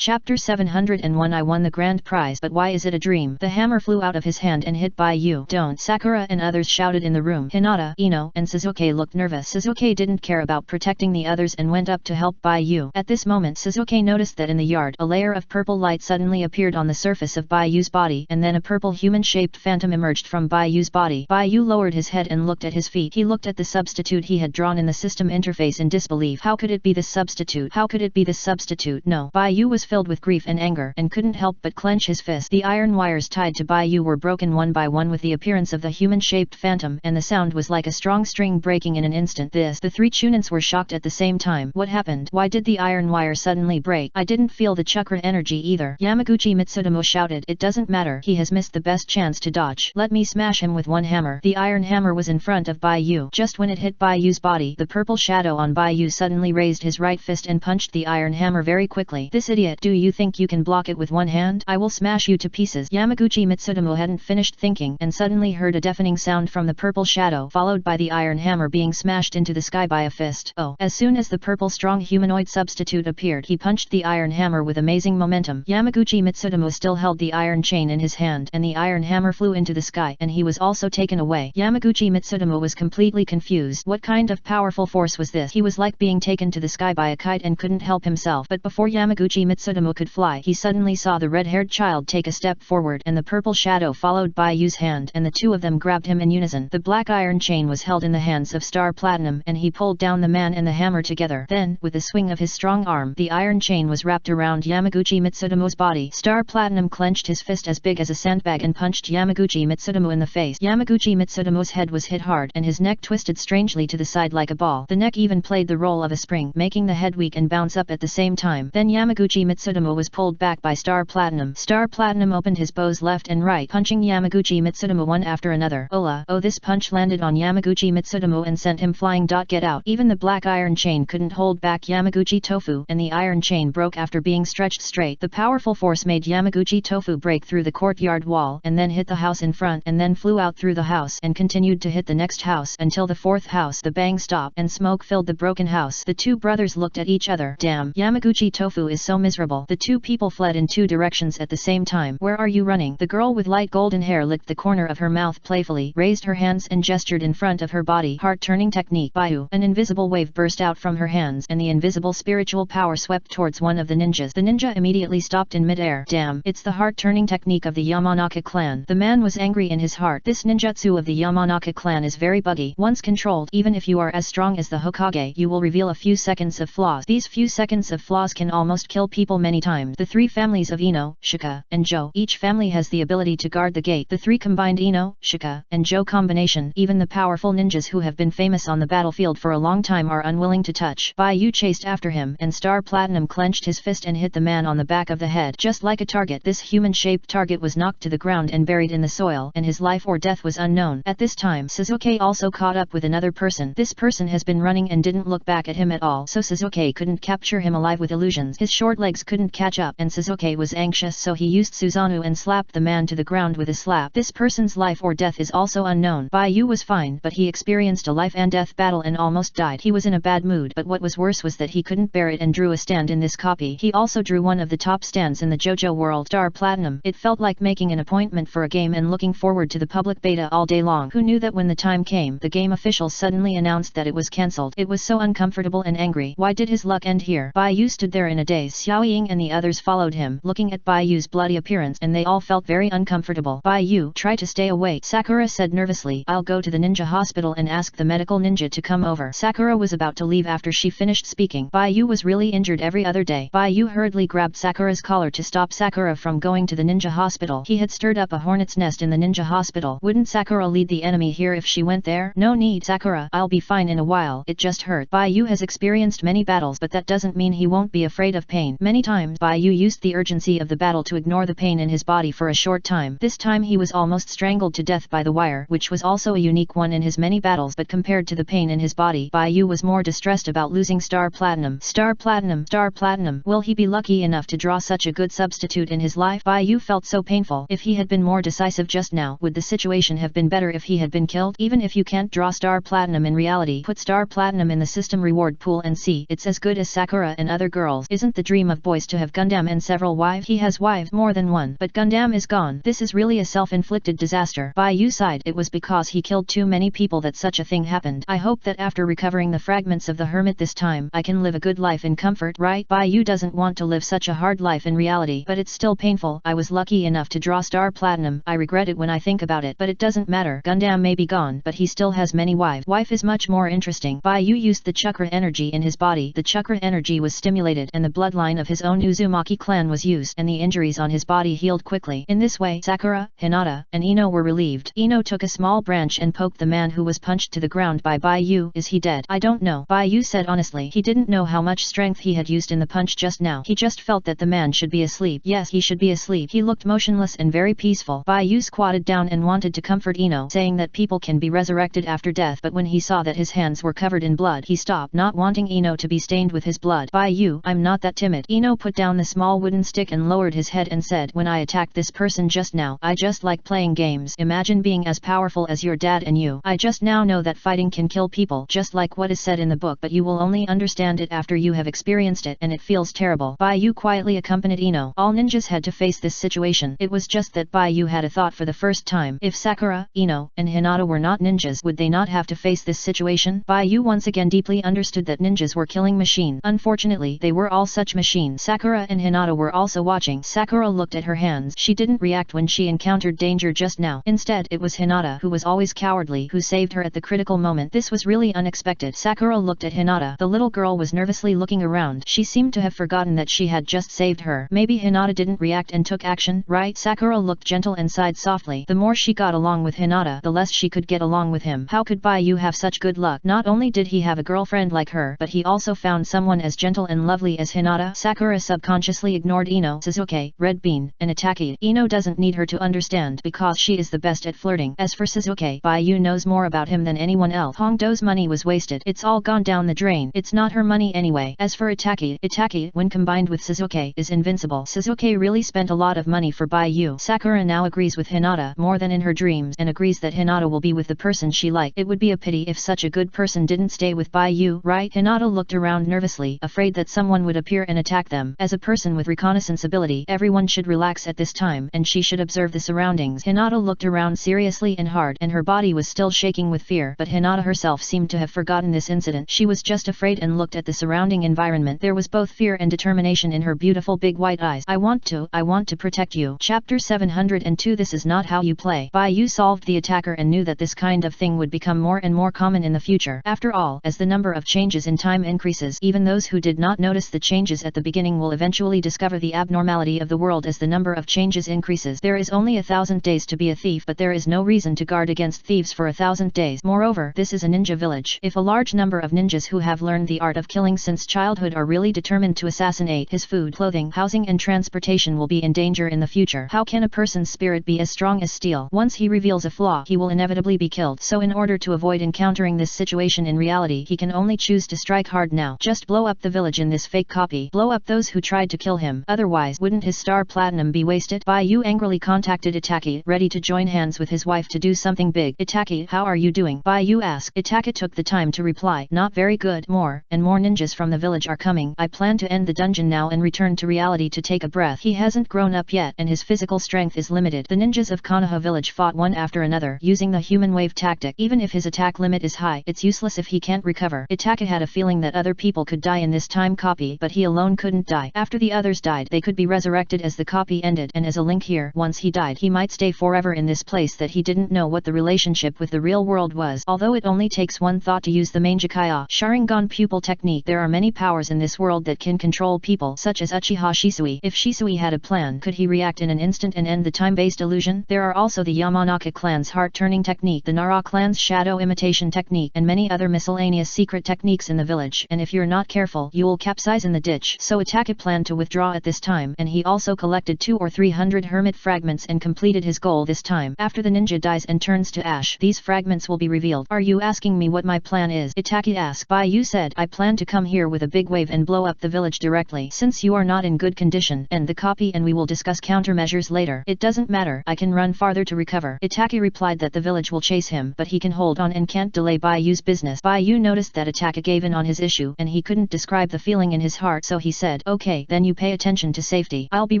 Chapter 701 I won the grand prize, but why is it a dream? The hammer flew out of his hand and hit Baiyu. Don't! Sakura and others shouted in the room. Hinata, Ino, and Suzuki looked nervous. Suzuki didn't care about protecting the others and went up to help Baiyu. At this moment Suzuki noticed that in the yard a layer of purple light suddenly appeared on the surface of Baiyu's body, and then a purple human-shaped phantom emerged from Baiyu's body. Baiyu lowered his head and looked at his feet. He looked at the substitute he had drawn in the system interface in disbelief. How could it be this substitute? How could it be this substitute? No. Baiyu was filled with grief and anger, and couldn't help but clench his fist. The iron wires tied to Baiyu were broken one by one with the appearance of the human-shaped phantom, and the sound was like a strong string breaking in an instant. The three chunins were shocked at the same time. What happened? Why did the iron wire suddenly break? I didn't feel the chakra energy either. Yamaguchi Mitsutomo shouted. It doesn't matter. He has missed the best chance to dodge. Let me smash him with one hammer. The iron hammer was in front of Baiyu. Just when it hit Baiyu's body, the purple shadow on Baiyu suddenly raised his right fist and punched the iron hammer very quickly. This idiot! Do you think you can block it with one hand? I will smash you to pieces. Yamaguchi Mitsutomo hadn't finished thinking and suddenly heard a deafening sound from the purple shadow, followed by the iron hammer being smashed into the sky by a fist. Oh! As soon as the purple strong humanoid substitute appeared, he punched the iron hammer with amazing momentum. Yamaguchi Mitsutomo still held the iron chain in his hand, and the iron hammer flew into the sky, and he was also taken away. Yamaguchi Mitsutomo was completely confused. What kind of powerful force was this? He was like being taken to the sky by a kite and couldn't help himself. But before Yamaguchi Mitsutomo could fly, he suddenly saw the red-haired child take a step forward, and the purple shadow followed Baiyu's hand, and the two of them grabbed him in unison. The black iron chain was held in the hands of Star Platinum, and he pulled down the man and the hammer together. Then, with a swing of his strong arm, the iron chain was wrapped around Yamaguchi Mitsutomo's body. Star Platinum clenched his fist as big as a sandbag and punched Yamaguchi Mitsutomo in the face. Yamaguchi Mitsutomo's head was hit hard, and his neck twisted strangely to the side like a ball. The neck even played the role of a spring, making the head weak and bounce up at the same time. Then Yamaguchi Mitsutomo was pulled back by Star Platinum. Star Platinum opened his bows left and right, punching Yamaguchi Mitsutomo one after another. Ola! Oh, this punch landed on Yamaguchi Mitsutomo and sent him flying. Get out! Even the black iron chain couldn't hold back Yamaguchi Tofu, and the iron chain broke after being stretched straight. The powerful force made Yamaguchi Tofu break through the courtyard wall, and then hit the house in front, and then flew out through the house, and continued to hit the next house, until the fourth house. The bang stopped, and smoke filled the broken house. The two brothers looked at each other. Damn, Yamaguchi Tofu is so miserable. The two people fled in two directions at the same time. Where are you running? The girl with light golden hair licked the corner of her mouth playfully, raised her hands and gestured in front of her body. Heart-turning technique. Baiyu. An invisible wave burst out from her hands, and the invisible spiritual power swept towards one of the ninjas. The ninja immediately stopped in mid-air. Damn, it's the heart-turning technique of the Yamanaka clan. The man was angry in his heart. This ninjutsu of the Yamanaka clan is very buggy. Once controlled, even if you are as strong as the Hokage, you will reveal a few seconds of flaws. These few seconds of flaws can almost kill people many times. The three families of Ino, Shika, and Jo, each family has the ability to guard the gate. The three combined Ino, Shika, and Jo combination, even the powerful ninjas who have been famous on the battlefield for a long time are unwilling to touch. Baiyu chased after him, and Star Platinum clenched his fist and hit the man on the back of the head. Just like a target, this human-shaped target was knocked to the ground and buried in the soil, and his life or death was unknown. At this time, Suzuki also caught up with another person. This person has been running and didn't look back at him at all, so Suzuki couldn't capture him alive with illusions. His short legs couldn't catch up, and Suzuki was anxious, so he used Susanoo and slapped the man to the ground with a slap. This person's life or death is also unknown. Baiyu was fine, but he experienced a life and death battle and almost died. He was in a bad mood, but what was worse was that he couldn't bear it and drew a stand in this copy. He also drew one of the top stands in the JoJo world, Star Platinum. It felt like making an appointment for a game and looking forward to the public beta all day long. Who knew that when the time came, the game officials suddenly announced that it was cancelled? It was so uncomfortable and angry. Why did his luck end here? Baiyu stood there in a daze. Xiao Ying and the others followed him, looking at Baiyu's bloody appearance, and they all felt very uncomfortable. Baiyu, try to stay awake, Sakura said nervously. I'll go to the ninja hospital and ask the medical ninja to come over. Sakura was about to leave after she finished speaking. Baiyu was really injured every other day. Baiyu hurriedly grabbed Sakura's collar to stop Sakura from going to the ninja hospital. He had stirred up a hornet's nest in the ninja hospital. Wouldn't Sakura lead the enemy here if she went there? No need, Sakura. I'll be fine in a while. It just hurt. Baiyu has experienced many battles, but that doesn't mean he won't be afraid of pain. Many times Baiyu used the urgency of the battle to ignore the pain in his body for a short time. This time he was almost strangled to death by the wire, which was also a unique one in his many battles, but compared to the pain in his body, Baiyu was more distressed about losing Star Platinum. Star Platinum, Star Platinum. Will he be lucky enough to draw such a good substitute in his life? Baiyu felt so painful. If he had been more decisive just now, would the situation have been better if he had been killed? Even if you can't draw Star Platinum in reality, put Star Platinum in the system reward pool and see, it's as good as Sakura and other girls. Isn't the dream of boys boys to have Gundam and several wives. He has wives, more than one, but Gundam is gone. This is really a self-inflicted disaster. Bai Yu sighed. It was because he killed too many people that such a thing happened. I hope that after recovering the fragments of the hermit this time, I can live a good life in comfort, right? Bai Yu doesn't want to live such a hard life in reality, but it's still painful. I was lucky enough to draw Star Platinum. I regret it when I think about it, but it doesn't matter. Gundam may be gone, but he still has many wives. Wife is much more interesting. Bai Yu used the chakra energy in his body. The chakra energy was stimulated and the bloodline of his own Uzumaki clan was used, and the injuries on his body healed quickly. In this way, Sakura, Hinata, and Ino were relieved. Ino took a small branch and poked the man who was punched to the ground by Bai Yu. Is he dead? I don't know. Bai Yu said honestly. He didn't know how much strength he had used in the punch just now. He just felt that the man should be asleep. Yes, he should be asleep. He looked motionless and very peaceful. Bai Yu squatted down and wanted to comfort Ino, saying that people can be resurrected after death, but when he saw that his hands were covered in blood, he stopped, not wanting Ino to be stained with his blood. Bai Yu, I'm not that timid. Ino put down the small wooden stick and lowered his head and said, when I attacked this person just now, I just like playing games. Imagine being as powerful as your dad and you. I just now know that fighting can kill people, just like what is said in the book, but you will only understand it after you have experienced it, and it feels terrible. Bai Yu quietly accompanied Ino. All ninjas had to face this situation. It was just that Bai Yu had a thought for the first time. If Sakura, Ino, and Hinata were not ninjas, would they not have to face this situation? Bai Yu once again deeply understood that ninjas were killing machines. Unfortunately, they were all such machines. Sakura and Hinata were also watching. Sakura looked at her hands. She didn't react when she encountered danger just now. Instead, it was Hinata, who was always cowardly, who saved her at the critical moment. This was really unexpected. Sakura looked at Hinata. The little girl was nervously looking around. She seemed to have forgotten that she had just saved her. Maybe Hinata didn't react and took action, right? Sakura looked gentle and sighed softly. The more she got along with Hinata, the less she could get along with him. How could Bai Yu have such good luck? Not only did he have a girlfriend like her, but he also found someone as gentle and lovely as Hinata. Sakura subconsciously ignored Ino, Suzuki, Red Bean, and Itaki. Ino doesn't need her to understand because she is the best at flirting. As for Suzuki, Bai Yu knows more about him than anyone else. Hongdo's money was wasted. It's all gone down the drain. It's not her money anyway. As for Itaki, when combined with Suzuki, is invincible. Suzuki really spent a lot of money for Bai Yu. Sakura now agrees with Hinata more than in her dreams and agrees that Hinata will be with the person she liked. It would be a pity if such a good person didn't stay with Bai Yu, right? Hinata looked around nervously, afraid that someone would appear and attack them. As a person with reconnaissance ability, everyone should relax at this time, and she should observe the surroundings. Hinata looked around seriously and hard, and her body was still shaking with fear, but Hinata herself seemed to have forgotten this incident. She was just afraid and looked at the surrounding environment. There was both fear and determination in her beautiful big white eyes. I want to protect you. Chapter 702. This is not how you play. Bai Yu solved the attacker and knew that this kind of thing would become more and more common in the future. After all, as the number of changes in time increases, even those who did not notice the changes at the beginning will eventually discover the abnormality of the world as the number of changes increases. There is only 1,000 days to be a thief, but there is no reason to guard against thieves for 1,000 days. Moreover, this is a ninja village. If a large number of ninjas who have learned the art of killing since childhood are really determined to assassinate, his food, clothing, housing and transportation will be in danger in the future. How can a person's spirit be as strong as steel? Once he reveals a flaw, he will inevitably be killed. So in order to avoid encountering this situation in reality, he can only choose to strike hard now. Just blow up the village in this fake copy. Blow up those who tried to kill him. Otherwise, wouldn't his star platinum be wasted? Bai Yu angrily contacted Itaki, ready to join hands with his wife to do something big. Itaki, how are you doing? Bai Yu asked. Itaki took the time to reply. Not very good. More and more ninjas from the village are coming. I plan to end the dungeon now and return to reality to take a breath. He hasn't grown up yet, and his physical strength is limited. The ninjas of Konoha village fought one after another, using the human wave tactic. Even if his attack limit is high, it's useless if he can't recover. Itaka had a feeling that other people could die in this time copy, but he alone couldn't die. After the others died, they could be resurrected as the copy ended, and as a link here, once he died, he might stay forever in this place that he didn't know what the relationship with the real world was. Although it only takes one thought to use the Manjikaya Sharingan pupil technique, there are many powers in this world that can control people, such as Uchiha Shisui. If Shisui had a plan, could he react in an instant and end the time-based illusion? There are also the Yamanaka clan's heart-turning technique, the Nara clan's shadow imitation technique, and many other miscellaneous secret techniques in the village, and if you're not careful, you will capsize in the ditch. So Itaka planned to withdraw at this time, and he also collected 200 or 300 hermit fragments and completed his goal this time. After the ninja dies and turns to ash, these fragments will be revealed. Are you asking me what my plan is? Itaki asked. Bai Yu said, I plan to come here with a big wave and blow up the village directly. Since you are not in good condition, end the copy and we will discuss countermeasures later. It doesn't matter, I can run farther to recover. Itaki replied that the village will chase him, but he can hold on and can't delay Bai Yu's business. Bai Yu noticed that Itaki gave in on his issue, and he couldn't describe the feeling in his heart, so he said, said, okay, then you pay attention to safety. I'll be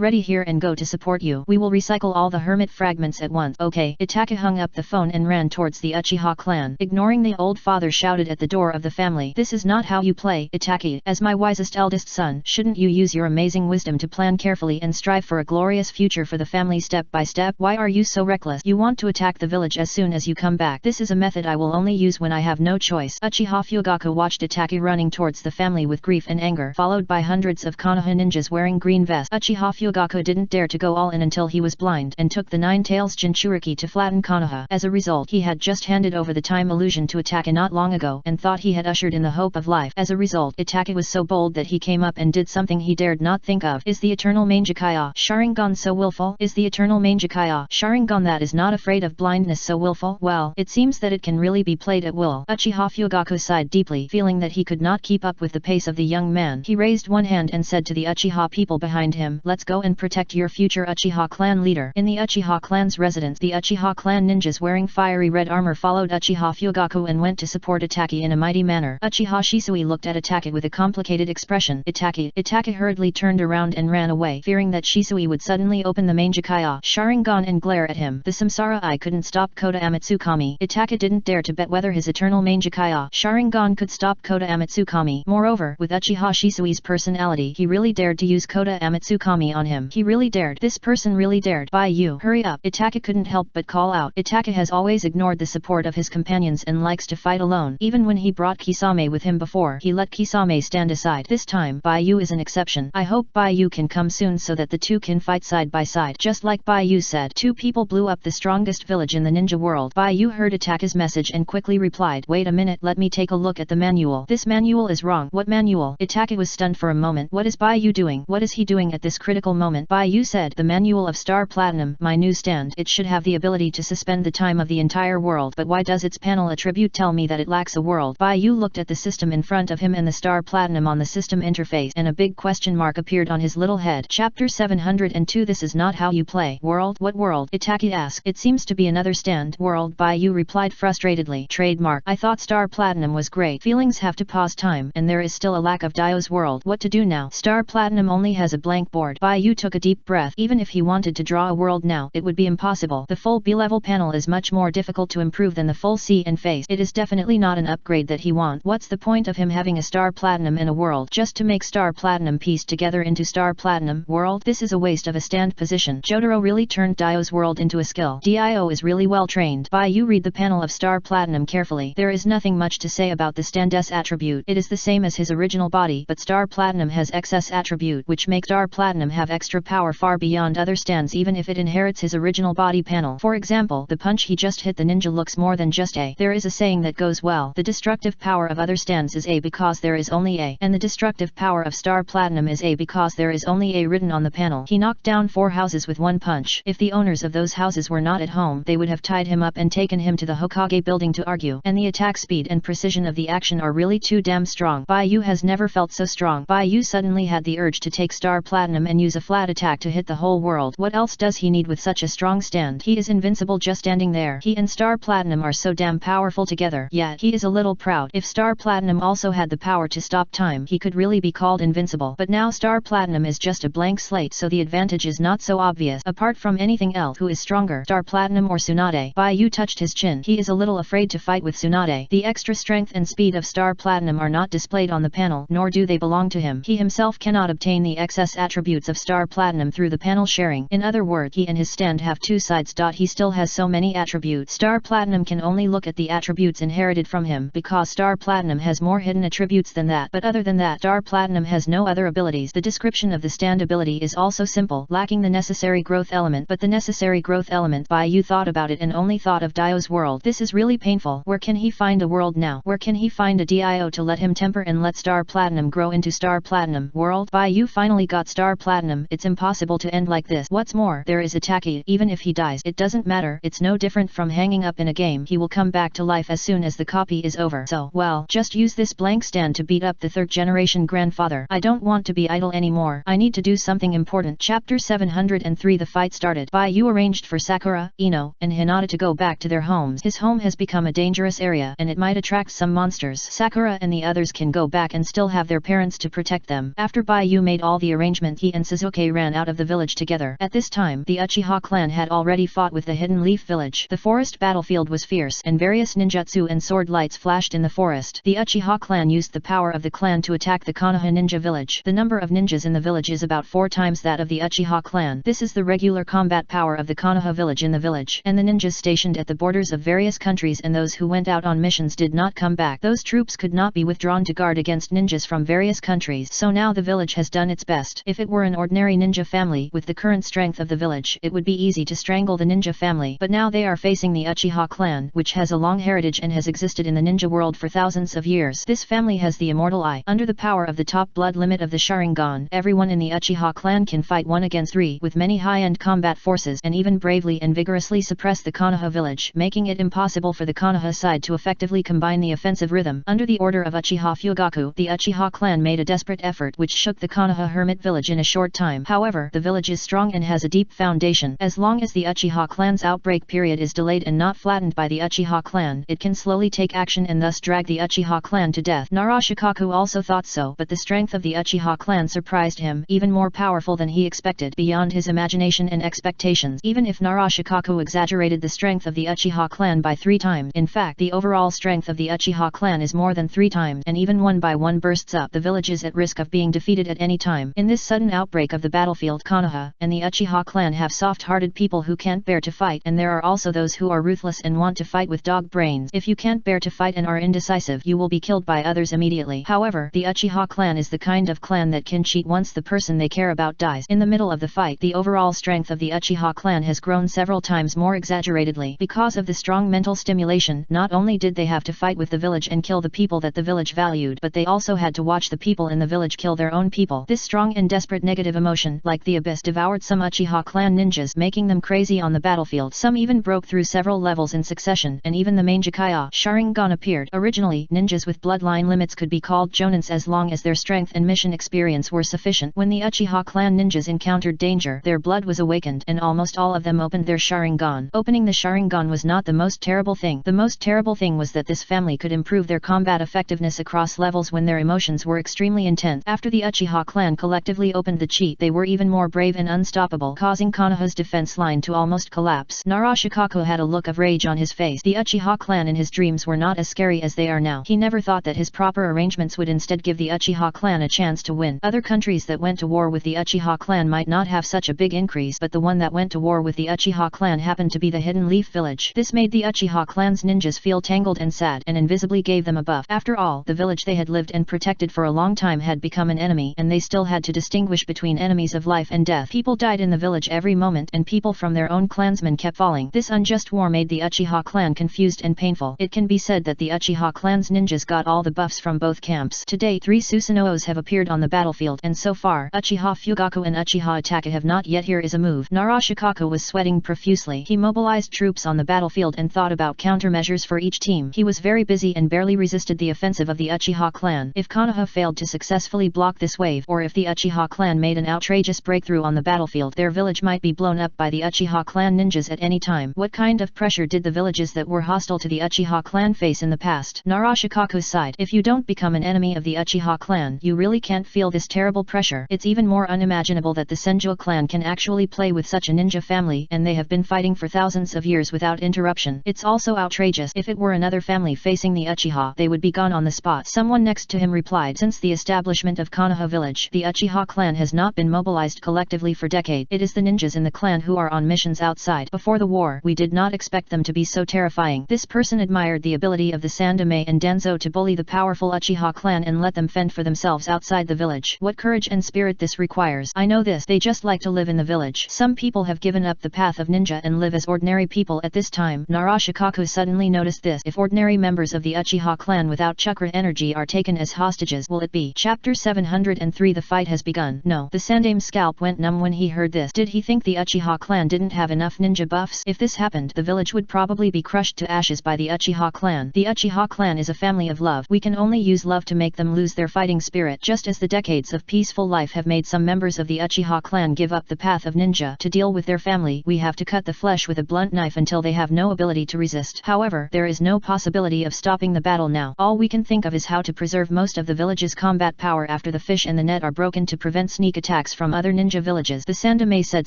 ready here and go to support you. We will recycle all the hermit fragments at once. Okay. Itake hung up the phone and ran towards the Uchiha clan. Ignoring the old father shouted at the door of the family. This is not how you play, Itake. As my wisest eldest son, shouldn't you use your amazing wisdom to plan carefully and strive for a glorious future for the family step by step? Why are you so reckless? You want to attack the village as soon as you come back. This is a method I will only use when I have no choice. Uchiha Fugaku watched Itake running towards the family with grief and anger, followed by hundreds of Konoha ninjas wearing green vests. Uchiha Fugaku didn't dare to go all in until he was blind, and took the Nine Tails Jinchuriki to flatten Konoha. As a result, he had just handed over the time illusion to Itake not long ago, and thought he had ushered in the hope of life. As a result, Itake was so bold that he came up and did something he dared not think of. Is the eternal Mangekyo Sharingan so willful? Is the eternal Mangekyo Sharingan that is not afraid of blindness so willful? Well, it seems that it can really be played at will. Uchiha Fugaku sighed deeply, feeling that he could not keep up with the pace of the young man. He raised one hand and said to the Uchiha people behind him, let's go and protect your future Uchiha clan leader. In the Uchiha clan's residence, the Uchiha clan ninjas wearing fiery red armor followed Uchiha Fugaku and went to support Itake in a mighty manner. Uchiha Shisui looked at Itake with a complicated expression. Itake hurriedly turned around and ran away, fearing that Shisui would suddenly open the Mangekyo Sharingan and glare at him. The Samsara Eye couldn't stop Kota Amatsukami. Itake didn't dare to bet whether his eternal Mangekyo Sharingan could stop Kota Amatsukami. Moreover, with Uchiha Shisui's personality, he really dared to use Kota Amatsukami on him. He really dared. This person really dared. By you. Hurry up. Itake couldn't help but call out. Itake has always ignored the support of his companions and likes to fight alone. Even when he brought Kisame with him before, he let Kisame stand aside. This time, Baiyu is an exception. I hope Baiyu can come soon so that the two can fight side by side. Just like Baiyu said, two people blew up the strongest village in the ninja world. Baiyu heard Itake's message and quickly replied, wait a minute, let me take a look at the manual. This manual is wrong. What manual? Itake was stunned for a moment. What is Baiyu doing? What is he doing at this critical moment? Baiyu said, the manual of Star Platinum, my newsstand. It should have the ability to suspend the time of the entire world, but why does its panel attribute tell me that it lacks a world? Baiyu looked at the system in front of him and the Star Platinum on the system interface, and a big question mark appeared on his little head. Chapter 702. This is not how you play. World? What world? Itake asked. It seems to be another stand. World. Baiyu replied frustratedly. Trademark. I thought Star Platinum was great. Feelings have to pause time, and there is still a lack of Dio's world. What to do now? Star Platinum only has a blank board. Baiyu took a deep breath. Even if he wanted to draw a world now, it would be impossible. The full B-level panel is much more difficult to improve than the full C and face. It is definitely not an upgrade that he wants. What's the point of him having a Star Platinum in a world just to make Star Platinum pieced together into Star Platinum world? This is a waste of a stand position. Jotaro really turned Dio's world into a skill. Dio is really well trained. Baiyu read the panel of Star Platinum carefully. There is nothing much to say about the stand's attribute. It is the same as his original body, but Star Platinum has excess attribute, which makes Star Platinum have extra power far beyond other stands even if it inherits his original body panel. For example, the punch he just hit the ninja looks more than just A. There is a saying that goes well, the destructive power of other stands is A because there is only A, and the destructive power of Star Platinum is A because there is only A written on the panel. He knocked down 4 houses with one punch. If the owners of those houses were not at home, they would have tied him up and taken him to the Hokage building to argue. And the attack speed and precision of the action are really too damn strong. Baiyu has never felt so strong. Baiyu suddenly had the urge to take Star Platinum and use a flat attack to hit the whole world. What else does he need with such a strong stand? He is invincible just standing there. He and Star Platinum are so damn powerful together. Yet, he is a little proud. If Star Platinum also had the power to stop time, he could really be called invincible. But now Star Platinum is just a blank slate, so the advantage is not so obvious. Apart from anything else, who is stronger, Star Platinum or Tsunade? Baiyu touched his chin. He is a little afraid to fight with Tsunade. The extra strength and speed of Star Platinum are not displayed on the panel, nor do they belong to him. He himself cannot obtain the excess attributes of Star Platinum through the panel sharing. In other words, he and his stand have two sides. He still has so many attributes. Star Platinum can only look at the attributes inherited from him, because Star Platinum has more hidden attributes than that. But other than that, Star Platinum has no other abilities. The description of the stand ability is also simple, lacking the necessary growth element. But the necessary growth element, Baiyu thought about it and only thought of Dio's world. This is really painful. Where can he find a world now? Where can he find a Dio to let him temper and let Star Platinum grow into Star Platinum world? Baiyu finally got Star Platinum. It's impossible to end like this. What's more, there is Itake. Even if he dies, it doesn't matter. It's no different from hanging up in a game. He will come back to life as soon as the copy is over. So, well, just use this blank stand to beat up the third generation grandfather. I don't want to be idle anymore. I need to do something important. Chapter 703. The fight started. Baiyu arranged for Sakura, Ino, and Hinata to go back to their homes. His home has become a dangerous area, and it might attract some monsters. Sakura and the others can go back and still have their parents to protect them. them. After Baiyu made all the arrangement, he and Suzuki ran out of the village together. At this time, the Uchiha clan had already fought with the Hidden Leaf village. The forest battlefield was fierce, and various ninjutsu and sword lights flashed in the forest. The Uchiha clan used the power of the clan to attack the Konoha ninja village. The number of ninjas in the village is about 4 times that of the Uchiha clan. This is the regular combat power of the Konoha village in the village, and the ninjas stationed at the borders of various countries and those who went out on missions did not come back. Those troops could not be withdrawn to guard against ninjas from various countries. So now the village has done its best. If it were an ordinary ninja family with the current strength of the village, it would be easy to strangle the ninja family. But now they are facing the Uchiha clan, which has a long heritage and has existed in the ninja world for thousands of years. This family has the immortal eye. Under the power of the top blood limit of the Sharingan, everyone in the Uchiha clan can fight 1 against 3 with many high-end combat forces and even bravely and vigorously suppress the Konoha village, making it impossible for the Konoha side to effectively combine the offensive rhythm. Under the order of Uchiha Fugaku, the Uchiha clan made a desperate effort which shook the Konoha hermit village in a short time. However, the village is strong and has a deep foundation. As long as the Uchiha clan's outbreak period is delayed and not flattened by the Uchiha clan, it can slowly take action and thus drag the Uchiha clan to death. Narashikaku also thought so, but the strength of the Uchiha clan surprised him, even more powerful than he expected, beyond his imagination and expectations. Even if Narashikaku exaggerated the strength of the Uchiha clan by 3 times, in fact the overall strength of the Uchiha clan is more than 3 times, and even one by one bursts up, the village is at risk of being defeated at any time. In this sudden outbreak of the battlefield, Konoha and the Uchiha clan have soft-hearted people who can't bear to fight, and there are also those who are ruthless and want to fight with dog brains. If you can't bear to fight and are indecisive, you will be killed by others immediately. However, the Uchiha clan is the kind of clan that can cheat once the person they care about dies. In the middle of the fight, the overall strength of the Uchiha clan has grown several times more exaggeratedly. Because of the strong mental stimulation, not only did they have to fight with the village and kill the people that the village valued, but they also had to watch the people in the village kill their own people. This strong and desperate negative emotion, like the abyss, devoured some Uchiha clan ninjas, making them crazy on the battlefield. Some even broke through several levels in succession, and even the main Jikaya Sharingan appeared. Originally, ninjas with bloodline limits could be called jonins as long as their strength and mission experience were sufficient. When the Uchiha clan ninjas encountered danger, their blood was awakened, and almost all of them opened their Sharingan. Opening the Sharingan was not the most terrible thing. The most terrible thing was that this family could improve their combat effectiveness across levels when their emotions were extremely intense. After the Uchiha clan collectively opened the chi, they were even more brave and unstoppable, causing Konoha's defense line to almost collapse. Narashikaku had a look of rage on his face. The Uchiha clan in his dreams were not as scary as they are now. He never thought that his proper arrangements would instead give the Uchiha clan a chance to win. Other countries that went to war with the Uchiha clan might not have such a big increase, but the one that went to war with the Uchiha clan happened to be the Hidden Leaf village. This made the Uchiha clan's ninjas feel tangled and sad, and invisibly gave them a buff. After all, the village they had lived and protected for a long time had become an enemy, and they still had to distinguish between enemies of life and death. People died in the village every moment, and people from their own clansmen kept falling. This unjust war made the Uchiha clan confused and painful. It can be said that the Uchiha clan's ninjas got all the buffs from both camps. Today, 3 Susanos have appeared on the battlefield, and so far, Uchiha Fugaku and Uchiha Itaka have not yet. Here is a move. Narashikaku was sweating profusely. He mobilized troops on the battlefield and thought about countermeasures for each team. He was very busy and barely resisted the offensive of the Uchiha clan. If Konoha failed to successfully block this wave, or if the Uchiha clan made an outrageous breakthrough on the battlefield, their village might be blown up by the Uchiha clan ninjas at any time. What kind of pressure did the villages that were hostile to the Uchiha clan face in the past? Narashikaku sighed. If you don't become an enemy of the Uchiha clan, you really can't feel this terrible pressure. It's even more unimaginable that the Senju clan can actually play with such a ninja family, and they have been fighting for thousands of years without interruption. It's also outrageous. If it were another family facing the Uchiha, they would be gone on the spot. Someone next to him replied, since the establishment of Konoha village, the Uchiha clan has not been mobilized collectively for decades. It is the ninjas in the clan who are on missions outside. Before the war, we did not expect them to be so terrifying. This person admired the ability of the Sandame and Danzo to bully the powerful Uchiha clan and let them fend for themselves outside the village. What courage and spirit this requires. I know this. They just like to live in the village. Some people have given up the path of ninja and live as ordinary people at this time. Narashikaku suddenly noticed this. If ordinary members of the Uchiha clan without chakra energy are taken as hostages, will it be? Chapter 703. The fight has begun. No. The Sandame's scalp went numb when he heard this. Did he think the Uchiha clan didn't have enough ninja buffs? If this happened, the village would probably be crushed to ashes by the Uchiha clan. The Uchiha clan is a family of love. We can only use love to make them lose their fighting spirit. Just as the decades of peaceful life have made some members of the Uchiha clan give up the path of ninja to deal with their family, we have to cut the flesh with a blunt knife until they have no ability to resist. However, there is no possibility of stopping the battle now. All we can think of is how to preserve most of the village's combat power after the fish and the net are broken to prevent sneak attacks from other ninja villages. The Sandame said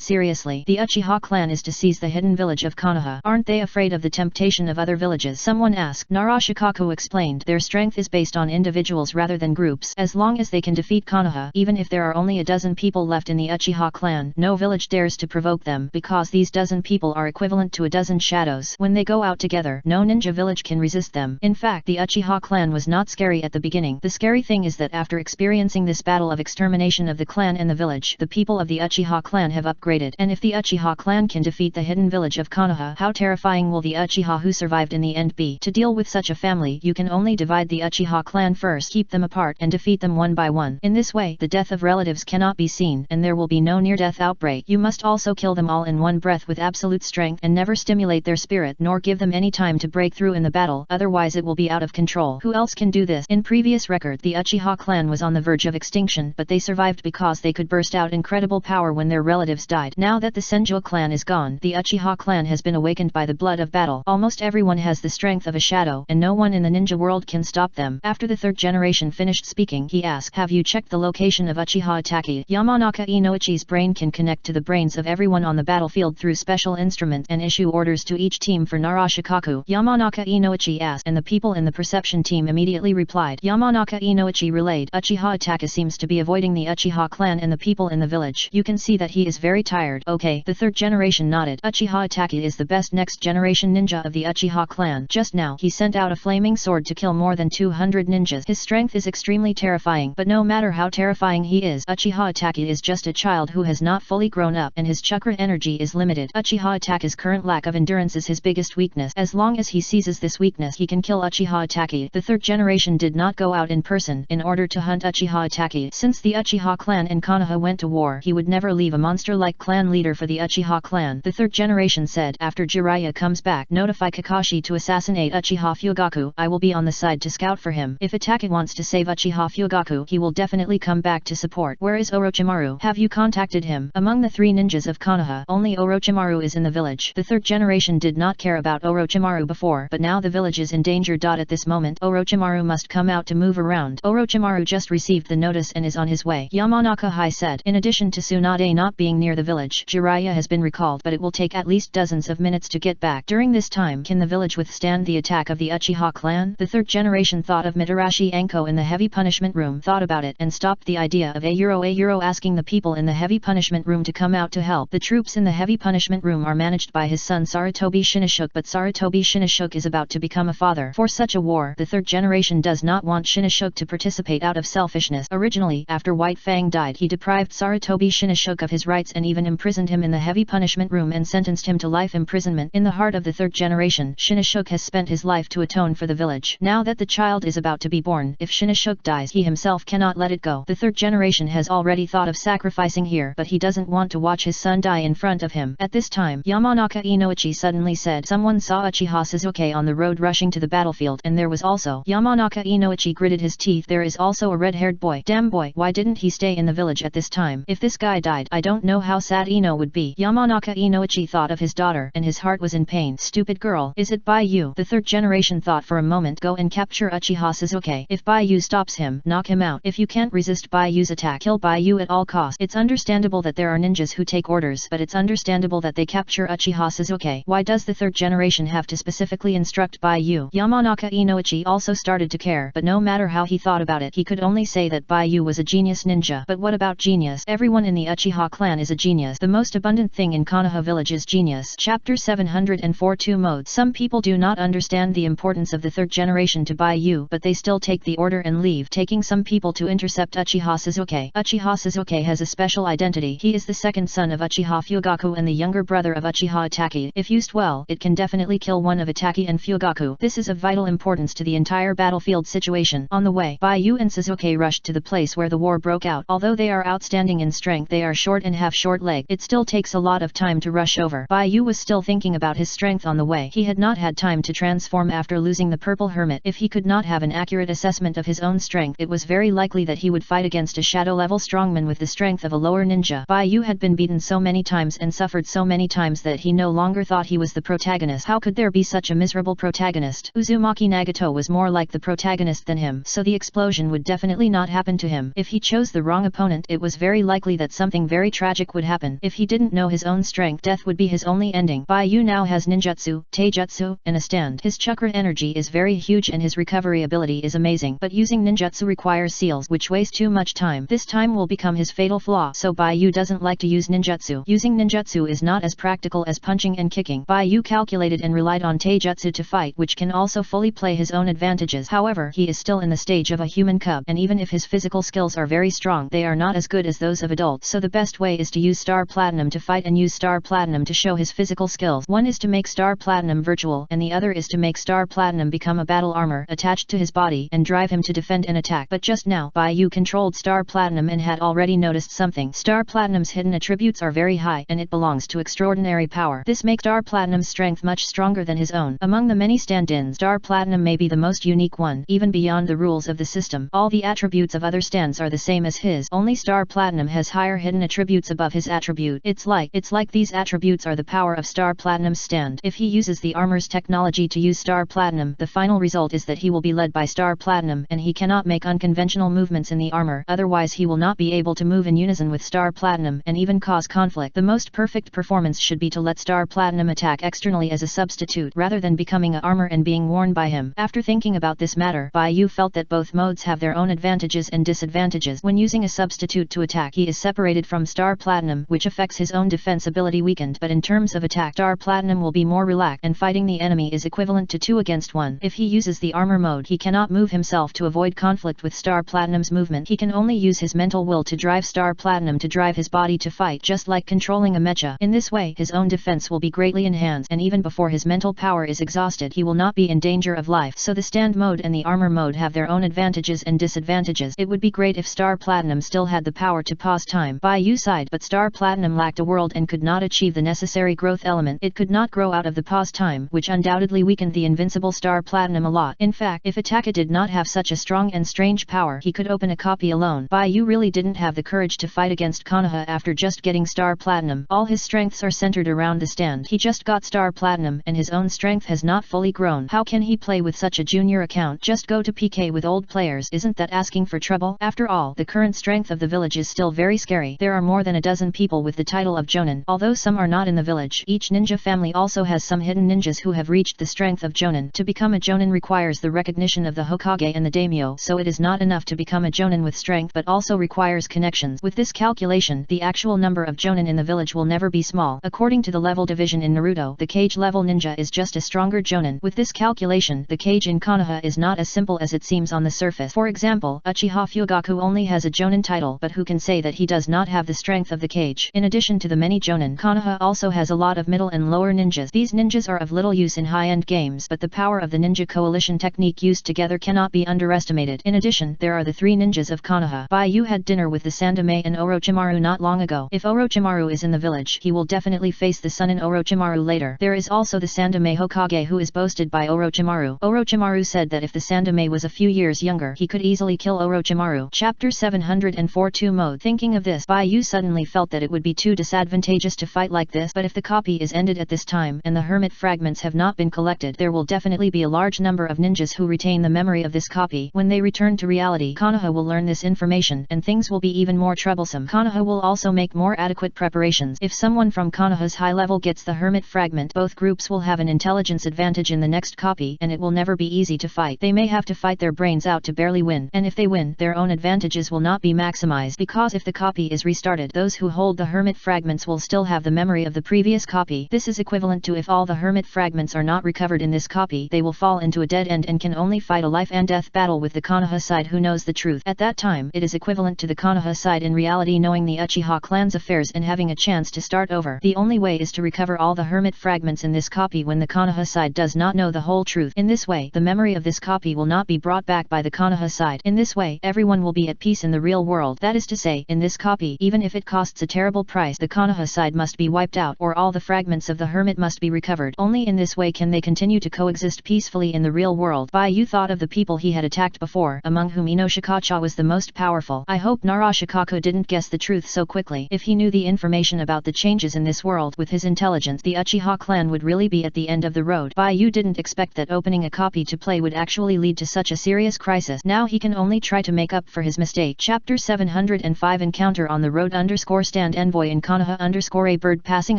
seriously. The Uchiha clan is to seize the hidden village of Konoha. Aren't they afraid of the temptation of other villages? Someone asked. Narashikaku explained. Their strength is based on individuals rather than groups. As long as they can defeat Konoha, even if there are only a dozen people left in the Uchiha clan, no village dares to provoke them, because these dozen people are equivalent to a dozen shadows. When they go out together, no ninja village can resist them. In fact, the Uchiha clan was not scary at the beginning. The scary thing is that after experiencing this battle of extermination of the clan and the village, the people of the Uchiha clan have upgraded. And if the Uchiha clan can defeat the hidden village of Konoha, how terrifying will the Uchiha who survived in the end be? To deal with such a family, you can only divide the Uchiha clan first, keep them apart, and defeat them one by one. In this way, the death of relatives cannot be seen, and there will be no near-death outbreak. You must also kill them all in one breath with absolute strength, and never stimulate their spirit, nor give them any time to break through in the battle, otherwise it will be out of control. Who else can do this? In previous record, the Uchiha clan was on the verge of extinction, but they survived because they could burst out incredible power when their relatives died. Now that the Senjo clan is gone, the Uchiha clan has been awakened by the blood of battle. Almost everyone has the strength of a shadow, and no one in the ninja world can stop them. After the third generation finished speaking, he asked, have you checked the location of Uchiha Itachi? Yamanaka Inoichi's brain can connect to the brains of everyone on the battlefield through special instrument and issue orders to each team for Narashikaku. Yamanaka Inoichi asked, and the people in the perception team immediately replied. Yamanaka Inoichi relayed, Uchiha Itachi seems to be avoiding the Uchiha clan and the people in the village. You can see that he is very tired. Okay, the third generation nodded. Uchiha Itachi is the best next generation ninja of the Uchiha clan. Just now, he sent out a flaming sword to kill more than 200 ninjas. His strength is extremely terrifying, but no matter how terrifying he is, Uchiha Itachi is just a child who has not fully grown up, and his chakra energy is limited. Uchiha Itachi's current lack of endurance is his biggest weakness. As long as he seizes this weakness, he can kill Uchiha Itachi. The third generation did not go out in person in order to hunt Uchiha Itachi. Since the Uchiha clan and Konoha went to war, he would never leave a monster-like clan leader for the Uchiha clan. The third generation said, after Jiraiya comes back, notify Kakashi to assassinate Uchiha Fugaku. I will be on the side to scout for him. If Itachi wants to save Uchiha Fugaku, he will definitely come back to support. Where is Orochimaru? Have you contacted him? Among the three ninjas of Konoha, only Orochimaru is in the village. The third generation did not care about Orochimaru before, but now the village is in danger. At this moment, Orochimaru must come out to move around. Orochimaru just received the notice and is on his way. Yamanaka Hai said. In addition to Tsunade not being near the village, Jiraiya has been recalled, but it will take at least dozens of minutes to get back. During this time, can the village withstand the attack of the Uchiha clan? The third generation thought of Mitarashi Anko in the heavy punishment room, thought about it, and stopped the idea of Ayuro asking the people in the heavy punishment room to come out to help. The troops in the heavy punishment room are managed by his son Sarutobi Shinashuk, but Sarutobi Shinashuk is about to become a father. For such a war, the third generation does not want Shinashuk to participate out of selfishness. Originally, after White Fang died, he deprived Sarutobi Shinashuk of his rights and even imprisoned him in the heavy punishment room and sentenced him to life imprisonment. In the heart of the third generation, Shinashuk has spent his life to atone for the village. Now that the child is about to be born, if Shinashuk dies, he himself cannot let it go. The third generation has already thought of sacrificing here, but he doesn't want to watch his son die in front of him. At this time, Yamanaka Inoichi suddenly said, someone saw Uchiha Sasuke on the road rushing to the battlefield, and there was also. Yamanaka Inoichi gritted his teeth. There is also a red-haired boy. Damn boy, why didn't he stay in the village at this time? If this guy died, I don't know how sad Ino would be. Yamanaka Inoichi thought of his daughter, and his heart was in pain. Stupid girl, is it Baiyu? The third generation thought for a moment. Go and capture Uchiha Sasuke. If Baiyu stops him, knock him out. If you can't resist Baiyu's attack, kill Baiyu at all costs. It's understandable that there are ninjas who take orders, but it's understandable that they capture Uchiha Sasuke. Why does the third generation have to specifically instruct Baiyu? Yamanaka Inoichi also started to care, but no matter how he thought about it, he could only say that Baiyu was a genius ninja. But what about genius? Everyone in the Uchiha clan is a genius. The most abundant thing in Konoha village is genius. Chapter 704 Two modes. Some people do not understand the importance of the third generation to Baiyu, but they still take the order and leave, taking some people to intercept Uchiha Sasuke. Uchiha Sasuke has a special identity. He is the second son of Uchiha Fugaku and the younger brother of Uchiha Itachi. If used well, it can definitely kill one of Itachi and Fugaku. This is of vital importance to the entire battlefield situation. On the way, Baiyu and Sasuke rushed to the place where the war broke out. Although they are outstanding in strength, they are short and have short leg. It still takes a lot of time to rush over. Baiyu was still thinking about his strength on the way. He had not had time to transform after losing the purple hermit. If he could not have an accurate assessment of his own strength, it was very likely that he would fight against a shadow-level strongman with the strength of a lower ninja. Baiyu had been beaten so many times and suffered so many times that he no longer thought he was the protagonist. How could there be such a miserable protagonist? Uzumaki Nagato was more like the protagonist than him, so the explosion would definitely not happen to him. If he chose the wrong opponent, it was very likely that something very tragic would happen. If he didn't know his own strength, death would be his only ending. Bai Yu now has ninjutsu, taijutsu, and a stand. His chakra energy is very huge and his recovery ability is amazing, but using ninjutsu requires seals, which waste too much time. This time will become his fatal flaw, so Bai Yu doesn't like to use ninjutsu. Using ninjutsu is not as practical as punching and kicking. Bai Yu calculated and relied on taijutsu to fight, which can also fully play his own advantages. However, he is still in the stage of a human cub, and even if his physical skills are very strong, they are not as good as those of adults. So the best way is to use Star Platinum to fight and use Star Platinum to show his physical skills. One is to make Star Platinum virtual, and the other is to make Star Platinum become a battle armor attached to his body and drive him to defend and attack. But just now, Bai Yu controlled Star Platinum and had already noticed something. Star Platinum's hidden attributes are very high, and it belongs to extraordinary power. This makes Star Platinum's strength much stronger than his own. Among the many stand-ins, Star Platinum may be the most unique one, even beyond the rules of the system. All the attributes of other stands are the same as his, only Star Platinum has higher hidden attributes above his attribute. It's like these attributes are the power of Star Platinum's stand. If he uses the armor's technology to use Star Platinum, the final result is that he will be led by Star Platinum, and he cannot make unconventional movements in the armor, otherwise he will not be able to move in unison with Star Platinum and even cause conflict. The most perfect performance should be to let Star Platinum attack externally as a substitute, rather than becoming a armor and being worn by him. After thinking about this matter, Bai Yu felt that both modes have their own advantages and disadvantages. When using a substitute to attack, he is separated from Star Platinum, which affects his own defense ability weakened, but in terms of attack, Star Platinum will be more relaxed, and fighting the enemy is equivalent to 2 against 1. If he uses the armor mode, he cannot move himself to avoid conflict with Star Platinum's movement. He can only use his mental will to drive Star Platinum to drive his body to fight, just like controlling a mecha. In this way, his own defense will be greatly enhanced, and even before his mental power is exhausted, he will not be in danger of life. So the stand mode and the armor mode have their own advantages and disadvantages. It would be great if Star Platinum still had the power to pause time. Bai Yu sighed, but Star Platinum lacked a world and could not achieve the necessary growth element. It could not grow out of the pause time, which undoubtedly weakened the invincible Star Platinum a lot. In fact, if Ataka did not have such a strong and strange power, he could open a copy alone. Bai Yu really didn't have the courage to fight against Konoha after just getting Star Platinum. All his strengths are centered around the stand. He just got Star Platinum, and his own strength has not fully grown. How can he play with such a junior account? Just go to PK with old players. Isn't that asking for trouble? After all, the current strength of the village is still very scary. There are more than a dozen people with the title of Jonin, although some are not in the village. Each ninja family also has some hidden ninjas who have reached the strength of Jonin. To become a Jonin requires the recognition of the Hokage and the daimyo, so it is not enough to become a Jonin with strength but also requires connections. With this calculation, the actual number of Jonin in the village will never be small. According to the level division in Naruto, the Kage level ninja is just a stronger Jonin. With this calculation, the Kage in Konoha is not as simple as it seems on the surface. For example, Uchiha Fugaku only has a Jonin title, but who can say that he does not have the strength of the Kage? In addition to the many Jonin, Konoha also has a lot of middle and lower ninjas. These ninjas are of little use in high-end games, but the power of the ninja coalition technique used together cannot be underestimated. In addition, there are the 3 ninjas of Konoha. Bai Yu had dinner with the Sandaime and Orochimaru not long ago. If Orochimaru is in the village, he will definitely face the Sun and Orochimaru later. There is also the Sandaime Hokage who is boasted by Orochimaru. Orochimaru said that if the Sandaime was a few years younger, he could easily kill Orochimaru. Chapter 704 2 Mode. Thinking of this, Bai Yu suddenly felt that it would be too disadvantageous to fight like this, but if the copy is ended at this time and the hermit fragments have not been collected, there will definitely be a large number of ninjas who retain the memory of this copy. When they return to reality, Konoha will learn this information, and things will be even more troublesome. Konoha will also make more adequate preparations. If someone from Konoha's high level gets the hermit fragment, both groups will have an intelligence advantage in the next copy, and it will never be easy to fight. They may have to fight their brains out to barely win, and if they win, their own advantages will not be maximized, because if the copy is restarted, those who hold the hermit fragments will still have the memory of the previous copy. This is equivalent to if all the hermit fragments are not recovered in this copy, they will fall into a dead end and can only fight a life and death battle with the Konoha side who knows the truth. At that time, it is equivalent to the Konoha side in reality knowing the Uchiha clan's affairs and having a chance to start over. The only way is to recover all the hermit fragments in this copy when the Konoha side does not know the whole truth. In this way, the memory of this copy will not be brought back by the Konoha side. In this way, everyone will be at peace in the real world. That is to say, in this copy, even if it costs a terrible price, the Konoha side must be wiped out, or all the fragments of the hermit must be recovered. Only in this way can they continue to coexist peacefully in the real world. Bai Yu thought of the people he had attacked before, among whom Inoshikacha was the most powerful. I hope Narashikaku didn't guess the truth so quickly. If he knew the information about the changes in this world with his intelligence, the Uchiha clan would really be at the end of the road. Bai Yu didn't expect that opening a copy to play would actually lead to such a serious crisis. Now he can only try to make up for his mistake. Chapter 705 Encounter on the Road stand envoy in Konoha _ a bird passing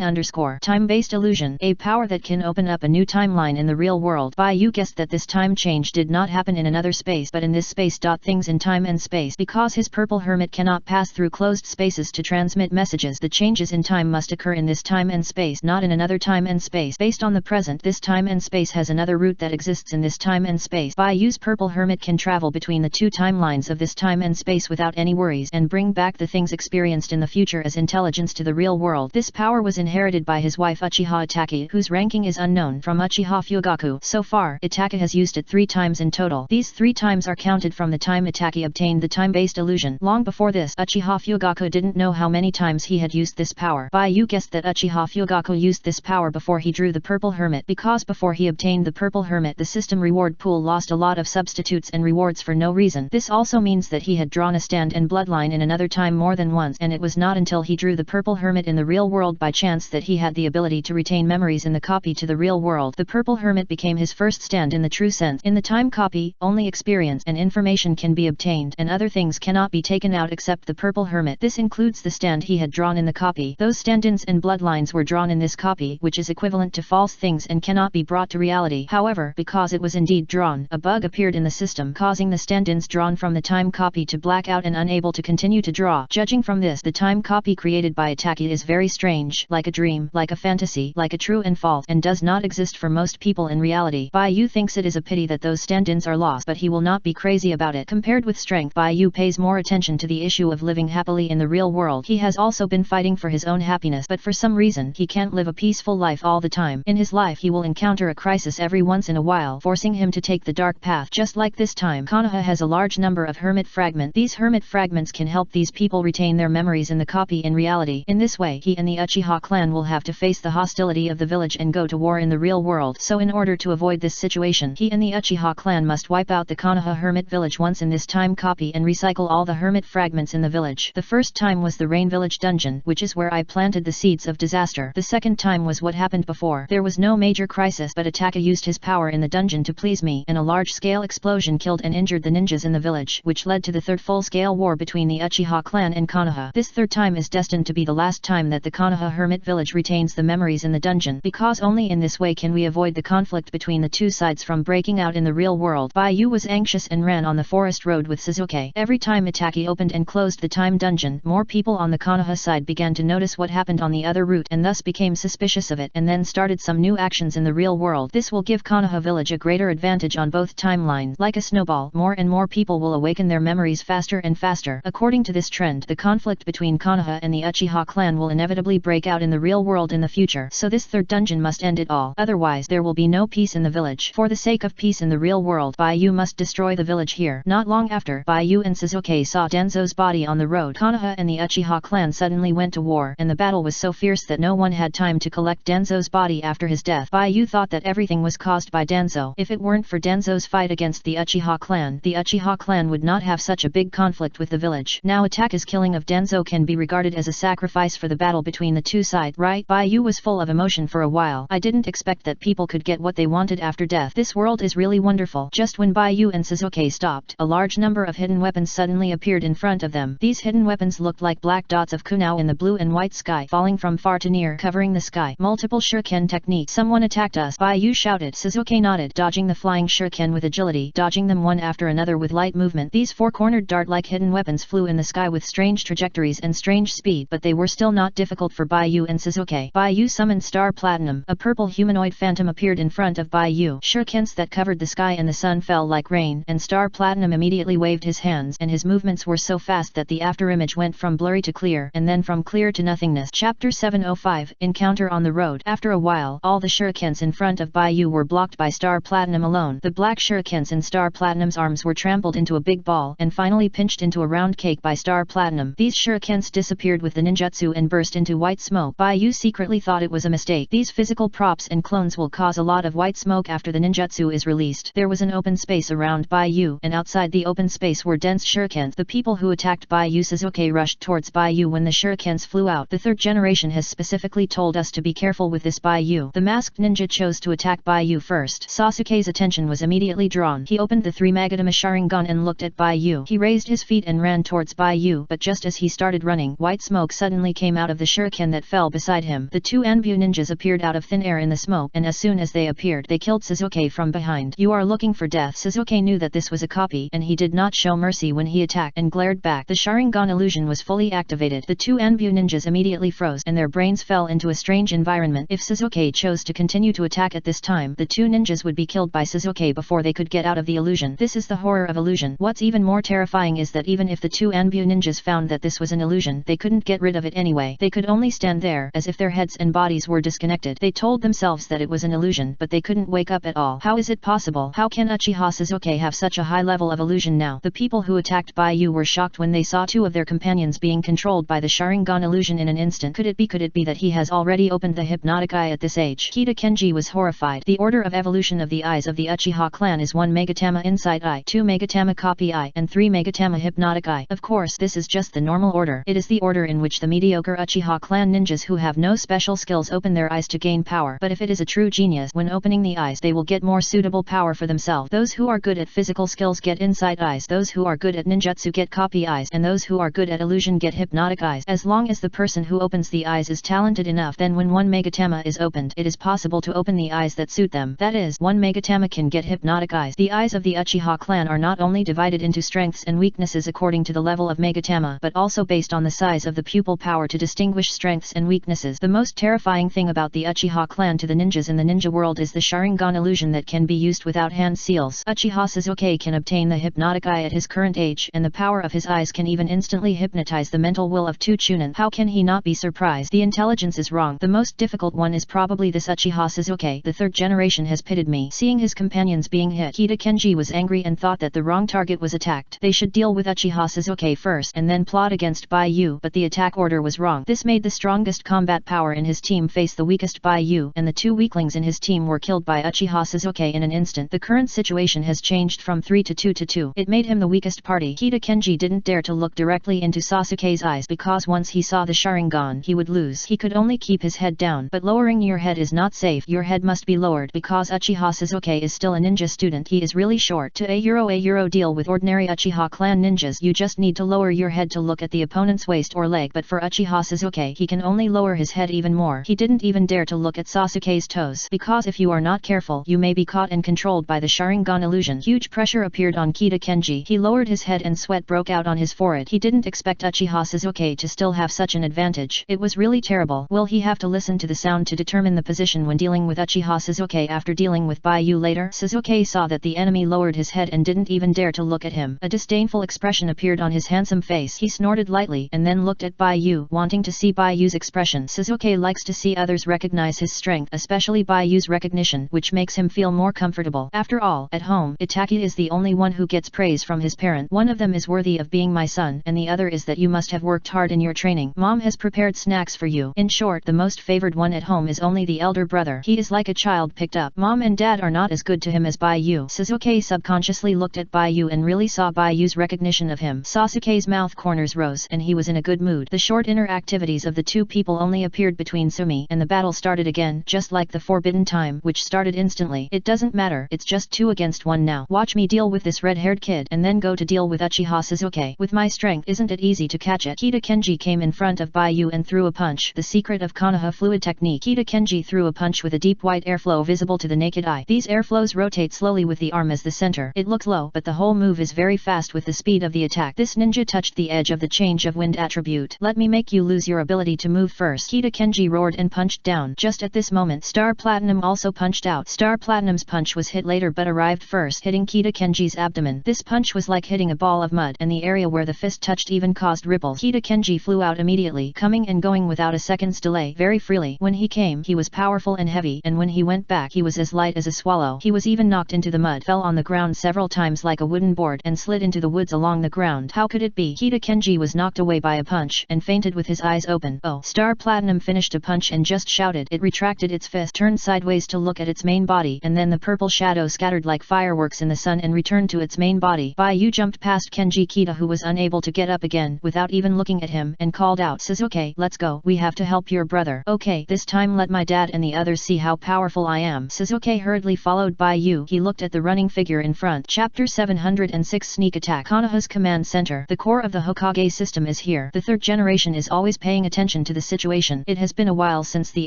_ time-based illusion, a power that can open up a new timeline in the real world. Baiyu guessed that this time change did not happen in another space but in this space. Things in time and space. Because his purple hermit cannot pass through closed spaces to transmit messages, the changes in time must occur in this time and space, not in another time and space. Based on the present, this time and space has another route that exists in this time and space. Baiyu's purple hermit can travel between the two timelines of this time and space without any worries and bring back the things experienced in the future as intelligence to the real world. This power was inherited by his wife Uchiha Itaki, whose ranking is unknown, from Uchiha Fugaku. So far, Itaki has used it 3 times in total. These 3 times are counted from the time Itaki obtained the time-based illusion. Long before this, Uchiha Fugaku didn't know how many times he had used this power. Baiyu guessed that Uchiha Fugaku used this power before he drew the purple hermit, because before he obtained the purple hermit the system reward pool lost a lot of substitutes and rewards for no reason. This also means that he had drawn a stand and bloodline in another time more than once, and it was not until he drew the purple hermit in the real world by chance that he had the ability to retain memories in the copy to the real world. The purple hermit became his first stand in the true sense. In the time copy, only experience and information can be obtained, and other things cannot be taken out except the purple hermit. This includes the stand he had drawn in the copy. Those stand-ins and bloodlines were drawn in this copy, which is equivalent to false things and cannot be brought to reality. However, because it was indeed drawn, a bug appeared in the system, causing the stand-ins drawn from the time copy to black out and unable to continue to draw. Judging from this, the time copy created by Itaki is very strange, like a dream, like a fantasy, like a true and false, and does not exist for most people in reality. Baiyu thinks it is a pity that those stand-ins are lost, but he will not be crazy about it. Compared with strength, Baiyu pays more attention to the issue of living happily in the real world. He has also been fighting for his own happiness, but for some reason he can't live a peaceful life all the time. In his life he will encounter a crisis every once in a while, forcing him to take the dark path. Just like this time, Konoha has a large number of hermit fragments. These hermit fragments can help these people retain their memories in the copy in reality. In this way, he and the Uchiha clan will have to face the hostility of the village and go to war in the real world. So in order to avoid this situation, he and the Uchiha clan must wipe out the Konoha hermit village once in this time copy and recycle all the hermit fragments in the village. The first time was the Rain Village dungeon, which is where I planted the seeds of disaster. The second time was what happened before. There was no major crisis, but Itaka used his power in the dungeon to please me, and a large-scale explosion killed and injured the ninjas in the village, which led to the third full-scale war between the Uchiha clan and Konoha. This third time is destined to be the last time that the Konoha hermit village retains the memories in the dungeon, because only in this way can we avoid the conflict between the two sides from breaking out in the real world. Baiyu was anxious and ran on the forest road with Suzuki. Every time Itaki opened and closed the time dungeon, more people on the Konoha side began to notice what happened on the other route and thus became suspicious of it, and then started some new actions in the real world. This will give Konoha village a greater advantage on both timelines. Like a snowball, more and more people will awaken their memories faster and faster. According to this trend, the conflict between Konoha and the Uchiha clan will inevitably break out in the real world in the future. So this third dungeon must end it all. Otherwise there will be no peace in the village. For the sake of peace in the real world, Baiyu must destroy the village here. Not long after, Baiyu and Suzuki saw Danzo's body on the road. Konoha and the Uchiha clan suddenly went to war, and the battle was so fierce that no one had time to collect Danzo's body after his death. Baiyu thought that everything was caused by Danzo. If it weren't for Danzo's fight against the Uchiha clan would not have such a big conflict with the village. Now Itaka's killing of Danzo can be regarded as a sacrifice for the battle between the two sides, right? Baiyu was full of emotion for a while. I didn't expect that people could get what they wanted after death. This world is really wonderful. Just when Baiyu and Suzuki stopped, a large number of hidden weapons suddenly appeared in front of them. These hidden weapons looked like black dots of kunao in the blue and white sky, falling from far to near, covering the sky. Multiple shuriken technique. Someone attacked us, Baiyu shouted. Suzuki nodded, dodging the flying shuriken with agility, dodging them one after another with light movement. These four-cornered dart-like hidden weapons flew in the sky with strange trajectories and strange speed, but they were still not difficult for Baiyu and Suzuki. Baiyu summoned Star Platinum. A purple humanoid phantom appeared in front of Baiyu. Shurikens that covered the sky and the sun fell like rain, and Star Platinum immediately waved his hands, and his movements were so fast that the afterimage went from blurry to clear, and then from clear to nothingness. Chapter 705 Encounter on the Road. After a while, all the shurikens in front of Baiyu were blocked by Star Platinum alone. The black shurikens in Star Platinum's arms were trampled into a big ball, and finally pinched into a round cake by Star Platinum. These shurikens disappeared with the ninjutsu and burst into white smoke. Baiyu secretly thought it was a mistake. These physical props and clones will cause a lot of white smoke after the ninjutsu is released. There was an open space around Baiyu, and outside the open space were dense shurikens. The people who attacked Baiyu Suzuki rushed towards Baiyu when the shurikens flew out. The third generation has specifically told us to be careful with this Baiyu. The masked ninja chose to attack Baiyu first. Sasuke's attention was immediately drawn. He opened the 3 Magatama Sharingan on and looked at Bai Yu. He raised his feet and ran towards Bai Yu, but just as he started running, white smoke suddenly came out of the shuriken that fell beside him. The two Anbu ninjas appeared out of thin air in the smoke, and as soon as they appeared, they killed Sasuke from behind. You are looking for death. Sasuke knew that this was a copy, and he did not show mercy when he attacked and glared back. The Sharingan illusion was fully activated. The two Anbu ninjas immediately froze, and their brains fell into a strange environment. If Sasuke chose to continue to attack at this time, the two ninjas would be killed by Sasuke before they could get out of the illusion. This is the horror of illusion. What's even more terrifying is that even if the two Anbu ninjas found that this was an illusion, they couldn't get rid of it anyway. They could only stand there, as if their heads and bodies were disconnected. They told themselves that it was an illusion, but they couldn't wake up at all. How is it possible? How can Uchiha Sasuke have such a high level of illusion now? The people who attacked Bai Yu were shocked when they saw two of their companions being controlled by the Sharingan illusion in an instant. Could it be that he has already opened the hypnotic eye at this age? Kita Kenji was horrified. The order of evolution of the eyes of the Uchiha clan is 1 Megatama Insight Eye, 2 Megatama Copy Eye, and 3 Megatama Hypnotic Eye. Of course, this is just the normal order. It is the order in which the mediocre Uchiha clan ninjas who have no special skills open their eyes to gain power. But if it is a true genius, when opening the eyes they will get more suitable power for themselves. Those who are good at physical skills get insight eyes, those who are good at ninjutsu get copy eyes, and those who are good at illusion get hypnotic eyes. As long as the person who opens the eyes is talented enough, then when 1 Megatama is opened, it is possible to open the eyes that suit them. That is, 1 Megatama can get hypnotic eyes. The eyes of the Uchiha clan are not only divided into strengths and weaknesses according to the level of Megatama, but also based on the size of the pupil power to distinguish strengths and weaknesses. The most terrifying thing about the Uchiha clan to the ninjas in the ninja world is the Sharingan illusion that can be used without hand seals. Uchiha Sasuke can obtain the hypnotic eye at his current age, and the power of his eyes can even instantly hypnotize the mental will of two Chunin. How can he not be surprised? The intelligence is wrong. The most difficult one is probably this Uchiha Sasuke. The third generation has pitted me. Seeing his companions being hit, Kita Kenji was angry and thought that the wrong target was attacked. They should deal with Uchiha Sasuke first and then plot against Bai Yu, but the attack order was wrong. This made the strongest combat power in his team face the weakest Bai Yu, and the two weaklings in his team were killed by Uchiha Sasuke in an instant. The current situation has changed from 3 to 2 to 2. It made him the weakest party. Kita Kenji didn't dare to look directly into Sasuke's eyes because once he saw the Sharingan, he would lose. He could only keep his head down, but lowering your head is not safe. Your head must be lowered because Uchiha Sasuke is still a ninja student. He is really short. To a euro deal with ordinary Uchiha clan ninjas, you just need to lower your head to look at the opponent's waist or leg, but for Uchiha Sasuke, he can only lower his head even more. He didn't even dare to look at Sasuke's toes, because if you are not careful, you may be caught and controlled by the Sharingan illusion. Huge pressure appeared on Kita Kenji. He lowered his head and sweat broke out on his forehead. He didn't expect Uchiha Sasuke to still have such an advantage. It was really terrible. Will he have to listen to the sound to determine the position when dealing with Uchiha Sasuke after dealing with Bai Yu later? Sasuke saw that the enemy lowered his head and didn't even dare to look at him. A disdainful expression appeared on his handsome face. He snorted lightly and then looked at Bai Yu, wanting to see Bai Yu's expression. Sasuke likes to see others recognize his strength, especially Bai Yu's recognition, which makes him feel more comfortable. After all, at home, Itaki is the only one who gets praise from his parent. One of them is worthy of being my son, and the other is that you must have worked hard in your training. Mom has prepared snacks for you. In short, the most favored one at home is only the elder brother. He is like a child picked up. Mom and dad are not as good to him as Bai Yu. Sasuke subconsciously looked at Bai Yu and really saw Bai Yu's recognition of him. Sasuke's mouth corners rose, and he was in a good mood. The short inner activities of the two people only appeared between Sumi, and the battle started again, just like the Forbidden Time, which started instantly. It doesn't matter, it's just 2 against 1 now. Watch me deal with this red-haired kid, and then go to deal with Uchiha Sasuke. With my strength, isn't it easy to catch it? Kita Kenji came in front of Bai Yu and threw a punch. The secret of Konoha fluid technique. Kita Kenji threw a punch with a deep white airflow visible to the naked eye. These airflows rotate slowly with the arm as the center. It looks low, but the whole move is very fast with the speed of the attack. This ninja touched the edge of the change of wind attribute. Let me make you lose your ability to move first. Kita Kenji roared and punched down. Just at this moment, Star Platinum also punched out. Star Platinum's punch was hit later but arrived first, hitting Kita Kenji's abdomen. This punch was like hitting a ball of mud, and the area where the fist touched even caused ripples. Kita Kenji flew out immediately, coming and going without a second's delay, very freely. When he came, he was powerful and heavy, and when he went back, he was as light as a swallow. He was even knocked into the mud, fell on the ground several times like a wooden board, and slid into the woods along the ground. How could it be? Kita Kenji was knocked away by a punch, and fainted with his eyes open. Oh! Star Platinum finished a punch and just shouted. It retracted its fist, turned sideways to look at its main body, and then the purple shadow scattered like fireworks in the sun and returned to its main body. Bai Yu jumped past Kenji Kita, who was unable to get up again, without even looking at him, and called out, Sasuke, let's go. We have to help your brother. Okay, this time let my dad and the others see how powerful I am. Sasuke hurriedly followed Bai Yu. He looked at the running figure in front. Chapter 7 706 Sneak Attack. Konoha's command center. The core of the Hokage system is here. The third generation is always paying attention to the situation. It has been a while since the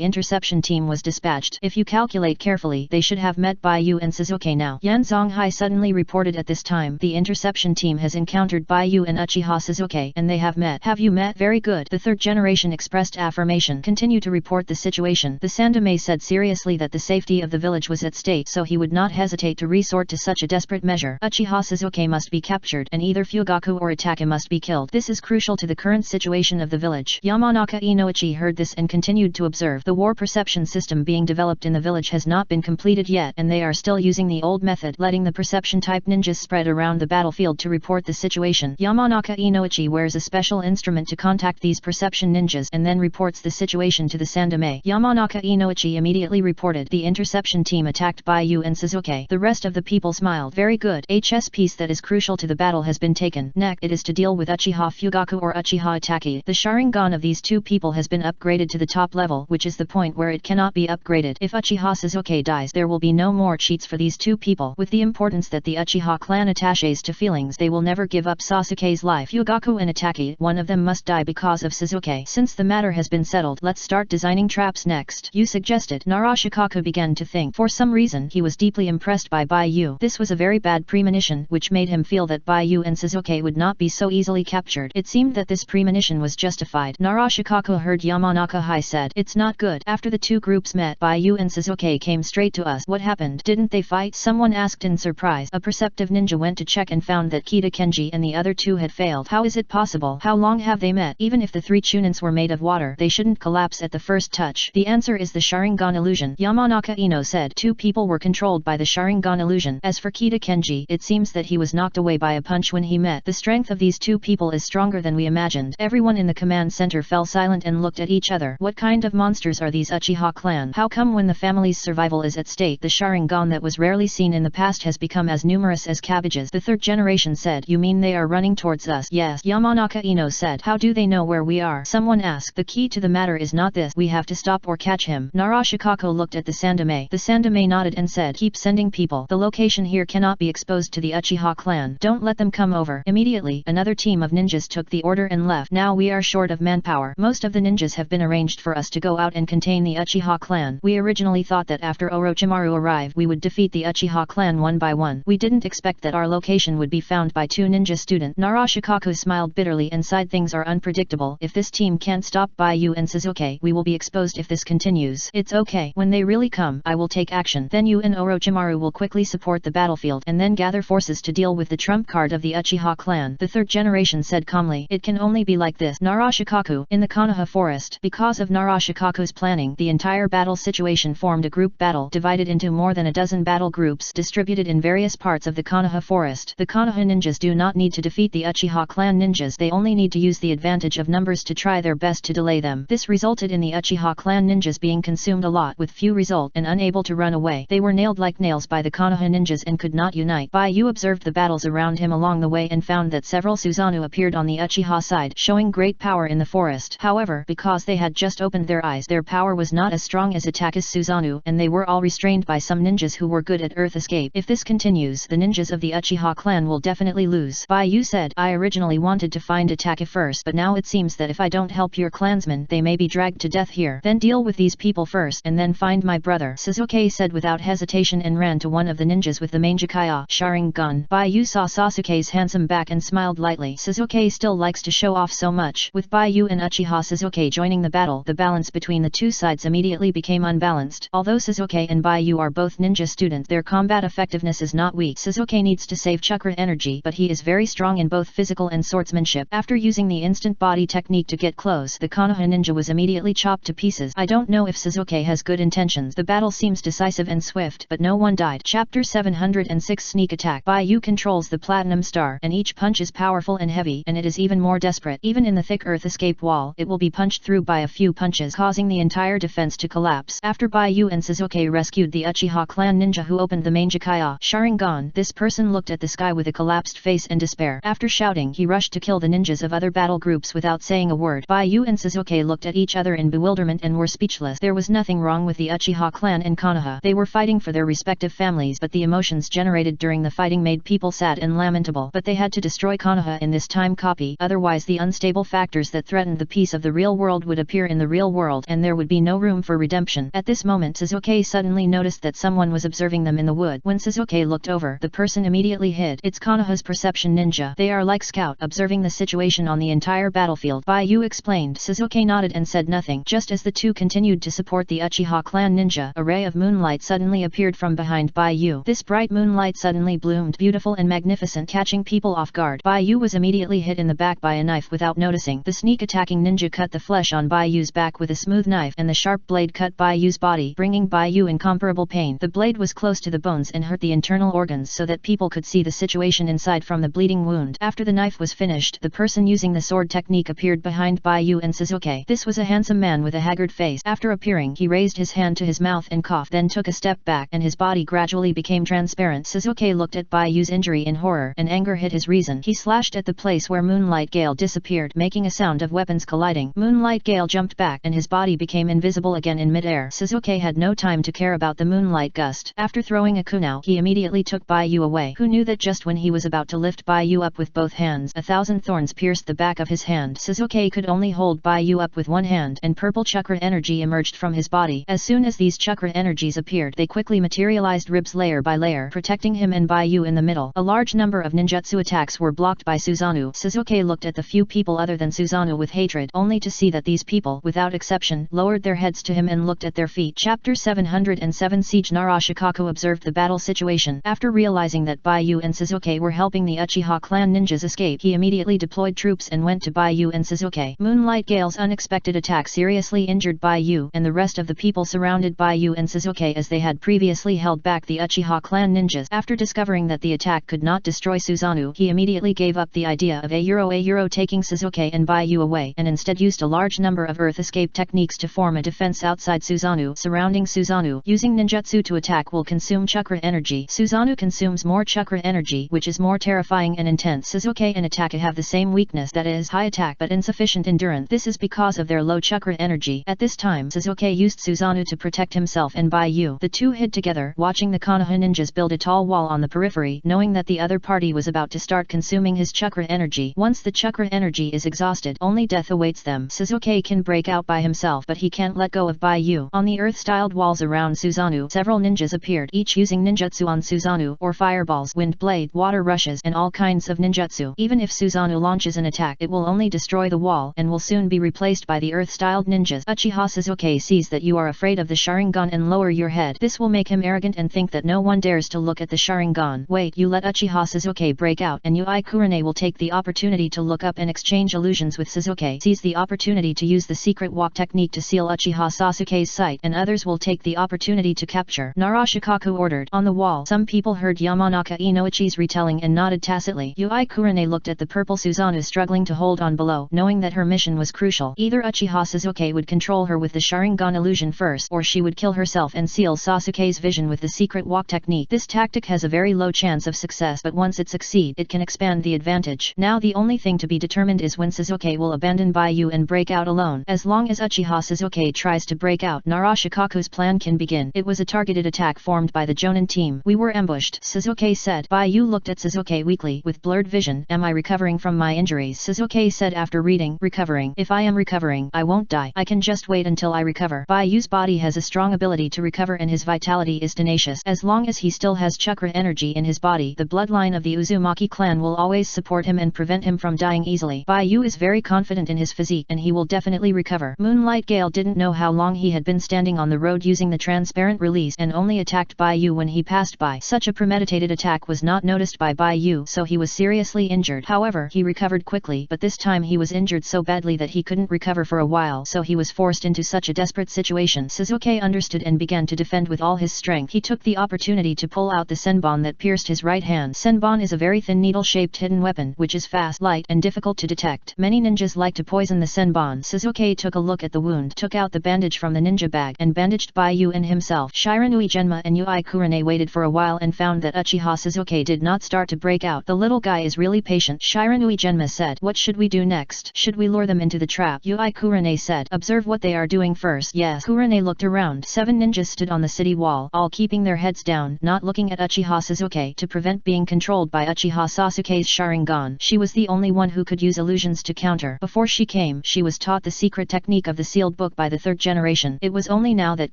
interception team was dispatched. If you calculate carefully, they should have met Baiyu and Suzuki now. Yan Zonghai suddenly reported at this time. The interception team has encountered Baiyu and Uchiha Suzuki, and they have met. Have you met? Very good. The third generation expressed affirmation. Continue to report the situation. The Sandame said seriously that the safety of the village was at stake, so he would not hesitate to resort to such a desperate measure. Uchiha Suzuki must be captured, and either Fugaku or Itaka must be killed. This is crucial to the current situation of the village. Yamanaka Inoichi heard this and continued to observe. The war perception system being developed in the village has not been completed yet, and they are still using the old method, letting the perception-type ninjas spread around the battlefield to report the situation. Yamanaka Inoichi wears a special instrument to contact these perception ninjas and then reports the situation to the Sandame. Yamanaka Inoichi immediately reported. The interception team attacked Baiyu and Suzuki. The rest of the people smiled. Very good. HS piece that is crucial to the battle has been taken. Next, it is to deal with Uchiha Fugaku or Uchiha Itaki. The Sharingan of these two people has been upgraded to the top level, which is the point where it cannot be upgraded. If Uchiha Suzuki dies, there will be no more cheats for these two people. With the importance that the Uchiha clan attaches to feelings, they will never give up Sasuke's life. Fugaku and Itaki, one of them must die because of Suzuki. Since the matter has been settled, let's start designing traps next. You suggested. Narashikaku began to think. For some reason, he was deeply impressed by Baiyu. This was a very bad premonition, which made him feel that Baiyu and Suzuki would not be so easily captured. It seemed that this premonition was justified. Narashikaku heard Yamanaka Hai said, "It's not good." After the two groups met, Baiyu and Suzuki came straight to us. What happened? Didn't they fight? Someone asked in surprise. A perceptive ninja went to check and found that Kita Kenji and the other two had failed. How is it possible? How long have they met? Even if the three chunins were made of water, they shouldn't collapse at the first touch. The answer is the Sharingan illusion. Yamanaka Ino said. Two people were controlled by the Sharingan illusion. As for Kita Kenji, it seems that he was knocked away by a punch when he met. The strength of these two people is stronger than we imagined. Everyone in the command center fell silent and looked at each other. What kind of monsters are these Uchiha clan? How come when the family's survival is at stake, the Sharingan that was rarely seen in the past has become as numerous as cabbages? The third generation said. You mean they are running towards us? Yes, Yamanaka Ino said. How do they know where we are? Someone asked. The key to the matter is not this. We have to stop or catch him. Narashikaku looked at the Sandame. The Sandame nodded and said, keep sending people. The location here cannot be exposed to the Uchiha clan. Don't let them come over. Immediately, another team of ninjas took the order and left. Now we are short of manpower. Most of the ninjas have been arranged for us to go out and contain the Uchiha clan. We originally thought that after Orochimaru arrived we would defeat the Uchiha clan one by one. We didn't expect that our location would be found by two ninja students. Narashikaku smiled bitterly and sighed. Things are unpredictable. If this team can't stop Baiyu and Suzuki, we will be exposed if this continues. It's okay. When they really come, I will take action. Then you and Orochimaru will quickly support the battlefield and then gather forces to deal with the trump card of the Uchiha clan. The third generation said calmly. It can only be like this. Narashikaku, in the Konoha forest. Because of Narashikaku's planning, the entire battle situation formed a group battle, divided into more than a dozen battle groups, distributed in various parts of the Konoha forest. The Konoha ninjas do not need to defeat the Uchiha clan ninjas, they only need to use the advantage of numbers to try their best to delay them. This resulted in the Uchiha clan ninjas being consumed a lot with few result and unable to run away. They were nailed like nails by the Konoha ninjas and could not unite. Baiyu observed the battles around him along the way and found that several Susanoo appeared on the Uchiha side, showing great power in the forest. However, because they had just opened their eyes, their power was not as strong as Itaka's Susanoo, and they were all restrained by some ninjas who were good at earth escape. If this continues, the ninjas of the Uchiha clan will definitely lose. Baiyu said, I originally wanted to find Itaka first, but now it seems that if I don't help your clansmen, they may be dragged to death here. Then deal with these people first, and then find my brother. Suzuki said without hesitation and ran to one of the ninjas with the Mangekaya Sharingan. Baiyu saw Sasuke's handsome back and smiled lightly. Suzuki still likes to show off so much. With Baiyu and Uchiha Suzuki joining the battle, the balance between the two sides immediately became unbalanced. Although Suzuki and Baiyu are both ninja students, their combat effectiveness is not weak. Suzuki needs to save chakra energy, but he is very strong in both physical and swordsmanship. After using the instant body technique to get close, the Konoha ninja was immediately chopped to pieces. I don't know if Suzuki has good intentions. The battle seems decisive and swift, but no one died. Chapter 706 Sneak Attack. Baiyu controls the Platinum Star, and each punch is powerful and heavy, and it is even more desperate. Even in the thick earth escape wall, it will be punched through by a few punches, causing the entire defense to collapse. After Baiyu and Suzuki rescued the Uchiha clan ninja who opened the Mangekaya Sharingan, this person looked at the sky with a collapsed face and despair. After shouting, he rushed to kill the ninjas of other battle groups without saying a word. Baiyu and Suzuki looked at each other in bewilderment and were speechless. There was nothing wrong with the Uchiha clan and Konoha. They were fighting for their respective families, but the emotions generated during the fighting fighting made people sad and lamentable, but they had to destroy Konoha in this time copy, otherwise the unstable factors that threatened the peace of the real world would appear in the real world and there would be no room for redemption. At this moment Suzuki suddenly noticed that someone was observing them in the wood. When Suzuki looked over, the person immediately hid. It's Konoha's perception ninja. They are like scout, observing the situation on the entire battlefield. Baiyu explained. Suzuki nodded and said nothing. Just as the two continued to support the Uchiha clan ninja, a ray of moonlight suddenly appeared from behind Baiyu. This bright moonlight suddenly bloomed, beautiful and magnificent, catching people off guard. Baiyu was immediately hit in the back by a knife without noticing. The sneak attacking ninja cut the flesh on Baiyu's back with a smooth knife, and the sharp blade cut Baiyu's body, bringing Baiyu incomparable pain. The blade was close to the bones and hurt the internal organs so that people could see the situation inside from the bleeding wound. After the knife was finished, the person using the sword technique appeared behind Baiyu and Suzuki. This was a handsome man with a haggard face. After appearing, he raised his hand to his mouth and coughed, then took a step back and his body gradually became transparent. Suzuki looked at Baiyu's injury in horror, and anger hit his reason. He slashed at the place where Moonlight Gale disappeared, making a sound of weapons colliding. Moonlight Gale jumped back and his body became invisible again in midair. Suzuki had no time to care about the moonlight gust. After throwing a kunao, he immediately took Baiyu away. Who knew that just when he was about to lift Baiyu up with both hands, 1,000 thorns pierced the back of his hand. Suzuki could only hold Baiyu up with one hand, and purple chakra energy emerged from his body. As soon as these chakra energies appeared, they quickly materialized ribs layer by layer, protecting him and Baiyu in the middle. A large number of ninjutsu attacks were blocked by Susanoo. Suzuki looked at the few people other than Susanoo with hatred, only to see that these people, without exception, lowered their heads to him and looked at their feet. Chapter 707 Siege. Narashikaku observed the battle situation. After realizing that Baiyu and Suzuki were helping the Uchiha clan ninjas escape, he immediately deployed troops and went to Baiyu and Suzuki. Moonlight Gale's unexpected attack seriously injured Baiyu, and the rest of the people surrounded Baiyu and Suzuki as they had previously held back the Uchiha clan ninjas. After discovering that the attack could not destroy Susanoo, he immediately gave up the idea of a taking Suzuki and Baiyu away, and instead used a large number of earth escape techniques to form a defense outside Susanoo, surrounding Susanoo. Using ninjutsu to attack will consume chakra energy. Susanoo consumes more chakra energy, which is more terrifying and intense. Suzuki and Ataka have the same weakness, that is, high attack but insufficient endurance. This is because of their low chakra energy. At this time, Suzuki used Susanoo to protect himself and Baiyu. The two hid together, watching the Konoha ninjas build a tall wall on the periphery, knowing that the other party was about to start consuming his chakra energy. Once the chakra energy is exhausted, only death awaits them. Suzuki can break out by himself, but he can't let go of Baiyu. On the earth-styled walls around Susanoo, several ninjas appeared, each using ninjutsu on Susanoo, or fireballs, wind blade, water rushes, and all kinds of ninjutsu. Even if Susanoo launches an attack, it will only destroy the wall, and will soon be replaced by the earth-styled ninjas. Uchiha Suzuki sees that you are afraid of the Sharingan and lower your head. This will make him arrogant and think that no one dares to look at the Sharingan. Wait, you let Uchiha Suzuki break out, and Yui Kurane will take the opportunity to look up and exchange illusions with Suzuki. Seize the opportunity to use the secret walk technique to seal Uchiha Sasuke's sight, and others will take the opportunity to capture. Narashikaku ordered. On the wall, some people heard Yamanaka Inoichi's retelling and nodded tacitly. Yui Kurane looked at the purple Susanoo struggling to hold on below, knowing that her mission was crucial. Either Uchiha Suzuki would control her with the Sharingan illusion first, or she would kill herself and seal Sasuke's vision with the secret walk technique. This tactic has a very low chance of success, but once it succeeds, it can expand the advantage. Now the only thing to be determined is when Suzuki will abandon Baiyu and break out alone. As long as Uchiha Suzuki tries to break out, Narashikaku's plan can begin. It was a targeted attack formed by the Jonin team. We were ambushed, Suzuki said. Baiyu looked at Suzuki weakly, with blurred vision. Am I recovering from my injuries? Suzuki said after reading. Recovering. If I am recovering, I won't die. I can just wait until I recover. Baiyu's body has a strong ability to recover and his vitality is tenacious. As long as he still has chakra energy in his body, the bloodline of the Uzumaki clan will always support him and prevent him from dying easily. Baiyu is very confident in his physique and he will definitely recover. Moonlight Gale didn't know how long he had been standing on the road using the transparent release and only attacked Baiyu when he passed by. Such a premeditated attack was not noticed by Baiyu, so he was seriously injured. However, he recovered quickly, but this time he was injured so badly that he couldn't recover for a while, so he was forced into such a desperate situation. Suzuki understood and began to defend with all his strength. He took the opportunity to pull out the senbon that pierced his right hand. Senbon is a very thin needle-shaped hidden weapon, which is fast, light, and difficult to detect. Many ninjas like to poison the senbon. Suzuki took a look at the wound, took out the bandage from the ninja bag, and bandaged Baiyu and himself. Shiranui Genma and Yui Kurane waited for a while and found that Uchiha Suzuki did not start to break out. The little guy is really patient, Shiranui Genma said. What should we do next? Should we lure them into the trap? Yui Kurane said. Observe what they are doing first. Yes. Kurane looked around. 7 ninjas stood on the city wall, all keeping their heads down, not looking at Uchiha Suzuki. Sasuke to prevent being controlled by Uchiha Sasuke's Sharingan. She was the only one who could use illusions to counter. Before she came, she was taught the secret technique of the sealed book by the third generation. It was only now that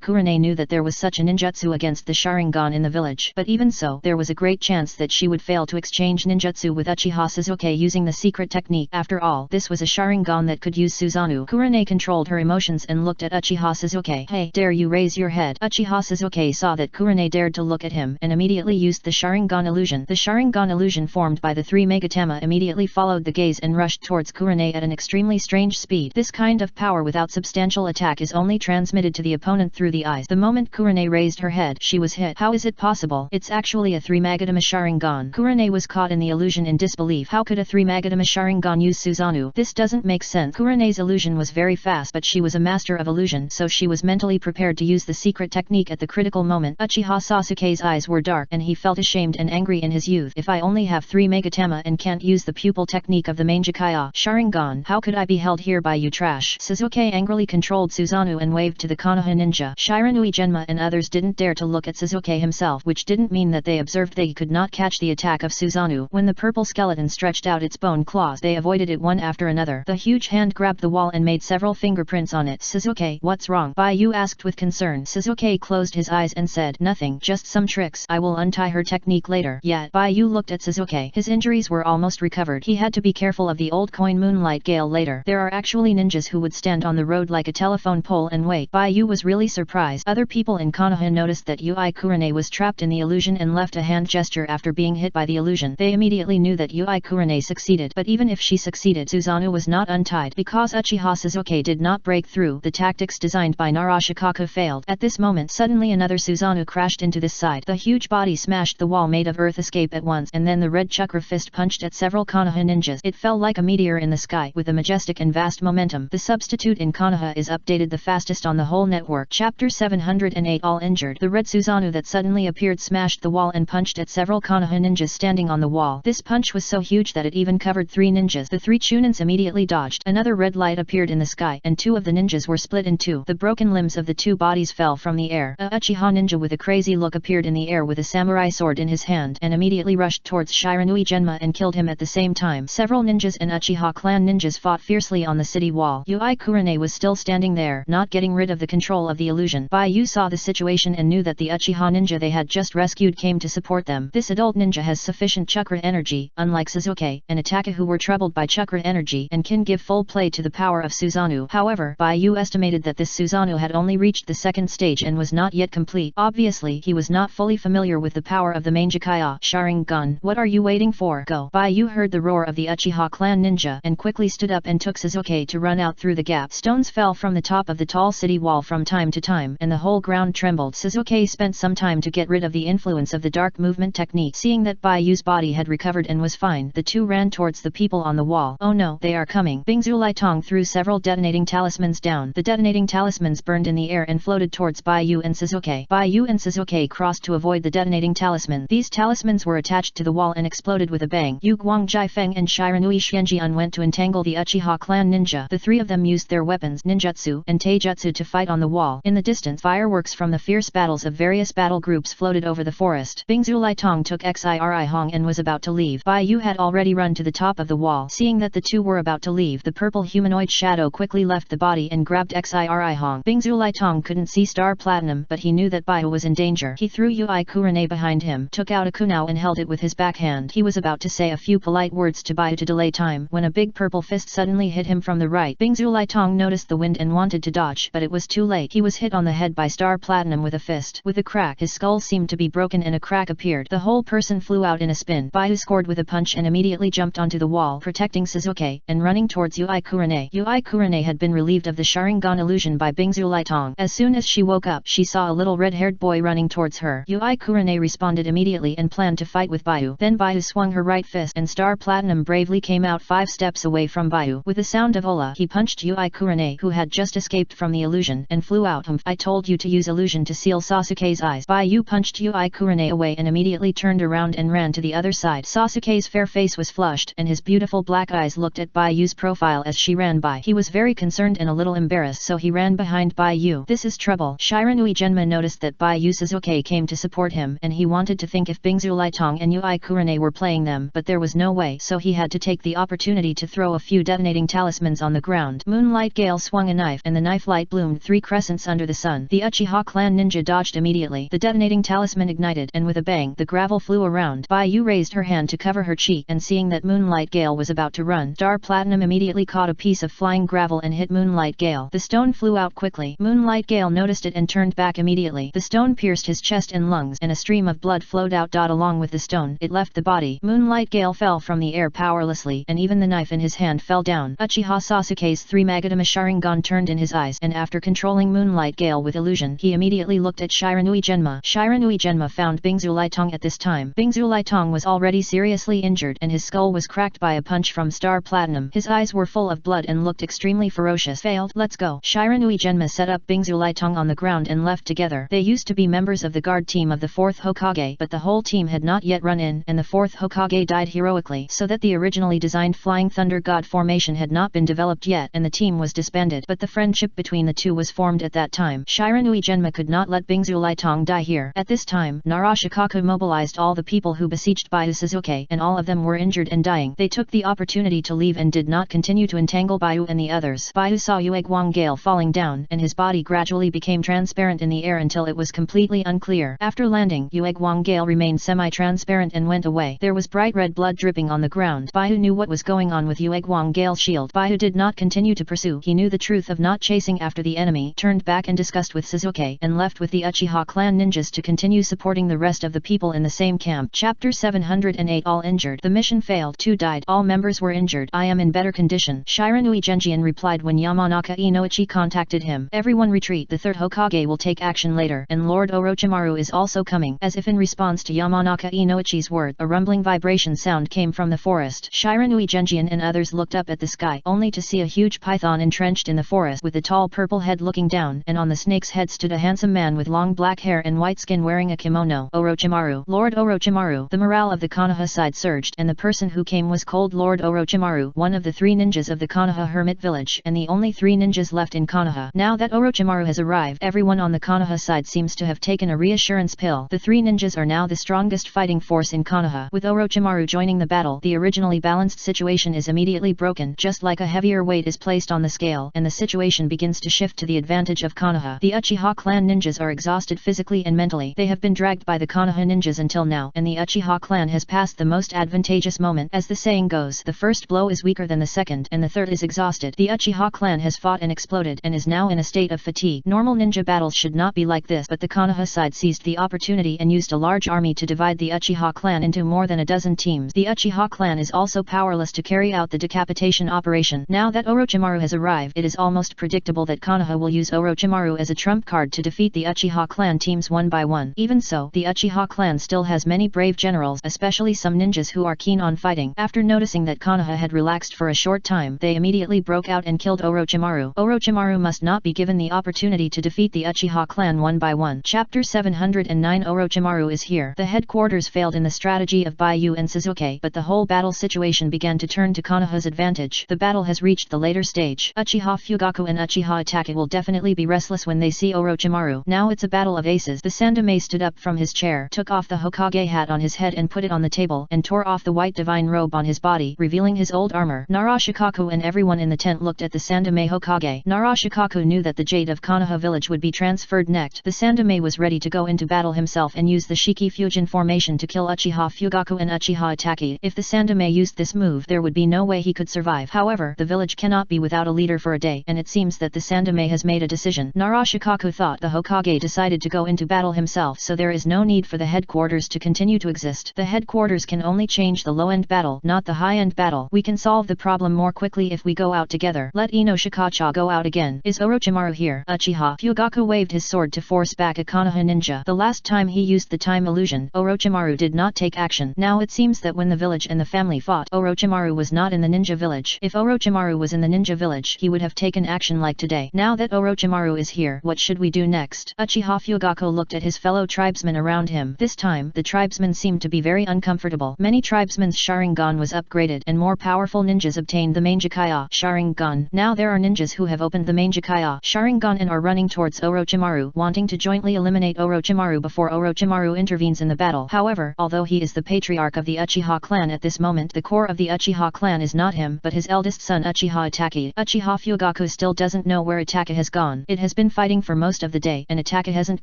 Kurane knew that there was such a ninjutsu against the Sharingan in the village. But even so, there was a great chance that she would fail to exchange ninjutsu with Uchiha Sasuke using the secret technique. After all, this was a Sharingan that could use Susanoo. Kurane controlled her emotions and looked at Uchiha Sasuke. Hey, dare you raise your head? Uchiha Sasuke saw that Kurane dared to look at him and immediately used the Sharingan illusion. The Sharingan illusion formed by the three Megatama immediately followed the gaze and rushed towards Kurane at an extremely strange speed. This kind of power without substantial attack is only transmitted to the opponent through the eyes. The moment Kurane raised her head, she was hit. How is it possible? It's actually a 3 Megatama Sharingan. Kurane was caught in the illusion in disbelief. How could a 3 Megatama Sharingan use Susanoo? This doesn't make sense. Kurane's illusion was very fast, but she was a master of illusion, so she was mentally prepared to use the secret technique at the critical moment. Uchiha Sasuke's eyes were dark and he felt ashamed and angry in his youth. If I only have 3 Megatama and can't use the pupil technique of the Mangekyo Sharingan, how could I be held here by you trash? Sasuke angrily controlled Susanoo and waved to the Konoha ninja. Shiranui Genma and others didn't dare to look at Sasuke himself, which didn't mean that they observed they could not catch the attack of Susanoo. When the purple skeleton stretched out its bone claws, they avoided it one after another. The huge hand grabbed the wall and made several fingerprints on it. Sasuke, what's wrong? Baiyu asked with concern. Sasuke closed his eyes and said, nothing, just some tricks. I will untie her technique later. Yet, Baiyu looked at Sasuke. His injuries were almost recovered. He had to be careful of the old coin Moonlight Gale later. There are actually ninjas who would stand on the road like a telephone pole and wait. Baiyu was really surprised. Other people in Konoha noticed that Yui Kurane was trapped in the illusion and left a hand gesture after being hit by the illusion. They immediately knew that Yui Kurane succeeded. But even if she succeeded, Susanoo was not untied. Because Uchiha Sasuke did not break through, the tactics designed by Narashikaku failed. At this moment, suddenly another Susanoo crashed into this side. The huge body smashed the wall made of earth escape at once, and then the red chakra fist punched at several Konoha ninjas. It fell like a meteor in the sky, with a majestic and vast momentum. The substitute in Konoha is updated the fastest on the whole network. Chapter 708 All injured. The red Susanoo that suddenly appeared smashed the wall and punched at several Konoha ninjas standing on the wall. This punch was so huge that it even covered 3 ninjas. The 3 Chunins immediately dodged. Another red light appeared in the sky, and 2 of the ninjas were split in 2. The broken limbs of the 2 bodies fell from the air. A Uchiha ninja with a crazy look appeared in the air with a samurai sword in his hand and immediately rushed towards Shiranui Genma and killed him at the same time. Several ninjas and Uchiha clan ninjas fought fiercely on the city wall. Yui Kurane was still standing there, not getting rid of the control of the illusion. Baiyu saw the situation and knew that the Uchiha ninja they had just rescued came to support them. This adult ninja has sufficient chakra energy, unlike Sasuke and Ataka who were troubled by chakra energy and can give full play to the power of Susanoo. However, Baiyu estimated that this Susanoo had only reached the second stage and was not yet complete. Obviously, he was not fully familiar with the power of the Mangekyo Sharingan. What are you waiting for? Go! Baiyu heard the roar of the Uchiha clan ninja and quickly stood up and took Sasuke to run out through the gap. Stones fell from the top of the tall city wall from time to time, and the whole ground trembled. Sasuke spent some time to get rid of the influence of the dark movement technique. Seeing that Baiyu's body had recovered and was fine, the 2 ran towards the people on the wall. Oh no, they are coming! Bingzu Lietong threw several detonating talismans down. The detonating talismans burned in the air and floated towards Baiyu and Sasuke. Baiyu and Sasuke crossed to avoid the detonating talisman. These talismans were attached to the wall and exploded with a bang. Yu Guangjai Feng and Shiranui Xianjian went to entangle the Uchiha clan ninja. The 3 of them used their weapons, ninjutsu and taijutsu, to fight on the wall. In the distance, fireworks from the fierce battles of various battle groups floated over the forest. Bingzu Lietong took Xiri Hong and was about to leave. Baiyu had already run to the top of the wall. Seeing that the 2 were about to leave, the purple humanoid shadow quickly left the body and grabbed Xiri Hong. Bingzu Lietong couldn't see Star Platinum, but he knew that Baiyu was in danger. He threw Yui Kurane behind him, took out a kunao and held it with his backhand. He was about to say a few polite words to Baiyu to delay time, when a big purple fist suddenly hit him from the right. Bingzu Lietong noticed the wind and wanted to dodge, but it was too late. He was hit on the head by Star Platinum with a fist. With a crack, his skull seemed to be broken and a crack appeared. The whole person flew out in a spin. Baiyu scored with a punch and immediately jumped onto the wall, protecting Sasuke, and running towards Yui Kurane. Yui Kurane had been relieved of the Sharingan illusion by Bingzu Lietong. As soon as she woke up, she saw a little red-haired boy running towards her. Yui Kurane responded immediately and planned to fight with Baiyu. Then Baiyu swung her right fist and Star Platinum bravely came out 5 steps away from Baiyu. With the sound of Ola, he punched Yui Kurane, who had just escaped from the illusion, and flew out. I told you to use illusion to seal Sasuke's eyes. Baiyu punched Yui Kurane away and immediately turned around and ran to the other side. Sasuke's fair face was flushed, and his beautiful black eyes looked at Baiyu's profile as she ran by. He was very concerned and a little embarrassed, so he ran behind Baiyu. This is trouble. Shiranui Genma noticed that Baiyu Sasuke came to support him, and he wanted to think think if Bingzu Lietong and Ui Kurane were playing them, but there was no way, so he had to take the opportunity to throw a few detonating talismans on the ground. Moonlight Gale swung a knife and the knife light bloomed 3 crescents under the sun. The Uchiha clan ninja dodged immediately. The detonating talisman ignited and with a bang the gravel flew around. Baiyu raised her hand to cover her cheek and seeing that Moonlight Gale was about to run, Star Platinum immediately caught a piece of flying gravel and hit Moonlight Gale. The stone flew out quickly. Moonlight Gale noticed it and turned back immediately. The stone pierced his chest and lungs and a stream of blood flowed out. Along with the stone, it left the body. Moonlight Gale fell from the air powerlessly and even the knife in his hand fell down. Uchiha Sasuke's 3 Magatama Sharingan turned in his eyes and after controlling Moonlight Gale with illusion, he immediately looked at Shiranui Genma. Shiranui Genma found Bingzu Lietong at this time. Bingzu Lietong was already seriously injured and his skull was cracked by a punch from Star Platinum. His eyes were full of blood and looked extremely ferocious. Failed. Let's go. Shiranui Genma set up Bingzu Lietong on the ground and left together. They used to be members of the guard team of the 4th Hokage, but the whole team had not yet run in and the 4th Hokage died heroically, so that the originally designed Flying Thunder God formation had not been developed yet and the team was disbanded, but the friendship between the two was formed at that time. Shiranui Genma could not let Bingzu Lietong die here. At this time, Narashikaku mobilized all the people who besieged Baiyu Suzuki and all of them were injured and dying. They took the opportunity to leave and did not continue to entangle Baiyu and the others. Baiyu saw Ueguang Gale falling down and his body gradually became transparent in the air until it was completely unclear. After landing, Ueguang Gale remained semi-transparent and went away. There was bright red blood dripping on the ground. Baiyu knew what was going on with Ueguang Gale's shield. Baiyu did not continue to pursue. He knew the truth of not chasing after the enemy, turned back and discussed with Suzuki, and left with the Uchiha clan ninjas to continue supporting the rest of the people in the same camp. Chapter 708. All injured. The mission failed. 2 died. All members were injured. I am in better condition. Shiranui Genjian replied when Yamanaka Inoichi contacted him. Everyone retreat. The 3rd Hokage will take action later, and Lord Orochimaru is also coming. As if in response to Yamanaka Inoichi's word, a rumbling vibration sound came from the forest. Shiranui Genjian and others looked up at the sky, only to see a huge python entrenched in the forest with a tall purple head looking down, and on the snake's head stood a handsome man with long black hair and white skin wearing a kimono. Orochimaru. Lord Orochimaru. The morale of the Konoha side surged, and the person who came was called Lord Orochimaru, one of the 3 ninjas of the Konoha hermit village, and the only 3 ninjas left in Konoha. Now that Orochimaru has arrived, everyone on the Konoha side seems to have taken a reassurance pill. The 3 ninjas are now the strongest fighting force in Konoha. With Orochimaru joining the battle, the originally balanced situation is immediately broken, just like a heavier weight is placed on the scale, and the situation begins to shift to the advantage of Konoha. The Uchiha clan ninjas are exhausted physically and mentally. They have been dragged by the Konoha ninjas until now, and the Uchiha clan has passed the most advantageous moment. As the saying goes, the first blow is weaker than the second, and the third is exhausted. The Uchiha clan has fought and exploded, and is now in a state of fatigue. Normal ninja battles should not be like this, but the Konoha side seized the opportunity and used a large army to divide the Uchiha clan into more than a dozen teams. The Uchiha clan is also powerless to carry out the decapitation operation. Now that Orochimaru has arrived, it is almost predictable that Konoha will use Orochimaru as a trump card to defeat the Uchiha clan teams one by one. Even so, the Uchiha clan still has many brave generals, especially some ninjas who are keen on fighting. After noticing that Konoha had relaxed for a short time, they immediately broke out and killed Orochimaru. Orochimaru must not be given the opportunity to defeat the Uchiha clan one by one. Chapter 709. Orochimaru is here. The headquarters failed in the strategy of Baiyu and Suzuki, but the whole battle situation began to turn to Konoha's advantage. The battle has reached the later stage. Uchiha Fugaku and Uchiha Itachi will definitely be restless when they see Orochimaru. Now it's a battle of aces. The Sandaime stood up from his chair, took off the Hokage hat on his head and put it on the table, and tore off the white divine robe on his body, revealing his old armor. Narashikaku and everyone in the tent looked at the Sandaime Hokage. Narashikaku knew that the jade of Konoha village would be transferred next. The Sandaime was ready to go into battle himself and use the Shiki Fusion formation to kill Uchiha Fugaku and Uchiha Itachi. If the Sandaime used this move, there would be no way he could survive. However, the village cannot be without a leader for a day, and it seems that the Sandaime has made a decision. Narashikaku thought the Hokage decided to go into battle himself, so there is no need for the headquarters to continue to exist. The headquarters can only change the low-end battle, not the high-end battle. We can solve the problem more quickly if we go out together. Let Ino Shikacha go out again. Is Orochimaru here? Uchiha Fugaku waved his sword to force back a Konoha ninja. The last time he used the time illusion, Orochimaru did not take action. Now it seems that when the village and the family fought, Orochimaru was not in the ninja village. If Orochimaru was in the ninja village, he would have taken action like today. Now that Orochimaru is here, what should we do next? Uchiha Fugaku looked at his fellow tribesmen around him. This time, the tribesmen seemed to be very uncomfortable. Many tribesmen's Sharingan was upgraded, and more powerful ninjas obtained the Manjakaya Sharingan. Now there are ninjas who have opened the Manjakaya Sharingan and are running towards Orochimaru, wanting to jointly eliminate Orochimaru before Orochimaru intervenes. intervenes in the battle. However, although he is the patriarch of the Uchiha clan at this moment, the core of the Uchiha clan is not him, but his eldest son Uchiha Itachi. Uchiha Fugaku still doesn't know where Itachi has gone. It has been fighting for most of the day, and Itachi hasn't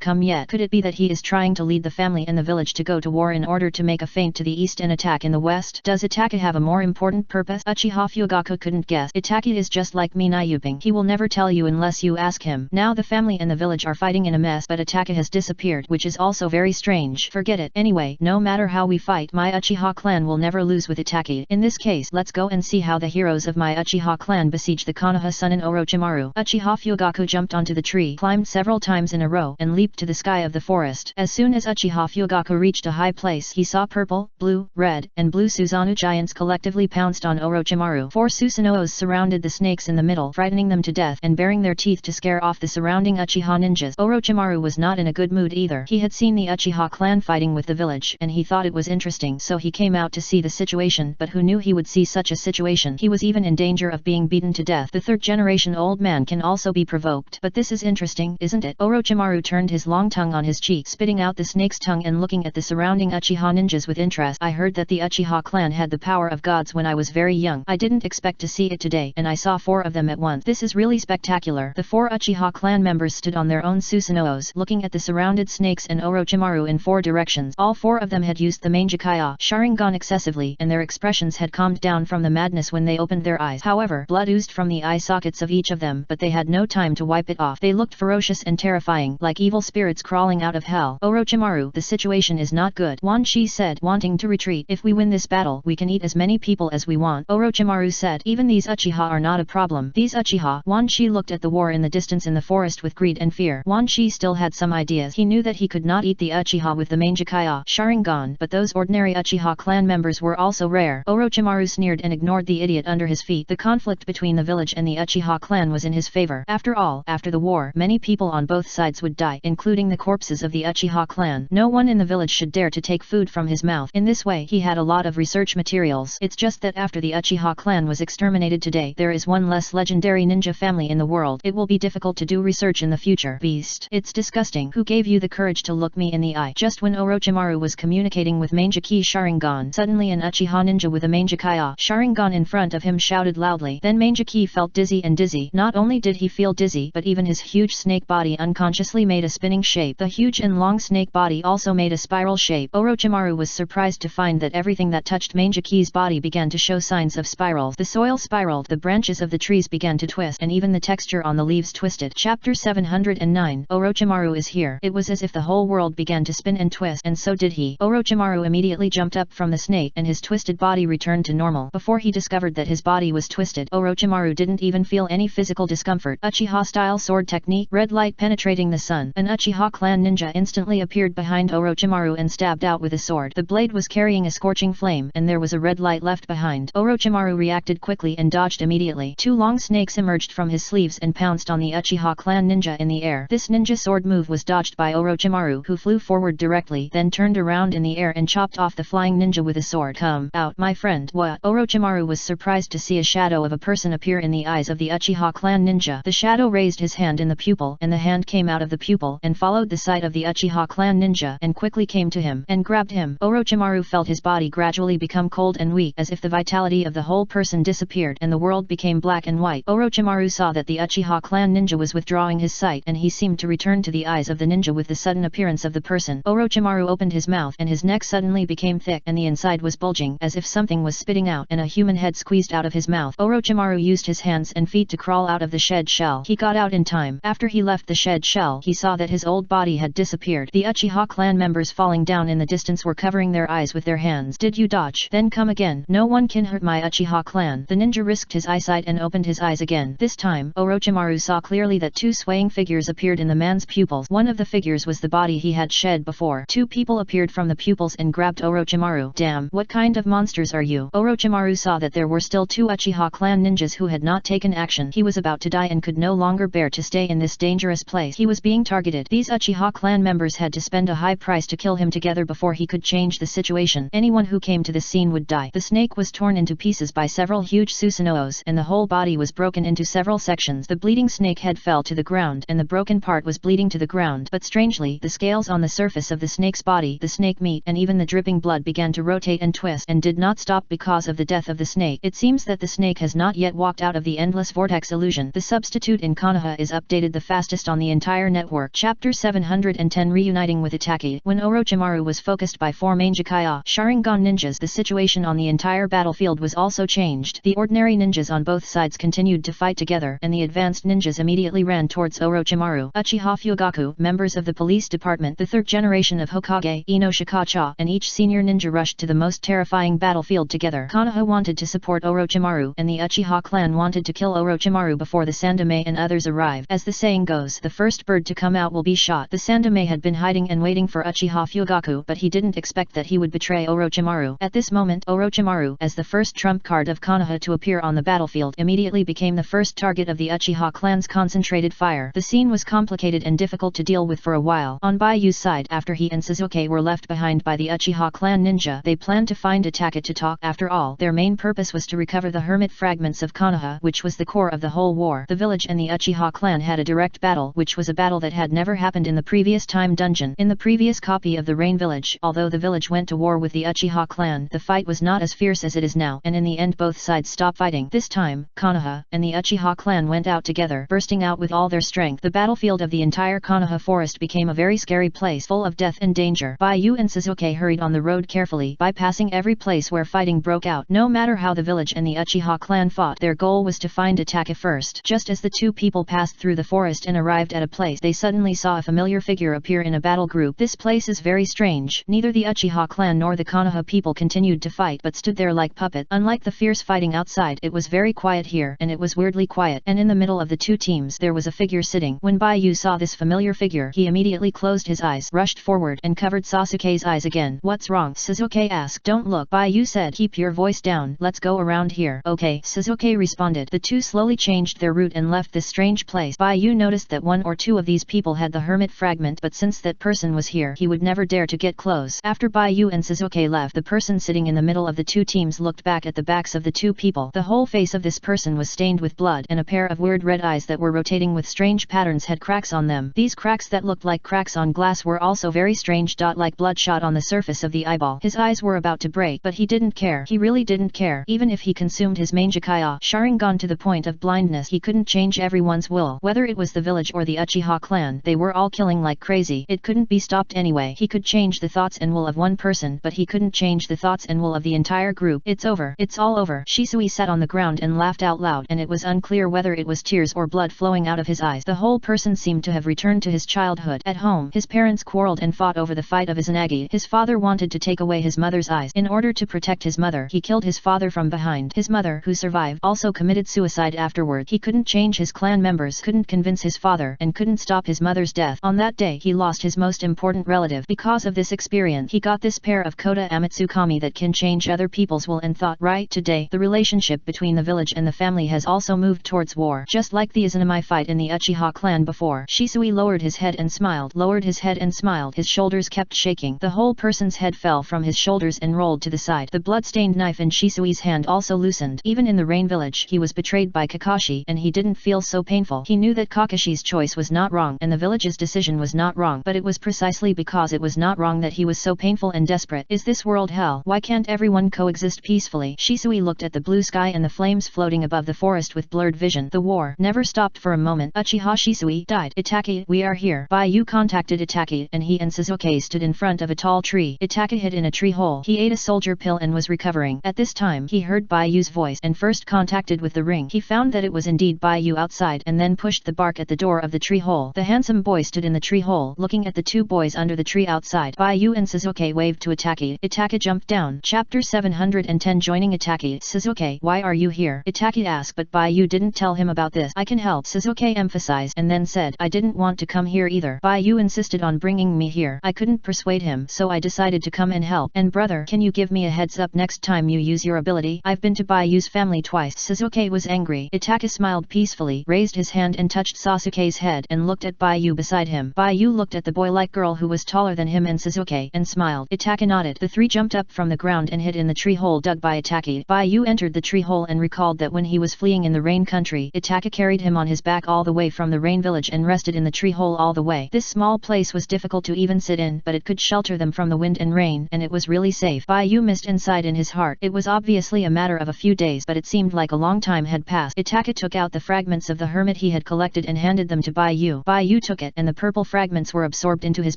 come yet. Could it be that he is trying to lead the family and the village to go to war in order to make a feint to the east and attack in the west? Does Itachi have a more important purpose? Uchiha Fugaku couldn't guess. Itachi is just like me Nayuping. He will never tell you unless you ask him. Now the family and the village are fighting in a mess, but Itachi has disappeared, which is also very strange. Forget it. Anyway, no matter how we fight, my Uchiha clan will never lose with Itachi. In this case, let's go and see how the heroes of my Uchiha clan besiege the Konoha sun in Orochimaru. Uchiha Fugaku jumped onto the tree, climbed several times in a row, and leaped to the sky of the forest. As soon as Uchiha Fugaku reached a high place, he saw purple, blue, red, and blue Susanoo giants collectively pounced on Orochimaru. 4 Susanoos surrounded the snakes in the middle, frightening them to death and baring their teeth to scare off the surrounding Uchiha ninjas. Orochimaru was not in a good mood either. He had seen the Uchiha clan fighting with the village, and he thought it was interesting, so he came out to see the situation, but who knew he would see such a situation? He was even in danger of being beaten to death. The 3rd generation old man can also be provoked. But this is interesting, isn't it? Orochimaru turned his long tongue on his cheek, spitting out the snake's tongue and looking at the surrounding Uchiha ninjas with interest. I heard that the Uchiha clan had the power of gods when I was very young. I didn't expect to see it today, and I saw 4 of them at once. This is really spectacular. The 4 Uchiha clan members stood on their own Susanoos, looking at the surrounded snakes and Orochimaru in 4 directions. All 4 of them had used the Mangekyou Sharingan excessively, and their expressions had calmed down from the madness when they opened their eyes. However, blood oozed from the eye sockets of each of them, but they had no time to wipe it off. They looked ferocious and terrifying, like evil spirits crawling out of hell. Orochimaru, the situation is not good, Wan Shi said, wanting to retreat. If we win this battle, we can eat as many people as we want. Orochimaru said, even these Uchiha are not a problem. These Uchiha. Wan Shi looked at the war in the distance in the forest with greed and fear. Wan Shi still had some ideas. He knew that he could not eat the Uchiha with the Mangekyou Sharingan, but those ordinary Uchiha clan members were also rare. Orochimaru sneered and ignored the idiot under his feet. The conflict between the village and the Uchiha clan was in his favor. After all, after the war, many people on both sides would die, including the corpses of the Uchiha clan. No one in the village should dare to take food from his mouth. In this way, he had a lot of research materials. It's just that after the Uchiha clan was exterminated today, there is one less legendary ninja family in the world. It will be difficult to do research in the future. Beast. It's disgusting. Who gave you the courage to look me in the eye? Just when Orochimaru was communicating with Mangekyou Sharingan, suddenly an Uchiha ninja with a Mangekyou Sharingan in front of him shouted loudly. Then Mangekyou felt dizzy and dizzy. Not only did he feel dizzy, but even his huge snake body unconsciously made a spinning shape. The huge and long snake body also made a spiral shape. Orochimaru was surprised to find that everything that touched Mangekyou's body began to show signs of spirals. The soil spiraled, the branches of the trees began to twist, and even the texture on the leaves twisted. Chapter 709. Orochimaru is here. It was as if the whole world began to spin and twist, and so did he. Orochimaru immediately jumped up from the snake, and his twisted body returned to normal. Before he discovered that his body was twisted, Orochimaru didn't even feel any physical discomfort. Uchiha-style sword technique, red light penetrating the sun. An Uchiha clan ninja instantly appeared behind Orochimaru and stabbed out with a sword. The blade was carrying a scorching flame, and there was a red light left behind. Orochimaru reacted quickly and dodged immediately. 2 long snakes emerged from his sleeves and pounced on the Uchiha clan ninja in the air. This ninja sword move was dodged by Orochimaru, who flew forward directly, then turned around in the air and chopped off the flying ninja with a sword. Come out, my friend. What? Orochimaru was surprised to see a shadow of a person appear in the eyes of the Uchiha clan ninja. The shadow raised his hand in the pupil, and the hand came out of the pupil and followed the sight of the Uchiha clan ninja and quickly came to him and grabbed him. Orochimaru felt his body gradually become cold and weak, as if the vitality of the whole person disappeared and the world became black and white. Orochimaru saw that the Uchiha clan ninja was withdrawing his sight, and he seemed to return to the eyes of the ninja with the sudden appearance of the person. Orochimaru opened his mouth, and his neck suddenly became thick, and the inside was bulging as if something was spitting out, and a human head squeezed out of his mouth. Orochimaru used his hands and feet to crawl out of the shed shell. He got out in time. After he left the shed shell, he saw that his old body had disappeared. The Uchiha clan members falling down in the distance were covering their eyes with their hands. Did you dodge? Then come again. No one can hurt my Uchiha clan. The ninja risked his eyesight and opened his eyes again. This time, Orochimaru saw clearly that 2 swaying figures appeared in the man's pupils. One of the figures was the body he had shed before. 2 people appeared from the pupils and grabbed Orochimaru. Damn, what kind of monsters are you? Orochimaru saw that there were still 2 Uchiha clan ninjas who had not taken action. He was about to die and could no longer bear to stay in this dangerous place. He was being targeted. These Uchiha clan members had to spend a high price to kill him together before he could change the situation. Anyone who came to the scene would die. The snake was torn into pieces by several huge Susanoos, and the whole body was broken into several sections. The bleeding snake head fell to the ground, and the broken part was bleeding to the ground. But strangely, the scales on the surface of the snake's body, the snake meat and even the dripping blood began to rotate and twist and did not stop because of the death of the snake. It seems that the snake has not yet walked out of the endless vortex illusion. The substitute in Konoha is updated the fastest on the entire network. Chapter 710 Reuniting with Itaki. When Orochimaru was focused by 4 main Jakaya Sharingan ninjas, the situation on the entire battlefield was also changed. The ordinary ninjas on both sides continued to fight together, and the advanced ninjas immediately ran towards Orochimaru. Uchiha Fugaku, members of the police department, the 3rd generation of Hokage, Ino Shikacha, and each senior ninja rushed to the most terrifying battlefield together. Konoha wanted to support Orochimaru, and the Uchiha clan wanted to kill Orochimaru before the Sandaime and others arrive. As the saying goes, the first bird to come out will be shot. The Sandaime had been hiding and waiting for Uchiha Fugaku, but he didn't expect that he would betray Orochimaru. At this moment, Orochimaru, as the first trump card of Konoha to appear on the battlefield, immediately became the first target of the Uchiha clan's concentrated fire. The scene was complicated and difficult to deal with for a while. On Bayu's side, after he and Sasuke were left behind by the Uchiha clan ninja, they planned to find Itaka to talk. After all, their main purpose was to recover the hermit fragments of Konoha, which was the core of the whole war. The village and the Uchiha clan had a direct battle, which was a battle that had never happened in the previous time dungeon. In the previous copy of the Rain Village, although the village went to war with the Uchiha clan, the fight was not as fierce as it is now, and in the end both sides stopped fighting. This time, Konoha and the Uchiha clan went out together, bursting out with all their strength. The battlefield of the entire Konoha forest became a very scary place full of death and danger. Bayu and Sasuke hurried on the road carefully, bypassing every place where fighting broke out. No matter how the village and the Uchiha clan fought, their goal was to find Itaka first. Just as the two people passed through the forest and arrived at a place, they suddenly saw a familiar figure appear in a battle group. This place is very strange. Neither the Uchiha clan nor the Konoha people continued to fight, but stood there like puppets. Unlike the fierce fighting outside, it was very quiet here, and it was weirdly quiet, and in the middle of the two teams there was a figure sitting. When Bayu saw this familiar figure, he immediately closed his eyes, rushed forward, and covered Sasuke's eyes again. "What's wrong?" Sasuke asked. "Don't look," Bayu said. "Keep your voice down. Let's go around here." "Okay," Sasuke responded. The two slowly changed their route and left this strange place. Bayu noticed that 1 or 2 of these people had the hermit fragment, but since that person was here, he would never dare to get close. After Bayu and Sasuke left, the person sitting in the middle of the two teams looked back at the backs of the two people. The whole face of this person was stained with blood, and a pair of weird red eyes that were rotating with strange patterns had cracks on them. These cracks that looked like cracks on glass were also very strange, like bloodshot on the surface of the eyeball. His eyes were about to break, but he didn't care. He really didn't care. Even if he consumed his main Jakaya Sharingan to the point of blindness, he couldn't change everyone's will. Whether it was the village or the Uchiha clan, they were all killing like crazy. It couldn't be stopped anyway. He could change the thoughts and will of one person, but he couldn't change the thoughts and will of the entire group. "It's over. It's all over." Shisui sat on the ground and laughed out loud, and it was unclear whether it was tears or blood flowing out of his eyes. The whole person seemed to have returned to his childhood. At home, his parents quarreled and fought over the fight of Izanagi. His father wanted to take away his mother's eyes. In order to protect his mother, he killed his father from behind. His mother, who survived, also committed suicide afterward. He couldn't change his clan members, couldn't convince his father, and couldn't stop his mother's death. On that day, he lost his most important relative. Because of this experience, he got this pair of Kota Amatsukami that can change other people's will and thought. Right today, the relationship between the village and the family has also moved towards war, just like the Izanami fight in the Uchiha clan before. Shisui lowered his head and smiled, His shoulders kept shaking. The whole person's head fell from his shoulders and rolled to the side. The blood-stained knife in Shisui's hand also loosened. Even in the Rain Village, he was betrayed by Kakashi, and he didn't feel so painful. He knew that Kakashi's choice was not wrong, and the village's decision was not wrong, but it was precisely because it was not wrong that he was so painful and desperate. Is this world hell? Why can't everyone coexist peacefully? Shisui looked at the blue sky and the flames floating above the forest with blurred vision. The war never stopped for a moment. Uchiha Shisui died. "Itaki, we are here." Bayu contacted Itaki, and he and Sasuke stood in front of a tall tree. Itaka hid in a tree hole. He ate a soldier pill and was recovering. At this time, he heard Bayu's voice and first contacted with the ring. He found that it was indeed Bayu outside and then pushed the bark at the door of the tree hole. The handsome boy stood in the tree hole, looking at the two boys under the tree outside. Bayu and Sasuke waved to Itaki. Itaka jumped down. Chapter 710 Joining Itaki. "Sasuke, why are you here?" Itaki asked, but Bayu didn't tell him about this. "I can help," Sasuke emphasized, and then said, "I didn't want to come here either. Bayu insisted on bringing me here. I couldn't persuade him, so I decided to come and help. And brother, can you give me a heads up next time you use your ability? I've been to Bayu's family twice." Sasuke was angry. Itaka smiled peacefully, raised his hand and touched Sasuke's head, and looked at Bayu beside him. Bayu looked at the boy-like girl who was taller than him and Sasuke, and smiled. Itaka nodded. The three jumped up from the ground and hid in the tree hole dug by Itaki. Bayu entered the tree hole and recalled that when he was fleeing in the rain country, Itaka carried him on his back all the way from the rain village and rested in the tree hole all the way. This small place was difficult to even sit in, but it could shelter them from the wind and rain, and it was really safe. Bai Yu missed inside in his heart. It was obviously a matter of a few days, but it seemed like a long time had passed. Itaka took out the fragments of the hermit he had collected and handed them to Bai Yu. Bai Yu took it, and the purple fragments were absorbed into his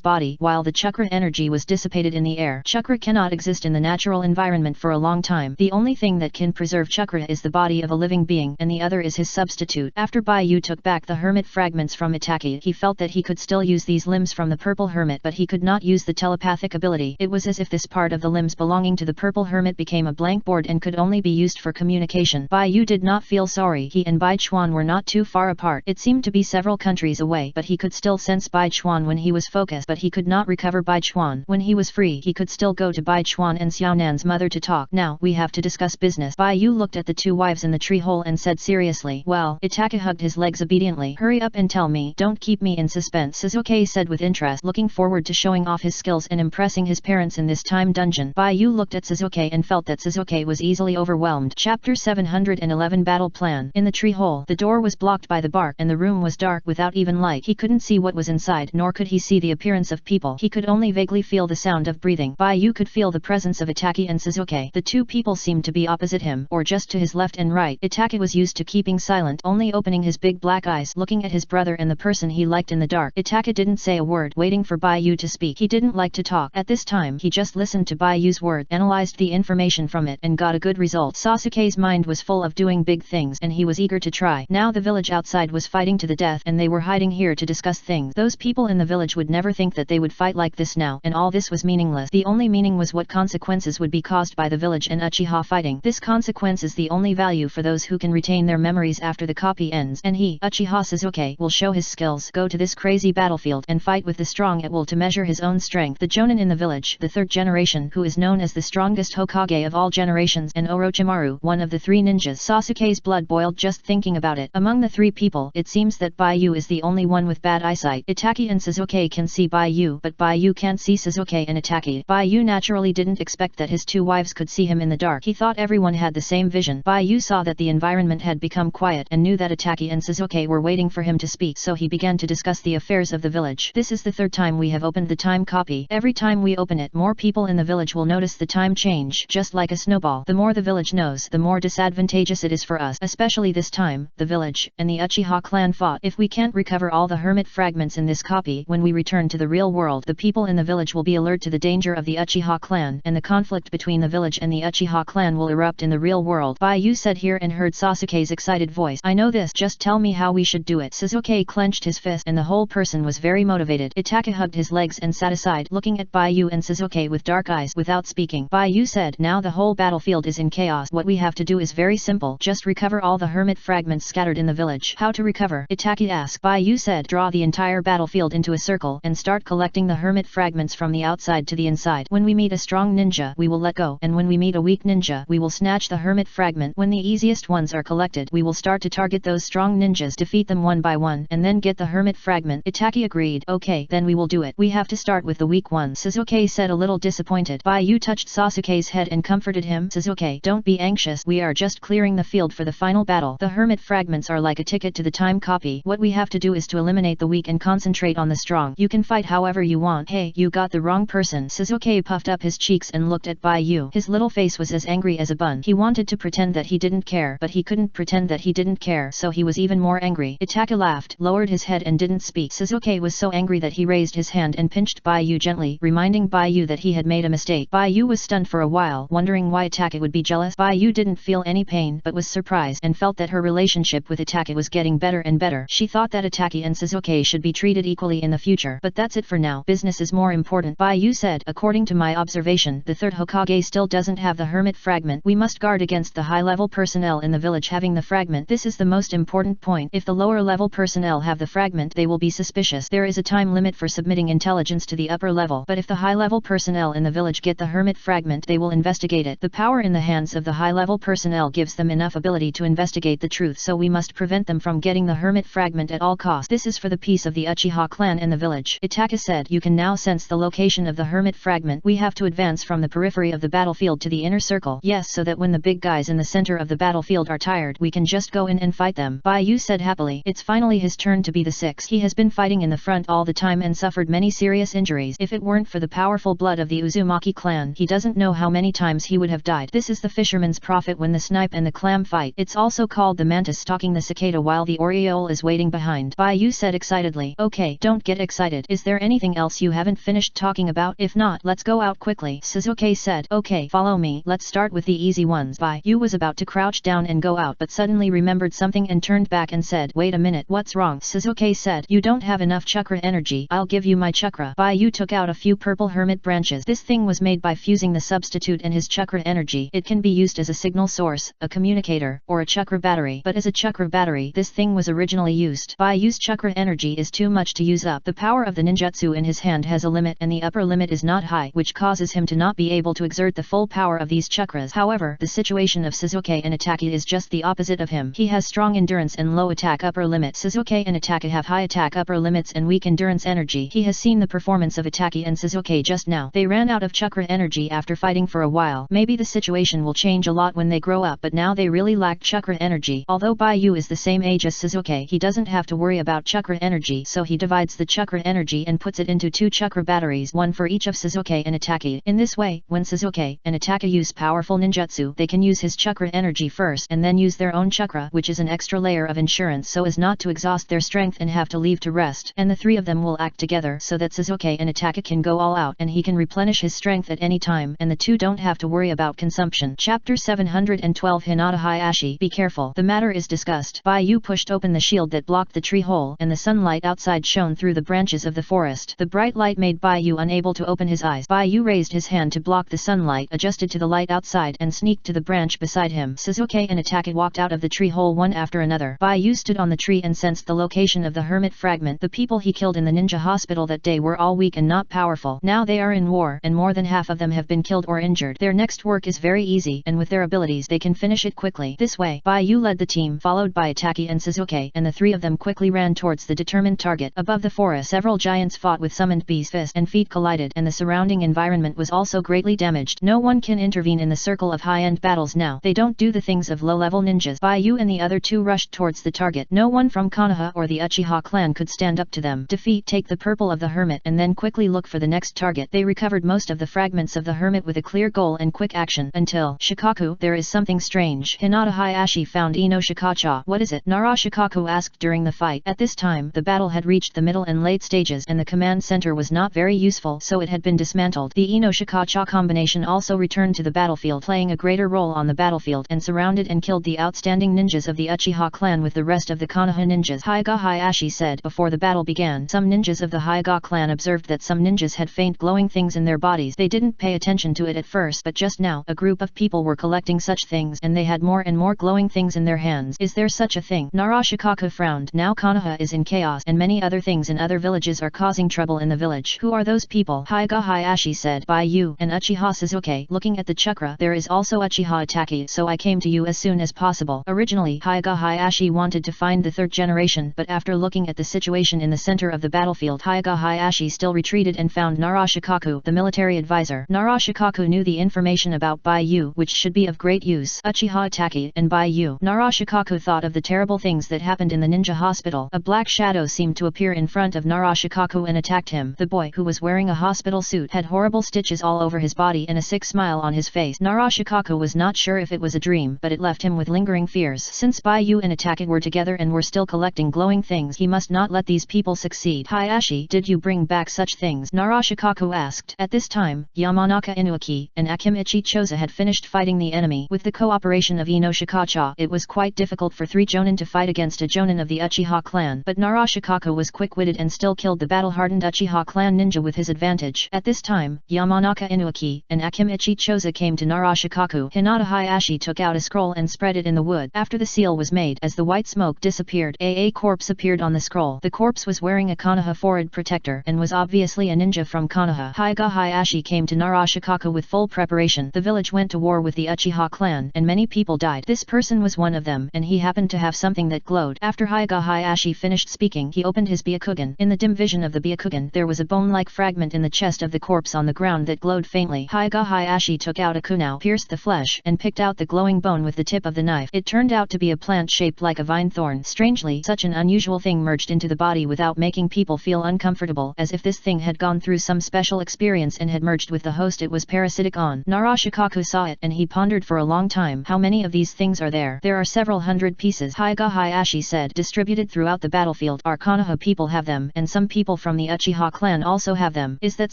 body, while the chakra energy was dissipated in the air. Chakra cannot exist in the natural environment for a long time. The only thing that can preserve chakra is the body of a living being, and the other is his substitute. After Bai Yu took back the hermit fragments from Itaki, he felt that he could still use these limbs from the purple hermit, but he could not use the telepathic ability. It was as if this part of the limbs belonging to the purple hermit became a blank board and could only be used for communication. Bai Yu did not feel sorry. He and Bai Chuan were not too far apart. It seemed to be several countries away, but he could still sense Bai Chuan when he was focused, but he could not recover Bai Chuan. When he was free, he could still go to Bai Chuan and Xiaonan's mother to talk. Now, we have to discuss business. Bai Yu looked at the two wives in the tree hole and said seriously, well, Itaka hugged his legs obediently. Hurry up and tell me, don't keep me in suspense, Suzuki said with interest, looking forward to showing off his skills and impressing his parents in this time dungeon. Bai Yu looked at Suzuki and felt that Suzuki was easily overwhelmed. Chapter 711 Battle Plan. In the tree hole, the door was blocked by the bark, and the room was dark without even light. He couldn't see what was inside, nor could he see the appearance of people. He could only vaguely feel the sound of breathing. Bai Yu could feel the presence of Itaki and Suzuki. The two people seemed to be opposite him, or just to his left and right. Itaki was used to keeping silent, only opening his big black eyes, looking at his brother and the person he liked in the dark. Itaki didn't say a word, waiting for Bai Yu to speak. He didn't like to talk. At this time, he just listened to Bai Yu's word, analyzed the information from it, and got a good result. Sasuke's mind was full of doing big things, and he was eager to try. Now the village outside was fighting to the death, and they were hiding here to discuss things. Those people in the village would never think that they would fight like this now, and all this was meaningless. The only meaning was what consequences would be caused by the village and Uchiha fighting. This consequence is the only value for those who can retain their memories after the copy ends, and he, Uchiha Suzuki, will show his skills, go to this crazy battlefield, and fight with the strong at will to measure his own strength. The Jonin in the village, the third generation, who is known as the strongest Hokage of all generations, and Orochimaru, one of the three ninjas. Sasuke's blood boiled just thinking about it. Among the three people, it seems that Bai Yu is the only one with bad eyesight. Itaki and Suzuki can see Bai Yu, but Bai Yu can't see Suzuki and Itaki. Bai Yu naturally didn't expect that his two wives could see him in the dark. He thought everyone had the same vision. Bai Yu saw that the environment had become quiet and knew that Itaki and Suzuki were waiting for him to speak, so he began to discuss the affairs of the village. This is the third time we have opened the time copy. Every time we open it, more people in the village will notice the time change, just like a snowball. The more the village knows, the more disadvantageous it is for us. Especially this time, the village and the Uchiha clan fought. If we can't recover all the hermit fragments in this copy, when we return to the real world, the people in the village will be alert to the danger of the Uchiha clan, and the conflict between the village and the Uchiha clan will erupt in the real world. Bai Yu said here and heard Sasuke's excited voice. I know this, just tell me how we should do it. Suzuki clenched his fist, and the whole person was very motivated. Itaka hugged his legs and sat aside, looking at Bai Yu and Suzuki with dark eyes. Without speaking, Bai Yu said, now the whole battlefield is in chaos. What we have to do is very simple, just recover all the hermit fragments scattered in the village. How to recover? Itaki asked. Bai Yu said, draw the entire battlefield into a circle, and start collecting the hermit fragments from the outside to the inside. When we meet a strong ninja, we will let go, and when we meet a weak ninja, we will snatch the hermit fragment. When the easiest ones are collected, we will start to target those strong ninjas, defeat them one by one, and then get the hermit fragment. Itaki agreed. Okay, then we will do it. We have to start with the weak ones, Suzuki said, a little disappointed. Bai Yu touched Sasuke's head and comforted him. Suzuki, don't be anxious, we are just clearing the field for the final battle. The hermit fragments are like a ticket to the time copy. What we have to do is to eliminate the weak and concentrate on the strong. You can fight however you want. Hey, you got the wrong person. Suzuki puffed up his cheeks and looked at Bai Yu. His little face was as angry as a bun. He wanted to pretend that he didn't care, but he couldn't pretend that he didn't care, so he was even more angry. Itaka laughed, lowered his head and didn't speak. Suzuki was so angry that he raised his hand and pinched Bai Yu gently, reminding Bai Yu that he had made a mistake. Bai Yu was stunned for a while, wondering why Itaka would be jealous. Bai Yu didn't feel any pain, but was surprised and felt that her relationship with Itaka was getting better and better. She thought that Itaki and Suzuki should be treated equally in the future. But that's it for now. Business is more important. Bai Yu said, according to my observation, the third Hokage still doesn't have the hermit fragment. We must guard against the high-level personnel in the village having the fragment. This is the most important point. If the lower-level personnel have the fragment, they will be suspicious. There is a time limit for submitting intelligence to the upper level. But if the high-level personnel in the village get the hermit fragment, they will investigate it. The power in the hands of the high-level personnel gives them enough ability to investigate the truth, so we must prevent them from getting the hermit fragment at all costs. This is for the peace of the Uchiha clan and the village. Itaka said, you can now sense the location of the hermit fragment. We have to advance from the periphery of the battlefield to the inner circle. Yes, so that when the big guys in the center of the battlefield are tired, we can just go in and fight them. Bai Yu said happily. It's finally his turn to be the sixth. He has been fighting in the front all the time and suffered many serious injuries. If it weren't for the powerful blood of the Uzumaki clan, he doesn't know how many times he would have died. This is the fisherman's prophet when the snipe and the clam fight. It's also called the mantis stalking the cicada while the oriole is waiting behind. Bai said excitedly. Okay, don't get excited. Is there anything else you haven't finished talking about? If not, let's go out quickly. Shizuke said. Okay, follow me. Let's start with the easy ones. Bai was about to crouch down and go out but suddenly remembered something and turned back and said, wait a minute, what's wrong? Shizuke said, you don't have enough chakra energy. I'll give you my chakra. Bai took out a few purple hermit branches. This thing was made by fusing the substitute and his chakra energy. It can be used as a signal source, a communicator, or a chakra battery. But as a chakra battery, this thing was originally used. Bai's chakra energy is too much to use up. The power of the ninjutsu in his hand has a limit and the upper limit is not high, which causes him to not be able to exert the full power of these chakras. However, the situation of Shizuke and Ataki is just the opposite of him. He has strong endurance and low attack upper limit. Shizuke and Ataki have high attack upper limits and weak endurance energy. He has seen the performance of Ataki and Shizuke just now. They ran out of chakra energy after fighting for a while. Maybe the situation will change a lot when they grow up, but now they really lack chakra energy. Although Bai is the same age as Shizuke, he doesn't have to worry about chakra energy, so he divides the chakra energy and puts it into 2 chakra batteries, one for each of Shizuke and Ataki. In this way, when Shizuke and Ataki use powerful ninjutsu, they can use his chakra energy first and then use their own chakra, which is an extra layer of insurance so as not to exhaust their strength and have to leave to rest. And the 3 of them will act together so that Shizuke and Ataki can go all out and he can replenish his strength at any time and the 2 don't have to worry about consumption. Chapter 712 Hinata Hayashi. Be careful. The matter is discussed. Bai pushed open the shield that blocked the tree hole and the sunlight outside shone through the branches of the forest. The bright light made Bai unable to open his eyes. Bai raised his hand to block the sunlight, adjusted to the light outside and sneaked to the branch beside him. Shizuke and Ataki walked out of the tree hole one after another. Bai stood on the tree and sensed the location of the hermit fragment. The people he killed in the ninja hospital that day were all weak and not powerful. Now they are in war and more than half of them have been killed or injured. Their next work is very easy and with their abilities they can finish it quickly. This way, Bai led the team followed by Ataki and Shizuke and the 3 of them quickly ran towards the determined target. Above the forest several giants fought with summoned bees. Fists and feet collided and the surrounding environment was also greatly damaged. No one can intervene in the circle of high-end battles now. They don't do the things of low-level ninjas. Bai and the other 2 rushed towards the target. No one from Konoha or the Uchiha clan could stand up to them. Defeat. Take the purple of the hermit and then quickly look for the next target. They recovered most of the fragments of the hermit with a clear goal and quick action until Shikaku. There is something strange. Hinata Hayashi found Ino Shikacha. What is it? Nara Shikaku asked during the fight. At this time, the battle had reached the middle and late stages and the command center was not very useful, so it had been dismantled. The Ino Shikacha combination also returned to the battlefield, playing a greater role on the battlefield and surrounded and killed the outstanding ninjas of the Uchiha clan with the rest of the Konoha ninjas. Haiga Hayashi said. Before the battle began, some ninjas of the Haiga clan observed that some ninjas had faint glowing things in their bodies. They didn't pay attention to it at first, but just now, a group of people were collecting such things and they had more and more glowing things in their hands. Is there such a thing? Nara Shikaku frowned. Now Konoha is in chaos and many other things in other villages are causing trouble in the village. Who are those people? Haiga Hayashi said. By you and Uchiha Shizuke. Looking at the chakra, there is also Uchiha Ataki, so I came to you as soon as possible. Originally, Haiga Hayashi wanted to find the 3rd generation, but after looking at the situation in the center of the battlefield, Haiga Hayashi still retreated and found Nara Shikaku, the military advisor. Nara Shikaku knew the information about Bai which should be of great use. Uchiha Ataki and Bai Nara Shikaku thought of the terrible things that happened in the ninja hospital. A black shadow seemed to appear in front of Nara Shikaku and attacked him. The boy, who was wearing a hospital suit, had horrible stitches all over his body and a sick smile on his face. Nara Shikaku was not sure if it was a dream, but it left him with lingering fears. Since Bai and Ataki were together and were still collecting glowing things, he must not let these people succeed. Hayashi, did you bring back such things? Nara Shikaku asked. At this time, Yamanaka Inuaki and Akimichi Choza had finished fighting the enemy. With the cooperation of Ino Shikacha, it was quite difficult for 3 Jonin to fight against a Jonin of the Uchiha clan, but Nara Shikaku was quick-witted and still killed the battle-hardened Uchiha clan ninja with his advantage. At this time, Yamanaka Inuaki and Akimichi Choza came to Nara Shikaku. Hinata Hayashi took out a scroll and spread it in the wood. After the seal was made, as the white smoke disappeared, a corpse appeared on the scroll. The corpse was wearing a Konoha forehead protector and was obviously a ninja from Konoha. Haiga Hayashi came to Nara Shikaku with full preparation. The village went to war with the Uchiha clan and many people died. This person was one of them, and he happened to have something that glowed. After Haiga Hayashi finished speaking, he opened his Byakugan. In the dim vision of the Byakugan, there was a bone-like fragment in the chest of the corpse on the ground that glowed faintly. Haiga Hayashi took out a kunao, pierced the flesh, and picked out the glowing bone with the tip of the knife. It turned out to be a plant shaped like a vine thorn. Strangely, such an unusual thing merged into the body without making people feel uncomfortable. evil, as if this thing had gone through some special experience and had merged with the host it was parasitic on. Narashikaku saw it and he pondered for a long time. How many of these things are there? There are several hundred pieces, Hyuga Hayashi said, distributed throughout the battlefield. Our Konoha people have them, and some people from the Uchiha clan also have them. Is that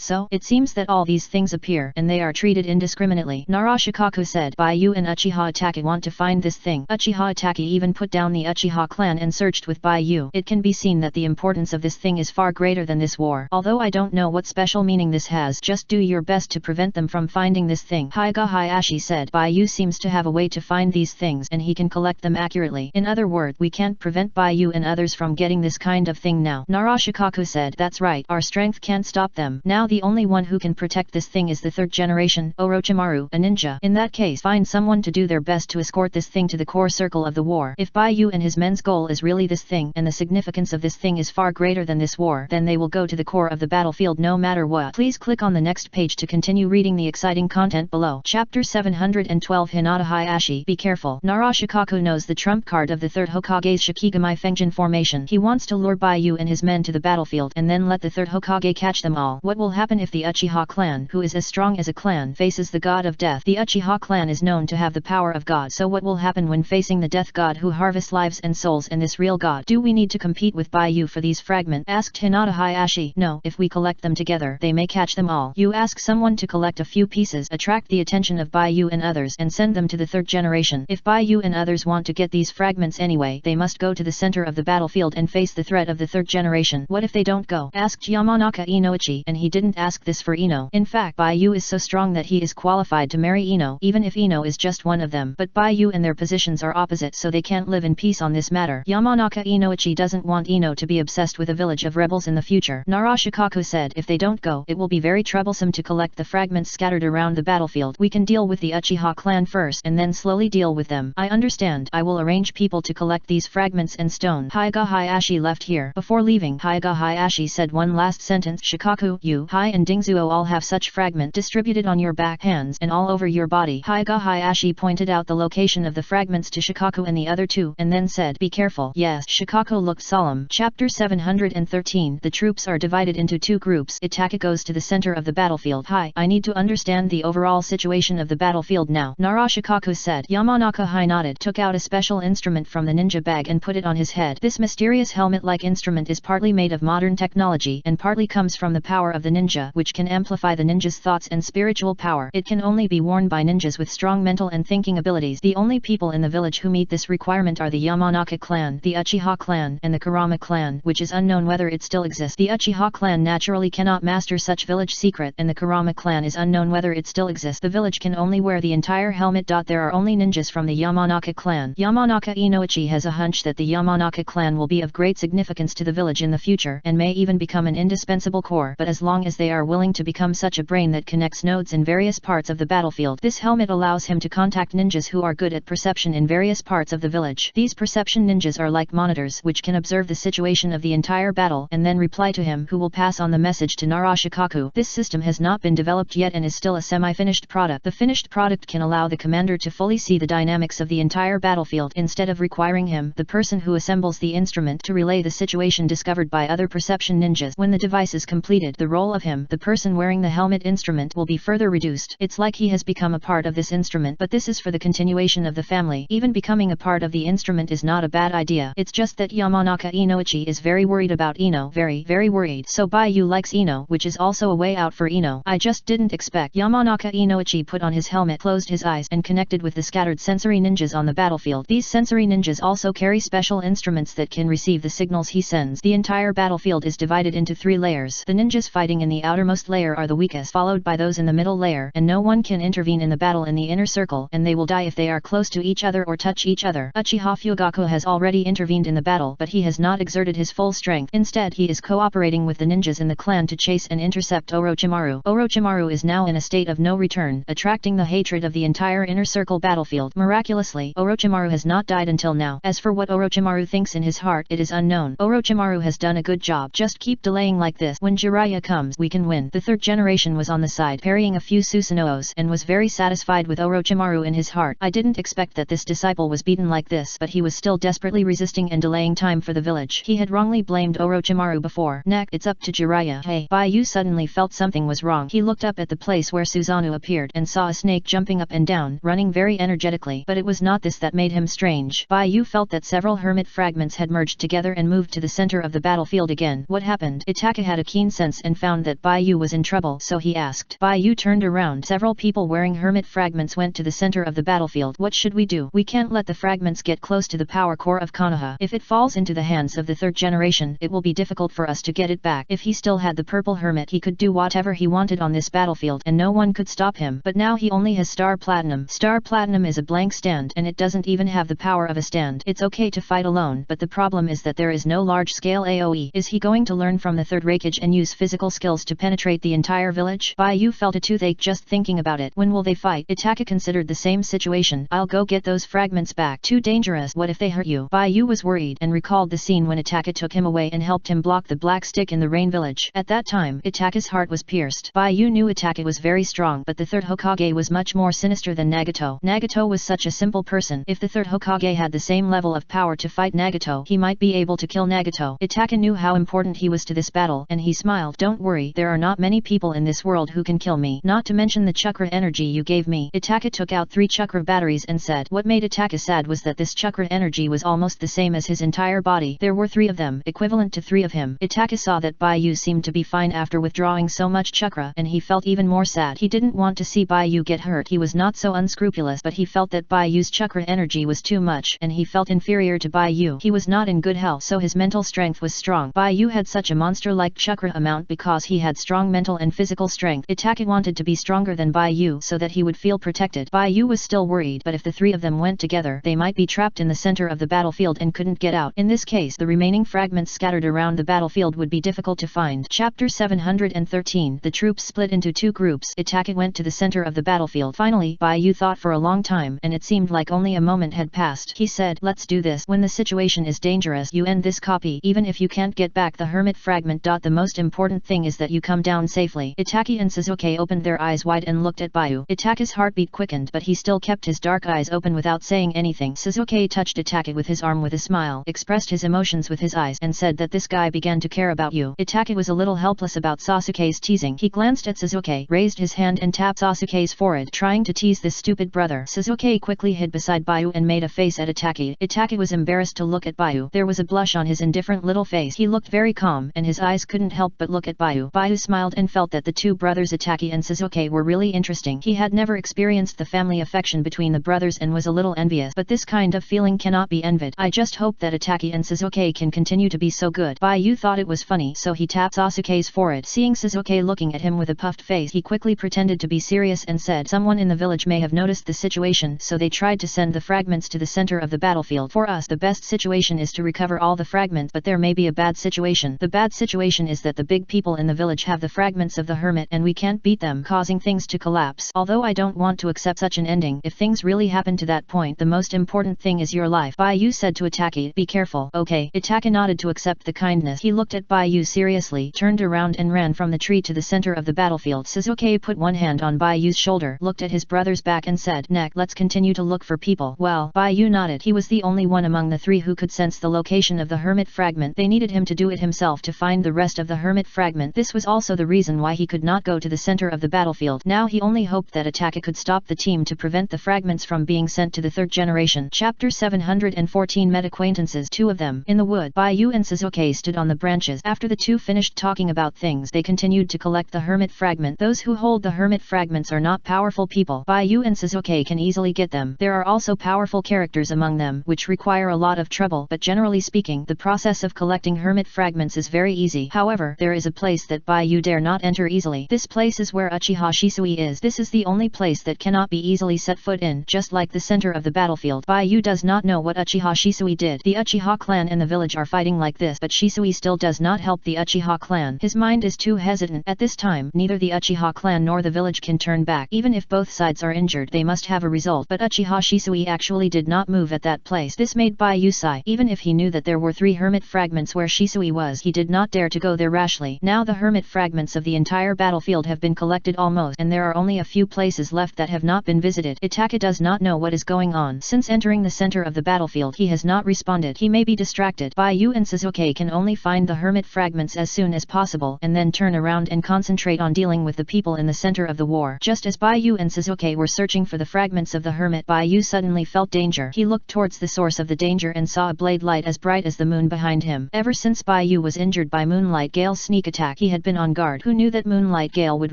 so? It seems that all these things appear, and they are treated indiscriminately. Narashikaku said, Baiyu and Uchiha Itaki want to find this thing. Uchiha Itaki even put down the Uchiha clan and searched with Baiyu. It can be seen that the importance of this thing is far greater than this war. Although I don't know what special meaning this has, just do your best to prevent them from finding this thing. Hyuga Hayashi said, Baiyu seems to have a way to find these things and he can collect them accurately. In other words, we can't prevent Baiyu and others from getting this kind of thing now. Narashikaku said, that's right, our strength can't stop them. Now the only one who can protect this thing is the third generation, Orochimaru, a ninja. In that case, find someone to do their best to escort this thing to the core circle of the war. If Baiyu and his men's goal is really this thing, and the significance of this thing is far greater than this war, then they will go to the core of the battlefield no matter what. Please click on the next page to continue reading the exciting content below. Chapter 712 Hinata Hayashi. Be careful. Narashikaku knows the trump card of the third Hokage's Shikigami Fengjin formation. He wants to lure Baiyu and his men to the battlefield and then let the third Hokage catch them all. What will happen if the Uchiha clan, who is as strong as a clan, faces the god of death? The Uchiha clan is known to have the power of God, so what will happen when facing the death god who harvests lives and souls and this real god? Do we need to compete with Baiyu for these fragments? Asked Hinata Hayashi. No, if we collect them together, they may catch them all. You ask someone to collect a few pieces, attract the attention of Baiyu and others, and send them to the third generation. If Baiyu and others want to get these fragments anyway, they must go to the center of the battlefield and face the threat of the third generation. What if they don't go? Asked Yamanaka Inoichi, and he didn't ask this for Ino. In fact, Baiyu is so strong that he is qualified to marry Ino, even if Ino is just one of them. But Baiyu and their positions are opposite, so they can't live in peace on this matter. Yamanaka Inoichi doesn't want Ino to be obsessed with a village of rebels in the future. Narashikaku said, if they don't go, it will be very troublesome to collect the fragments scattered around the battlefield. We can deal with the Uchiha clan first and then slowly deal with them. I understand. I will arrange people to collect these fragments and stone. Hyuga Hayashi left here. Before leaving, Hyuga Hayashi said one last sentence. Shikaku, you, Hai and Dingzuo all have such fragment distributed on your back, hands, and all over your body. Hyuga Hayashi pointed out the location of the fragments to Shikaku and the other two, and then said, be careful. Yes. Shikaku looked solemn. Chapter 713. The troops are divided into two groups. Itaka goes to the center of the battlefield. Hi, I need to understand the overall situation of the battlefield now. Narashikaku said. Yamanaka Hai nodded, took out a special instrument from the ninja bag and put it on his head. This mysterious helmet-like instrument is partly made of modern technology and partly comes from the power of the ninja, which can amplify the ninja's thoughts and spiritual power. It can only be worn by ninjas with strong mental and thinking abilities. The only people in the village who meet this requirement are the Yamanaka clan, the Uchiha clan, and the Kurama clan, which is unknown whether it still exists. The Uchiha clan naturally cannot master such village secret, and the Kurama clan is unknown whether it still exists. The village can only wear the entire helmet. There are only ninjas from the Yamanaka clan. Yamanaka Inoichi has a hunch that the Yamanaka clan will be of great significance to the village in the future, and may even become an indispensable core, but as long as they are willing to become such a brain that connects nodes in various parts of the battlefield, this helmet allows him to contact ninjas who are good at perception in various parts of the village. These perception ninjas are like monitors, which can observe the situation of the entire battle and then reply to him, who will pass on the message to Narashikaku. This system has not been developed yet and is still a semi-finished product. The finished product can allow the commander to fully see the dynamics of the entire battlefield instead of requiring him, the person who assembles the instrument, to relay the situation discovered by other perception ninjas. When the device is completed, the role of him, the person wearing the helmet instrument, will be further reduced. It's like he has become a part of this instrument, but this is for the continuation of the family. Even becoming a part of the instrument is not a bad idea. It's just that Yamanaka Inoichi is very worried about Ino. Very worried. So Baiyu likes Ino, which is also a way out for Ino. I just didn't expect. Yamanaka Inoichi put on his helmet, closed his eyes, and connected with the scattered sensory ninjas on the battlefield. These sensory ninjas also carry special instruments that can receive the signals he sends. The entire battlefield is divided into 3 layers. The ninjas fighting in the outermost layer are the weakest, followed by those in the middle layer, and no one can intervene in the battle in the inner circle, and they will die if they are close to each other or touch each other. Uchiha Fugaku has already intervened in the battle, but he has not exerted his full strength. Instead, he is cooperating with the ninjas in the clan to chase and intercept Orochimaru. Orochimaru is now in a state of no return, attracting the hatred of the entire inner circle battlefield. Miraculously, Orochimaru has not died until now. As for what Orochimaru thinks in his heart, it is unknown. Orochimaru has done a good job. Just keep delaying like this. When Jiraiya comes, we can win. The third generation was on the side, parrying a few Susanos, and was very satisfied with Orochimaru in his heart. I didn't expect that this disciple was beaten like this, but he was still desperately resisting and delaying time for the village. He had wrongly blamed Orochimaru before. Now Next, it's up to Jiraiya. Hey, Baiyu suddenly felt something was wrong. He looked up at the place where Susanoo appeared and saw a snake jumping up and down, running very energetically. But it was not this that made him strange. Baiyu felt that several hermit fragments had merged together and moved to the center of the battlefield again. What happened? Itaka had a keen sense and found that Baiyu was in trouble, so he asked. Baiyu turned around. Several people wearing hermit fragments went to the center of the battlefield. What should we do? We can't let the fragments get close to the power core of Konoha. If it falls into the hands of the third generation, it will be difficult for us to get it back. If he still had the purple hermit, he could do whatever he wanted on this battlefield and no one could stop him. But now he only has Star Platinum. Star Platinum is a blank stand and it doesn't even have the power of a stand. It's okay to fight alone, but the problem is that there is no large-scale AoE. Is he going to learn from the third Raikage and use physical skills to penetrate the entire village? Baiyu felt a toothache just thinking about it. When will they fight? Itaka considered the same situation. I'll go get those fragments back. Too dangerous. What if they hurt you? Baiyu was worried and recalled the scene when Itaka took him away and helped him block the black stick in the rain village. At that time, Itaka's heart was pierced. Baiyu knew Itaka was very strong, but the third Hokage was much more sinister than Nagato. Nagato was such a simple person. If the third Hokage had the same level of power to fight Nagato, he might be able to kill Nagato. Itaka knew how important he was to this battle, and he smiled. Don't worry, there are not many people in this world who can kill me, not to mention the chakra energy you gave me. Itaka took out 3 chakra batteries and said. What made Itaka sad was that this chakra energy was almost the same as his entire body. There were 3 of them, equivalent to 3 of him. Itaka saw that Baiyu seemed to be fine after withdrawing so much chakra, and he felt even more sad. He didn't want to see Baiyu get hurt. He was not so unscrupulous, but he felt that Baiyu's chakra energy was too much, and he felt inferior to Baiyu. He was not in good health, so his mental strength was strong. Baiyu had such a monster-like chakra amount because he had strong mental and physical strength. Itaka wanted to be stronger than Baiyu so that he would feel protected. Baiyu was still worried, but if the 3 of them went together, they might be trapped in the center of the battlefield and couldn't get out. In this case, the remaining fragments scattered around the battlefield would be difficult to find. Chapter 713. The troops split into 2 groups. Itaka went to the center of the battlefield. Finally, Baiyu thought for a long time, and it seemed like only a moment had passed. He said, let's do this. When the situation is dangerous, you end this copy, even if you can't get back the hermit fragment. The most important thing is that you come down safely. Itaki and Sasuke opened their eyes wide and looked at Baiyu. Itaka's heartbeat quickened, but he still kept his dark eyes open without saying anything. Sasuke touched Itaka with his arm with a smile, expressed his emotions with his eyes, and said that this guy began to care about you. Itaka was a little helpless about Sasuke's teasing. He glanced at Sasuke, raised his hand and tapped Sasuke's forehead, trying to tease this stupid brother. Sasuke quickly hid beside Baiyu and made a face at Itaki. Itaka was embarrassed to look at Baiyu. There was a blush on his indifferent little face. He looked very calm, and his eyes couldn't help but look at Baiyu. Baiyu smiled and felt that the 2 brothers Itaki and Sasuke were really interesting. He had never experienced the family affection between the brothers and was a little envious, but this kind of feeling cannot be envied. I just hope that Itaki and Sasuke can continue to be so good. Baiyu thought it was funny, so he tapped Sasuke's forehead. Seeing Sasuke looking at him with a puffed face, he quickly pretended to be serious and said, someone in the village may have noticed the situation, so they tried to send the fragments to the center of the battlefield. For us, the best situation is to recover all the fragments, but there may be a bad situation. The bad situation is that the big people in the village have the fragments of the hermit and we can't beat them, causing things to collapse. Although I don't want to accept such an ending, if things really happen to that point, the most important thing is your life. Baiyu said to Itaki, be careful. Okay. Itaka nodded to accept the kindness. He looked at Baiyu seriously, turned around and ran from the tree to the center of the battlefield. Sasuke put one hand on Baiu's shoulder, looked at his brother's back and said, Neck, let's continue to look for people. Well, Baiyu nodded. He was the only one among the 3 who could sense the location of the hermit fragment. They needed him to do it himself to find the rest of the hermit fragment. This was also the reason why he could not go to the center of the battlefield. Now he only hoped that Itaka could stop the team to prevent the fragments from being sent to the third generation. Chapter 714. Met acquaintances. 2 of them. In the wood, Baiyu and Sasuke stood on the branches. After the 2 finished talking about things, they continued to collect the hermit fragment. Those who hold the hermit fragments are not powerful people. Baiyu and Sasuke can easily get them. There are also powerful characters among them, which require a lot of trouble, but generally speaking, the process of collecting hermit fragments is very easy. However, there is a place that Baiyu dare not enter easily. This place is where Uchiha Shisui is. This is the only place that cannot be easily set foot in, just like the center of the battlefield. Baiyu does not know what Uchiha Shisui did. The Uchiha clan and the village are fighting like this, but Shisui still does not help the Uchiha clan. His mind is too hesitant. At this time, neither the Uchiha clan nor the village can turn back. Even if both sides are injured, they must have a result. But Uchiha Shisui actually did not move at that place. This made Baiyu sigh. Even if he knew that there were 3 hermit fragments where Shisui was, he did not dare to go there rashly. Now the hermit fragments of the entire battlefield have been collected almost, and there are only a few places left that have not been visited. Itaka does not know what is going on. Since entering the center of the battlefield, he has not responded. He may be distracted. Baiyu and Sasuke can only find the hermit fragments as soon as possible and then turn around and concentrate on dealing with the people in the center of the war. Just as Baiyu and Suzuki were searching for the fragments of the hermit, Baiyu suddenly felt danger. He looked towards the source of the danger and saw a blade light as bright as the moon behind him. Ever since Baiyu was injured by Moonlight Gale's sneak attack, he had been on guard. Who knew that Moonlight Gale would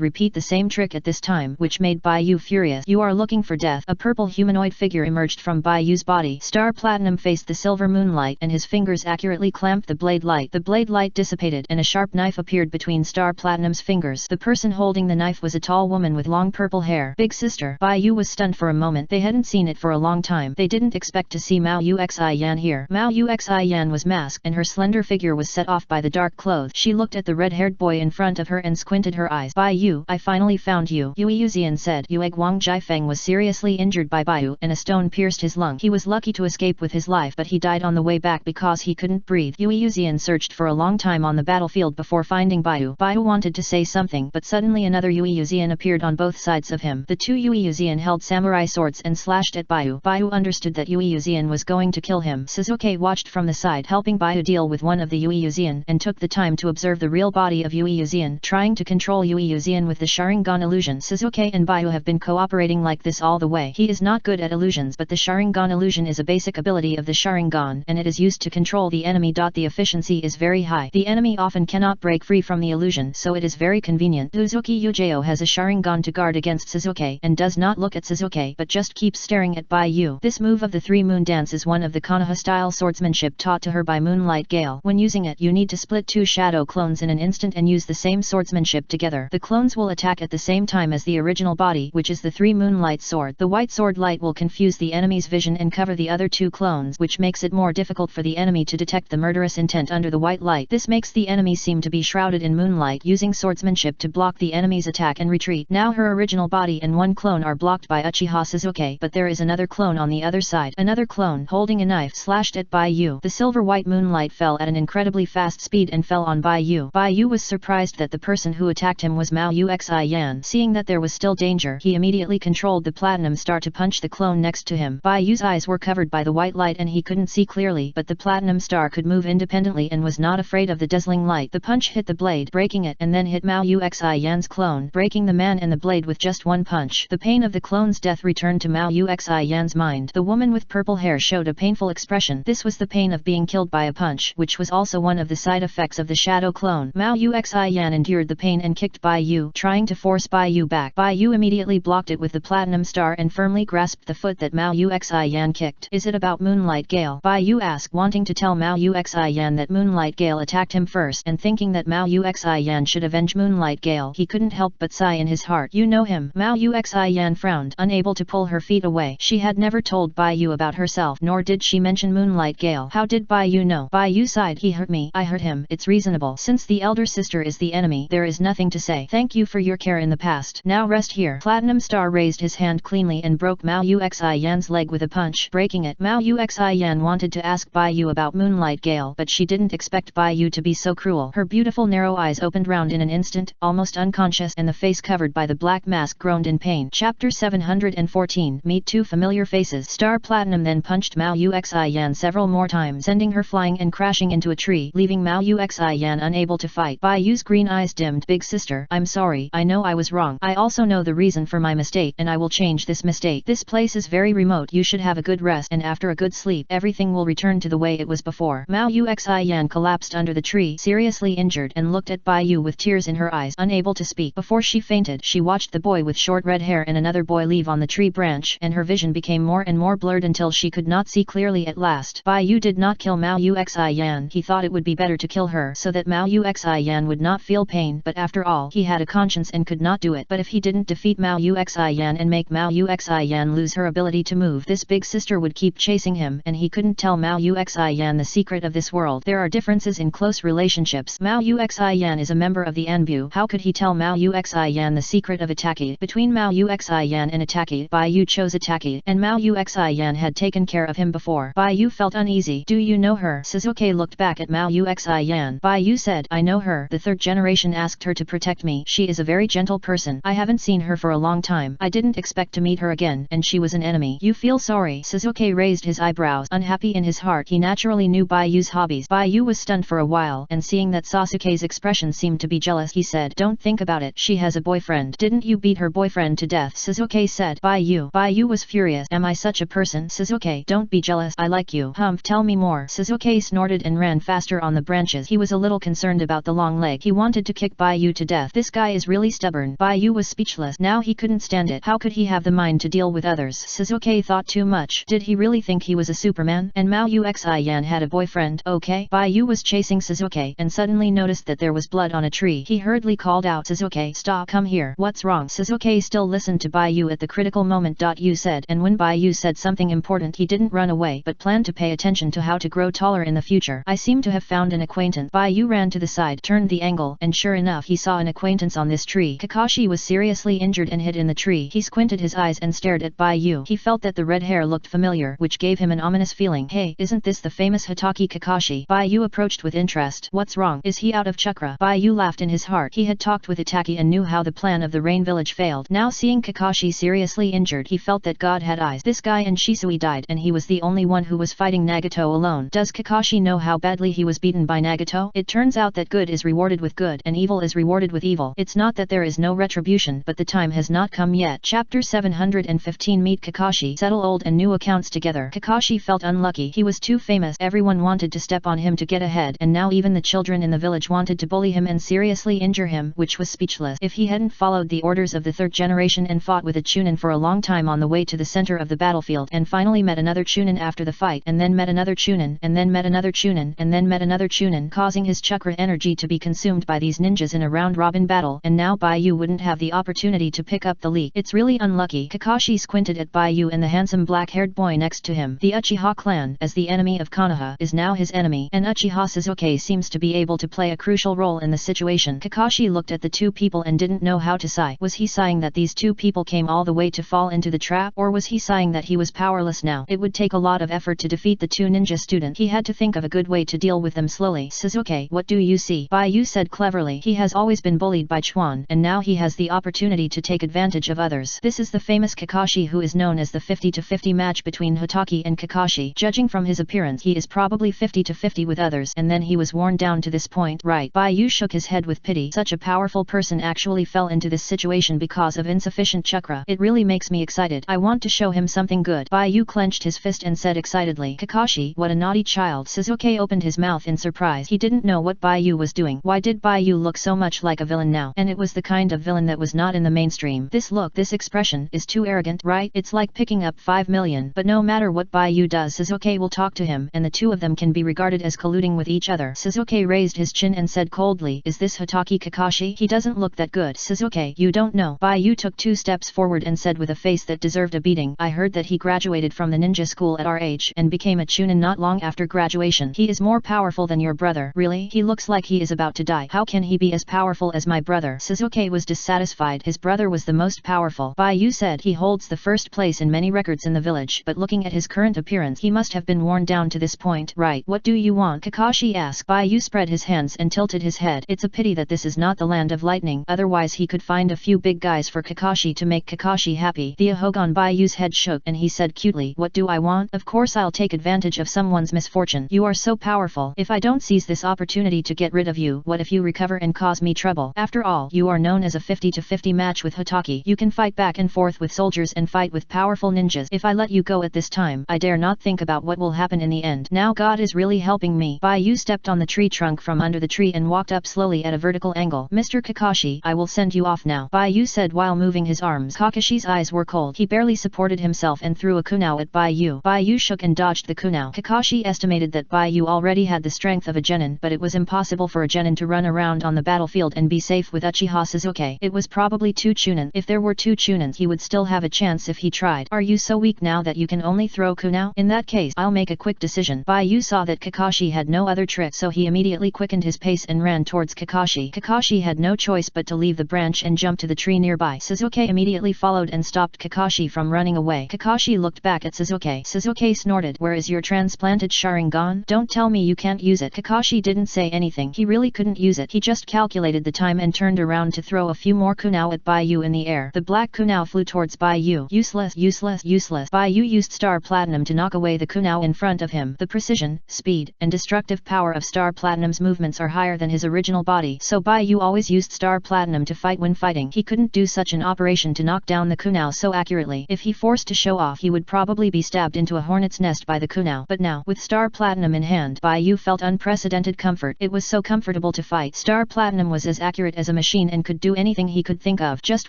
repeat the same trick at this time, which made Baiyu furious. You are looking for death. A purple humanoid figure emerged from Baiyu's body. Star Platinum faced the silver moonlight and his fingers accurately clamped the blade light. The blade light dissipated and a sharp knife appeared between Star Platinum's fingers. The person holding the knife was a tall woman with long purple hair. Big sister. Baiyu was stunned for a moment. They hadn't seen it for a long time. They didn't expect to see Mao Yuxian here. Mao Yuxian was masked and her slender figure was set off by the dark clothes. She looked at the red-haired boy in front of her and squinted her eyes. Baiyu, I finally found you. Yui Yuxian said. Yue Guang Jiafeng was seriously injured by Baiyu and a stone pierced his lung. He was lucky to escape with his life, but he died on the way back because he couldn't breathe. Yui Yuxian searched for a long time on the battlefield before finding Baiyu. Baiyu wanted to say something, but suddenly another Yui Yuxian appeared on both sides of him. The two Yui Yuxian held samurai swords and slashed at Baiyu. Baiyu understood that Yui Yuxian was going to kill him. Suzuki watched from the side, helping Baiyu deal with one of the Yui Yuxian, and took the time to observe the real body of Yui Yuxian, trying to control Yui Yuxian with the Sharingan illusion. Suzuki and Baiyu have been cooperating like this all the way. He is not good at illusions, but the Sharingan illusion is a basic ability of the Sharingan, and it is used to control the enemy. The efficiency is very high. The enemy often cannot break free from the illusion, so it is very convenient. Suzuki Yujao has a Sharingan to guard against Suzuki, and does not look at Suzuki, but just keeps staring at Baiyu. This move of the Three Moon Dance is one of the Konoha-style swordsmanship taught to her by Moonlight Gale. When using it, you need to split two shadow clones in an instant and use the same swordsmanship together. The clones will attack at the same time as the original body, which is the Three Moonlight Sword. The white sword light will confuse the enemy's vision and cover the other two clones, which makes it more difficult for the enemy to detect the murderous intent under the white light. This makes the enemy seem to be shrouded in moonlight, using swordsmanship to block the enemy's attack and retreat. Now her original body and one clone are blocked by Uchiha Suzuki, but there is another clone on the other side. Another clone, holding a knife, slashed at Baiyu. The silver-white moonlight fell at an incredibly fast speed and fell on Baiyu. Baiyu was surprised that the person who attacked him was Mao Yuxian. Seeing that there was still danger, he immediately controlled the platinum star to punch the clone next to him. Baiyu's eyes were covered by the white light and he couldn't see clearly, but the platinum star could move independently and was not afraid of the dazzling light. The punch hit the blade, breaking it, and then hit Mao Yuxian's clone, breaking the man and the blade with just one punch. The pain of the clone's death returned to Mao Yuxian's mind. The woman with purple hair showed a painful expression. This was the pain of being killed by a punch, which was also one of the side effects of the shadow clone. Mao Yuxian endured the pain and kicked Baiyu, trying to force Baiyu back. Baiyu immediately blocked it with the platinum star and firmly grasped the foot that Mao Yuxian kicked. Is it about Moonlight Gale? Baiyu asked, wanting to tell Mao Yuxian that Moonlight Gale attacked him first, and thinking that Mao Yuxian should avenge Moonlight Gale. He couldn't help but sigh in his heart. You know him. Mao Yuxian frowned, unable to pull her feet away. She had never told Baiyu about herself, nor did she mention Moonlight Gale. How did Baiyu know? Baiyu sighed. He hurt me. I hurt him. It's reasonable. Since the elder sister is the enemy, there is nothing to say. Thank you for your care in the past. Now rest here. Platinum Star raised his hand cleanly and broke Mao Yuxian's leg with a punch, breaking it. Mao Yuxian wanted to ask Baiyu about Moonlight Gale, but she didn't expect Baiyu to be so cruel. Her beautiful narrow eyes opened round in an instant, almost unconscious, and the face covered by the black mask groaned in pain. Chapter 714. Meet two familiar faces. Star Platinum then punched Mao Yuxian several more times, sending her flying and crashing into a tree, leaving Mao Yuxian unable to fight. Baiyu's green eyes dimmed. Big sister, I'm sorry. I know I was wrong. I also know the reason for my mistake, and I will change this mistake. This place is very remote. You should have a good rest, and after a good sleep, everything will return to the way it was before. Mao Yuxian collapsed under the tree, seriously injured, and looked at Baiyu with tears in her eyes, unable to speak. Before she fainted, she watched the boy with short red hair and another boy leave on the tree branch, and her vision became more and more blurred until she could not see clearly at last. Baiyu did not kill Mao Yuxian. He thought it would be better to kill her so that Mao Yuxian would not feel pain, but after all, he had a conscience and could not do it. But if he didn't defeat Mao Yuxian and make Mao Yuxian lose her ability to move, this big sister would keep chasing him, and he couldn't tell Mao Yuxian the secret of this world. There are differences in close relationships. Mao Yuxian is a member of the Anbu. How could he tell Mao Yuxian the secret of Ataki? Between Mao Yuxian and Ataki, Baiyu chose Ataki, and Mao Yuxian had taken care of him before. Baiyu felt uneasy. Do you know her? Suzuki looked back at Mao Yuxian. Baiyu said, I know her. The third generation asked her to protect me. She is a very gentle person. I haven't seen her for a long time. I didn't expect to meet her again, and she was an enemy. You feel sorry? Suzuki raised his eyebrows, unhappy in his heart. He naturally knew Baiyu's hobbies. Baiyu was stunned for a while. while, and seeing that Sasuke's expression seemed to be jealous, he said, "Don't think about it, she has a boyfriend. Didn't you beat her boyfriend to death?" Sasuke said. Baiyu was furious. "Am I such a person?" Sasuke, "Don't be jealous, I like you." "Humph, tell me more." Sasuke snorted and ran faster on the branches. He was a little concerned about the long leg. He wanted to kick Baiyu to death. This guy is really stubborn. Baiyu was speechless. Now he couldn't stand it. How could he have the mind to deal with others? Sasuke thought too much. Did he really think he was a Superman? And Mao Uxian had a boyfriend? Okay. Baiyu was chasing Sasuke and suddenly noticed that there was blood on a tree. He hurriedly called out, "Sasuke, stop, come here." "What's wrong?" Sasuke still listened to Baiyu at the critical moment. You said, and when Baiyu said something important, he didn't run away but planned to pay attention to how to grow taller in the future. "I seem to have found an acquaintance." Baiyu ran to the side, turned the angle, and sure enough he saw an acquaintance on this tree. Kakashi was seriously injured and hid in the tree. He squinted his eyes and stared at Baiyu. He felt that the red hair looked familiar, which gave him an ominous feeling. "Hey, isn't this the famous Hatake Kakashi?" Baiyu approached with interest. "What's wrong? Is he out of chakra?" Baiyu laughed in his heart. He had talked with Itaki and knew how the plan of the Rain Village failed. Now seeing Kakashi seriously injured, he felt that God had eyes. This guy and Shisui died and he was the only one who was fighting Nagato alone. Does Kakashi know how badly he was beaten by Nagato? It turns out that good is rewarded with good and evil is rewarded with evil. It's not that there is no retribution, but the time has not come yet. Chapter 715 Meet Kakashi. Settle old and new accounts together. Kakashi felt unlucky. He was too famous. Everyone wanted to step on him to get ahead, and now even the children in the village wanted to bully him and seriously injure him, which was speechless. If he hadn't followed the orders of the third generation and fought with a Chunin for a long time on the way to the center of the battlefield and finally met another Chunin after the fight and then met another Chunin and then met another Chunin and then met another Chunin, causing his chakra energy to be consumed by these ninjas in a round-robin battle, and now Baiyu wouldn't have the opportunity to pick up the lead. It's really unlucky. Kakashi squinted at Baiyu and the handsome black-haired boy next to him. The Uchiha clan, as the enemy of Konoha, is now his enemy, and Uchiha Sasuke seems to be able to play a crucial role in the situation. Kakashi looked at the two people and didn't know how to sigh. Was he sighing that these two people came all the way to fall into the trap, or was he sighing that he was powerless now? It would take a lot of effort to defeat the two ninja students. He had to think of a good way to deal with them slowly. "Sasuke, what do you see?" Baiyu said cleverly. He has always been bullied by Chuan, and now he has the opportunity to take advantage of others. This is the famous Kakashi who is known as the 50-50 match between Hatake and Kakashi. Judging from his appearance, he is probably 50-50 with others, and then he was worn down to this point. Right. Baiyu shook his head with pity. Such a powerful person actually fell into this situation because of insufficient chakra. It really makes me excited. I want to show him something good. Baiyu clenched his fist and said excitedly, "Kakashi, what a naughty child." Sasuke opened his mouth in surprise. He didn't know what Baiyu was doing. Why did Baiyu look so much like a villain now? And it was the kind of villain that was not in the mainstream. This look, this expression, is too arrogant, right? It's like picking up 5 million. But no matter what Baiyu does, Sasuke will talk to him, and the two of them can be regarded as colluding with each other. Sasuke raised his chin and said coldly, "Is this Hatake Kakashi? He doesn't look that good." "Sasuke, you don't know." Baiyu took 2 steps forward and said with a face that deserved a beating, "I heard that he graduated from the ninja school at our age and became a Chunin not long after graduation. He is more powerful than your brother." "Really? He looks like he is about to die. How can he be as powerful as my brother?" Sasuke was dissatisfied. His brother was the most powerful. Baiyu said he holds the first place in many records in the village, but looking at his current appearance, he must have been worn down to this point. "Right. What do you want?" Kakashi asked. Baiyu spread his hands and tilted his head. "It's a pity that this is not the land of lightning, otherwise he could find a few big guys for Kakashi to make Kakashi happy." The Ahogon Baiyu's head shook and he said cutely, "What do I want? Of course I'll take advantage of someone's misfortune. You are so powerful. If I don't seize this opportunity to get rid of you, what if you recover and cause me trouble? After all, you are known as a 50-50 match with Hatake. You can fight back and forth with soldiers and fight with powerful ninjas. If I let you go at this time, I dare not think about what will happen in the end. Now God is really helping me." Baiyu stepped on the tree trunk from under the tree and walked up slowly at a vertical angle. "Mr. Kakashi, I will send you off now," Baiyu said while moving his arms. Kakashi's eyes were cold. He barely supported himself and threw a kunao at Baiyu. Baiyu shook and dodged the kunao. Kakashi estimated that Baiyu already had the strength of a genin, but it was impossible for a genin to run around on the battlefield and be safe with Uchiha Sasuke. It was probably 2 Chunin. If there were 2 Chunins, he would still have a chance if he tried. "Are you so weak now that you can only throw kunao? In that case, I'll make a quick decision." Baiyu saw that Kakashi had no other trick, so he immediately quickened his pace and ran towards Kakashi. Kakashi had no choice but to leave the branch and jump to the tree nearby. Sasuke immediately followed and stopped Kakashi from running away. Kakashi looked back at Sasuke. Sasuke snorted, "Where is your transplanted Sharingan? Don't tell me you can't use it." Kakashi didn't say anything. He really couldn't use it. He just calculated the time and turned around to throw a few more kunao at Baiyu in the air. The black kunao flew towards Baiyu. Useless, useless, useless. Baiyu used Star Platinum to knock away the kunao in front of him. The precision, speed, and destructive power of Star Star Platinum's movements are higher than his original body, so Bai Yu always used Star Platinum to fight when fighting. He couldn't do such an operation to knock down the Kunao so accurately. If he forced to show off, he would probably be stabbed into a hornet's nest by the Kunao. But now, with Star Platinum in hand, Bai Yu felt unprecedented comfort. It was so comfortable to fight. Star Platinum was as accurate as a machine and could do anything he could think of. Just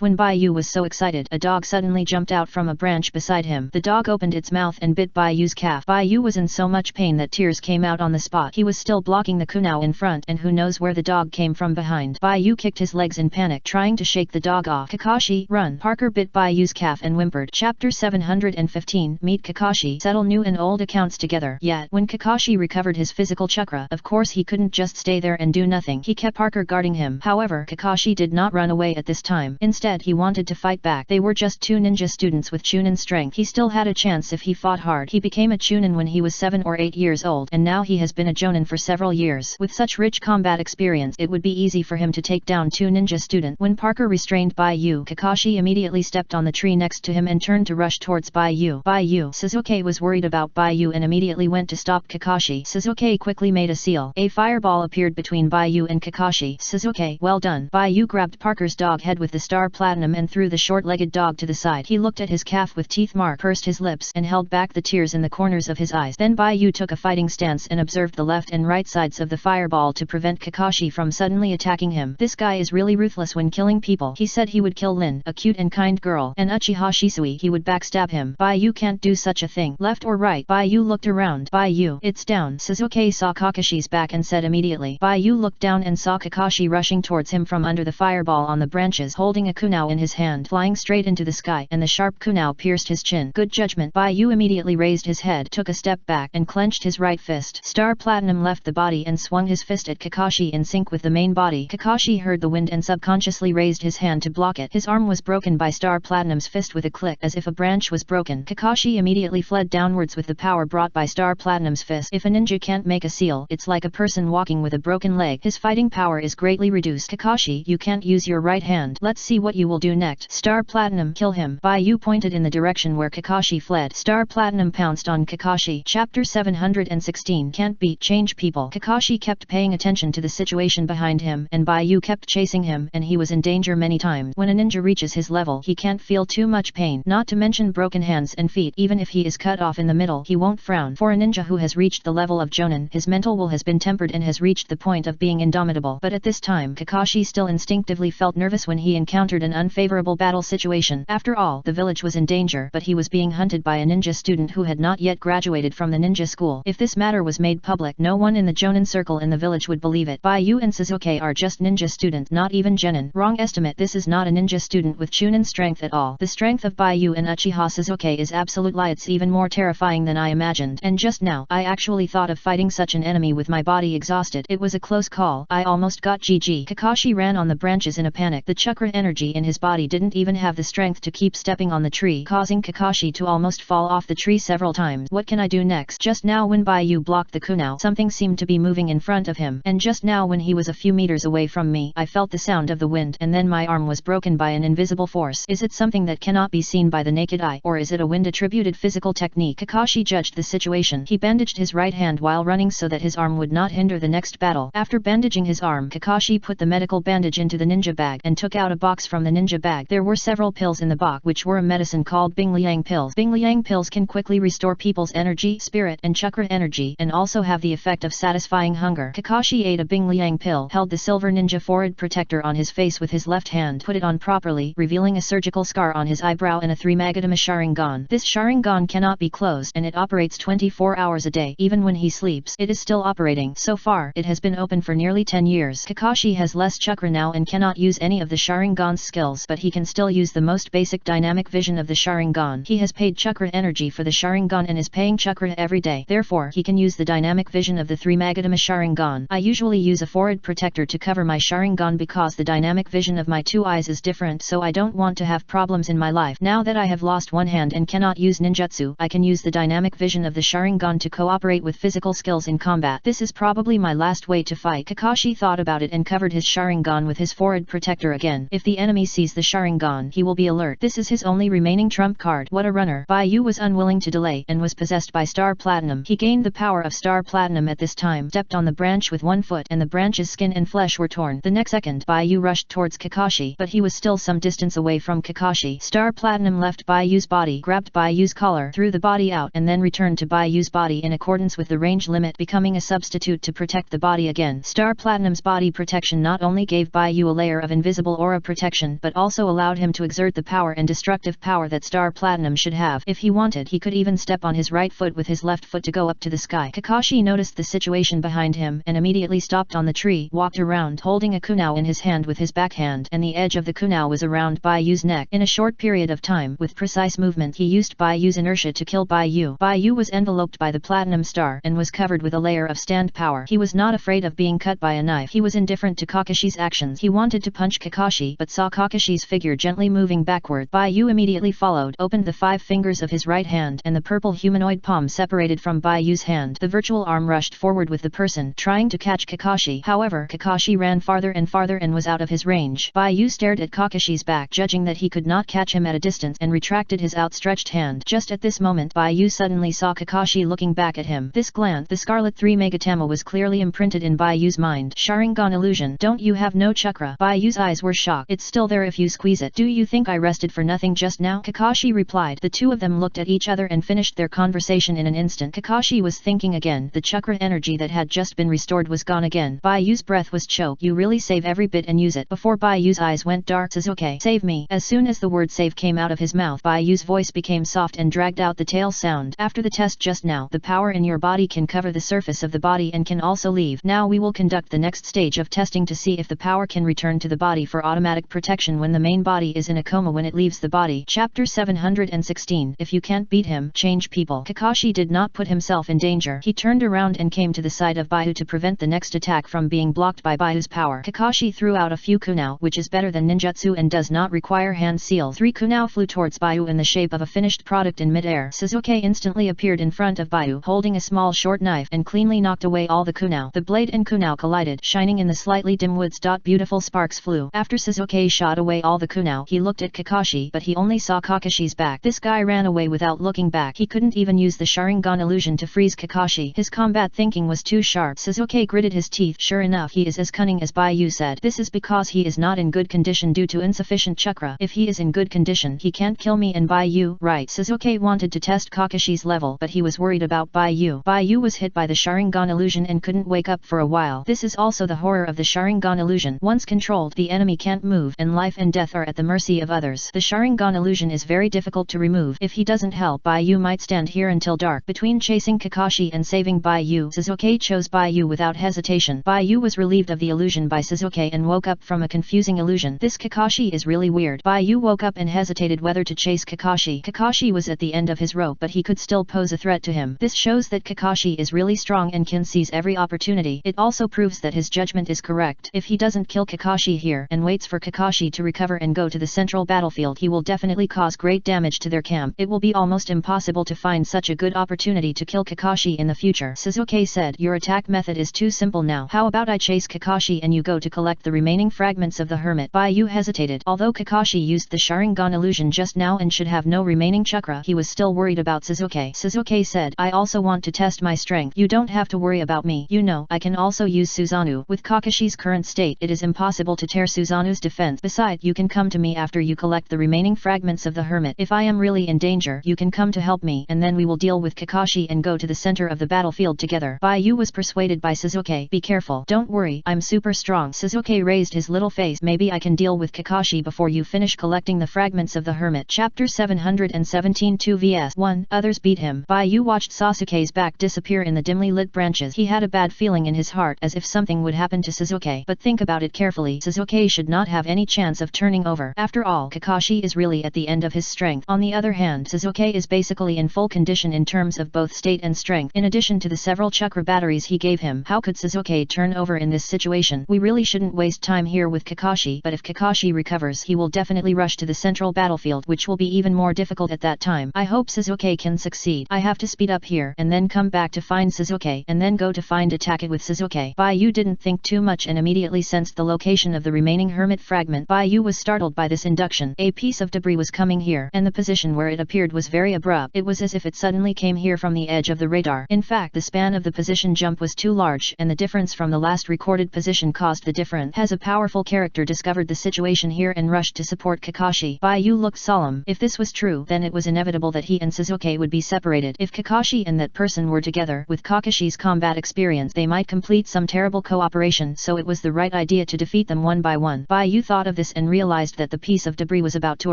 when Bai Yu was so excited, a dog suddenly jumped out from a branch beside him. The dog opened its mouth and bit Bai Yu's calf. Bai Yu was in so much pain that tears came out on the spot. He was still blocking the Kunao in front, and who knows where the dog came from behind. Bai Yu kicked his legs in panic, trying to shake the dog off. Kakashi, run! Parker bit Bai Yu's calf and whimpered. Chapter 715. Meet Kakashi. Settle new and old accounts together. Yet, when Kakashi recovered his physical chakra, of course he couldn't just stay there and do nothing. He kept Parker guarding him. However, Kakashi did not run away at this time. Instead, he wanted to fight back. They were just two ninja students with Chunin strength. He still had a chance if he fought hard. He became a Chunin when he was 7 or 8 years old, and now he has been a Jonin for several years. With such rich combat experience, it would be easy for him to take down two ninja students. When Parker restrained Bai Yu, Kakashi immediately stepped on the tree next to him and turned to rush towards Bai Yu. Sasuke was worried about Bai Yu and immediately went to stop Kakashi. Sasuke quickly made a seal. A fireball appeared between Bai Yu and Kakashi. Sasuke, well done. Bai Yu grabbed Parker's dog head with the Star Platinum and threw the short-legged dog to the side. He looked at his calf with teeth mark, pursed his lips, and held back the tears in the corners of his eyes. Then Bai Yu took a fighting stance and observed the left and right sides of the fireball to prevent Kakashi from suddenly attacking him. This guy is really ruthless when killing people. He said he would kill Lin, a cute and kind girl, and Uchiha Shisui. He would backstab him. Bai Yu can't do such a thing. Left or right? Bai Yu looked around. Bai Yu, it's down. Sasuke saw Kakashi's back and said immediately. Bai Yu looked down and saw Kakashi rushing towards him from under the fireball on the branches, holding a kunao in his hand, flying straight into the sky, and the sharp kunao pierced his chin. Good judgment. Bai Yu immediately raised his head, took a step back, and clenched his right fist. Star Platinum left the body and swung his fist at Kakashi in sync with the main body. Kakashi heard the wind and subconsciously raised his hand to block it. His arm was broken by Star Platinum's fist with a click, as if a branch was broken. Kakashi immediately fled downwards with the power brought by Star Platinum's fist. If a ninja can't make a seal, it's like a person walking with a broken leg. His fighting power is greatly reduced. Kakashi, you can't use your right hand. Let's see what you will do next. Star Platinum, kill him. Bai Yu pointed in the direction where Kakashi fled. Star Platinum pounced on Kakashi. Chapter 716. Can't beat change people. Kakashi kept paying attention to the situation behind him, and Bai Yu kept chasing him, and he was in danger many times. When a ninja reaches his level, he can't feel too much pain, not to mention broken hands and feet. Even if he is cut off in the middle, he won't frown. For a ninja who has reached the level of Jonin, his mental will has been tempered and has reached the point of being indomitable. But at this time, Kakashi still instinctively felt nervous when he encountered an unfavorable battle situation. After all, the village was in danger, but he was being hunted by a ninja student who had not yet graduated from the ninja school. If this matter was made public, no one in the Jonin circle in the village would believe it. Bai Yu and Sasuke are just ninja students, not even genin. Wrong estimate. This is not a ninja student with Chunin strength at all. The strength of Bai Yu and Uchiha Sasuke is absolute lie. It's even more terrifying than I imagined. And just now, I actually thought of fighting such an enemy with my body exhausted. It was a close call. I almost got GG. Kakashi ran on the branches in a panic. The chakra energy in his body didn't even have the strength to keep stepping on the tree, causing Kakashi to almost fall off the tree several times. What can I do next? Just now when Bai Yu blocked the kunao, something seemed to be moving in front of him, and just now when he was a few meters away from me, I felt the sound of the wind, and then my arm was broken by an invisible force. Is it something that cannot be seen by the naked eye, or is it a wind-attributed physical technique? Kakashi judged the situation. He bandaged his right hand while running so that his arm would not hinder the next battle. After bandaging his arm, Kakashi put the medical bandage into the ninja bag and took out a box from the ninja bag. There were several pills in the box, which were a medicine called Bingliang pills. Bingliang pills can quickly restore people's energy, spirit, and chakra energy, and also have the effect of satisfying hunger. Kakashi ate a Bingliang pill, held the silver ninja forehead protector on his face with his left hand, put it on properly, revealing a surgical scar on his eyebrow and a 3-Magatama Sharingan. This Sharingan cannot be closed, and it operates 24 hours a day. Even when he sleeps, it is still operating. So far, it has been open for nearly 10 years. Kakashi has less chakra now and cannot use any of the Sharingan's skills, but he can still use the most basic dynamic vision of the Sharingan. He has paid chakra energy for the Sharingan and is paying chakra every day. Therefore, he can use the dynamic vision of the 3-Magatama Sharingan. I usually use a forehead protector to cover my Sharingan because the dynamic vision of my 2 eyes is different, so I don't want to have problems in my life. Now that I have lost one hand and cannot use ninjutsu, I can use the dynamic vision of the Sharingan to cooperate with physical skills in combat. This is probably my last way to fight. Kakashi thought about it and covered his Sharingan with his forehead protector again. If the enemy sees the Sharingan, he will be alert. This is his only remaining trump card. What a runner. Bai Yu was unwilling to delay and was possessed by Star Platinum. He gained the power of Star Platinum at this time. time, stepped on the branch with one foot and the branch's skin and flesh were torn. The next second, Baiyu rushed towards Kakashi, but he was still some distance away from Kakashi. Star Platinum left Baiyu's body, grabbed Baiyu's collar, threw the body out and then returned to Baiyu's body in accordance with the range limit, becoming a substitute to protect the body again. Star Platinum's body protection not only gave Baiyu a layer of invisible aura protection but also allowed him to exert the power and destructive power that Star Platinum should have. If he wanted, he could even step on his right foot with his left foot to go up to the sky. Kakashi noticed the situation behind him and immediately stopped on the tree, walked around holding a kunao in his hand with his backhand, and the edge of the kunao was around Baiyu's neck. In a short period of time, with precise movement, he used Baiyu's inertia to kill Baiyu. Baiyu was enveloped by the platinum star and was covered with a layer of stand power. He was not afraid of being cut by a knife. He was indifferent to Kakashi's actions. He wanted to punch Kakashi but saw Kakashi's figure gently moving backward. Baiyu immediately followed, opened the 5 fingers of his right hand and the purple humanoid palm separated from Baiyu's hand. The virtual arm rushed forward with the person trying to catch Kakashi. However, Kakashi ran farther and farther and was out of his range. Baiyu stared at Kakashi's back, judging that he could not catch him at a distance, and retracted his outstretched hand. Just at this moment, Baiyu suddenly saw Kakashi looking back at him. This glance, the Scarlet 3 Megatama, was clearly imprinted in Baiyu's mind. Sharingan illusion. Don't you have no chakra? Baiyu's eyes were shocked. It's still there if you squeeze it. Do you think I rested for nothing just now? Kakashi replied. The two of them looked at each other and finished their conversation in an instant. Kakashi was thinking again. The chakra energy that had just been restored was gone again. Baiyu's breath was choked. You really save every bit and use it. Before Baiyu's eyes went dark, Sasuke, save me. As soon as the word save came out of his mouth, Baiyu's voice became soft and dragged out the tail sound. After the test just now, the power in your body can cover the surface of the body and can also leave. Now we will conduct the next stage of testing to see if the power can return to the body for automatic protection when the main body is in a coma when it leaves the body. Chapter 716. If you can't beat him, change people. Kakashi did not put himself in danger. He turned around and came to the side of Baiyu to prevent the next attack from being blocked by Baiyu's power. Kakashi threw out a few kunao, which is better than ninjutsu and does not require hand seals. 3 kunao flew towards Baiyu in the shape of a finished product in mid-air. Sasuke instantly appeared in front of Baiyu, holding a small short knife, and cleanly knocked away all the kunao. The blade and kunao collided, shining in the slightly dim woods. Beautiful sparks flew. After Sasuke shot away all the kunao, he looked at Kakashi, but he only saw Kakashi's back. This guy ran away without looking back. He couldn't even use the Sharingan illusion to freeze Kakashi. His combat thinking was too sharp. Sasuke gritted his teeth. Sure enough, he is as cunning as Baiyu said. This is because he is not in good condition due to insufficient chakra. If he is in good condition, he can't kill me and Baiyu. Right. Sasuke wanted to test Kakashi's level, but he was worried about Baiyu. Baiyu was hit by the Sharingan illusion and couldn't wake up for a while. This is also the horror of the Sharingan illusion. Once controlled, the enemy can't move, and life and death are at the mercy of others. The Sharingan illusion is very difficult to remove. If he doesn't help, Baiyu might stand here until dark. Between chasing Kakashi and saving Baiyu, Sasuke chose Baiyu without hesitation. Baiyu was relieved of the illusion by Sasuke and woke up from a confusing illusion. This Kakashi is really weird. Baiyu woke up and hesitated whether to chase Kakashi. Kakashi was at the end of his rope, but he could still pose a threat to him. This shows that Kakashi is really strong and can seize every opportunity. It also proves that his judgment is correct. If he doesn't kill Kakashi here and waits for Kakashi to recover and go to the central battlefield, he will definitely cause great damage to their camp. It will be almost impossible to find such a good opportunity to kill Kakashi in the future. Sasuke said, your attack method is too simple now. How about I chase Kakashi and you go to collect the remaining fragments of the hermit? Baiyu hesitated. Although Kakashi used the Sharingan illusion just now and should have no remaining chakra, he was still worried about Sasuke. Sasuke said, I also want to test my strength. You don't have to worry about me. You know, I can also use Susanoo. With Kakashi's current state, it is impossible to tear Susanoo's defense. Besides, you can come to me after you collect the remaining fragments of the hermit. If I am really in danger, you can come to help me, and then we will deal with Kakashi and go to the center of the battlefield together. Baiyu was persuaded by Sasuke. Be careful. Don't worry, I'm super strong. Sasuke raised his little face. Maybe I can deal with Kakashi before you finish collecting the fragments of the hermit. Chapter 717 2 vs 1. Others beat him. Baiyu watched Sasuke's back disappear in the dimly lit branches. He had a bad feeling in his heart as if something would happen to Sasuke. But think about it carefully. Sasuke should not have any chance of turning over. After all, Kakashi is really at the end of his strength. On the other hand, Sasuke is basically in full condition in terms of both state and strength. In addition to the several chakra batteries he gave him, how could Sasuke turn over in this situation? We really shouldn't waste time here with Kakashi, but if Kakashi recovers, he will definitely rush to the central battlefield, which will be even more difficult at that time. I hope Sasuke can succeed. I have to speed up here, and then come back to find Sasuke, and then go to find attack it with Sasuke. Baiyu didn't think too much and immediately sensed the location of the remaining hermit fragment. Baiyu was startled by this induction. A piece of debris was coming here, and the position where it appeared was very abrupt. It was as if it suddenly came here from the edge of the radar. In fact, the span of the position position jump was too large and the difference from the last recorded position caused the difference. Has a powerful character discovered the situation here and rushed to support Kakashi. Baiyu looked solemn. If this was true, then it was inevitable that he and Sasuke would be separated. If Kakashi and that person were together, with Kakashi's combat experience they might complete some terrible cooperation, so it was the right idea to defeat them one by one. Baiyu thought of this and realized that the piece of debris was about to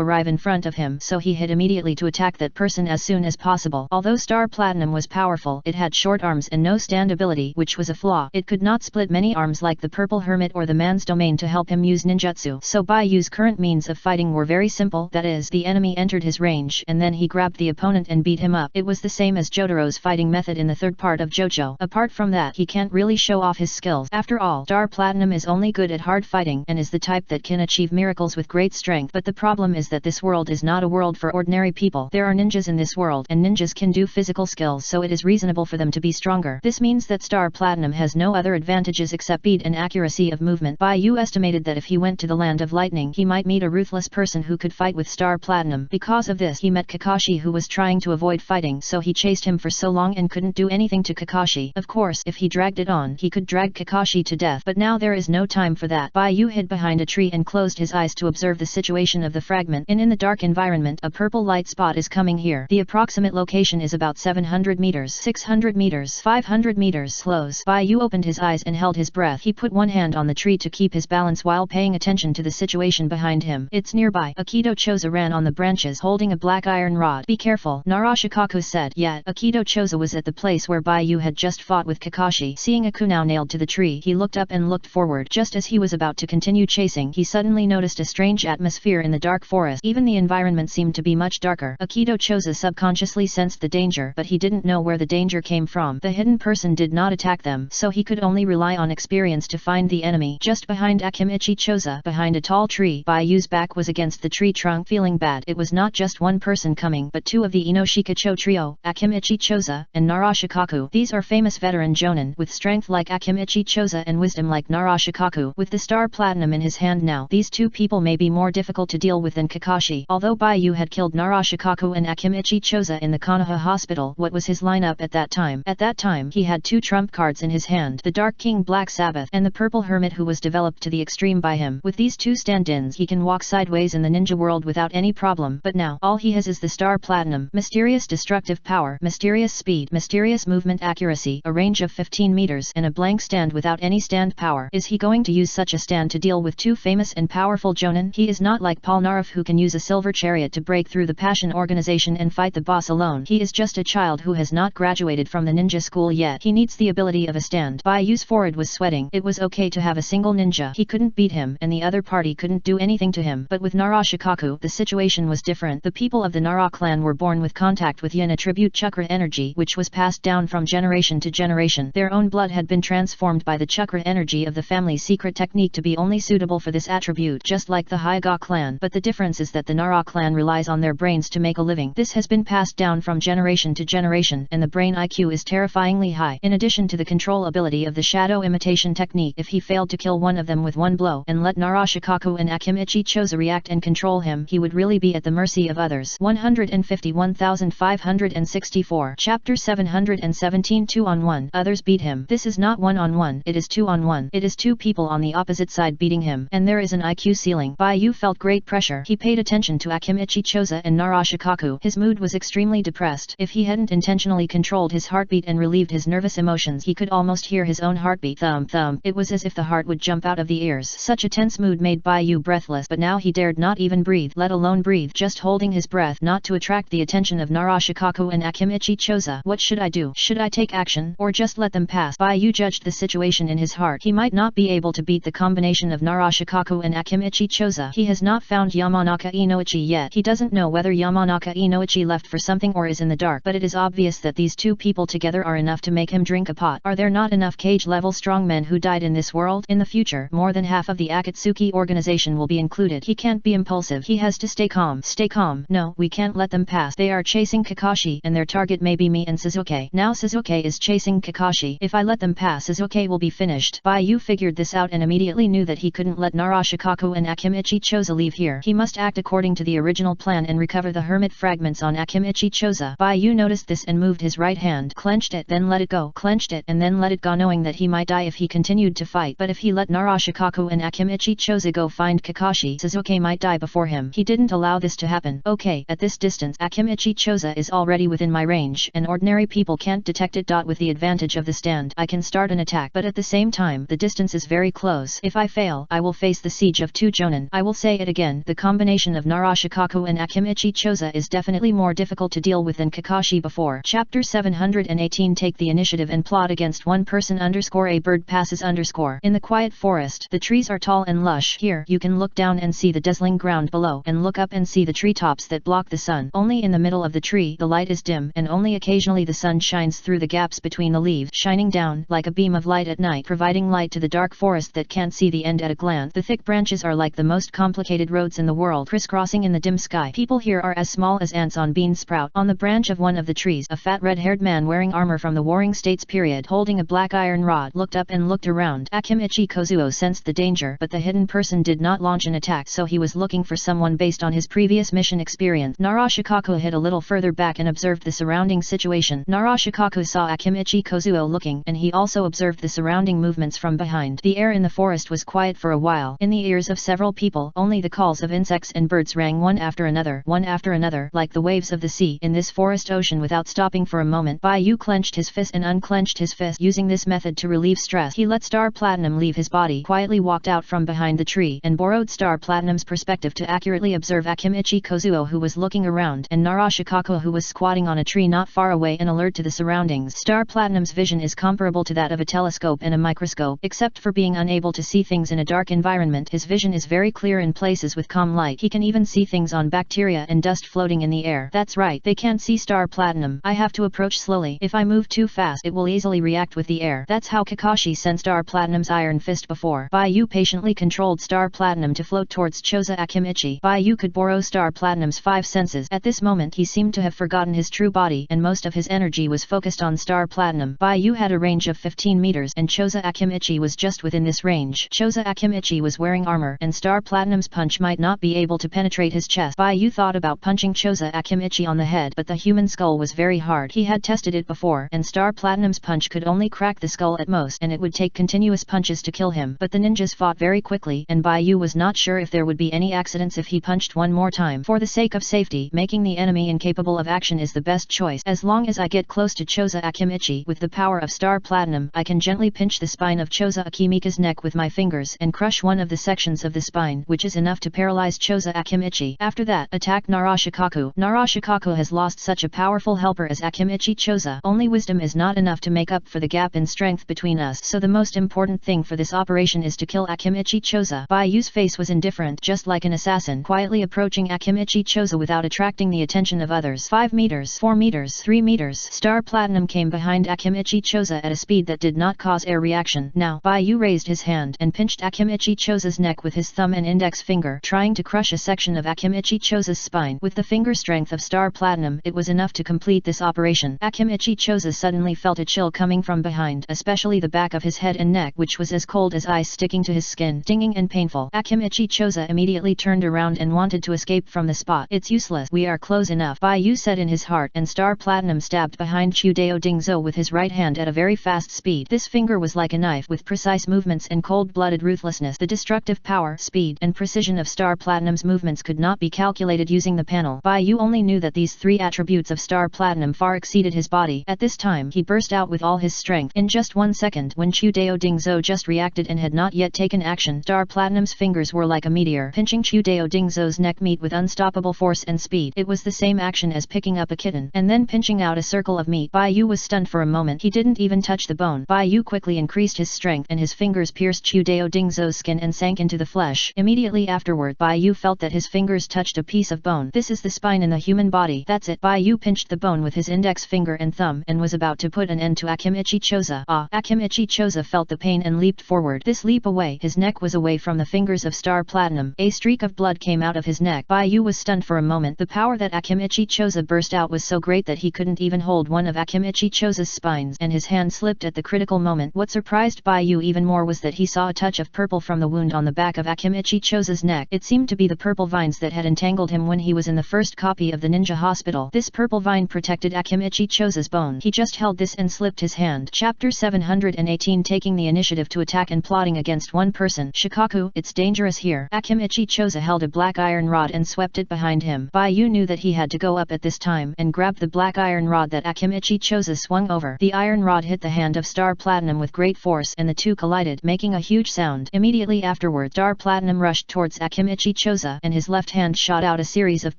arrive in front of him, so he hit immediately to attack that person as soon as possible. Although Star Platinum was powerful, it had short arms and no stand ability, which was a flaw. It could not split many arms like the Purple Hermit or the Man's Domain to help him use ninjutsu. So Baiyu's current means of fighting were very simple, that is, the enemy entered his range and then he grabbed the opponent and beat him up. It was the same as Jotaro's fighting method in the third part of JoJo. Apart from that, he can't really show off his skills. After all, Star Platinum is only good at hard fighting and is the type that can achieve miracles with great strength. But the problem is that this world is not a world for ordinary people. There are ninjas in this world, and ninjas can do physical skills, so it is reasonable for them to be stronger. This means that Star Platinum has no other advantages except speed and accuracy of movement. Baiyu estimated that if he went to the Land of Lightning, he might meet a ruthless person who could fight with Star Platinum. Because of this, he met Kakashi, who was trying to avoid fighting, so he chased him for so long and couldn't do anything to Kakashi. Of course, if he dragged it on, he could drag Kakashi to death, but now there is no time for that. Baiyu hid behind a tree and closed his eyes to observe the situation of the fragment. In the dark environment, a purple light spot is coming here. The approximate location is about 700 meters, 600 meters, 500 meters close. Baiyu opened his eyes and held his breath. He put one hand on the tree to keep his balance while paying attention to the situation behind him. It's nearby. Akido Choza ran on the branches holding a black iron rod. Be careful, Narashikaku said. Yet, Akido Choza was at the place where Baiyu had just fought with Kakashi. Seeing Akunao nailed to the tree, he looked up and looked forward. Just as he was about to continue chasing, he suddenly noticed a strange atmosphere in the dark forest. Even the environment seemed to be much darker. Akido Choza subconsciously sensed the danger, but he didn't know where the danger came from. The hidden person did not attack them, so he could only rely on experience to find the enemy. Just behind Akimichi Choza, behind a tall tree, Baiyu's back was against the tree trunk. Feeling bad, it was not just one person coming, but two of the Inoshikacho trio, Akimichi Choza and Narashikaku. These are famous veteran jonin, with strength like Akimichi Choza and wisdom like Narashikaku. With the Star Platinum in his hand now, these two people may be more difficult to deal with than Kakashi. Although Baiyu had killed Narashikaku and Akimichi Choza in the Konoha hospital, what was his lineup at that time? At that time, he had two trump cards in his hand, the Dark King Black Sabbath and the Purple Hermit, who was developed to the extreme by him. With these two stand-ins, he can walk sideways in the ninja world without any problem. But now, all he has is the Star Platinum. Mysterious destructive power, mysterious speed, mysterious movement accuracy, a range of 15 meters, and a blank stand without any stand power. Is he going to use such a stand to deal with two famous and powerful jonin? He is not like Polnareff, who can use a silver chariot to break through the Passion organization and fight the boss alone. He is just a child who has not graduated from the ninja school yet. He needs the ability of a stand. Baiyu's forehead was sweating. It was okay to have a single ninja. He couldn't beat him, and the other party couldn't do anything to him. But with Narashikaku, the situation was different. The people of the Nara clan were born with contact with yin attribute chakra energy, which was passed down from generation to generation. Their own blood had been transformed by the chakra energy of the family's secret technique to be only suitable for this attribute, just like the Hyuga clan. But the difference is that the Nara clan relies on their brains to make a living. This has been passed down from generation to generation, and the brain IQ is terrifyingly high. In addition to the control ability of the shadow imitation technique, if he failed to kill one of them with one blow and let Narashikaku and Akimichi Choza react and control him, he would really be at the mercy of others. 151,564. Chapter 717. 2-on-1. Others beat him. This is not 1-on-1, it is 2-on-1. It is two people on the opposite side beating him, and there is an IQ ceiling. Baiyu felt great pressure. He paid attention to Akimichi Choza and Narashikaku. His mood was extremely depressed. If he hadn't intentionally controlled his heartbeat and relieved his nervous emotions, he could almost hear his own heartbeat. Thump thump. It was as if the heart would jump out of the ears. Such a tense mood made Baiyu breathless, but now he dared not even breathe, let alone breathe, just holding his breath not to attract the attention of Narashikaku and Akimichi Choza. What should I do? Should I take action, or just let them pass? Baiyu judged the situation in his heart. He might not be able to beat the combination of Narashikaku and Akimichi Choza. He has not found Yamanaka Inoichi yet. He doesn't know whether Yamanaka Inoichi left for something or is in the dark, but it is obvious that these two people together are enough to make him drink a pot. Are there not enough cage-level strongmen who died in this world? In the future, more than half of the Akatsuki organization will be included. He can't be impulsive. He has to stay calm. Stay calm. No, we can't let them pass. They are chasing Kakashi, and their target may be me and Sasuke. Now Sasuke is chasing Kakashi. If I let them pass, Sasuke will be finished. Baiyu figured this out and immediately knew that he couldn't let Narashikaku and Akimichi Choza leave here. He must act according to the original plan and recover the hermit fragments on Akimichi Choza. Baiyu noticed this and moved his right hand, clenched it, then let it go, clenched it and then let it go, knowing that he might die if he continued to fight. But if he let Narashikaku and Akimichi Choza go find Kakashi, Sasuke might die before him. He didn't allow this to happen. Okay, at this distance Akimichi Choza is already within my range, and ordinary people can't detect it. With the advantage of the stand, I can start an attack, but at the same time the distance is very close. If I fail, I will face the siege of 2 Jonin. I will say it again, the combination of Narashikaku and Akimichi Choza is definitely more difficult to deal with than Kakashi before. Chapter 718 Take the initiative and plot against one person _ a bird passes _ In the quiet forest, the trees are tall and lush. Here, you can look down and see the dazzling ground below, and look up and see the treetops that block the sun. Only in the middle of the tree, the light is dim, and only occasionally the sun shines through the gaps between the leaves, shining down like a beam of light at night, providing light to the dark forest that can't see the end at a glance. The thick branches are like the most complicated roads in the world, crisscrossing in the dim sky. People here are as small as ants on bean sprout. On the branch of one of the trees, a fat red-haired man wearing armor from the Warring States period, holding a black iron rod, looked up and looked around. Akimichi Kozuo sensed the danger, but the hidden person did not launch an attack, so he was looking for someone based on his previous mission experience. Narashikaku hid a little further back and observed the surrounding situation. Narashikaku saw Akimichi Kozuo looking, and he also observed the surrounding movements from behind. The air in the forest was quiet for a while. In the ears of several people, only the calls of insects and birds rang one after another, like the waves of the sea in this forest ocean without stopping for a moment. Bai Yu clenched his fist and unclenched his fist, using this method to relieve stress. He let Star Platinum leave his body, quietly walked out from behind the tree, and borrowed Star Platinum's perspective to accurately observe Akimichi Kozuo, who was looking around, and Narashikaku, who was squatting on a tree not far away and alert to the surroundings. Star Platinum's vision is comparable to that of a telescope and a microscope, except for being unable to see things in a dark environment. His vision is very clear in places with calm light. He can even see things on bacteria and dust floating in the air. That's right, they can't see Star Platinum. I have to approach slowly. If I move too fast, it will easily react with the air. That's how Kakashi sensed Star Platinum's iron fist before. Bai Yu patiently controlled Star Platinum to float towards Choza Akimichi. Bai Yu could borrow Star Platinum's 5 senses. At this moment he seemed to have forgotten his true body, and most of his energy was focused on Star Platinum. Bai Yu had a range of 15 meters, and Choza Akimichi was just within this range. Choza Akimichi was wearing armor, and Star Platinum's punch might not be able to penetrate his chest. Bai Yu thought about punching Choza Akimichi on the head, but the human skull was very hard. He had tested it before, and Star Platinum's punch could only crack the skull at most, and it would take continuous punches to kill him. But the ninjas fought very quickly, and Bai Yu was not sure if there would be any accidents if he punched one more time. For the sake of safety, making the enemy incapable of action is the best choice. As long as I get close to Choza Akimichi, with the power of Star Platinum, I can gently pinch the spine of Choza Akimichi's neck with my fingers and crush one of the sections of the spine, which is enough to paralyze Choza Akimichi. After that, attack Narashikaku. Narashikaku has lost such a powerful helper as Akimichi Choza. Only wisdom is not enough to make up for the gap in strength between us, so the most important thing for this operation is to kill Akimichi Choza. Bai Yu's face was indifferent, just like an assassin, quietly approaching Akimichi Choza without attracting the attention of others. 5 meters, 4 meters, 3 meters. Star Platinum came behind Akimichi Choza at a speed that did not cause air reaction. Now, Bai Yu raised his hand and pinched Akimichi Choza's neck with his thumb and index finger, trying to crush a section of Akimichi Choza's spine. With the finger strength of Star Platinum, it was enough to complete this operation. Akimichi Choza suddenly felt a chill coming from behind, especially the back of his head and neck, which was as cold as ice sticking to his skin, stinging and painful. Akimichi Choza immediately turned around and wanted to escape from the spot. It's useless. We are close enough, Bai Yu said in his heart, and Star Platinum stabbed behind Chudeo Dingzhou with his right hand at a very fast speed. This finger was like a knife with precise movements and cold-blooded ruthlessness. The destructive power, speed, and precision of Star Platinum's movements could not be calculated using the panel. Bai Yu only knew that these 3 attributes of Star Platinum far exceeded his body. At this time, he burst out with all his strength. In just 1 second, when Chudeo Dingzhou just reacted and had not yet taken action, Star Platinum's fingers were like a meteor, pinching Chudeo Dingzhou's neck meat with unstoppable force and speed. It was the same action as picking up a kitten, and then pinching out a circle of meat. Bai Yu was stunned for a moment. He didn't even touch the bone. Bai Yu quickly increased his strength, and his fingers pierced Chudeo Dingzhou's skin and sank into the flesh. Immediately afterward, Bai Yu felt that his fingers touched a piece of bone. This is the spine in the human body. That's it. Bai Yu pinched the bone with his index finger and thumb, and was about to put an end to Akimichi Choza. Akimichi Choza felt the pain and leaped forward. This leap away, his neck was away from the fingers of Star Platinum. A streak of blood came out of his neck. Bai Yu was stunned for a moment. The power that Akimichi Choza burst out was so great that he couldn't even hold one of Akimichi Choza's spines, and his hand slipped at the critical moment. What surprised Bai Yu even more was that he saw a touch of purple from the wound on the back of Akimichi Choza's neck. It seemed to be the purple vines that had entangled him when he was in the first copy of the ninja hospital. This purple vine protected Akimichi Choza's bone. He just held this this and slipped his hand. Chapter 718 Taking the initiative to attack and plotting against one person. Shikaku, it's dangerous here. Akimichi Choza held a black iron rod and swept it behind him. Baiyu knew that he had to go up at this time and grabbed the black iron rod that Akimichi Choza swung over. The iron rod hit the hand of Star Platinum with great force and the two collided, making a huge sound. Immediately afterward, Star Platinum rushed towards Akimichi Choza and his left hand shot out a series of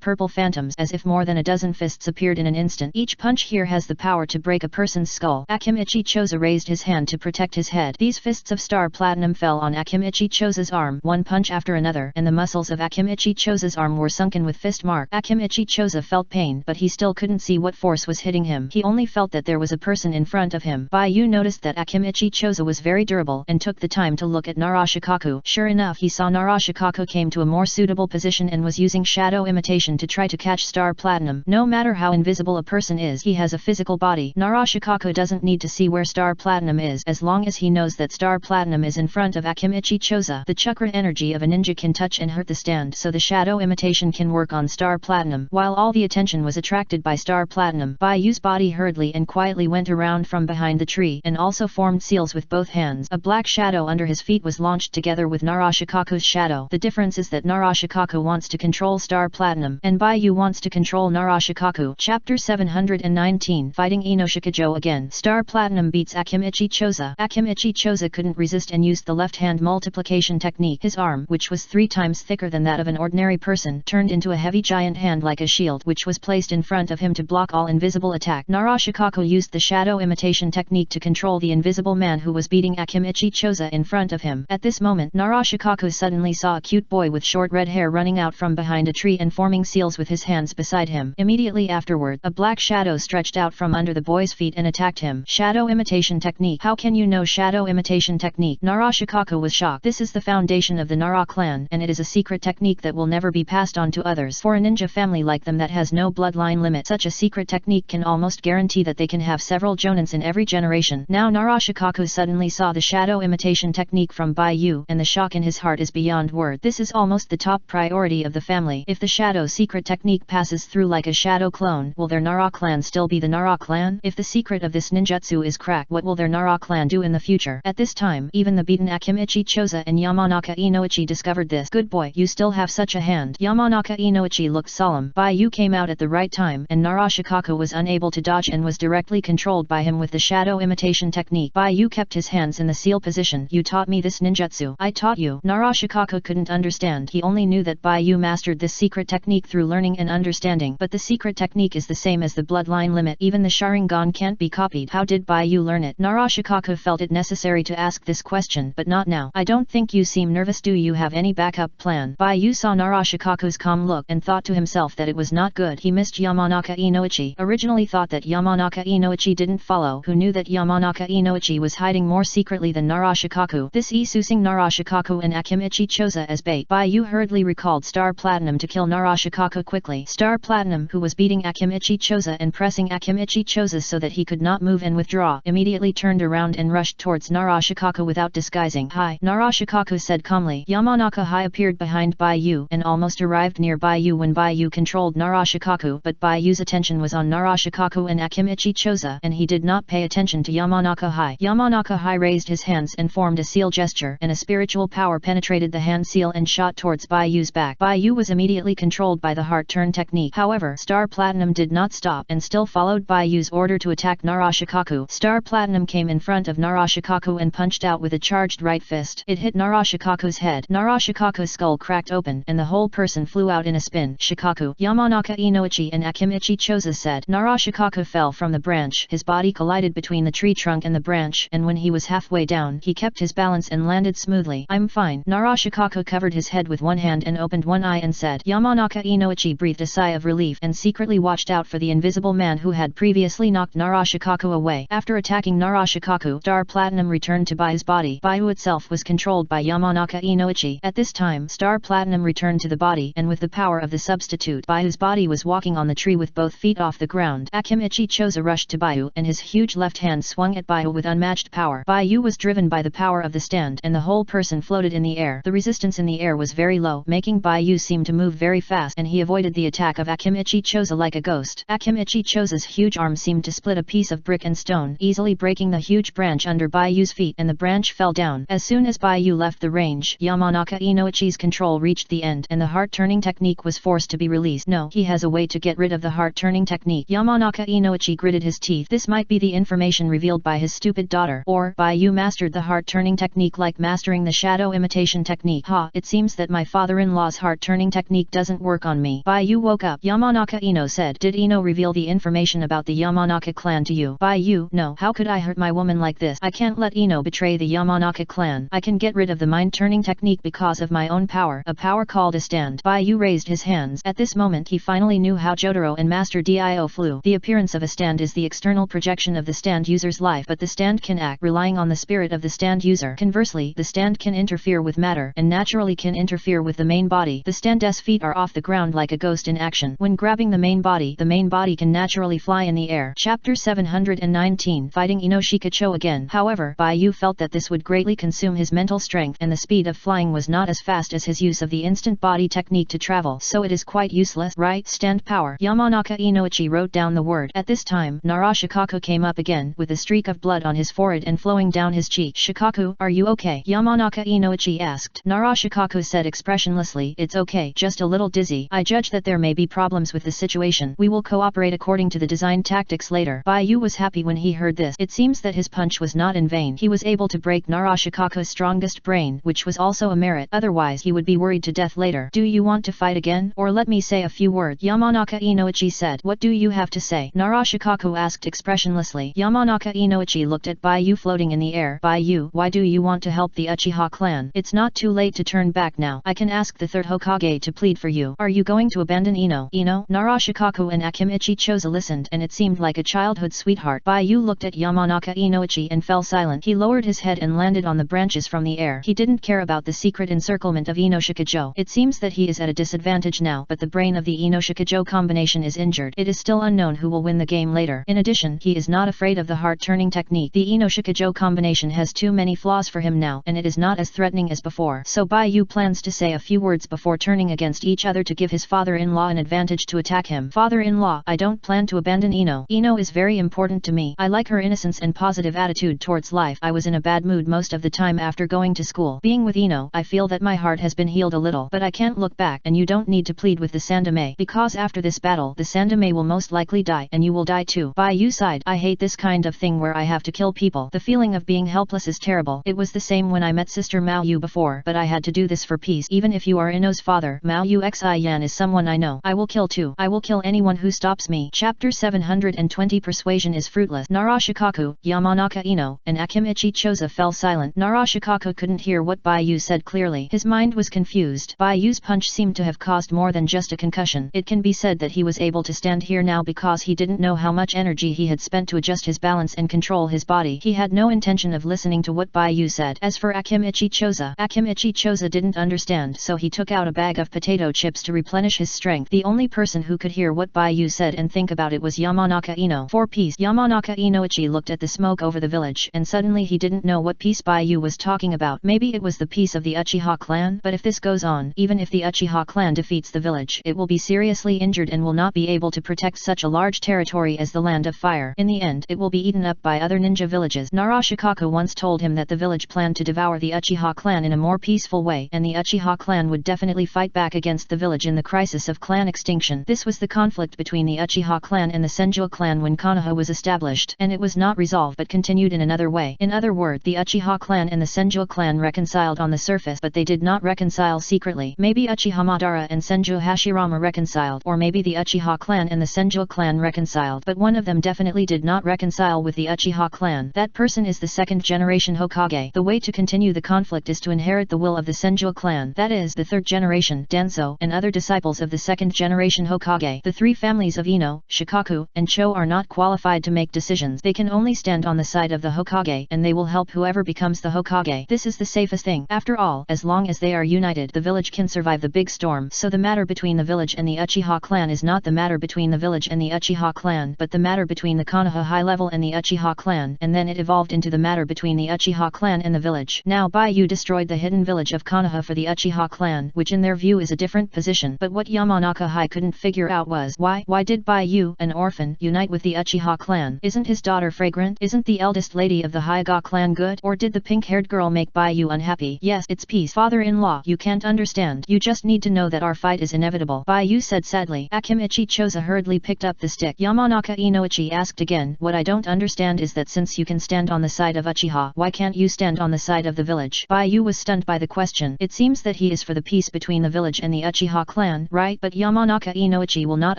purple phantoms as if more than a dozen fists appeared in an instant. Each punch here has the power to break a person's skull. Akimichi Choza raised his hand to protect his head. These fists of Star Platinum fell on Akimichi Choza's arm, one punch after another, and the muscles of Akimichi Choza's arm were sunken with fist mark. Akimichi Choza felt pain, but he still couldn't see what force was hitting him. He only felt that there was a person in front of him. Baiyu noticed that Akimichi Choza was very durable and took the time to look at Narashikaku. Sure enough, he saw Narashikaku came to a more suitable position and was using shadow imitation to try to catch Star Platinum. No matter how invisible a person is, he has a physical body. Narashikaku doesn't need to see where Star Platinum is as long as he knows that Star Platinum is in front of Akimichi Choza. The chakra energy of a ninja can touch and hurt the stand, so the shadow imitation can work on Star Platinum. While all the attention was attracted by Star Platinum, Baiyu's body hurriedly and quietly went around from behind the tree and also formed seals with both hands. A black shadow under his feet was launched together with Narashikaku's shadow. The difference is that Narashikaku wants to control Star Platinum and Baiyu wants to control Narashikaku. Chapter 719 Fighting Inoshikajo again. Star Platinum beats Akimichi Choza. Akimichi Choza couldn't resist and used the left-hand multiplication technique. His arm, which was 3 times thicker than that of an ordinary person, turned into a heavy giant hand like a shield, which was placed in front of him to block all invisible attack. Narashikaku used the shadow imitation technique to control the invisible man who was beating Akimichi Choza in front of him. At this moment, Narashikaku suddenly saw a cute boy with short red hair running out from behind a tree and forming seals with his hands beside him. Immediately afterward, a black shadow stretched out from under the boy's feet and attacked him. Shadow imitation technique. How can you know shadow imitation technique? Narashikaku was shocked. This is the foundation of the Nara clan, and it is a secret technique that will never be passed on to others. For a ninja family like them that has no bloodline limit, such a secret technique can almost guarantee that they can have several jonins in every generation. Now Narashikaku suddenly saw the shadow imitation technique from Baiyu, and the shock in his heart is beyond word. This is almost the top priority of the family. If the shadow secret technique passes through like a shadow clone, will their Nara clan still be the Nara clan? If the secret of this ninjutsu is cracked, what will their Nara clan do in the future? At this time, even the beaten Akimichi Choza and Yamanaka Inoichi discovered this. Good boy, you still have such a hand. Yamanaka Inoichi looked solemn. Baiyu came out at the right time, and Narashikaku was unable to dodge and was directly controlled by him with the shadow imitation technique. Baiyu kept his hands in the seal position. You taught me this ninjutsu. I taught you. Narashikaku couldn't understand. He only knew that Baiyu mastered this secret technique through learning and understanding. But the secret technique is the same as the bloodline limit. Even the Sharingan can't be copied. How did Baiyu learn it? Narashikaku felt it necessary to ask this question, but not now. I don't think you seem nervous. Do you have any backup plan? Baiyu saw Narashikaku's calm look and thought to himself that it was not good. He missed Yamanaka Inoichi. Originally thought that Yamanaka Inoichi didn't follow. Who knew that Yamanaka Inoichi was hiding more secretly than Narashikaku? This using Narashikaku and Akimichi Choza as bait. Baiyu hurriedly recalled Star Platinum to kill Narashikaku quickly. Star Platinum, who was beating Akimichi Choza and pressing Akimichi Choza so that he could not move and withdraw, immediately turned around and rushed towards Narashikaku without disguising. Hi, Narashikaku said calmly. Yamanaka Hai appeared behind Baiyu and almost arrived near Baiyu when Baiyu controlled Narashikaku, but Baiyu's attention was on Narashikaku and Akimichi Choza, and he did not pay attention to Yamanaka Hai. Yamanaka Hai raised his hands and formed a seal gesture, and a spiritual power penetrated the hand seal and shot towards Baiyu's back. Baiyu was immediately controlled by the heart turn technique. However, Star Platinum did not stop and still followed Baiyu's order to attack Narashikaku. Star Platinum came in front of Narashikaku and punched out with a charged right fist. It hit Narashikaku's head. Narashikaku's skull cracked open and the whole person flew out in a spin. Shikaku, Yamanaka Inoichi and Akimichi Choza said. Narashikaku fell from the branch. His body collided between the tree trunk and the branch, and when he was halfway down, he kept his balance and landed smoothly. I'm fine. Narashikaku covered his head with one hand and opened one eye and said. Yamanaka Inoichi breathed a sigh of relief and secretly watched out for the invisible man who had previously knocked Narashikaku away. After attacking Narashikaku, Star Platinum returned to Baiu's body. Baiu itself was controlled by Yamanaka Inoichi. At this time, Star Platinum returned to the body, and with the power of the substitute, Baiu's body was walking on the tree with both feet off the ground. Akimichi Choza rushed to Baiu, and his huge left hand swung at Baiu with unmatched power. Baiu was driven by the power of the stand, and the whole person floated in the air. The resistance in the air was very low, making Baiu seem to move very fast, and he avoided the attack of Akimichi Choza like a ghost. Akimichi Choza's huge arm seemed to split a piece piece of brick and stone, easily breaking the huge branch under Bayu's feet, and the branch fell down. As soon as Bayu left the range, Yamanaka Inoichi's control reached the end and the heart-turning technique was forced to be released. No, he has a way to get rid of the heart-turning technique. Yamanaka Inoichi gritted his teeth. This might be the information revealed by his stupid daughter. Or, Bayu mastered the heart-turning technique like mastering the shadow imitation technique. Ha, it seems that my father-in-law's heart-turning technique doesn't work on me. Bayu woke up. Yamanaka Ino said, did Ino reveal the information about the Yamanaka clan to you? Bayu, no. How could I hurt my woman like this? I can't let Ino betray the Yamanaka clan. I can get rid of the mind-turning technique because of my own power. A power called a stand. Bayu raised his hands. At this moment he finally knew how Jotaro and Master Dio flew. The appearance of a stand is the external projection of the stand user's life, but the stand can act relying on the spirit of the stand user. Conversely, the stand can interfere with matter and naturally can interfere with the main body. The stand's feet are off the ground like a ghost in action. When grabbing the main body can naturally fly in the air. Chapter 719 Fighting Inoshikacho again. However, Bayu felt that this would greatly consume his mental strength and the speed of flying was not as fast as his use of the instant body technique to travel, so it is quite useless, right? Stand power. Yamanaka Inoichi wrote down the word. At this time, Narashikaku came up again, with a streak of blood on his forehead and flowing down his cheek. Shikaku, are you okay? Yamanaka Inoichi asked. Narashikaku said expressionlessly, it's okay, just a little dizzy. I judge that there may be problems with the situation. We will cooperate according to the designed tactics later. Bayu was happy when he heard this. It seems that his punch was not in vain. He was able to break Narashikaku's strongest brain, which was also a merit. Otherwise he would be worried to death later. Do you want to fight again? Or let me say a few words? Yamanaka Inoichi said. What do you have to say? Narashikaku asked expressionlessly. Yamanaka Inoichi looked at Bayu floating in the air. Bayu, why do you want to help the Uchiha clan? It's not too late to turn back now. I can ask the third Hokage to plead for you. Are you going to abandon Ino? Narashikaku and Akimichi Choza listened and it seemed like a childhood sweetheart. Bayu looked at Yamanaka Inoichi and fell silent. He lowered his head and landed on the branches from the air. He didn't care about the secret encirclement of Inoshikajo. It seems that he is at a disadvantage now, but the brain of the Inoshikajo combination is injured. It is still unknown who will win the game later. In addition, he is not afraid of the heart-turning technique. The Inoshikajo combination has too many flaws for him now, and it is not as threatening as before. So Bayu plans to say a few words before turning against each other to give his father-in-law an advantage to attack him. Father-in-law, I don't plan to abandon Ino. Ino is very important to me. I like her innocence and positive attitude towards life. I was in a bad mood most of the time after going to school. Being with Ino, I feel that my heart has been healed a little, but I can't look back, and you don't need to plead with the Sandame, because after this battle, the Sandame will most likely die, and you will die too. Bayu sighed. I hate this kind of thing where I have to kill people. The feeling of being helpless is terrible. It was the same when I met Sister Mao Yu before, but I had to do this for peace. Even if you are Ino's father, Mao Yu Xi Yan is someone I know. I will kill too. I will kill anyone who stops me. Chapter 720 Persuasion is fruitless. Narashikaku, Yamanaka Ino, and Akimichi Choza fell silent. Narashikaku couldn't hear what Bayu said clearly. His mind was confused. Bayu's punch seemed to have caused more than just a concussion. It can be said that he was able to stand here now because he didn't know how much energy he had spent to adjust his balance and control his body. He had no intention of listening to what Bayu said. As for Akimichi Choza didn't understand, so he took out a bag of potato chips to replenish his strength. The only person who could hear what Bayu said and think about it was Yamanaka Ino. For peace. Yamanaka Inoichi looked at the smoke over the village, and suddenly he didn't know what peace Bayu was talking about. Maybe it was the peace of the Uchiha clan, but if this goes on, even if the Uchiha clan defeats the village, it will be seriously injured and will not be able to protect such a large territory as the Land of Fire. In the end, it will be eaten up by other ninja villages. Narashikaku once told him that the village planned to devour the Uchiha clan in a more peaceful way, and the Uchiha clan would definitely fight back against the village in the crisis of clan extinction. This was the conflict between the Uchiha clan and the Senju clan when Konoha was established, and it was not resolved but continued in another way. In other words, the Uchiha clan and the Senju clan reconciled on the surface, but they did not reconcile secretly. Maybe Uchiha Madara and Senju Hashirama reconciled, or maybe the Uchiha clan and the Senju clan reconciled, but one of them definitely did not reconcile with the Uchiha clan. That person is the second generation Hokage. The way to continue the conflict is to inherit the will of the Senju clan, that is, the third generation, Danzo, and other disciples of the second generation Hokage. The three families of Ino, Shikaku, and Cho are not qualified to make decisions. They can only stand on the side of the Hokage, and they will help whoever becomes the Hokage. This is the safest thing. After all, as long as they are united, the village can survive the big storm. So the matter between the village and the Uchiha clan is not the matter between the village and the Uchiha clan, but the matter between the Konoha high level and the Uchiha clan, and then it evolved into the matter between the Uchiha clan and the village. Now Bayu destroyed the hidden village of Konoha for the Uchiha clan, which in their view is a different position. But what Yamanaka High couldn't figure out was why did Bayu, an orphan, unite with the Uchiha Uchiha clan. Isn't his daughter fragrant? Isn't the eldest lady of the Hyuga clan good? Or did the pink-haired girl make Baiyu unhappy? Yes, it's peace. Father-in-law, you can't understand. You just need to know that our fight is inevitable. Baiyu said sadly. Akimichi Choza hurriedly picked up the stick. Yamanaka Inoichi asked again. What I don't understand is that since you can stand on the side of Uchiha, why can't you stand on the side of the village? Baiyu was stunned by the question. It seems that he is for the peace between the village and the Uchiha clan, right? But Yamanaka Inoichi will not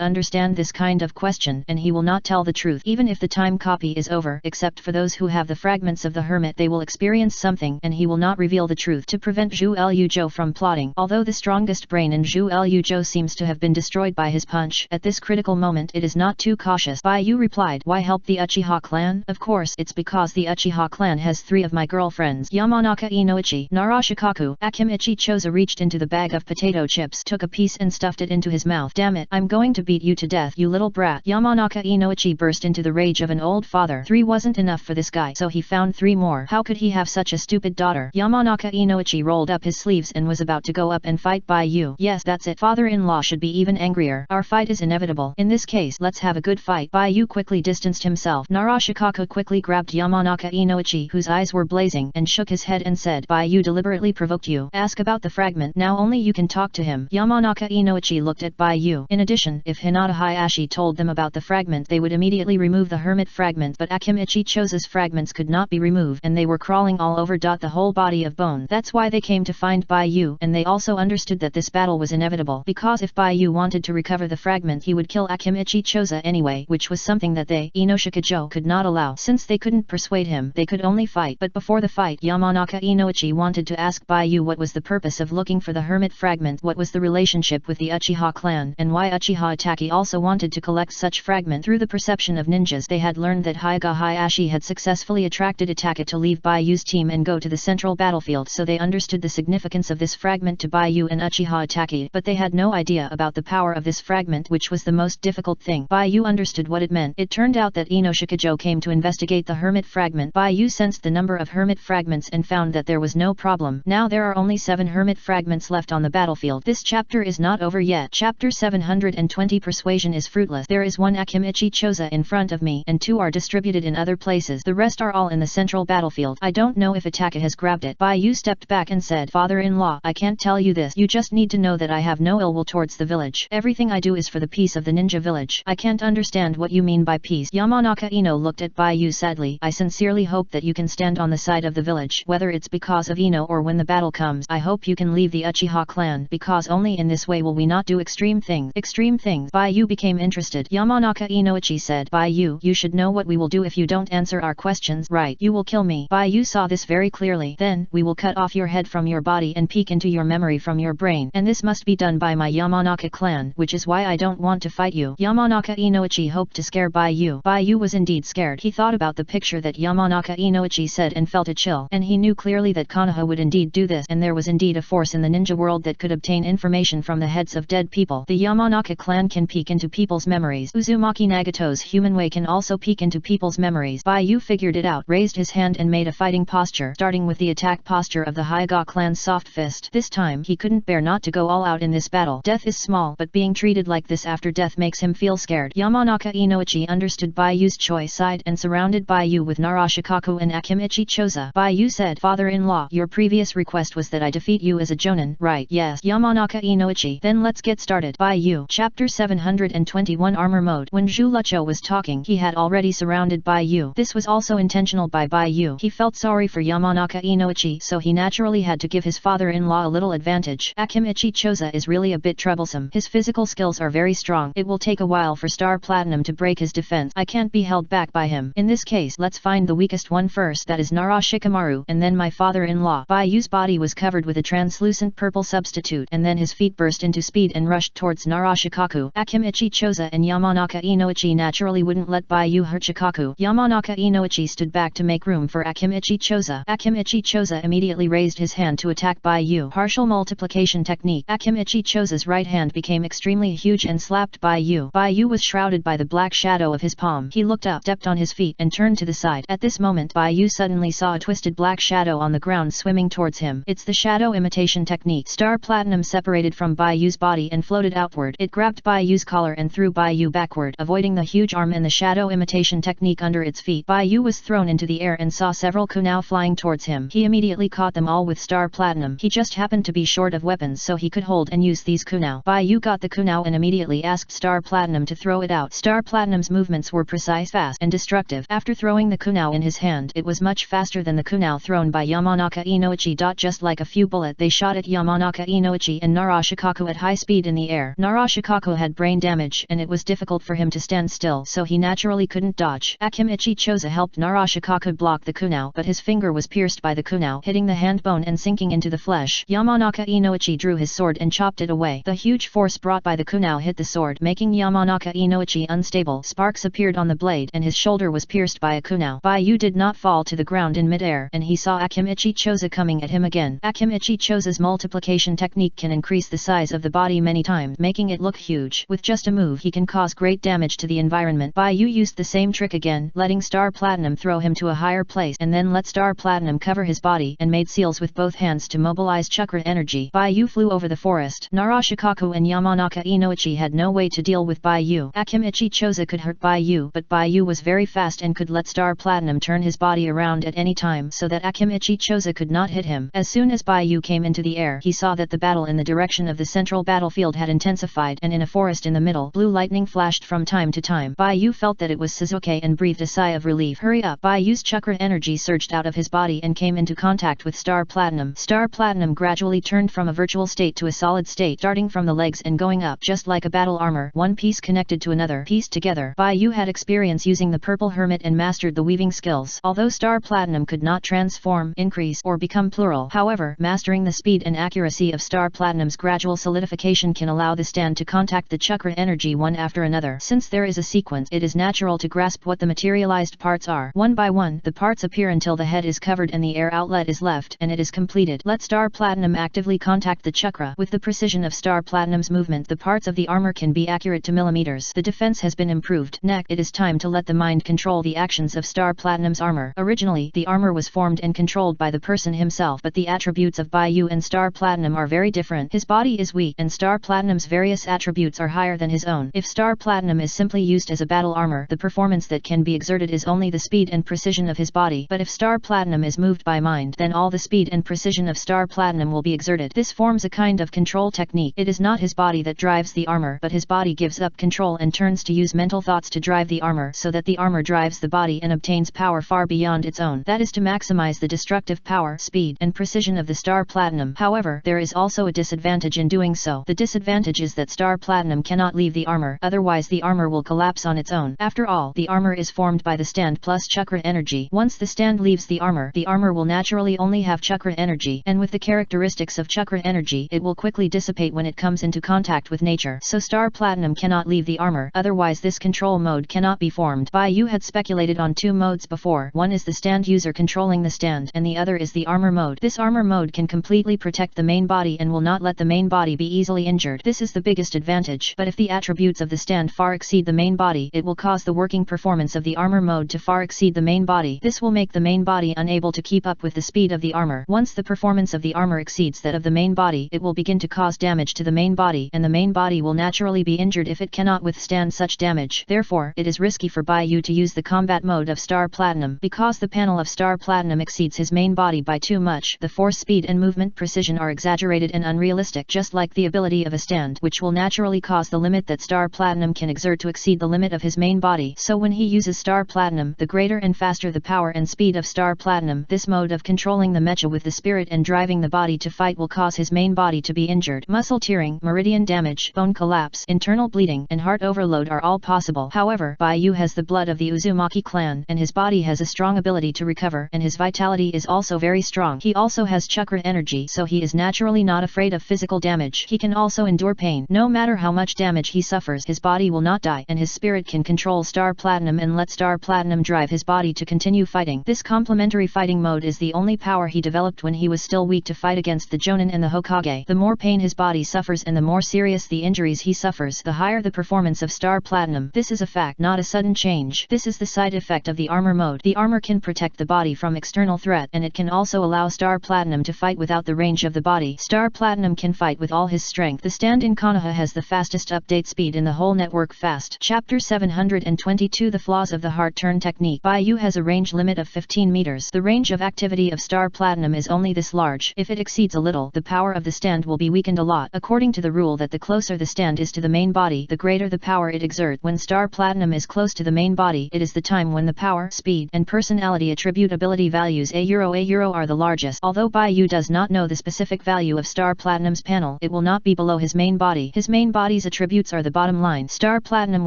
understand this kind of question, and he will not tell the truth. Even if the time copy is over, except for those who have the fragments of the hermit, they will experience something, and he will not reveal the truth to prevent Zhu Luzhou from plotting. Although the strongest brain in Zhu Luzhou seems to have been destroyed by his punch, at this critical moment it is not too cautious. Baiyu replied, why help the Uchiha clan? Of course, it's because the Uchiha clan has 3 of my girlfriends. Yamanaka Inoichi, Narashikaku. Akimichi Choza reached into the bag of potato chips, took a piece and stuffed it into his mouth. Damn it, I'm going to beat you to death, you little brat. Yamanaka Inoichi burst into the rage of an old father. 3 wasn't enough for this guy, so he found 3 more. How could he have such a stupid daughter? Yamanaka Inoichi rolled up his sleeves and was about to go up and fight Baiyu. Yes, that's it. Father-in-law should be even angrier. Our fight is inevitable. In this case, let's have a good fight. Baiyu quickly distanced himself. Narashikaku quickly grabbed Yamanaka Inoichi, whose eyes were blazing, and shook his head and said, Baiyu deliberately provoked you. Ask about the fragment. Now only you can talk to him. Yamanaka Inoichi looked at Baiyu. In addition, if Hinata Hayashi told them about the fragment, they would immediately remove the hermit fragment, but Akimichi Choza's fragments could not be removed, and they were crawling all over the whole body of bone. That's why they came to find Baiyu, and they also understood that this battle was inevitable, because if Baiyu wanted to recover the fragment, he would kill Akimichi Choza anyway, which was something that they, Inoshikajo, could not allow. Since they couldn't persuade him, they could only fight. But before the fight, Yamanaka Inoichi wanted to ask Baiyu what was the purpose of looking for the hermit fragment, what was the relationship with the Uchiha clan, and why Uchiha Itaki also wanted to collect such fragment. Through the perception of ninjas, they had learned that Hyuga Hayashi had successfully attracted Itaka to leave Baiyu's team and go to the central battlefield, so they understood the significance of this fragment to Baiyu and Uchiha Itaki, but they had no idea about the power of this fragment, which was the most difficult thing. Baiyu understood what it meant. It turned out that Inoshikajo came to investigate the hermit fragment. Baiyu sensed the number of hermit fragments and found that there was no problem. Now there are only 7 hermit fragments left on the battlefield. This chapter is not over yet. Chapter 720. Persuasion is fruitless. There is 1 Akimichi Choza in front of me, and 2 are distributed in other places. The rest are all in the central battlefield. I don't know if Itaka has grabbed it. Baiyu stepped back and said, Father-in-law, I can't tell you this. You just need to know that I have no ill will towards the village. Everything I do is for the peace of the ninja village. I can't understand what you mean by peace. Yamanaka Ino looked at Baiyu sadly. I sincerely hope that you can stand on the side of the village, whether it's because of Ino or when the battle comes. I hope you can leave the Uchiha clan, because only in this way will we not do extreme things. Extreme things. Baiyu became interested. Yamanaka Inoichi said, Baiyu, you should know what we will do if you don't answer our questions. Right, you will kill me. Baiyu saw this very clearly. Then, we will cut off your head from your body and peek into your memory from your brain. And this must be done by my Yamanaka clan, which is why I don't want to fight you. Yamanaka Inoichi hoped to scare Baiyu. Baiyu was indeed scared. He thought about the picture that Yamanaka Inoichi said and felt a chill. And he knew clearly that Konoha would indeed do this, and there was indeed a force in the ninja world that could obtain information from the heads of dead people. The Yamanaka clan can peek into people's memories. Uzumaki Nagato's human way can also peek into people's memories. Baiyu figured it out, raised his hand and made a fighting posture, starting with the attack posture of the Hyuga clan's soft fist. This time, he couldn't bear not to go all out in this battle. Death is small, but being treated like this after death makes him feel scared. Yamanaka Inoichi understood Baiyu's choice side and surrounded Baiyu with Narashikaku and Akimichi Choza. Baiyu said, Father-in-law, your previous request was that I defeat you as a jonin, right? Yes. Yamanaka Inoichi. Then let's get started. Baiyu. Chapter 721. Armor Mode. When Zhu Lucho was talking, he had already surrounded Baiyu. This was also intentional by Baiyu. He felt sorry for Yamanaka Inoichi, so he naturally had to give his father-in-law a little advantage. Akimichi Choza is really a bit troublesome. His physical skills are very strong. It will take a while for Star Platinum to break his defense. I can't be held back by him. In this case, let's find the weakest one first, that is Narashikamaru, and then my father-in-law. Baiyu's body was covered with a translucent purple substitute, and then his feet burst into speed and rushed towards Narashikaku. Akimichi Choza and Yamanaka Inoichi naturally wouldn't let Baiyu hurt Shikaku. Yamanaka Inoichi stood back to make room for Akimichi Choza. Akimichi Choza immediately raised his hand to attack Baiyu. Partial multiplication technique. Akimichi Choza's right hand became extremely huge and slapped Baiyu. Baiyu was shrouded by the black shadow of his palm. He looked up, stepped on his feet, and turned to the side. At this moment, Baiyu suddenly saw a twisted black shadow on the ground swimming towards him. It's the shadow imitation technique. Star Platinum separated from Baiyu's body and floated outward. It grabbed Baiyu's collar and threw Baiyu backward, avoiding the huge arm form and the shadow imitation technique under its feet. Bai Yu was thrown into the air and saw several kunao flying towards him. He immediately caught them all with Star Platinum. He just happened to be short of weapons, so he could hold and use these kunao. Bai Yu got the kunao and immediately asked Star Platinum to throw it out. Star Platinum's movements were precise, fast, and destructive. After throwing the kunao in his hand, it was much faster than the kunao thrown by Yamanaka Inoichi. Just like a few bullets, they shot at Yamanaka Inoichi and Narashikaku at high speed in the air. Narashikaku had brain damage and it was difficult for him to stand still, so he naturally couldn't dodge. Akimichi Choza helped Narashikaku block the kunao, but his finger was pierced by the kunao, hitting the hand bone and sinking into the flesh. Yamanaka Inoichi drew his sword and chopped it away. The huge force brought by the kunao hit the sword, making Yamanaka Inoichi unstable. Sparks appeared on the blade and his shoulder was pierced by a kunao. Bai Yu did not fall to the ground in midair, and he saw Akimichi Choza coming at him again. Akimichi Choza's multiplication technique can increase the size of the body many times, making it look huge. With just a move he can cause great damage to the environment. Bai Yu used the same trick again, letting Star Platinum throw him to a higher place and then let Star Platinum cover his body and made seals with both hands to mobilize chakra energy. Bai Yu flew over the forest. Narashikaku and Yamanaka Inoichi had no way to deal with Bai Yu. Akimichi Choza could hurt Bai Yu, but Bai Yu was very fast and could let Star Platinum turn his body around at any time so that Akimichi Choza could not hit him. As soon as Bai Yu came into the air, he saw that the battle in the direction of the central battlefield had intensified, and in a forest in the middle, blue lightning flashed from time to time. Bai Yu felt that it was Sasuke and breathed a sigh of relief. Hurry up! Bai Yu's chakra energy surged out of his body and came into contact with Star Platinum. Star Platinum gradually turned from a virtual state to a solid state, starting from the legs and going up just like a battle armor, one piece connected to another, pieced together. Bai Yu had experience using the Purple Hermit and mastered the weaving skills. Although Star Platinum could not transform, increase, or become plural, however, mastering the speed and accuracy of Star Platinum's gradual solidification can allow the stand to contact the chakra energy one after another. Since there is a sequence, it is natural to grasp what the materialized parts are. One by one, the parts appear until the head is covered and the air outlet is left, and it is completed. Let Star Platinum actively contact the chakra. With the precision of Star Platinum's movement, the parts of the armor can be accurate to millimeters. The defense has been improved. Next, it is time to let the mind control the actions of Star Platinum's armor. Originally, the armor was formed and controlled by the person himself, but the attributes of Bai Yu and Star Platinum are very different. His body is weak, and Star Platinum's various attributes are higher than his own. If Star Platinum is simply used as a battle armor, the performance that can be exerted is only the speed and precision of his body. But if Star Platinum is moved by mind, then all the speed and precision of Star Platinum will be exerted. This forms a kind of control technique. It is not his body that drives the armor, but his body gives up control and turns to use mental thoughts to drive the armor, so that the armor drives the body and obtains power far beyond its own. That is to maximize the destructive power, speed, and precision of the Star Platinum. However, there is also a disadvantage in doing so. The disadvantage is that Star Platinum cannot leave the armor, otherwise the armor will collapse on its own. After all, the armor is formed by the stand plus chakra energy. Once the stand leaves the armor will naturally only have chakra energy, and with the characteristics of chakra energy, it will quickly dissipate when it comes into contact with nature. So Star Platinum cannot leave the armor, otherwise this control mode cannot be formed. Bai Yu had speculated on two modes before. One is the stand user controlling the stand, and the other is the armor mode. This armor mode can completely protect the main body and will not let the main body be easily injured. This is the biggest advantage. But if the attributes of the stand far exceed the main body, it will cause the working performance of the armor mode to far exceed the main body. This will make the main body unable to keep up with the speed of the armor. Once the performance of the armor exceeds that of the main body, it will begin to cause damage to the main body, and the main body will naturally be injured if it cannot withstand such damage. Therefore, it is risky for Bai Yu to use the combat mode of Star Platinum. Because the panel of Star Platinum exceeds his main body by too much, the force, speed and movement precision are exaggerated and unrealistic, just like the ability of a stand, which will naturally cause the limit that Star Platinum can exert to exceed the limit of his main body. So when he uses Star Platinum, the greater and faster the power and speed of Star Platinum. This mode of controlling the mecha with the spirit and driving the body to fight will cause his main body to be injured. Muscle tearing, meridian damage, bone collapse, internal bleeding, and heart overload are all possible. However, Bai Yu has the blood of the Uzumaki clan, and his body has a strong ability to recover, and his vitality is also very strong. He also has chakra energy, so he is naturally not afraid of physical damage. He can also endure pain. No matter how much damage he suffers, his body will not die, and his spirit can control Star Platinum and let Star Platinum drive his body to continue fighting. This complementary fighting mode is the only power he developed when he was still weak to fight against the Jonin and the Hokage. The more pain his body suffers and the more serious the injuries he suffers, the higher the performance of Star Platinum. This is a fact, not a sudden change. This is the side effect of the armor mode. The armor can protect the body from external threat, and it can also allow Star Platinum to fight without the range of the body. Star Platinum can fight with all his strength. The stand in Konoha has the fastest update speed in the whole network. Fast. Chapter 7 722 The flaws of the heart turn technique. Baiyu has a range limit of 15 meters. The range of activity of star platinum is only this large. If it exceeds a little, the power of the stand will be weakened a lot. According to the rule that the closer the stand is to the main body, the greater the power it exerts. When star platinum is close to the main body, it is the time when the power, speed, and personality attributability values a euro are the largest. Although Baiyu does not know the specific value of star platinum's panel, it will not be below his main body. His main body's attributes are the bottom line. Star platinum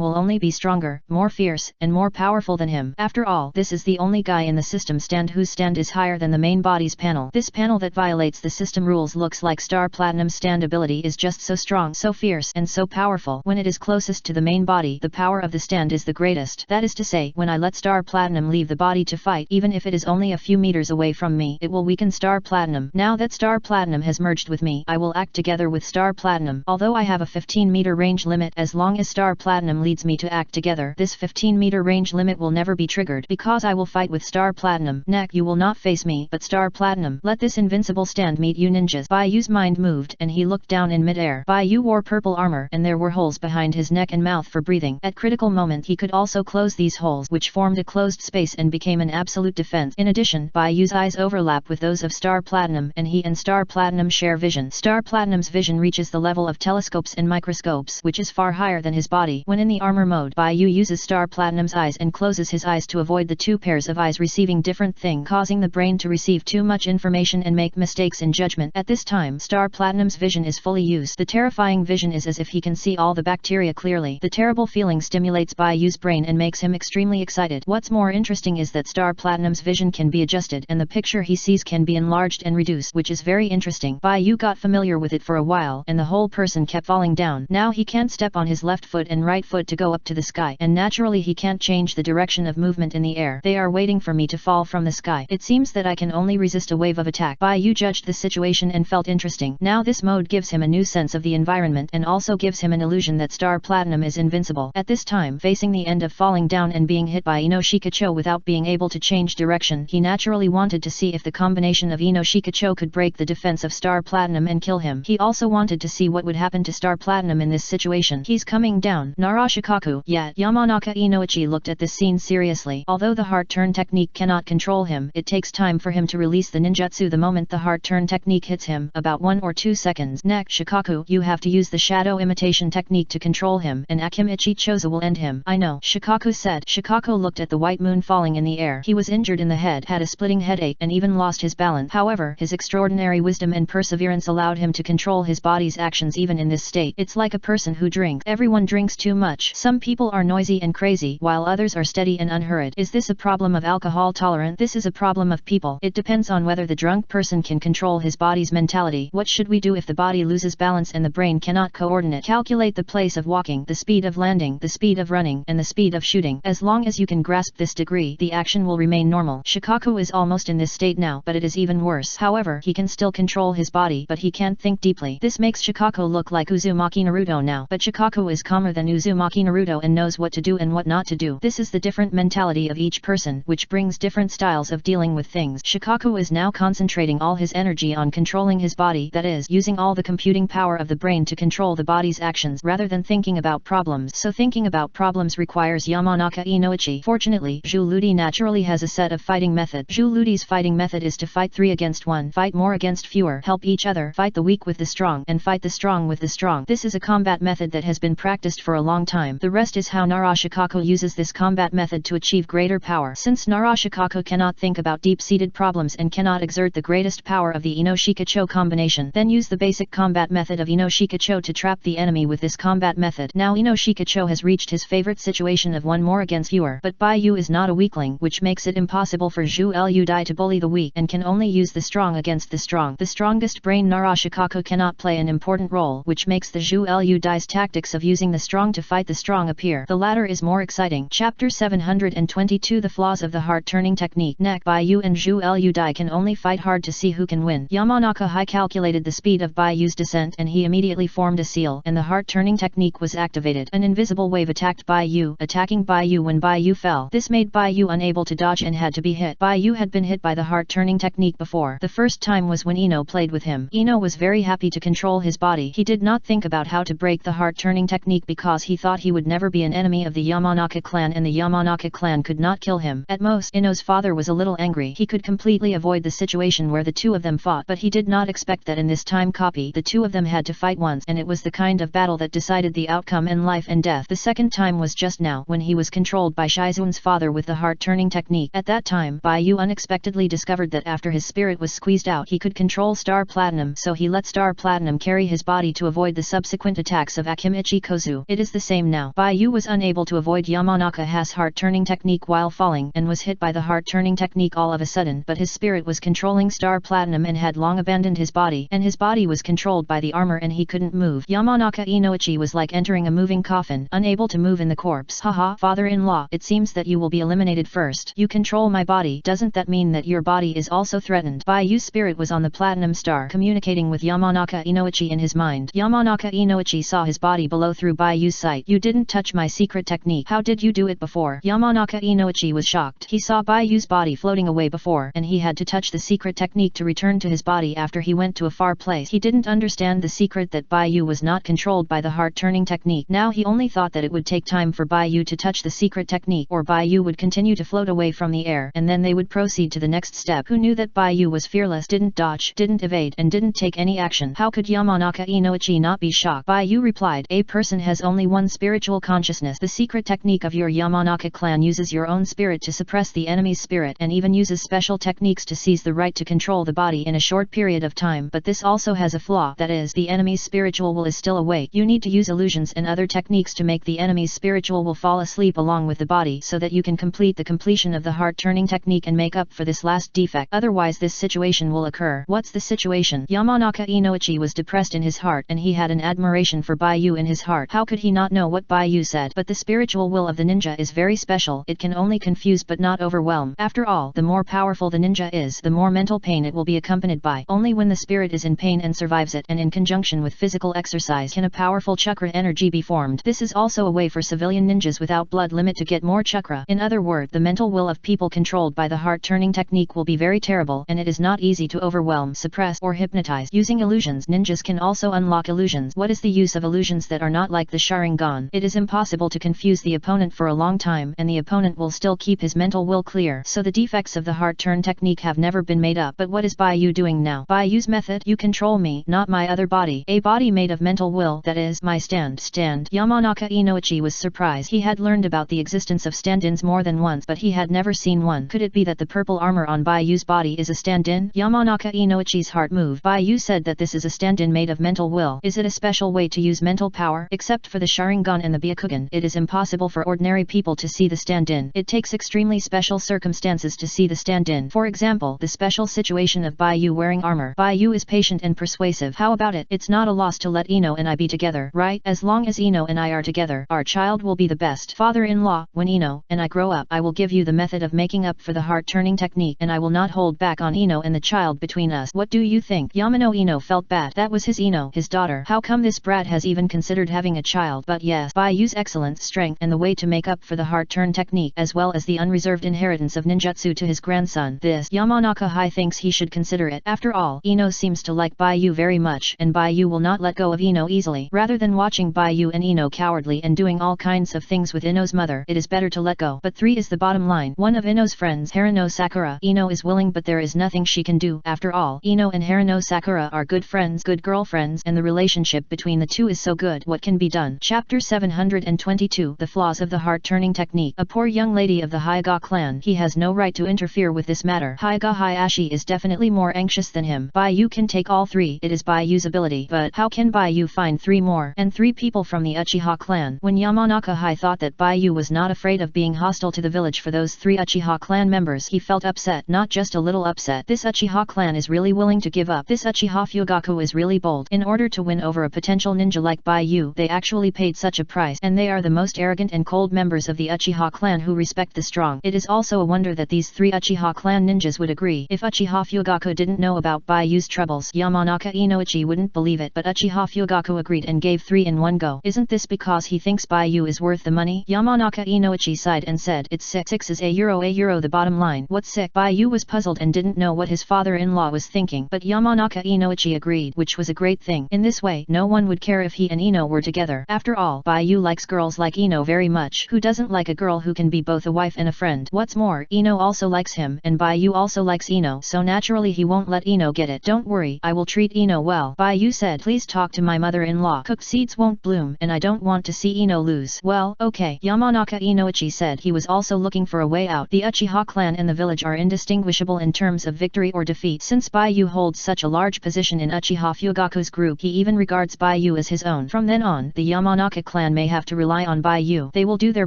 will only be stronger, more fierce, and more powerful than him. After all, this is the only guy in the system stand whose stand is higher than the main body's panel. This panel that violates the system rules looks like star platinum's stand ability is just so strong, so fierce, and so powerful. When it is closest to the main body, the power of the stand is the greatest. That is to say, when I let star platinum leave the body to fight, even if it is only a few meters away from me, it will weaken star platinum. Now that star platinum has merged with me, I will act together with star platinum. Although I have a 15-meter range limit, as long as star platinum leads me to act together, this 15-meter range limit will never be triggered, because I will fight with star platinum. Neck, you will not face me, but star platinum. Let this invincible stand meet you ninjas. Baiyu's mind moved, and he looked down in mid-air. Baiyu wore purple armor, and there were holes behind his neck and mouth for breathing. At critical moment he could also close these holes, which formed a closed space and became an absolute defense. In addition, Baiyu's eyes overlap with those of star platinum, and he and star platinum share vision. Star platinum's vision reaches the level of telescopes and microscopes, which is far higher than his body. When in the armor mode, Baiyu uses star platinum's eyes and closes his eyes to avoid the two pairs of eyes receiving different thing, causing the brain to receive too much information and make mistakes in judgment. At this time, star platinum's vision is fully used. The terrifying vision is as if he can see all the bacteria clearly. The terrible feeling stimulates Baiyu's brain and makes him extremely excited. What's more interesting is that star platinum's vision can be adjusted, and the picture he sees can be enlarged and reduced, which is very interesting. Baiyu got familiar with it for a while, and the whole person kept falling down. Now he can't step on his left foot and right foot to go up to the sky, and naturally he can't change the direction of movement in the air. They are waiting for me to fall from the sky. It seems that I can only resist a wave of attack. Baiyu judged the situation and felt interesting. Now this mode gives him a new sense of the environment and also gives him an illusion that star platinum is invincible. At this time, facing the end of falling down and being hit by Inoshikacho without being able to change direction, he naturally wanted to see if the combination of Inoshikacho could break the defense of star platinum and kill him. He also wanted to see what would happen to star platinum in this situation. He's coming down. Narashikaku. Yet, Yamanaka Inoichi looked at this scene seriously. Although the heart turn technique cannot control him, it takes time for him to release the ninjutsu the moment the heart turn technique hits him, about 1 or 2 seconds. Next, Shikaku, you have to use the shadow imitation technique to control him, and Akimichi Choza will end him. I know, Shikaku said. Shikaku looked at the white moon falling in the air. He was injured in the head, had a splitting headache, and even lost his balance. However, his extraordinary wisdom and perseverance allowed him to control his body's actions even in this state. It's like a person who drinks. Everyone drinks too much. Some people are noisy and crazy, while others are steady and unhurried. Is this a problem of alcohol tolerance? This is a problem of people. It depends on whether the drunk person can control his body's mentality. What should we do if the body loses balance and the brain cannot coordinate? Calculate the place of walking, the speed of landing, the speed of running, and the speed of shooting. As long as you can grasp this degree, the action will remain normal. Shikaku is almost in this state now, but it is even worse. However, he can still control his body, but he can't think deeply. This makes Shikaku look like Uzumaki Naruto now, but Shikaku is calmer than Uzumaki Naruto and knows what to do and what not to do. This is the different mentality of each person, which brings different styles of dealing with things. Shikaku is now concentrating all his energy on controlling his body, that is, using all the computing power of the brain to control the body's actions rather than thinking about problems. So thinking about problems requires Yamanaka Inoichi. Fortunately, Zhu Ludi naturally has a set of fighting method. Zhu Ludi's fighting method is to fight 3 against 1, fight more against fewer, help each other, fight the weak with the strong, and fight the strong with the strong. This is a combat method that has been practiced for a long time. The rest is how Narashikaku uses this combat method to achieve greater power. Since Narashikaku cannot think about deep-seated problems and cannot exert the greatest power of the Inoshikacho combination, then use the basic combat method of Inoshikacho to trap the enemy with this combat method. Now Inoshikacho has reached his favorite situation of 1 more against fewer, but Baiyu is not a weakling, which makes it impossible for Zhu Ludi to bully the weak and can only use the strong against the strong. The strongest brain Narashikaku cannot play an important role, which makes the Zhu Ludi's tactics of using the strong to fight the strong appear. The latter is more exciting. Chapter 722 The flaws of the heart-turning technique. Neck, Baiyu and Zhu Ludi can only fight hard to see who can win. Yamanaka High calculated the speed of Baiyu's descent and he immediately formed a seal, and the heart-turning technique was activated. An invisible wave attacked Baiyu, attacking Baiyu when Baiyu fell. This made Baiyu unable to dodge and had to be hit. Baiyu had been hit by the heart-turning technique before. The first time was when Ino played with him. Ino was very happy to control his body. He did not think about how to break the heart-turning technique because he thought he would never be an enemy of the Yamanaka clan and the Yamanaka clan could not kill him. At most, Ino's father was a little angry. He could completely avoid the situation where the two of them fought, but he did not expect that in this time copy the two of them had to fight once, and it was the kind of battle that decided the outcome in life and death. The second time was just now, when he was controlled by Shizun's father with the heart-turning technique. At that time, Baiyu unexpectedly discovered that after his spirit was squeezed out he could control Star Platinum, so he let Star Platinum carry his body to avoid the subsequent attacks of Akimichi Kozu. It is the same now. Baiyu was unable to avoid Yamanaka-has heart-turning technique while falling, and was hit by the heart-turning technique all of a sudden, but his spirit was controlling Star Platinum and had long abandoned his body, and his body was controlled by the armor and he couldn't move. Yamanaka Inoichi was like entering a moving coffin, unable to move in the corpse. Haha, father-in-law, it seems that you will be eliminated first. You control my body, doesn't that mean that your body is also threatened? Baiyu's spirit was on the Platinum Star, communicating with Yamanaka Inoichi in his mind. Yamanaka Inoichi saw his body below through Baiyu's sight. You didn't touch my secret technique. How did you do it before? Yamanaka Inoichi was shocked. He saw Baiyu's body floating away before, and he had to touch the secret technique to return to his body after he went to a far place. He didn't understand the secret that Baiyu was not controlled by the heart-turning technique. Now he only thought that it would take time for Baiyu to touch the secret technique, or Baiyu would continue to float away from the air, and then they would proceed to the next step. Who knew that Baiyu was fearless, didn't dodge, didn't evade, and didn't take any action? How could Yamanaka Inoichi not be shocked? Baiyu replied, a person has only one spiritual consciousness. The secret technique of your Yamanaka clan uses your own spirit to suppress the enemy's spirit, and even uses special techniques to seize the right to control the body in a short period of time. But this also has a flaw, that is, the enemy's spiritual will is still awake. You need to use illusions and other techniques to make the enemy's spiritual will fall asleep along with the body, so that you can complete the completion of the heart-turning technique and make up for this last defect. Otherwise this situation will occur. What's the situation? Yamanaka Inoichi was depressed in his heart, and he had an admiration for Baiyu in his heart. How could he not know what Baiyu said? But the spiritual will of the ninja is very special. It can only confuse but not overwhelm. After all, the more powerful the ninja is, the more mental pain it will be accompanied by. Only when the spirit is in pain and survives it, and in conjunction with physical exercise, can a powerful chakra energy be formed. This is also a way for civilian ninjas without blood limit to get more chakra. In other words, the mental will of people controlled by the heart-turning technique will be very terrible, and it is not easy to overwhelm, suppress, or hypnotize. Using illusions, ninjas can also unlock illusions. What is the use of illusions that are not like the Sharingan? It is impossible to confuse the opponent for a long time, and the opponent will still keep his mental will clear. So the defects of the heart-turn technique have never been made up. But what is Baiyu doing now? Baiyu's method: you control me, not my other body. A body made of mental will, that is, my stand. Yamanaka Inoichi was surprised. He had learned about the existence of stand-ins more than once, but he had never seen one. Could it be that the purple armor on Baiyu's body is a stand-in? Yamanaka Inoichi's heart moved. Baiyu said that this is a stand-in made of mental will. Is it a special way to use mental power? Except for the Sharingan and the Byakugan, it is impossible for ordinary people to see the stand-in. It takes extremely special circumstances to see the stand-in. For example, the special situation of Baiyu wearing armor. Baiyu is patient and persuasive. How about it? It's not a loss to let Ino and I be together, right? As long as Ino and I are together, our child will be the best. Father-in-law, when Ino and I grow up, I will give you the method of making up for the heart-turning technique, and I will not hold back on Ino and the child between us. What do you think? Yamano Ino felt bad. That was his Ino, his daughter. How come this brat has even considered having a child? But yes, Baiyu's excellence, strength, and the way to make up for the heart-turn technique, as well as the unreserved inheritance of ninjutsu to his grandson. This, Yamanaka Hai thinks he should consider it. After all, Ino seems to like Baiyu very much, and Baiyu will not let go of Ino easily. Rather than watching Baiyu and Ino cowardly and doing all kinds of things with Ino's mother, it is better to let go. But 3 is the bottom line. One of Ino's friends, Harano Sakura. Ino is willing, but there is nothing she can do. After all, Ino and Harano Sakura are good friends, good girlfriends, and the relationship between the two is so good. What can be done? Chapter 722. The flaws of the heart-turning technique. A poor young lady of the Hyuga clan. He has no right to interfere with this matter. Hyuga Hayashi is definitely more anxious than him. Baiyu can take all 3. It is Baiyu's ability. But how can Baiyu find 3 more? And 3 people from the Uchiha clan. When Yamanaka Hai thought that Baiyu was not afraid of being hostile to the village for those 3 Uchiha clan members, he felt upset. Not just a little upset. This Uchiha clan is really willing to give up. This Uchiha Fugaku is really bold. In order to win over a potential ninja like Baiyu, they actually paid such a price, and they are the most arrogant and cold members of the Uchiha clan who respect the strong. It is also a wonder that these 3 Uchiha clan ninjas would agree. If Uchiha Fugaku didn't know about Baiyu's troubles, Yamanaka Inoichi wouldn't believe it, but Uchiha Fugaku agreed and gave 3 in one go. Isn't this because he thinks Baiyu is worth the money? Yamanaka Inoichi sighed and said, it's 6 is €1 the bottom line. What's 6? Baiyu was puzzled and didn't know what his father-in-law was thinking, but Yamanaka Inoichi agreed, which was a great thing. In this way, no one would care if he and Ino were together. After all, Baiyu likes girls girls like Ino very much. Who doesn't like a girl who can be both a wife and a friend? What's more, Ino also likes him, and Baiyu also likes Ino, so naturally he won't let Ino get it. Don't worry, I will treat Ino well. Baiyu said, please talk to my mother-in-law. Cooked seeds won't bloom, and I don't want to see Ino lose. Well, okay. Yamanaka Inoichi said he was also looking for a way out. The Uchiha clan and the village are indistinguishable in terms of victory or defeat. Since Baiyu holds such a large position in Uchiha Fugaku's group, he even regards Baiyu as his own. From then on, the Yamanaka clan may have to rely on Baiyu. They will do their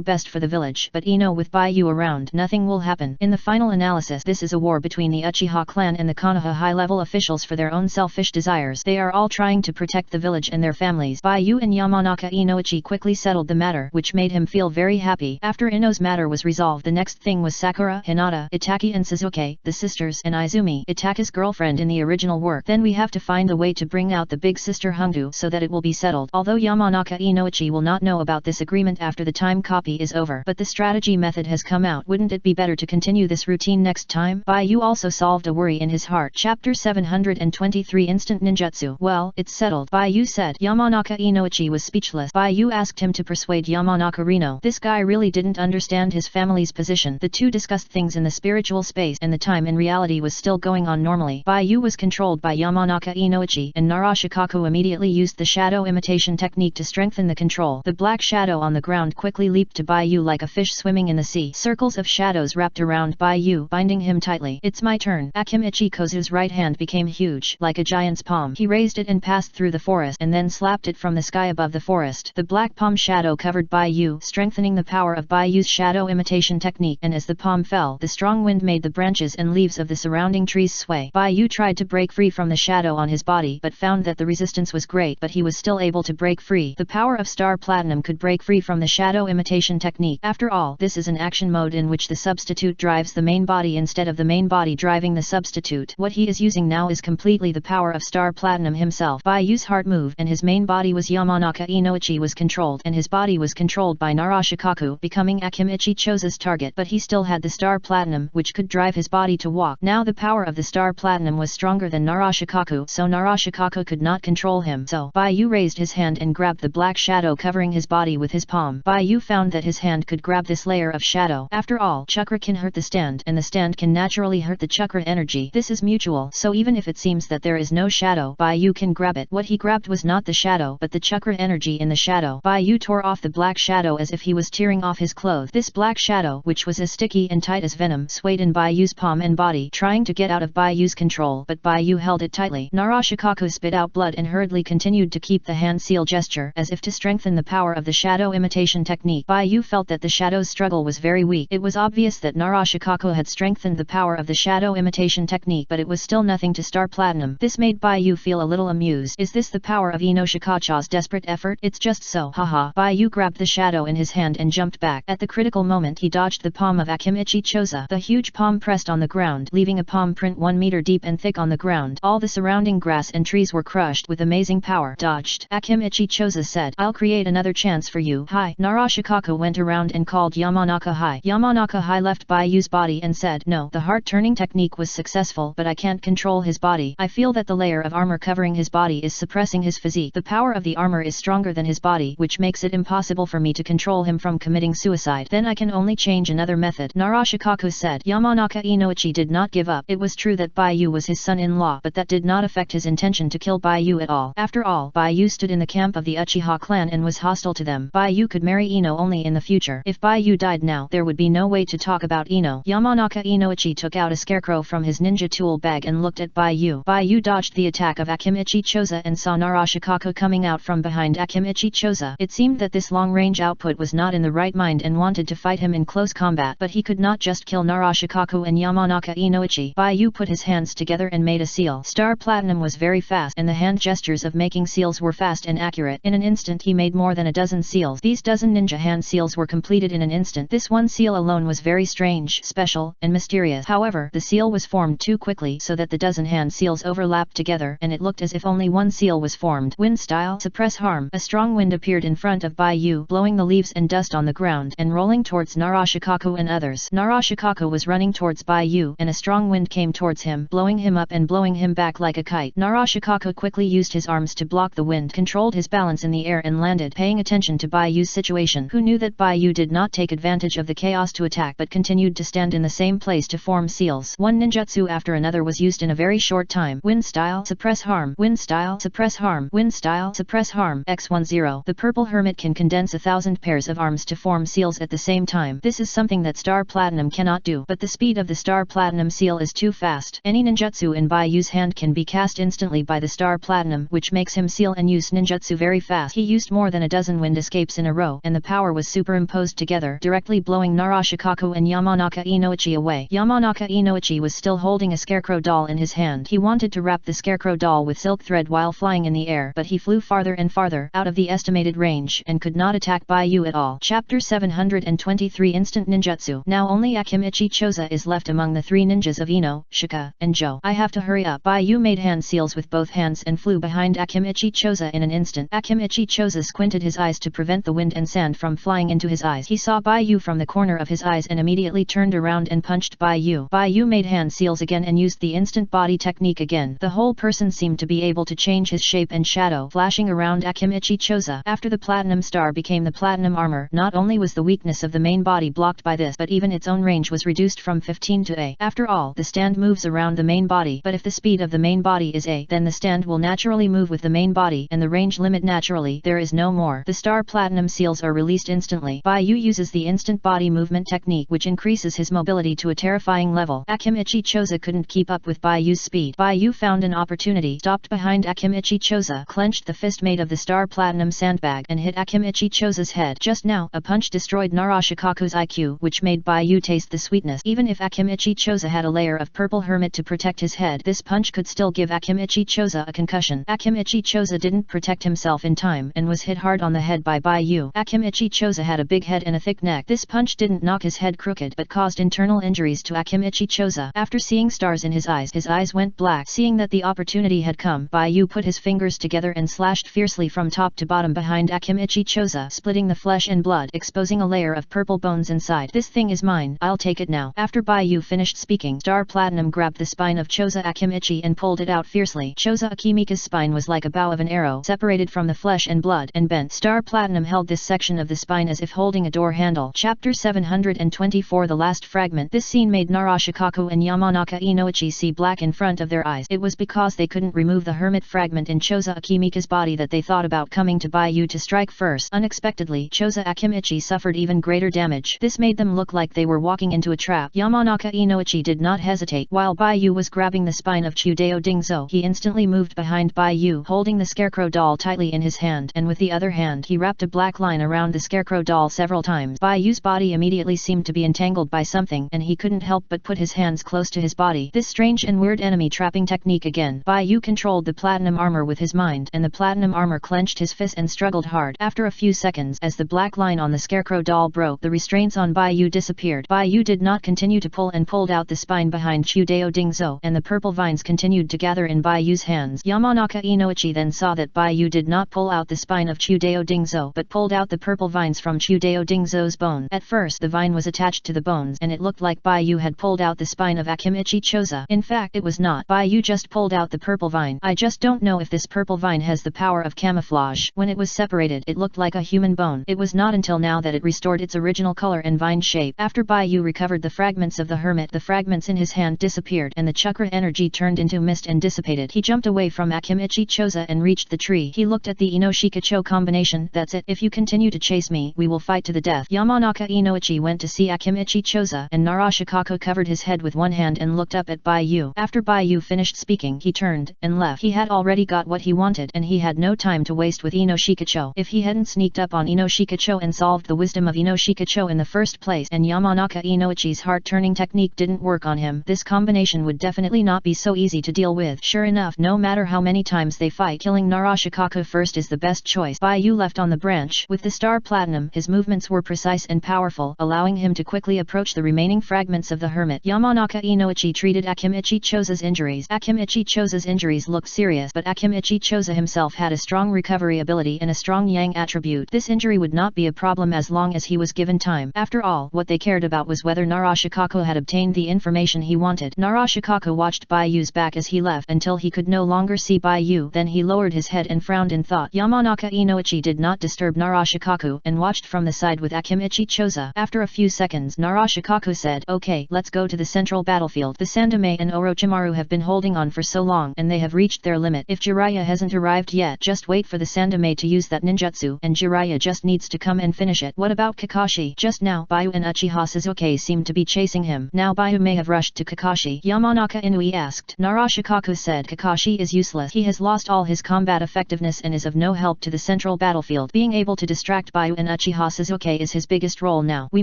best for the village, but Ino with Baiyu around, nothing will happen. In the final analysis, this is a war between the Uchiha clan and the Konoha high-level officials for their own selfish desires. They are all trying to protect the village and their families. Baiyu and Yamanaka Inoichi quickly settled the matter, which made him feel very happy. After Ino's matter was resolved, the next thing was Sakura, Hinata, Itaki and Suzuki, the sisters, and Izumi, Itaki's girlfriend in the original work. Then we have to find a way to bring out the big sister Hongdu so that it will be settled. Although Yamanaka Inoichi will not know about this agreement after the time copy is over, but the strategy method has come out. Wouldn't it be better to continue this routine next time? Baiyu also solved a worry in his heart. Chapter 723 Instant Ninjutsu. Well, it's settled, Baiyu said. Yamanaka Inoichi was speechless. Baiyu asked him to persuade Yamanaka Rino. This guy really didn't understand his family's position. The two discussed things in the spiritual space, and the time in reality was still going on normally. Baiyu was controlled by Yamanaka Inoichi, and Narashikaku immediately used the shadow imitation technique to strengthen the control. The black shadow on the ground quickly leaped to Baiyu like a fish swimming in the sea. Circles of shadows wrapped around Baiyu, binding him tightly. It's my turn. Akimichi Kozu's right hand became huge, like a giant's palm. He raised it and passed through the forest, and then slapped it from the sky above the forest. The black palm shadow covered Baiyu, strengthening the power of Baiyu's shadow imitation technique, and as the palm fell, the strong wind made the branches and leaves of the surrounding trees sway. Baiyu tried to break free from the shadow on his body, but found that the resistance was great, but he was still able to break free. The power of Star Platinum could break free from the shadow imitation technique. After all, this is an action mode in which the substitute drives the main body instead of the main body driving the substitute. What he is using now is completely the power of Star Platinum himself. Baiyu's heart moved, and his main body was Yamanaka Inoichi was controlled, and his body was controlled by Narashikaku, becoming Akimichi Choza's target, but he still had the Star Platinum, which could drive his body to walk. Now the power of the Star Platinum was stronger than Narashikaku, so Narashikaku could not control him. So, Baiyu raised his hand and grabbed the black shadow covering his body with his palm. Baiyu found that his hand could grab this layer of shadow. After all, chakra can hurt the stand, and the stand can naturally hurt the chakra energy. This is mutual, so even if it seems that there is no shadow, Baiyu can grab it. What he grabbed was not the shadow, but the chakra energy in the shadow. Baiyu tore off the black shadow as if he was tearing off his clothes. This black shadow, which was as sticky and tight as venom, swayed in Baiyu's palm and body, trying to get out of Baiyu's control, but Baiyu held it tightly. Narashikaku spit out blood and hurriedly continued to keep the hand seal gesture, as if to strengthen the power of the shadow imitation technique. Baiyu felt that the shadow's struggle was very weak. It was obvious that Narashikaku had strengthened the power of the shadow imitation technique, but it was still nothing to Star Platinum. This made Baiyu feel a little amused. Is this the power of Inoshikacha's desperate effort? It's just so. Haha. Baiyu grabbed the shadow in his hand and jumped back. At the critical moment, he dodged the palm of Akimichi Choza. The huge palm pressed on the ground, leaving a palm print 1 meter deep and thick on the ground. All the surrounding grass and trees were crushed with amazing power. Dodged. Akimichi Choza said, I'll create another chance for you. Hi. Narashikaku went around and called Yamanaka Hai. Yamanaka Hai left Baiyu's body and said, no, the heart-turning technique was successful, but I can't control his body. I feel that the layer of armor covering his body is suppressing his physique. The power of the armor is stronger than his body, which makes it impossible for me to control him from committing suicide. Then I can only change another method. Narashikaku said. Yamanaka Inoichi did not give up. It was true that Baiyu was his son-in-law, but that did not affect his intention to kill Baiyu at all. After all, Baiyu stood in the camp of the Uchiha clan and was hostile to them. Baiyu could marry Ino only in the future. If Baiyu died now, there would be no way to talk about Ino. Yamanaka Inoichi took out a scarecrow from his ninja tool bag and looked at Baiyu. Baiyu dodged the attack of Akimichi Choza and saw Narashikaku coming out from behind Akimichi Choza. It seemed that this long-range output was not in the right mind and wanted to fight him in close combat, but he could not just kill Narashikaku and Yamanaka Inoichi. Baiyu put his hands together and made a seal. Star Platinum was very fast, and the hand gestures of making seals were fast and accurate. In an instant he made more than a dozen seals. These dozen ninja hand seals were completed in an instant. This one seal alone was very strange, special, and mysterious. However, the seal was formed too quickly so that the dozen hand seals overlapped together, and it looked as if only one seal was formed. Wind style, suppress harm. A strong wind appeared in front of Baiyu, blowing the leaves and dust on the ground and rolling towards Narashikaku and others. Narashikaku was running towards Baiyu, and a strong wind came towards him, blowing him up and blowing him back like a kite. Narashikaku quickly used his arms to block the wind, controlled his balance in the air and landed. Paying attention to Bayu's situation, who knew that Bayu did not take advantage of the chaos to attack but continued to stand in the same place to form seals. One ninjutsu after another was used in a very short time. Wind style, suppress harm. Wind style, suppress harm. Wind style, suppress harm. X10. The purple hermit can condense 1,000 pairs of arms to form seals at the same time. This is something that Star Platinum cannot do, but the speed of the Star Platinum seal is too fast. Any ninjutsu in Bayu's hand can be cast instantly by the Star Platinum, which makes him seal and use ninjutsu very fast. He used more than a dozen wind escapes in a row, and the power was superimposed together, directly blowing Narashikaku and Yamanaka Inoichi away. Yamanaka Inoichi was still holding a scarecrow doll in his hand. He wanted to wrap the scarecrow doll with silk thread while flying in the air, but he flew farther and farther out of the estimated range and could not attack Bayu at all. Chapter 723 Instant Ninjutsu. Now only Akimichi Choza is left among the three ninjas of Ino, Shika, and Jo. I have to hurry up. Bayu made hand seals with both hands and flew behind Akimichi Choza in an instant. Akimichi Choza squinted his eyes to prevent the wind and sand from flying into his eyes. He saw Bayu from the corner of his eyes and immediately turned around and punched Bayu. Bayu made hand seals again and used the instant body technique again. The whole person seemed to be able to change his shape and shadow, flashing around Akimichi Choza. After the platinum star became the platinum armor, not only was the weakness of the main body blocked by this, but even its own range was reduced from 15 to A. After all, the stand moves around the main body, but if the speed of the main body is A, then the stand will naturally move with the main body, and the range limit naturally there is no more. The star platinum seals are released instantly. Bayu uses the instant body movement technique, which increases his mobility to a terrifying level. Akimichi Choza couldn't keep up with Bayu's speed. Bayu found an opportunity, stopped behind Akimichi Choza, clenched the fist made of the star platinum sandbag, and hit Akimichi Choza's head. Just now, a punch destroyed Narashikaku's IQ, which made Bayu taste the sweetness. Even if Akimichi Choza had a layer of purple hermit to protect his head, this punch could still give Akimichi Choza a concussion. Akimichi Choza didn't protect himself in time and was hit hard on the head by Bayu. Akimichi Choza had a big head and a thick neck. This punch didn't knock his head crooked but caused internal injuries to Akimichi Choza. After seeing stars in his eyes went black. Seeing that the opportunity had come, Bayu put his fingers together and slashed fiercely from top to bottom behind Akimichi Choza, splitting the flesh and blood, exposing a layer of purple bones inside. This thing is mine, I'll take it now. After Bayu finished speaking, Star Platinum grabbed the spine of Choza Akimichi and pulled it out fiercely. Choza Akimichi's spine was like a bow of an arrow, separated from the flesh and blood, and bent. Star Platinum held this section of the spine as if holding a door handle. Chapter 724 The Last Fragment. This scene made Narashikaku and Yamanaka Inoichi see black in front of their eyes. It was because they couldn't remove the hermit fragment in Choza Akimichi's body that they thought about coming to Bayu to strike first. Unexpectedly, Choza Akimichi suffered even greater damage. This made them look like they were walking into a trap. Yamanaka Inoichi did not hesitate. While Bayu was grabbing the spine of Chudeo Dingzo, he instantly moved behind Bayu, holding the scarecrow doll tightly in his hand, and with the other hand he wrapped a black line around the scarecrow doll several times. Bayu's body immediately seemed to be entangled by something, and he couldn't help but put his hands close to his body. This strange and weird enemy trapping technique again. Bayu controlled the platinum armor with his mind, and the platinum armor clenched his fist and struggled hard. After a few seconds, as the black line on the scarecrow doll broke, the restraints on Bayu disappeared. Bayu did not continue to pull and pulled out the spine behind Chudeo Dingzo, and the purple vines continued to gather in Bayu's hands. Yamanaka Inoichi then saw that Bayu did not pull out the spine of Chudeo Dingzo, but pulled out the purple vines from Chudeo Dingzo's bone. At first the vine was attached to the bones, and it looked like Bayu had pulled out the spine of Akimichi Choza. In fact, it was not. Bayu just pulled out the purple vine. I just don't know if this purple vine has the power of camouflage. When it was separated, it looked like a human bone. It was not until now that it restored its original color and vine shape. After Bayu recovered the fragments of the hermit, the fragments in his hand disappeared, and the chakra energy turned into mist and dissipated. He jumped away from Akimichi Choza and reached the tree. He looked at the Inoshika-cho combination. That's it. If you continue to chase me, we will fight to the death. Yamanaka Inoichi went to see Akimichi Choza, and Narashikaku covered his head with one hand and looked up at Bayu. After Bayu finished speaking, he turned and left. He had already got what he wanted, and he had no time to waste with Inoshika-cho. If he hadn't sneaked up on Inoshika-cho and solved the wisdom of Inoshika-cho in the first place, and Yamanaka Inoichi's heart-turning technique didn't work on him, this combination would definitely not be so easy to deal with. Sure enough, no matter how many times they fight, killing Narashikaku first is the best choice. Bayu left on the branch. With the star platinum, his movements were precise and powerful, allowing him to quickly approach the remaining fragments of the hermit. Yamanaka Inoichi treated Akimichi Choza's injuries. Akimichi Choza's injuries looked serious, but Akimichi Choza himself had a strong recovery ability and a strong yang attribute. This injury would not be a problem as long as he was given time. After all, what they cared about was whether Narashikaku had obtained the information he wanted. Narashikaku watched Bayu's back as he left until he could no longer see Bayu. Then he lowered his head and frowned in thought. Yamanaka Inoichi did not not disturb Narashikaku and watched from the side with Akimichi Choza. After a few seconds Narashikaku said, "Okay, let's go to the central battlefield. The Sandaime and Orochimaru have been holding on for so long and they have reached their limit. If Jiraiya hasn't arrived yet, just wait for the Sandaime to use that ninjutsu and Jiraiya just needs to come and finish it." What about Kakashi? Just now Baiyu and Uchiha Sasuke seemed to be chasing him. Now Baiyu may have rushed to Kakashi. Yamanaka Inui asked. Narashikaku said, "Kakashi is useless. He has lost all his combat effectiveness and is of no help to the central battlefield. Being able to distract Baiyu and Uchiha Sasuke is his biggest role now. We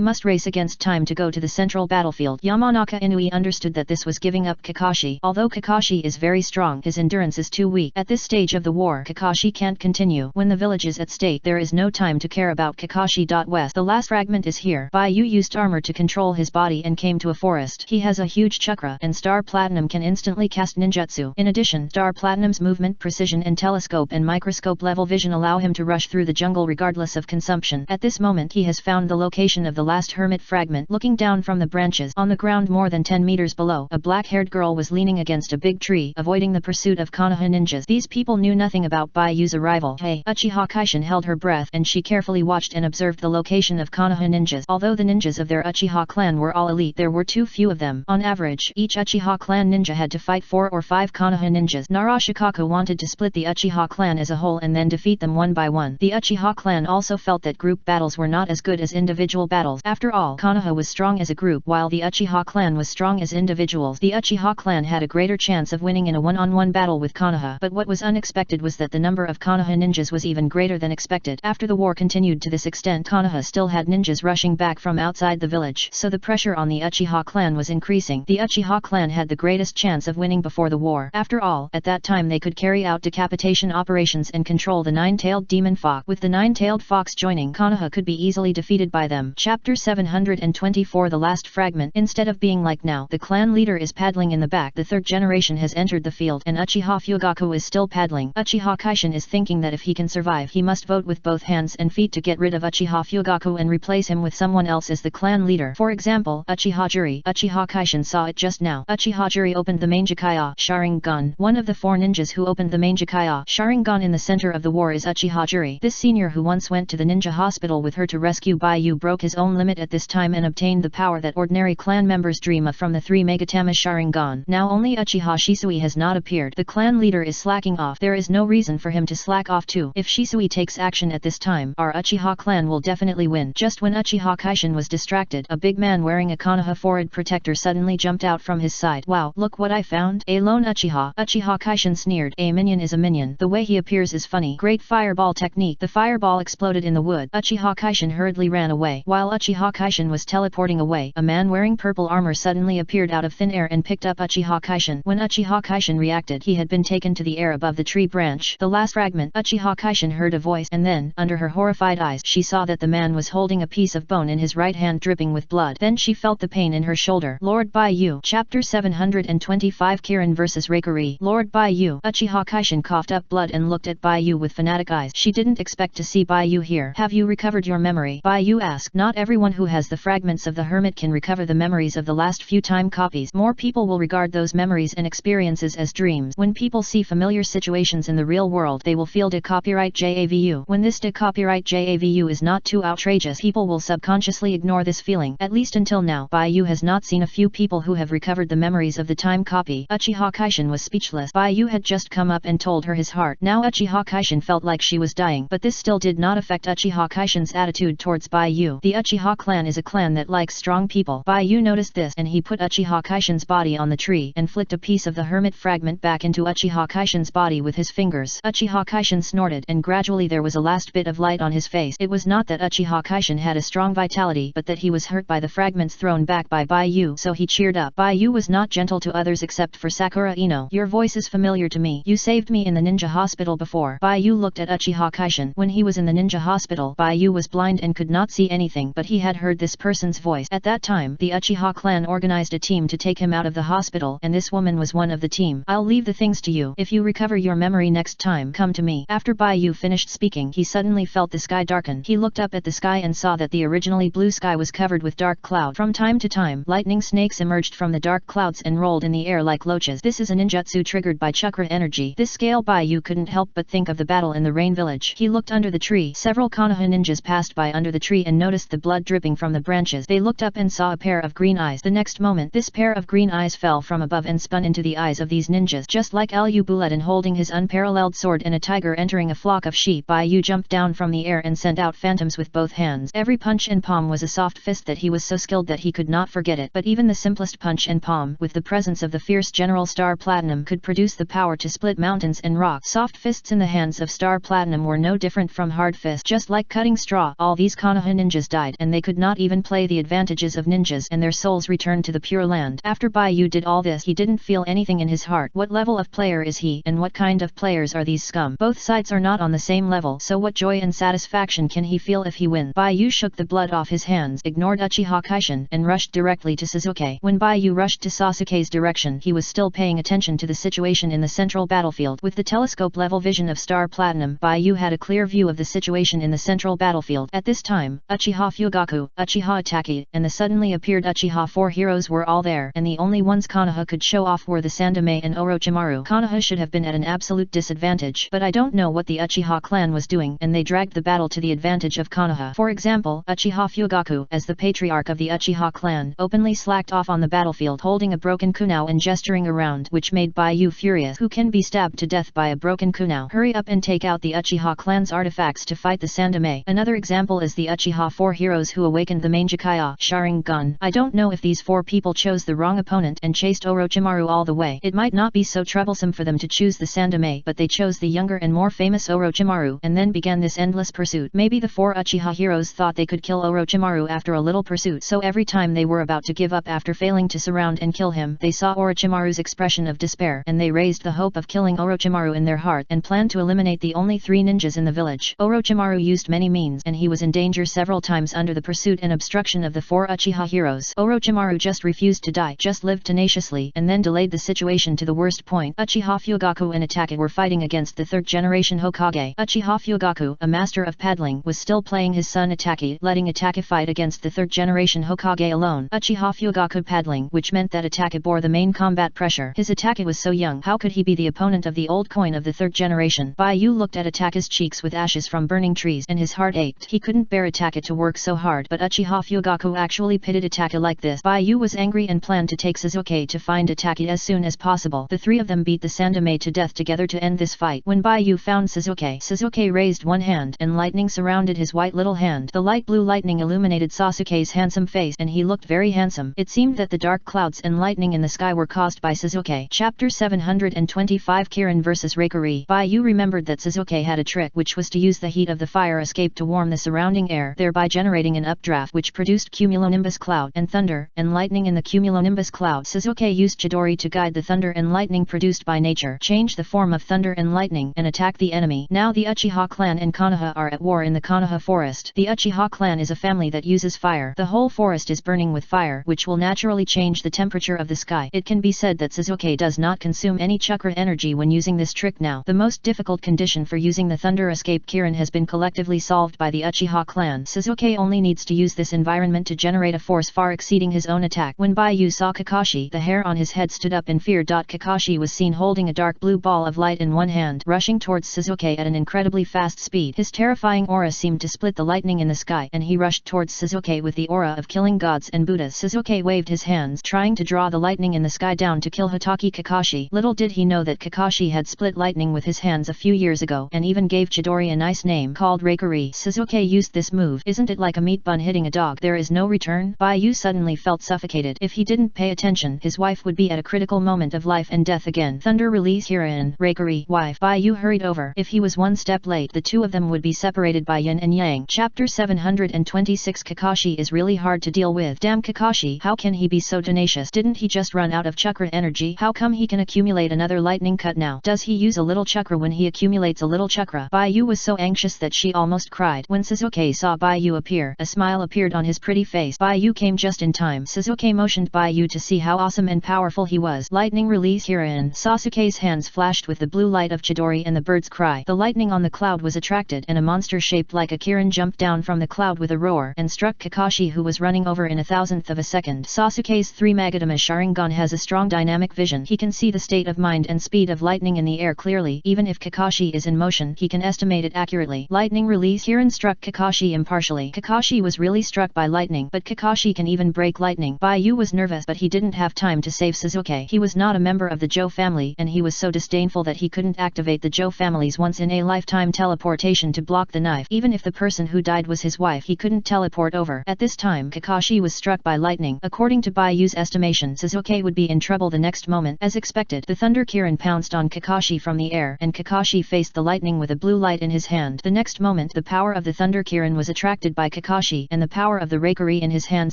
must race against time to go to the central battlefield." Yamanaka Inui understood that this was giving up Kakashi. Although Kakashi is very strong, his endurance is too weak. At this stage of the war, Kakashi can't continue. When the village is at stake, there is no time to care about Kakashi. West. The last fragment is here. Baiyu used armor to control his body and came to a forest. He has a huge chakra and Star Platinum can instantly cast ninjutsu. In addition, Star Platinum's movement precision and telescope and microscope level vision allow him to rush through the jungle regardless of consumption. At this moment he has found the location of the last hermit fragment. Looking down from the branches, on the ground more than 10 meters below, a black-haired girl was leaning against a big tree, avoiding the pursuit of Konoha ninjas. These people knew nothing about Baiyu's arrival. Hey! Uchiha Kaishin held her breath and she carefully watched and observed the location of Konoha ninjas. Although the ninjas of their Uchiha clan were all elite, there were too few of them. On average, each Uchiha clan ninja had to fight 4 or 5 Konoha ninjas. Narashikaku wanted to split the Uchiha clan as a whole and then defeat them one by one. The Uchiha clan also felt that group battles were not as good as individual battles. After all, Konoha was strong as a group while the Uchiha clan was strong as individuals. The Uchiha clan had a greater chance of winning in a one-on-one battle with Konoha. But what was unexpected was that the number of Konoha ninjas was even greater than expected. After the war continued to this extent, Konoha still had ninjas rushing back from outside the village, so the pressure on the Uchiha clan was increasing. The Uchiha clan had the greatest chance of winning before the war. After all, at that time they could carry out decapitation operations and control the nine-tailed demon fox. With the nine-tailed fox joining, Konoha could be easily defeated by them. Chapter 724 The last fragment. Instead of being like now, the clan leader is paddling in the back. The third generation has entered the field and Uchiha Fugaku is still paddling. Uchiha Kaishin is thinking that if he can survive, he must vote with both hands and feet to get rid of Uchiha Fugaku and replace him with someone else as the clan leader. For example, Uchiha Juri. Uchiha Kaishin saw it just now. Uchiha Juri opened the Mangekyou Sharingan. One of the 4 ninjas who opened the Mangekyou Sharingan in the center of the war is Uchiha Juri. This senior who once went to the ninja hospital with her to rescue Baiyu broke his own limit at this time and obtained the power that ordinary clan members dream of from the 3 Megatama Sharingan. Now only Uchiha Shisui has not appeared. The clan leader is slacking off. There is no reason for him to slack off too. If Shisui takes action at this time, our Uchiha clan will definitely win. Just when Uchiha Kaishin was distracted, a big man wearing a Konoha forward protector suddenly jumped out from his side. Wow, look what I found. A lone Uchiha. Uchiha Kaishin sneered. A minion is a minion. The way he appears is funny. Great fireball technique. The fireball exploded in the wood. Uchiha Kaishin hurriedly ran away. While Uchiha Kaishin was teleporting away, a man wearing purple armor suddenly appeared out of thin air and picked up Uchiha Kaishin. When Uchiha Kaishin reacted, he had been taken to the air above the tree branch. The last fragment. Uchiha Kaishin heard a voice and then, under her horrified eyes, she saw that the man was holding a piece of bone in his right hand dripping with blood. Then she felt the pain in her shoulder. Lord Baiyu. Chapter 725 Kirin vs Reikari. Lord Baiyu. Uchiha Kaishin coughed up blood and looked at Baiyu with fanatic eyes. She didn't expect to see Baiyu here. Have you recovered your memory? Baiyu asked. Not everyone who has the fragments of the hermit can recover the memories of the last few time copies. More people will regard those memories and experiences as dreams. When people see familiar situations in the real world, they will feel copyright JAVU. When this copyright JAVU is not too outrageous, people will subconsciously ignore this feeling. At least until now, Baiyu has not seen a few people who have recovered the memories of the time copy. Uchiha Kaishin was speechless. Baiyu had just come up and told her his heart. Now Uchiha Kaishin felt like she was dying, but this still did not affect Uchiha Kaishin's attitude towards Baiyu. The Uchiha clan is a clan that likes strong people. Baiyu noticed this and he put Uchiha Kaishin's body on the tree and flicked a piece of the hermit fragment back into Uchiha Kaishin's body with his fingers. Uchiha Kaishin snorted and gradually there was a last bit of light on his face. It was not that Uchiha Kaishin had a strong vitality, but that he was hurt by the fragments thrown back by Baiyu, so he cheered up. Baiyu was not gentle to others except for Sakura Ino. Your voice is familiar to me. You saved me in the ninja hospital before. Baiyu looked at Uchiha Kaishin. When he was in the ninja hospital, Baiyu was blind and could not see anything, but he had heard this person's voice. At that time, the Uchiha clan organized a team to take him out of the hospital, and this woman was one of the team. I'll leave the things to you. If you recover your memory next time, come to me. After Baiyu finished speaking, he suddenly felt the sky darken. He looked up at the sky and saw that the originally blue sky was covered with dark cloud. From time to time, lightning snakes emerged from the dark clouds and rolled in the air like loaches. This is a ninjutsu triggered by chakra energy. This scale Baiyu couldn't help but think of the battle in the rain village. He looked looked under the tree. Several Konoha ninjas passed by under the tree and noticed the blood dripping from the branches. They looked up and saw a pair of green eyes. The next moment, this pair of green eyes fell from above and spun into the eyes of these ninjas. Just like Liu Buledin holding his unparalleled sword and a tiger entering a flock of sheep, Bai Yu jumped down from the air and sent out phantoms with both hands. Every punch and palm was a soft fist that he was so skilled that he could not forget it. But even the simplest punch and palm, with the presence of the fierce General Star Platinum, could produce the power to split mountains and rocks. Soft fists in the hands of Star Platinum were no different from hard fists, just like cutting straw. All these Konoha ninjas died, and they could not even play the advantages of ninjas, and their souls returned to the Pure Land. After Bai Yu did all this, he didn't feel anything in his heart. What level of player is he, and what kind of players are these scum? Both sides are not on the same level, so what joy and satisfaction can he feel if he wins? Bai Yu shook the blood off his hands, ignored Uchiha Kaishin, and rushed directly to Sasuke. When Bai Yu rushed to Sasuke's direction, he was still paying attention to the situation in the central battlefield. With the telescope-level vision of Star Platinum, Bai Yu had a clear view of the situation in the central battlefield. At this time, Uchiha Fugaku, Uchiha Itachi, and the suddenly appeared Uchiha 4 heroes were all there, and the only ones Konoha could show off were the Sandaime and Orochimaru. Konoha should have been at an absolute disadvantage, but I don't know what the Uchiha clan was doing, and they dragged the battle to the advantage of Konoha. For example, Uchiha Fugaku, as the patriarch of the Uchiha clan, openly slacked off on the battlefield holding a broken kunao and gesturing around, which made Bai Yu furious. Who can be stabbed to death by a broken kunao? Hurry up and take out the Uchiha clan's artifacts to fight the Sandaime. Another example is the Uchiha 4 heroes who awakened the Mangekyo Sharingan. I don't know if these 4 people chose the wrong opponent and chased Orochimaru all the way. It might not be so troublesome for them to choose the Sandaime, but they chose the younger and more famous Orochimaru, and then began this endless pursuit. Maybe the 4 Uchiha heroes thought they could kill Orochimaru after a little pursuit, so every time they were about to give up after failing to surround and kill him, they saw Orochimaru's expression of despair, and they raised the hope of killing Orochimaru in their heart, and planned to eliminate the only 3 ninjas in the village. Orochimaru used many means, and he was in danger several times under the pursuit and obstruction of the 4 Uchiha heroes. Orochimaru just refused to die, just lived tenaciously, and then delayed the situation to the worst point. Uchiha Fugaku and Itachi were fighting against the 3rd generation Hokage. Uchiha Fugaku, a master of paddling, was still playing his son Itachi, letting Itachi fight against the 3rd generation Hokage alone. Uchiha Fugaku paddling, which meant that Itachi bore the main combat pressure. His Itachi was so young, how could he be the opponent of the old coin of the 3rd generation? Bai Yu looked at Itachi's cheeks with ashes from burning trees, and his heart ached. He couldn't bear Itachi to work so hard, but Uchiha Fugaku actually pitted Itachi like this. Bai Yu was angry and planned to take Sasuke to find Itachi as soon as possible. The 3 of them beat the Sandaime to death together to end this fight. When Bai Yu found Sasuke raised one hand, and lightning surrounded his white little hand. The light blue lightning illuminated Sasuke's handsome face, and he looked very handsome. It seemed that the dark clouds and lightning in the sky were caused by Sasuke. Chapter 725 Kirin vs Reikari. Bai Yu remembered that Sasuke had a trick, which was to use the heat of the fire escape to warm the surrounding air, thereby generating an updraft which produced cumulonimbus cloud and thunder and lightning in the cumulonimbus cloud. Sasuke used Chidori to guide the thunder and lightning produced by nature, change the form of thunder and lightning, and attack the enemy. Now the Uchiha clan and Konoha are at war in the Konoha forest. The Uchiha clan is a family that uses fire. The whole forest is burning with fire, which will naturally change the temperature of the sky. It can be said that Sasuke does not consume any chakra energy when using this trick now. The most difficult condition for using the thunder escape Kirin has been collectively solved by the Uchiha clan. Sasuke only needs to use this environment to generate a force far exceeding his own attack. When Bai Yu saw Kakashi, the hair on his head stood up in fear. Kakashi was seen holding a dark blue ball of light in one hand, rushing towards Sasuke at an incredibly fast speed. His terrifying aura seemed to split the lightning in the sky, and he rushed towards Sasuke with the aura of killing gods and Buddhas. Sasuke waved his hands, trying to draw the lightning in the sky down to kill Hatake Kakashi. Little did he know that Kakashi had split lightning with his hands a few years ago, and even gave Chidori a nice name called Reikari. Sasuke used this move. Isn't it like a meat bun hitting a dog? There is no return. Bai Yu suddenly felt suffocated. If he didn't pay attention, his wife would be at a critical moment of life and death again. Thunder release Hirin. Reikari, wife. Bai Yu hurried over. If he was one step late, the 2 of them would be separated by yin and yang. Chapter 726 Kakashi is really hard to deal with. Damn Kakashi, how can he be so tenacious? Didn't he just run out of chakra energy? How come he can accumulate another lightning cut now? Does he use a little chakra when he accumulates a little chakra? Bai Yu was so anxious that she almost cried. When Sasuke saw Bai Yu appear, a smile appeared on his pretty face. Bai Yu came just in time. Sasuke motioned Bai Yu to see how awesome and powerful he was. Lightning release Hirin. Sasuke's hands flashed with the blue light of Chidori and the bird's cry. The lightning on the cloud was attracted, and a monster shaped like a Kirin jumped down from the cloud with a roar and struck Kakashi, who was running over in a thousandth of a second. Sasuke's 3 Magatama Sharingan has a strong dynamic vision. He can see the state of mind and speed of lightning in the air clearly. Even if Kakashi is in motion, he can estimate estimated accurately. Lightning release. Kirin struck Kakashi impartially. Kakashi was really struck by lightning, but Kakashi can even break lightning. Baiyu was nervous, but he didn't have time to save Sasuke. He was not a member of the Joe family, and he was so disdainful that he couldn't activate the Joe family's once-in-a-lifetime teleportation to block the knife. Even if the person who died was his wife, he couldn't teleport over. At this time, Kakashi was struck by lightning. According to Baiyu's estimation, Sasuke would be in trouble the next moment. As expected, the Thunder Kirin pounced on Kakashi from the air, and Kakashi faced the lightning with a blue light in his hand. The next moment, the power of the Thunder Kirin was attracted by Kakashi, and the power of the Reikari in his hand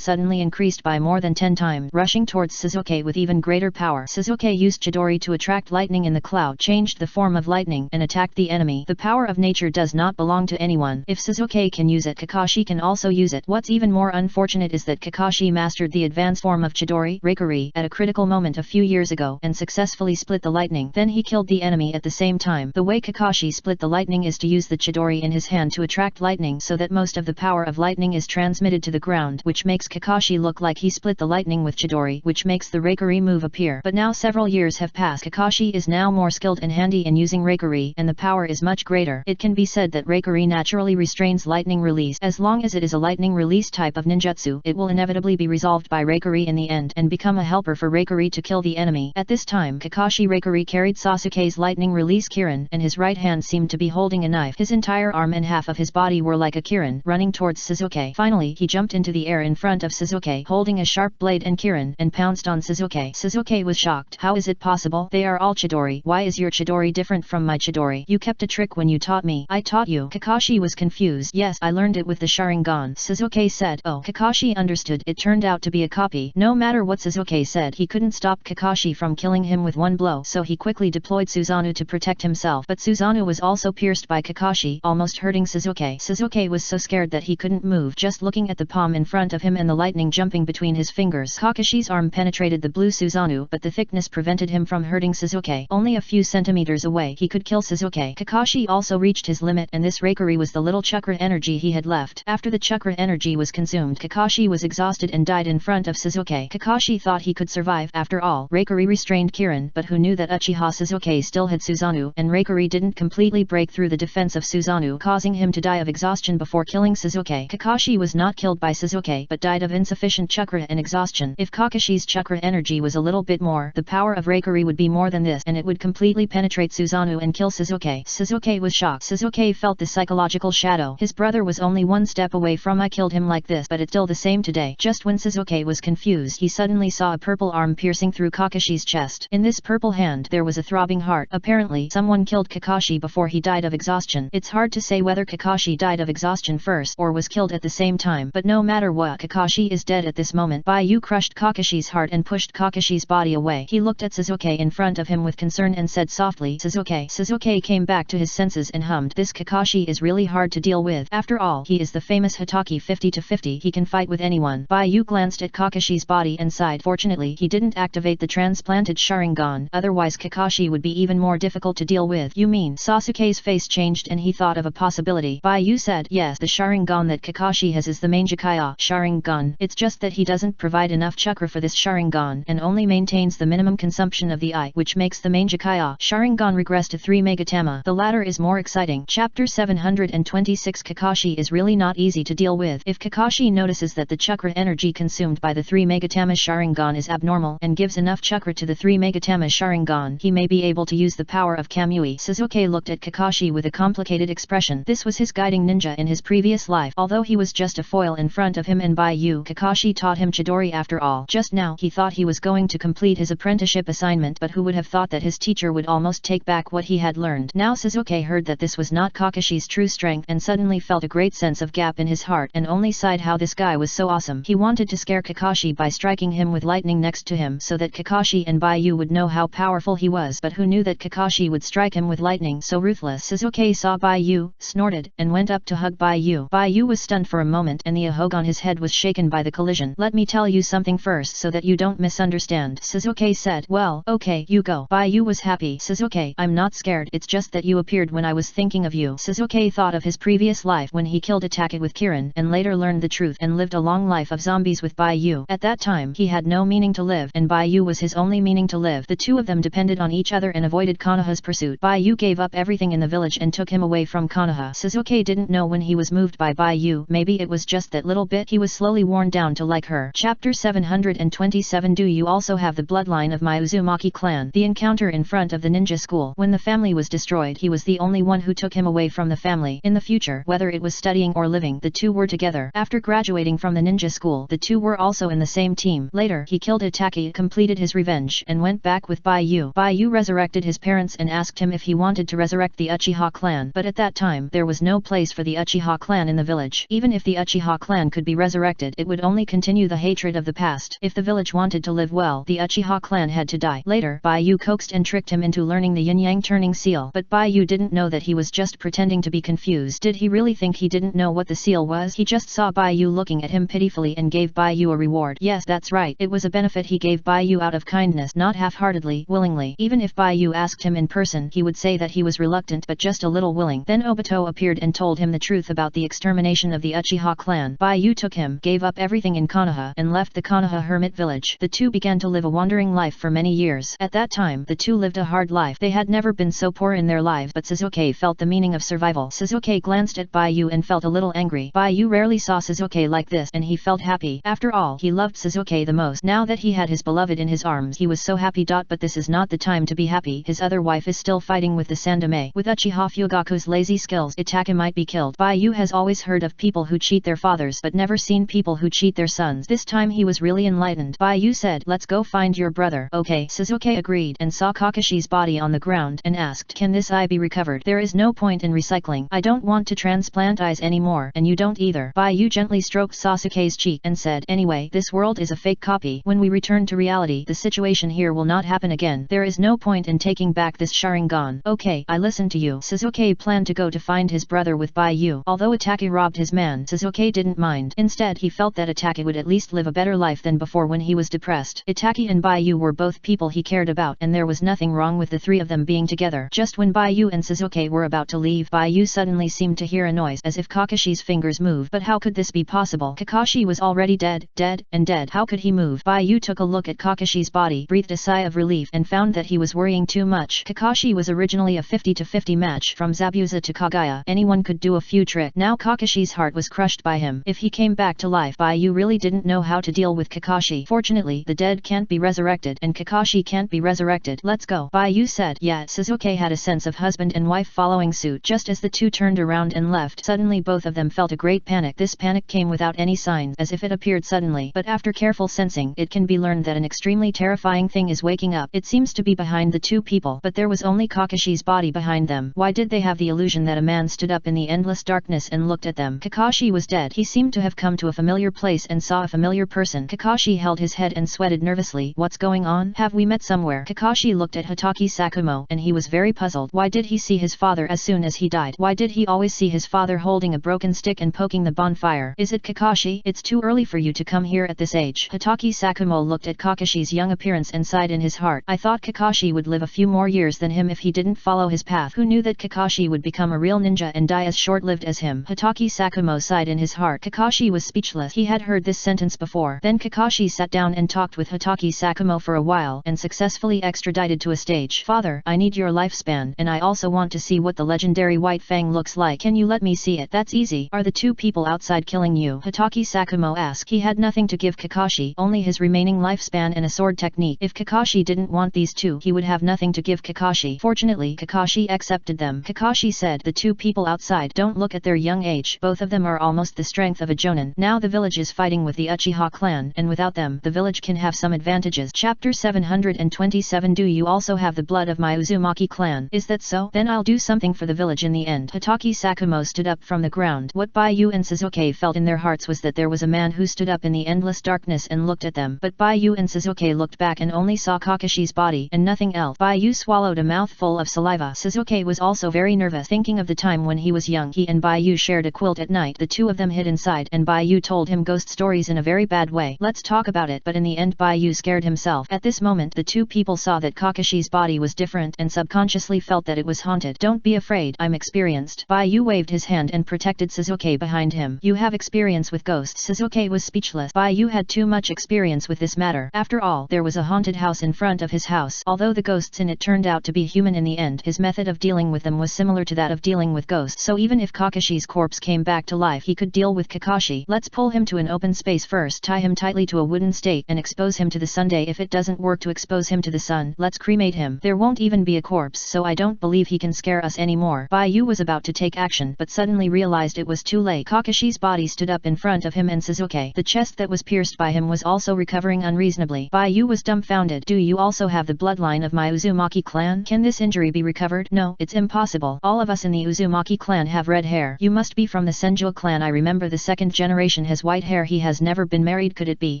suddenly increased by more than 10 times, rushing towards Sasuke with even greater power. Sasuke used Chidori to attract lightning in the cloud, changed the form of lightning, and attacked the enemy. The power of nature does not belong to anyone. If Sasuke can use it, Kakashi can also use it. What's even more unfortunate is that Kakashi mastered the advanced form of Chidori, Reikari, at a critical moment a few years ago, and successfully split the lightning. Then he killed the enemy at the same time. The way Kakashi split the lightning is to use the Chidori in his hand to attract lightning so that most of the power of lightning is transmitted to the ground, which makes Kakashi look like he split the lightning with Chidori, which makes the Reikari move appear. But now several years have passed. Kakashi is now more skilled and handy in using Reikari, and the power is much greater. It can be said that Reikari naturally restrains lightning release. As long as it is a lightning release type of ninjutsu, it will inevitably be resolved by Reikari in the end, and become a helper for Reikari to kill the enemy. At this time, Kakashi Reikari carried Sasuke's lightning release Kirin, and his right hand seemed to be holding a knife. His entire arm and half of his body were like a Kirin, running towards Sasuke. Finally, he jumped into the air in front of Sasuke, holding a sharp blade and Kirin, and pounced on Sasuke. Sasuke was shocked. How is it possible? They are all Chidori. Why is your Chidori different from my Chidori? You kept a trick when you taught me. I taught you. Kakashi was confused. Yes, I learned it with the Sharingan. Sasuke said. Oh, Kakashi understood. It turned out to be a copy. No matter what Sasuke said, he couldn't stop Kakashi from killing him with one blow, so he quickly deployed Susanoo to protect himself. But Susanoo was also pierced by Kakashi, almost hurting Sasuke. Sasuke was so scared that he couldn't move, just looking at the palm in front of him and the lightning jumping between his fingers. Kakashi's arm penetrated the blue Susanoo, but the thickness prevented him from hurting Sasuke. Only a few centimeters away, he could kill Sasuke. Kakashi also reached his limit, and this Reikari was the little chakra energy he had left. After the chakra energy was consumed, Kakashi was exhausted and died in front of Sasuke. Kakashi thought he could survive. After all, Reikari restrained Kirin, but who knew that Uchiha Sasuke still had Susanoo, and Reikari didn't completely break through the defense of Susanoo, causing him to die of exhaustion before killing Sasuke. Kakashi was not killed by Sasuke, but died of insufficient chakra and exhaustion. If Kakashi's chakra energy was a little bit more, the power of Reikari would be more than this, and it would completely penetrate Susanoo and kill Sasuke. Sasuke was shocked. Sasuke felt the psychological shadow. His brother was only one step away from I killed him like this, but it's still the same today. Just when Sasuke was confused, he suddenly saw a purple arm piercing through Kakashi's chest. In this purple hand there was a throbbing heart. Apparently, someone killed Kakashi before he died of exhaustion. It's hard to say whether Kakashi died of exhaustion first or was killed at the same time, but no matter what, Kakashi is dead at this moment. Baiyu crushed Kakashi's heart and pushed Kakashi's body away. He looked at Sasuke in front of him with concern and said softly, Sasuke. Sasuke came back to his senses and hummed, this Kakashi is really hard to deal with. After all, he is the famous Hatake 50-50. He can fight with anyone. Baiyu glanced at Kakashi's body and sighed. Fortunately, he didn't activate the transplanted Sharingan, otherwise Kakashi would be even more difficult to deal with. You mean? Sasuke's face changed and he thought of a possibility. Baiyu said, yes, the Sharingan that Kakashi has is the Mangekyo Sharingan. It's just that he doesn't provide enough chakra for this Sharingan, and only maintains the minimum consumption of the eye, which makes the Mangekyo Sharingan regress to 3 Megatama. The latter is more exciting. Chapter 726. Kakashi is really not easy to deal with. If Kakashi notices that the chakra energy consumed by the 3 Megatama Sharingan is abnormal and gives enough chakra to the 3 Megatama Sharingan, he may be able to use the power of Kamui. Sasuke looked at Kakashi with a complicated expression. This was his guiding ninja in his previous life. Although he was just a foil in front of him and Baiyu, Kakashi taught him Chidori after all. Just now, he thought he was going to complete his apprenticeship assignment, but who would have thought that his teacher would almost take back what he had learned. Now Sasuke heard that this was not Kakashi's true strength and suddenly felt a great sense of gap in his heart and only sighed how this guy was so awesome. He wanted to scare Kakashi by striking him with lightning next to him so that Kakashi and Baiyu would know how powerful he was, but who knew that Kakashi would strike him with lightning so ruthless. Sasuke saw Baiyu, snorted, and went up to hug Baiyu. Baiyu was stunned for a moment and the ahogue on his head was shaken by the collision. Let me tell you something first so that you don't misunderstand, Sasuke said. Well, okay, you go. Baiyu was happy. Sasuke, I'm not scared, it's just that you appeared when I was thinking of you. Sasuke thought of his previous life when he killed Itachi with Kirin and later learned the truth and lived a long life of zombies with Baiyu. At that time, he had no meaning to live and Baiyu was his only meaning to live. The two of them depended on each other and avoided Konoha's pursuit. Baiyu gave up everything in the village and took him away from Konoha. Shizuke didn't know when he was moved by Baiyu, maybe it was just that little bit he was slowly worn down to like her. Chapter 727. Do you also have the bloodline of my Uzumaki clan? The encounter in front of the ninja school. When the family was destroyed, he was the only one who took him away from the family. In the future, whether it was studying or living, the two were together. After graduating from the ninja school, the two were also in the same team. Later, he killed Itaki, completed his revenge, and went back with Baiyu. Baiyu resurrected his parents and asked him if he wanted to resurrect the Uchiha clan, but at that time, there was no place for the Uchiha clan in the village. Even if the Uchiha clan could be resurrected, it would only continue the hatred of the past. If the village wanted to live well, the Uchiha clan had to die. Later, Baiyu coaxed and tricked him into learning the yin-yang turning seal, but Baiyu didn't know that he was just pretending to be confused. Did he really think he didn't know what the seal was? He just saw Baiyu looking at him pitifully and gave Baiyu a reward. Yes, that's right, it was a benefit he gave Baiyu out of kindness, not half-heartedly, willingly. Even if Baiyu asked him in person, he would say that he was reluctant but just a little willing. Then Obito appeared and told him the truth about the extermination of the Uchiha clan. Baiyu took him, gave up everything in Konoha, and left the Konoha hermit village. The two began to live a wandering life for many years. At that time, the two lived a hard life. They had never been so poor in their lives, but Shizuke felt the meaning of survival. Shizuke glanced at Baiyu and felt a little angry. Baiyu rarely saw Shizuke like this, and he felt happy. After all, he loved Shizuke the most. Now that he had his beloved in his arms, he was so happy. But this is not the time to be happy. His other wife is still fighting with the Sandame. With Uchiha Fugaku's lazy skills, Itake might be killed. Baiyu has always heard of people who cheat their fathers, but never seen people who cheat their sons. This time he was really enlightened. Baiyu said, "Let's go find your brother." Okay. Shizuke agreed and saw Kakashi's body on the ground and asked, "Can this eye be recovered? There is no point in recycling. I don't want to transplant eyes anymore, and you don't either." Baiyu gently stroked Sasuke's cheek and said, "Anyway, this world is a fake copy. When we return to reality, the situation here will not happen again. There is no point in taking back this Sharingan." "Okay, I listen to you." Shizuke planned to go to find his brother with Baiyu. Although Itake robbed his man, Shizuke didn't mind. Instead, he felt that Itake would at least live a better life than before when he was depressed. Itake and Baiyu were both people he cared about, and there was nothing wrong with the three of them being together. Just when Baiyu and Shizuke were about to leave, Baiyu suddenly seemed to hear a noise as if Kakashi's fingers moved. But how could this be possible? Kakashi was already dead, and dead. How could he move? Baiyu took a look at Kakashi's body, breathed a sigh of relief, and found that he was worrying too much. Kakashi was originally a 50-50 match. From Zabuza to Kagaya, anyone could do a few tricks. Now Kakashi's heart was crushed by him. If he came back to life, Baiyu really didn't know how to deal with Kakashi. Fortunately, the dead can't be resurrected, and Kakashi can't be resurrected. "Let's go," Baiyu said. Yeah, Shizuke had a sense of husband and wife following suit. Just as the two turned around and left, suddenly both of them felt a great panic. This panic came without any signs, as if it appeared suddenly. But after careful sensing, it can be learned that an extremely terrifying thing is waking up. It seems to be behind the two people, but there was only Kakashi's body behind them. Why did they have the illusion that a man stood up in the endless darkness and looked at them? Kakashi was dead. He seemed to have come to a familiar place and saw a familiar person. Kakashi held his head and sweated nervously. What's going on? Have we met somewhere? Kakashi looked at Hatake Sakumo, and he was very puzzled. Why did he see his father as soon as he died? Why did he always see his father holding a broken stick and poking the bonfire? Is it Kakashi? It's too early for you to come here at this age. Hatake Sakumo looked at Kakashi's young appearance and sighed in his heart. I thought Kakashi would live a few more years than him if he didn't follow his path. Who knew that Kakashi would become a real ninja and die as short-lived as him? Hatake Sakumo sighed in his heart. Kakashi was speechless. He had heard this sentence before. Then Kakashi sat down and talked with Hatake Sakumo for a while and successfully extradited to a stage. Father, I need your lifespan, and I also want to see what the legendary White Fang looks like. Can you let me see it? That's easy. Are the two people outside killing you? Hatake Sakumo asked. He had nothing to give Kakashi, only his remaining lifespan and a sword technique. If Kakashi didn't want these two, he would have nothing to give Kakashi. Fortunately, Kakashi accepted them. Kakashi said, the two people outside, don't look at their young age. Both of them are almost the strength of a jonin. Now the village is fighting with the Uchiha clan, and without them, the village can have some advantages. Chapter 727. Do you also have the blood of my Uzumaki clan? Is that so? Then I'll do something for the village in the end. Hatake Sakumo stood up from the ground. What Baiyu and Shizuke felt in their hearts was that there was a man who stood up in the endless darkness and looked at them. But Baiyu and Shizuke looked back and only saw Kakashi's body and nothing else. Baiyu swallowed a mouthful of saliva. Shizuke was also very nervous, thinking of the time when he was young. He and Baiyu shared a quilt at night. The two of them hid inside, and Baiyu told him ghost stories in a very bad way. Let's talk about it. But in the end, Baiyu scared himself. At this moment, the two people saw that Kakashi's body was different and subconsciously felt that it was haunted. Don't be afraid, I'm experienced. Baiyu waved his hand and protected Shizuke behind him. You have experience with ghosts. Shizuke was speechless. Baiyu had too much experience with this matter. After all, there was a haunted house in front of his house. Although the ghosts in it turned out to be human in the end, his method of dealing with them was similar to that of dealing with ghosts, so even if Kakashi's corpse came back to life he could deal with Kakashi. Let's pull him to an open space first, tie him tightly to a wooden stake and expose him to the sun. If it doesn't work to expose him to the sun, let's cremate him. There won't even be a corpse, so I don't believe he can scare us anymore. Baiyu was about to take action but suddenly realized it was too late. Kakashi's body stood up in front of him and Suzuki, the chest that was pierced by him, was also recovering unreasonably. Baiyu was dumbfounded. Do you also have the bloodline of my Uzumaki clan? Can this injury be recovered? No, it's impossible. All of us in the Uzumaki clan have red hair. You must be from the Senju clan. I remember the second generation has white hair. He has never been married. Could it be?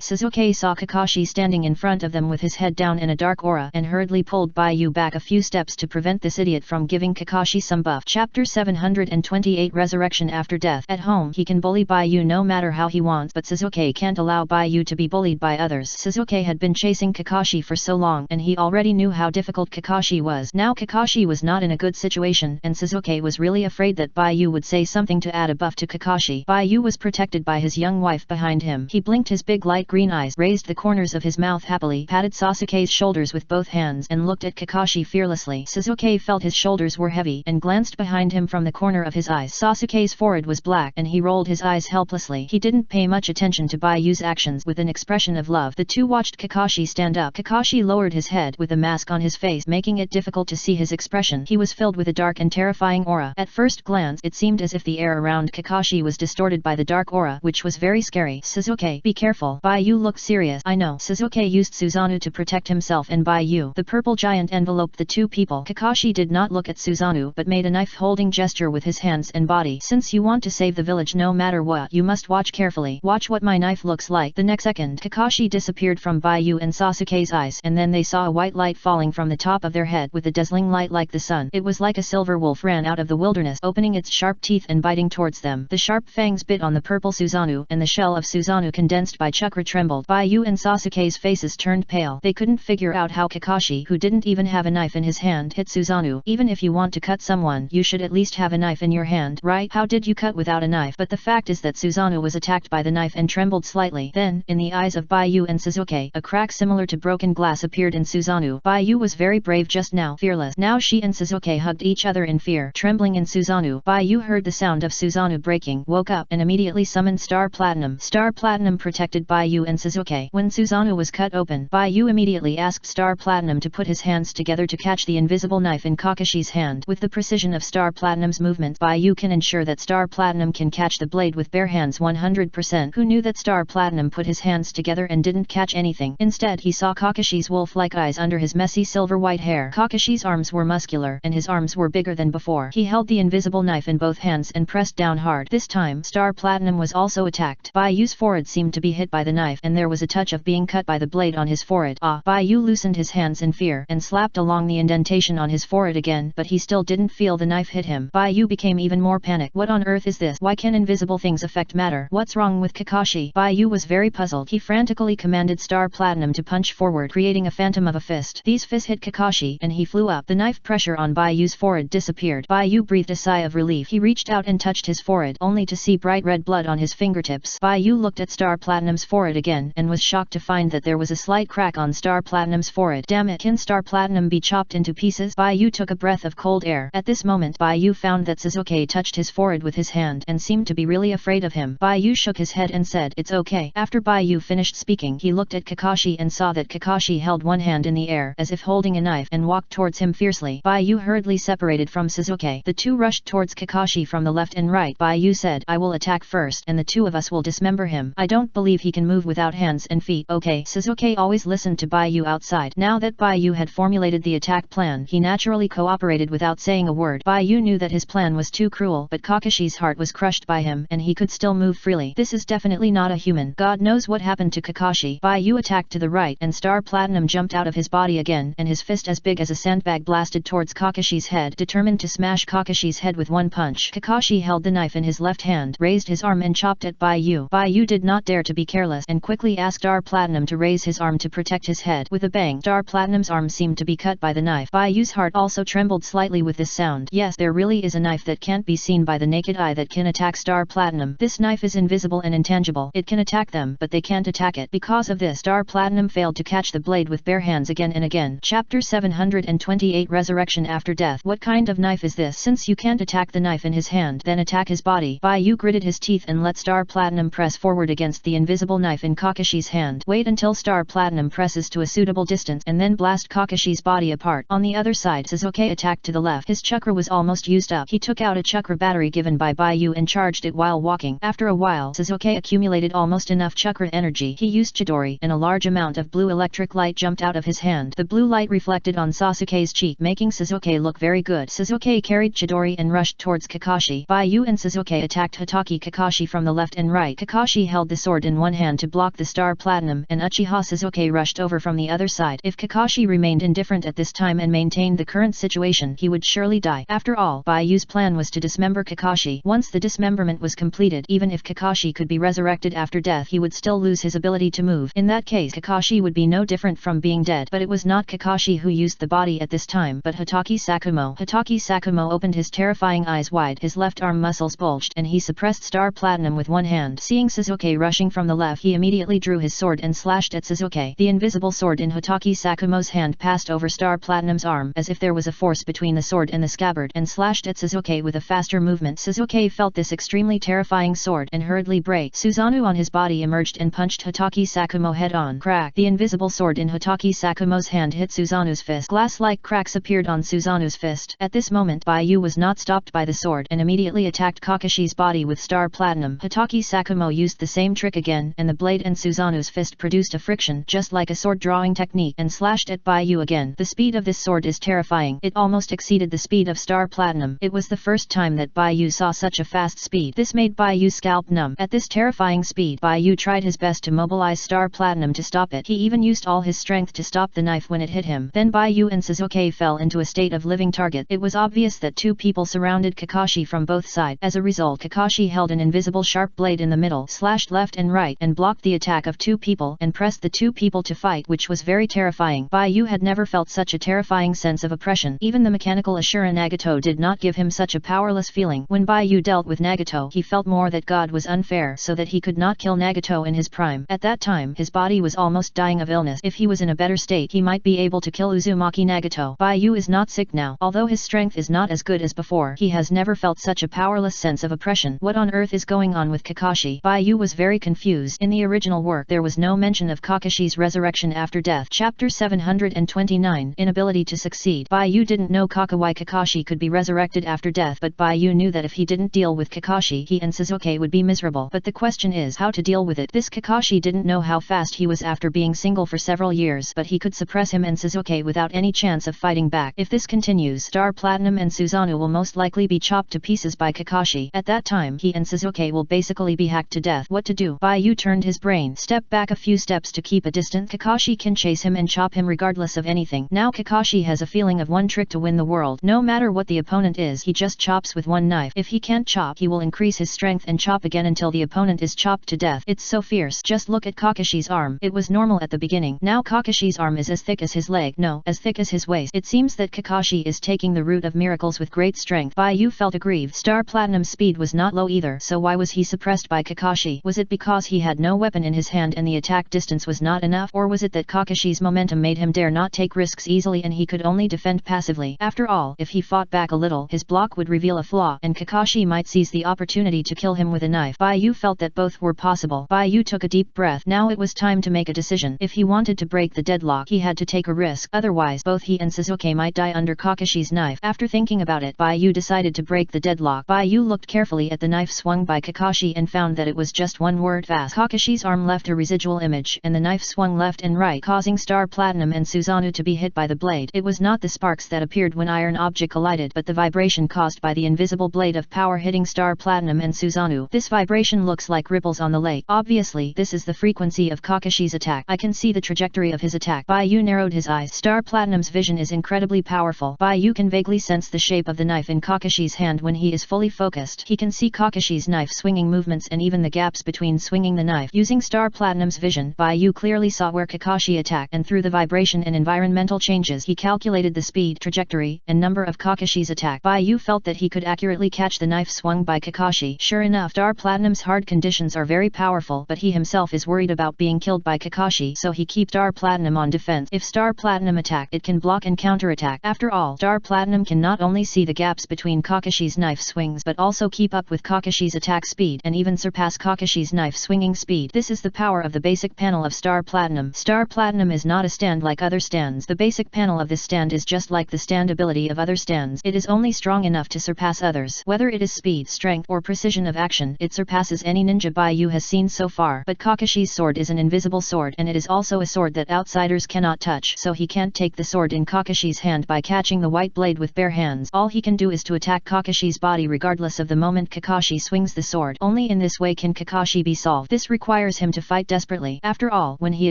Suzuki saw Kakashi standing in front of them with his head down in a dark aura and hurriedly pulled Baiyu back a few steps to prevent this idiot from giving Kakashi some buff. Chapter 728 Resurrection After Death. At home he can bully Baiyu no matter how he wants, but Suzuki can't allow Baiyu to be bullied by others. Suzuki had been chasing Kakashi for so long and he already knew how difficult Kakashi was. Now Kakashi was not in a good situation and Suzuki was really afraid that Baiyu would say something to add a buff to Kakashi. Baiyu was protected by his young wife behind him. He blinked his big light green eyes, raised the corners of his mouth happily, patted Sasuke's shoulders with both hands and looked at Kakashi fearlessly. Suzuki felt his shoulders were heavy and glanced behind him from the corner of his eyes. Sasuke's forehead was black and he rolled his eyes helplessly. He didn't pay much attention to Baiyu's actions. With an expression of love, the two watched Kakashi stand up. Kakashi lowered his head with a mask on his face, making it difficult to see his expression. He was filled with a dark and terrifying aura. At first glance, it seemed as if the air around Kakashi was distorted by the dark aura, which was very scary. Suzuki, be careful. Baiyu looked serious. I know. Suzuki used Susanoo to protect himself and Baiyu. The purple giant enveloped the two people. Kakashi did not look at Susanoo but made a knife-holding gesture with his hands and body. Since you want to save the village no matter what, you must watch carefully. Watch what my knife looks like. The next second, Kakashi disappeared from Baiyu and Sasuke's eyes, and then they saw a white light falling from the top of their head with a dazzling light like the sun. It was like a silver wolf ran out of the wilderness, opening its sharp teeth and biting towards them. The sharp fangs bit on the purple Susanoo, and the shell of Susanoo condensed by chakra trembled. Baiyu and Sasuke's faces turned pale. They couldn't figure out how Kakashi, who didn't even have a knife in his hand, hit Susanoo. Even if you want to cut someone, you should at least have a knife in your hand, right? How did you cut without a knife? But the fact is that Susanoo was attacked by the knife and trembled slightly. Then, in the eyes of Baiyu and Suzuki, a crack similar to broken glass appeared in Susanoo. Baiyu was very brave just now, fearless. Now she and Suzuki hugged each other in fear, trembling in Susanoo. Baiyu heard the sound of Susanoo breaking, woke up, and immediately summoned Star Platinum. Star Platinum protected Baiyu and Suzuki. When Susanoo was cut open, Baiyu immediately asked Star Platinum to put his hands together to catch the invisible knife in Kakashi's hand. With the precision of Star Platinum's movement, Baiyu can ensure that Star Platinum can catch the blade with bare hands 100%. Who knew that Star Platinum put his hands together and didn't catch anything? Instead, he saw Kakashi's wolf-like eyes under his messy silver white hair. Kakashi's arms were muscular and his arms were bigger than before. He held the invisible knife in both hands and pressed down hard. This time, Star Platinum was also attacked. Baiyu's forehead seemed to be hit by the knife and there was a touch of being cut by the blade on his forehead. Baiyu loosened his hands in fear and slapped along the indentation on his forehead again, but he still didn't feel the knife hit him. Baiyu became even more panicked. What on earth is this? Why can invisible things affect matter? What's wrong with Kakashi? Baiyu was very puzzled. He frantically commanded Star Platinum to punch forward, creating a phantom of a fist. These fists hit Kakashi and he flew up. The knife pressure on Baiyu's forehead disappeared. Baiyu breathed a sigh of relief. He reached out and touched his forehead, only to see bright red blood on his fingertips. Baiyu looked at Star Platinum's forehead again and was shocked to find that there was a slight crack on Star Platinum's forehead. Damn it, can Star Platinum be chopped into pieces? Baiyu took a breath of cold air. At this moment, Baiyu found that Suzuki touched his forehead with his hand and seemed to be really afraid of him. Baiyu shook his head and said, "It's okay." After Baiyu finished speaking, he looked at Kakashi and saw that Kakashi held one hand in the air as if holding a knife and walked towards him fiercely. Baiyu hurriedly separated from Suzuki. The two rushed towards Kakashi from the left and right. Baiyu said, "I will attack first and the two of us will dismember him. I don't believe he can move without hands and feet." Okay. Suzuki always listened to Baiyu outside. Now that Baiyu had formulated the attack plan, he naturally cooperated without saying a word. Baiyu knew that his plan was too cruel, but Kakashi's heart was crushed by him and he could still move freely. This is definitely not a human. God knows what happened to Kakashi. Baiyu attacked to the right and Star Platinum jumped out of his body again and his fist as big as a sandbag blasted towards Kakashi's head, determined to smash Kakashi's head with one punch. Kakashi held the knife in his left hand, raised his arm and chopped at Baiyu. Baiyu did not dare to be careless and quickly asked Star Platinum to raise his arm to protect his head. With a bang, Star Platinum's arm seemed to be cut by the knife. Baiyu's heart also trembled slightly with this sound. Yes, there really is a knife that can't be seen by the naked eye that can attack Star Platinum. This knife is invisible and intangible. It can attack them, but they can't attack it. Because of this, Star Platinum failed to catch the blade with bare hands again and again. Chapter 728 Resurrection After Death. What kind of knife is this? Since you can't attack the knife in his hand, then attack his body. Baiyu gritted his teeth and let Star Platinum press forward against the invisible knife in Kakashi's hand. Wait until Star Platinum presses to a suitable distance and then blast Kakashi's body apart. On the other side, Sasuke attacked to the left. His chakra was almost used up. He took out a chakra battery given by Baiyu and charged it while walking. After a while, Sasuke accumulated almost enough chakra energy. He used Chidori, and a large amount of blue electric light jumped out of his hand. The blue light reflected on Sasuke's cheek, making Sasuke look very good. Sasuke carried Chidori and rushed towards Kakashi. Baiyu and Sasuke attacked Hatake Kakashi from the left and right. Kakashi held the sword in one hand to block the Star Platinum, and Uchiha Sasuke rushed over from the other side. If Kakashi remained indifferent at this time and maintained the current situation, he would surely die. After all, Baiyu's plan was to dismember Kakashi. Once the dismemberment was completed, even if Kakashi could be resurrected after death, he would still lose his ability to move. In that case, Kakashi would be no different from being dead. But it was not Kakashi who used the body at this time, but Hatake Sakumo. Hatake Sakumo opened his terrifying eyes wide, his left arm muscles bulged, and he suppressed Star Platinum with one hand. Seeing Sasuke rushing from the left, he immediately drew his sword and slashed at Sasuke. The invisible sword in Hatake Sakumo's hand passed over Star Platinum's arm, as if there was a force between the sword and the scabbard, and slashed at Sasuke with a faster movement. Sasuke felt this extremely terrifying sword, and hurriedly brake. Susanoo on his body emerged and punched Hatake Sakumo head-on. Crack! The invisible sword in Hatake Sakumo's hand hit Susanoo's fist. Glass-like cracks appeared on Susanoo's fist. At this moment, Baiyu was not stopped by the sword, and immediately attacked Kakashi's body with Star Platinum. Hatake Sakumo used the same trick again, and the blade and Susanoo's fist produced a friction, just like a sword drawing technique, and slashed at Baiyu again. The speed of this sword is terrifying. It almost exceeded the speed of Star Platinum. It was the first time that Baiyu saw such a fast speed. This made Baiyu's scalp numb. At this terrifying speed, Baiyu tried his best to mobilize Star Platinum to stop it. He even used all his strength to stop the knife when it hit him. Then Baiyu and Sasuke fell into a state of living target. It was obvious that two people surrounded Kakashi from both sides. As a result, Kakashi held an invisible sharp blade in the middle, slashed left and right, and blocked the attack of two people, and pressed the two people to fight, which was very terrifying. Baiyu had never felt such a terrifying sense of oppression. Even the mechanical Ashura Nagato did not give him such a powerless feeling. When Baiyu dealt with Nagato, he felt more that God was unfair, so that he could not kill Nagato in his prime. At that time, his body was almost dying of illness. If he was in a better state, he might be able to kill Uzumaki Nagato. Baiyu is not sick now. Although his strength is not as good as before, he has never felt such a powerless sense of oppression. What on earth is going on with Kakashi? Baiyu was very confused. In the original work, there was no mention of Kakashi's resurrection after death. Chapter 729, Inability to Succeed. Baiyu didn't know why Kakashi could be resurrected after death, but Baiyu knew that if he didn't deal with Kakashi, he and Sasuke would be miserable. But the question is how to deal with it. This Kakashi didn't know how fast he was after being single for several years, but he could suppress him and Sasuke without any chance of fighting back. If this continues, Star Platinum and Susanoo will most likely be chopped to pieces by Kakashi. At that time, he and Sasuke will basically be hacked to death. What to do? Baiyu turned his brain. Step back a few steps to keep a distance. Kakashi can chase him and chop him regardless of anything. Now Kakashi has a feeling of one trick to win the world. No matter what the opponent is, he just chops with one knife. If he can't chop, he will increase his strength and chop again until the opponent is chopped to death. It's so fierce. Just look at Kakashi's arm. It was normal at the beginning. Now Kakashi's arm is as thick as his leg. No, as thick as his waist. It seems that Kakashi is taking the route of miracles with great strength. Baiyu felt aggrieved. Star Platinum's speed was not low either, so why was he suppressed by Kakashi? Was it because he had no weapon in his hand and the attack distance was not enough, or was it that Kakashi's momentum made him dare not take risks easily and he could only defend passively? After all, if he fought back a little, his block would reveal a flaw, and Kakashi might seize the opportunity to kill him with a knife. Baiyu felt that both were possible. Baiyu took a deep breath. Now it was time to make a decision. If he wanted to break the deadlock, he had to take a risk, otherwise both he and Sasuke might die under Kakashi's knife. After thinking about it, Baiyu decided to break the deadlock. Baiyu looked carefully at the knife swung by Kakashi and found that it was just one word: fast. Kakashi's arm left a residual image, and the knife swung left and right, causing Star Platinum and Susanoo to be hit by the blade. It was not the sparks that appeared when iron object collided, but the vibration caused by the invisible blade of power hitting Star Platinum and Susanoo. This vibration looks like ripples on the lake. Obviously, this is the frequency of Kakashi's attack. I can see the trajectory of his attack. Baiyu narrowed his eyes. Star Platinum's vision is incredibly powerful. Baiyu can vaguely sense the shape of the knife in Kakashi's hand when he is fully focused. He can see Kakashi's knife swinging movements and even the gaps between swinging the knife. Using Star Platinum's vision, Baiyu clearly saw where Kakashi attacked, and through the vibration and environmental changes, he calculated the speed, trajectory, and number of Kakashi's attack. Baiyu felt that he could accurately catch the knife swung by Kakashi. Sure enough, Star Platinum's hard conditions are very powerful, but he himself is worried about being killed by Kakashi, so he keeps Star Platinum on defense. If Star Platinum attack, it can block and counterattack. After all, Star Platinum Platinum can not only see the gaps between Kakashi's knife swings but also keep up with Kakashi's attack speed and even surpass Kakashi's knife swinging speed. This is the power of the basic panel of Star Platinum. Star Platinum is not a stand like other stands. The basic panel of this stand is just like the stand ability of other stands. It is only strong enough to surpass others. Whether it is speed, strength, or precision of action, it surpasses any ninja Baiyu has seen so far. But Kakashi's sword is an invisible sword, and it is also a sword that outsiders cannot touch, so he can't take the sword in Kakashi's hand by catching the white blade with bare hands. All he can do is to attack Kakashi's body regardless of the moment Kakashi swings the sword. Only in this way can Kakashi be solved. This requires him to fight desperately. After all, when he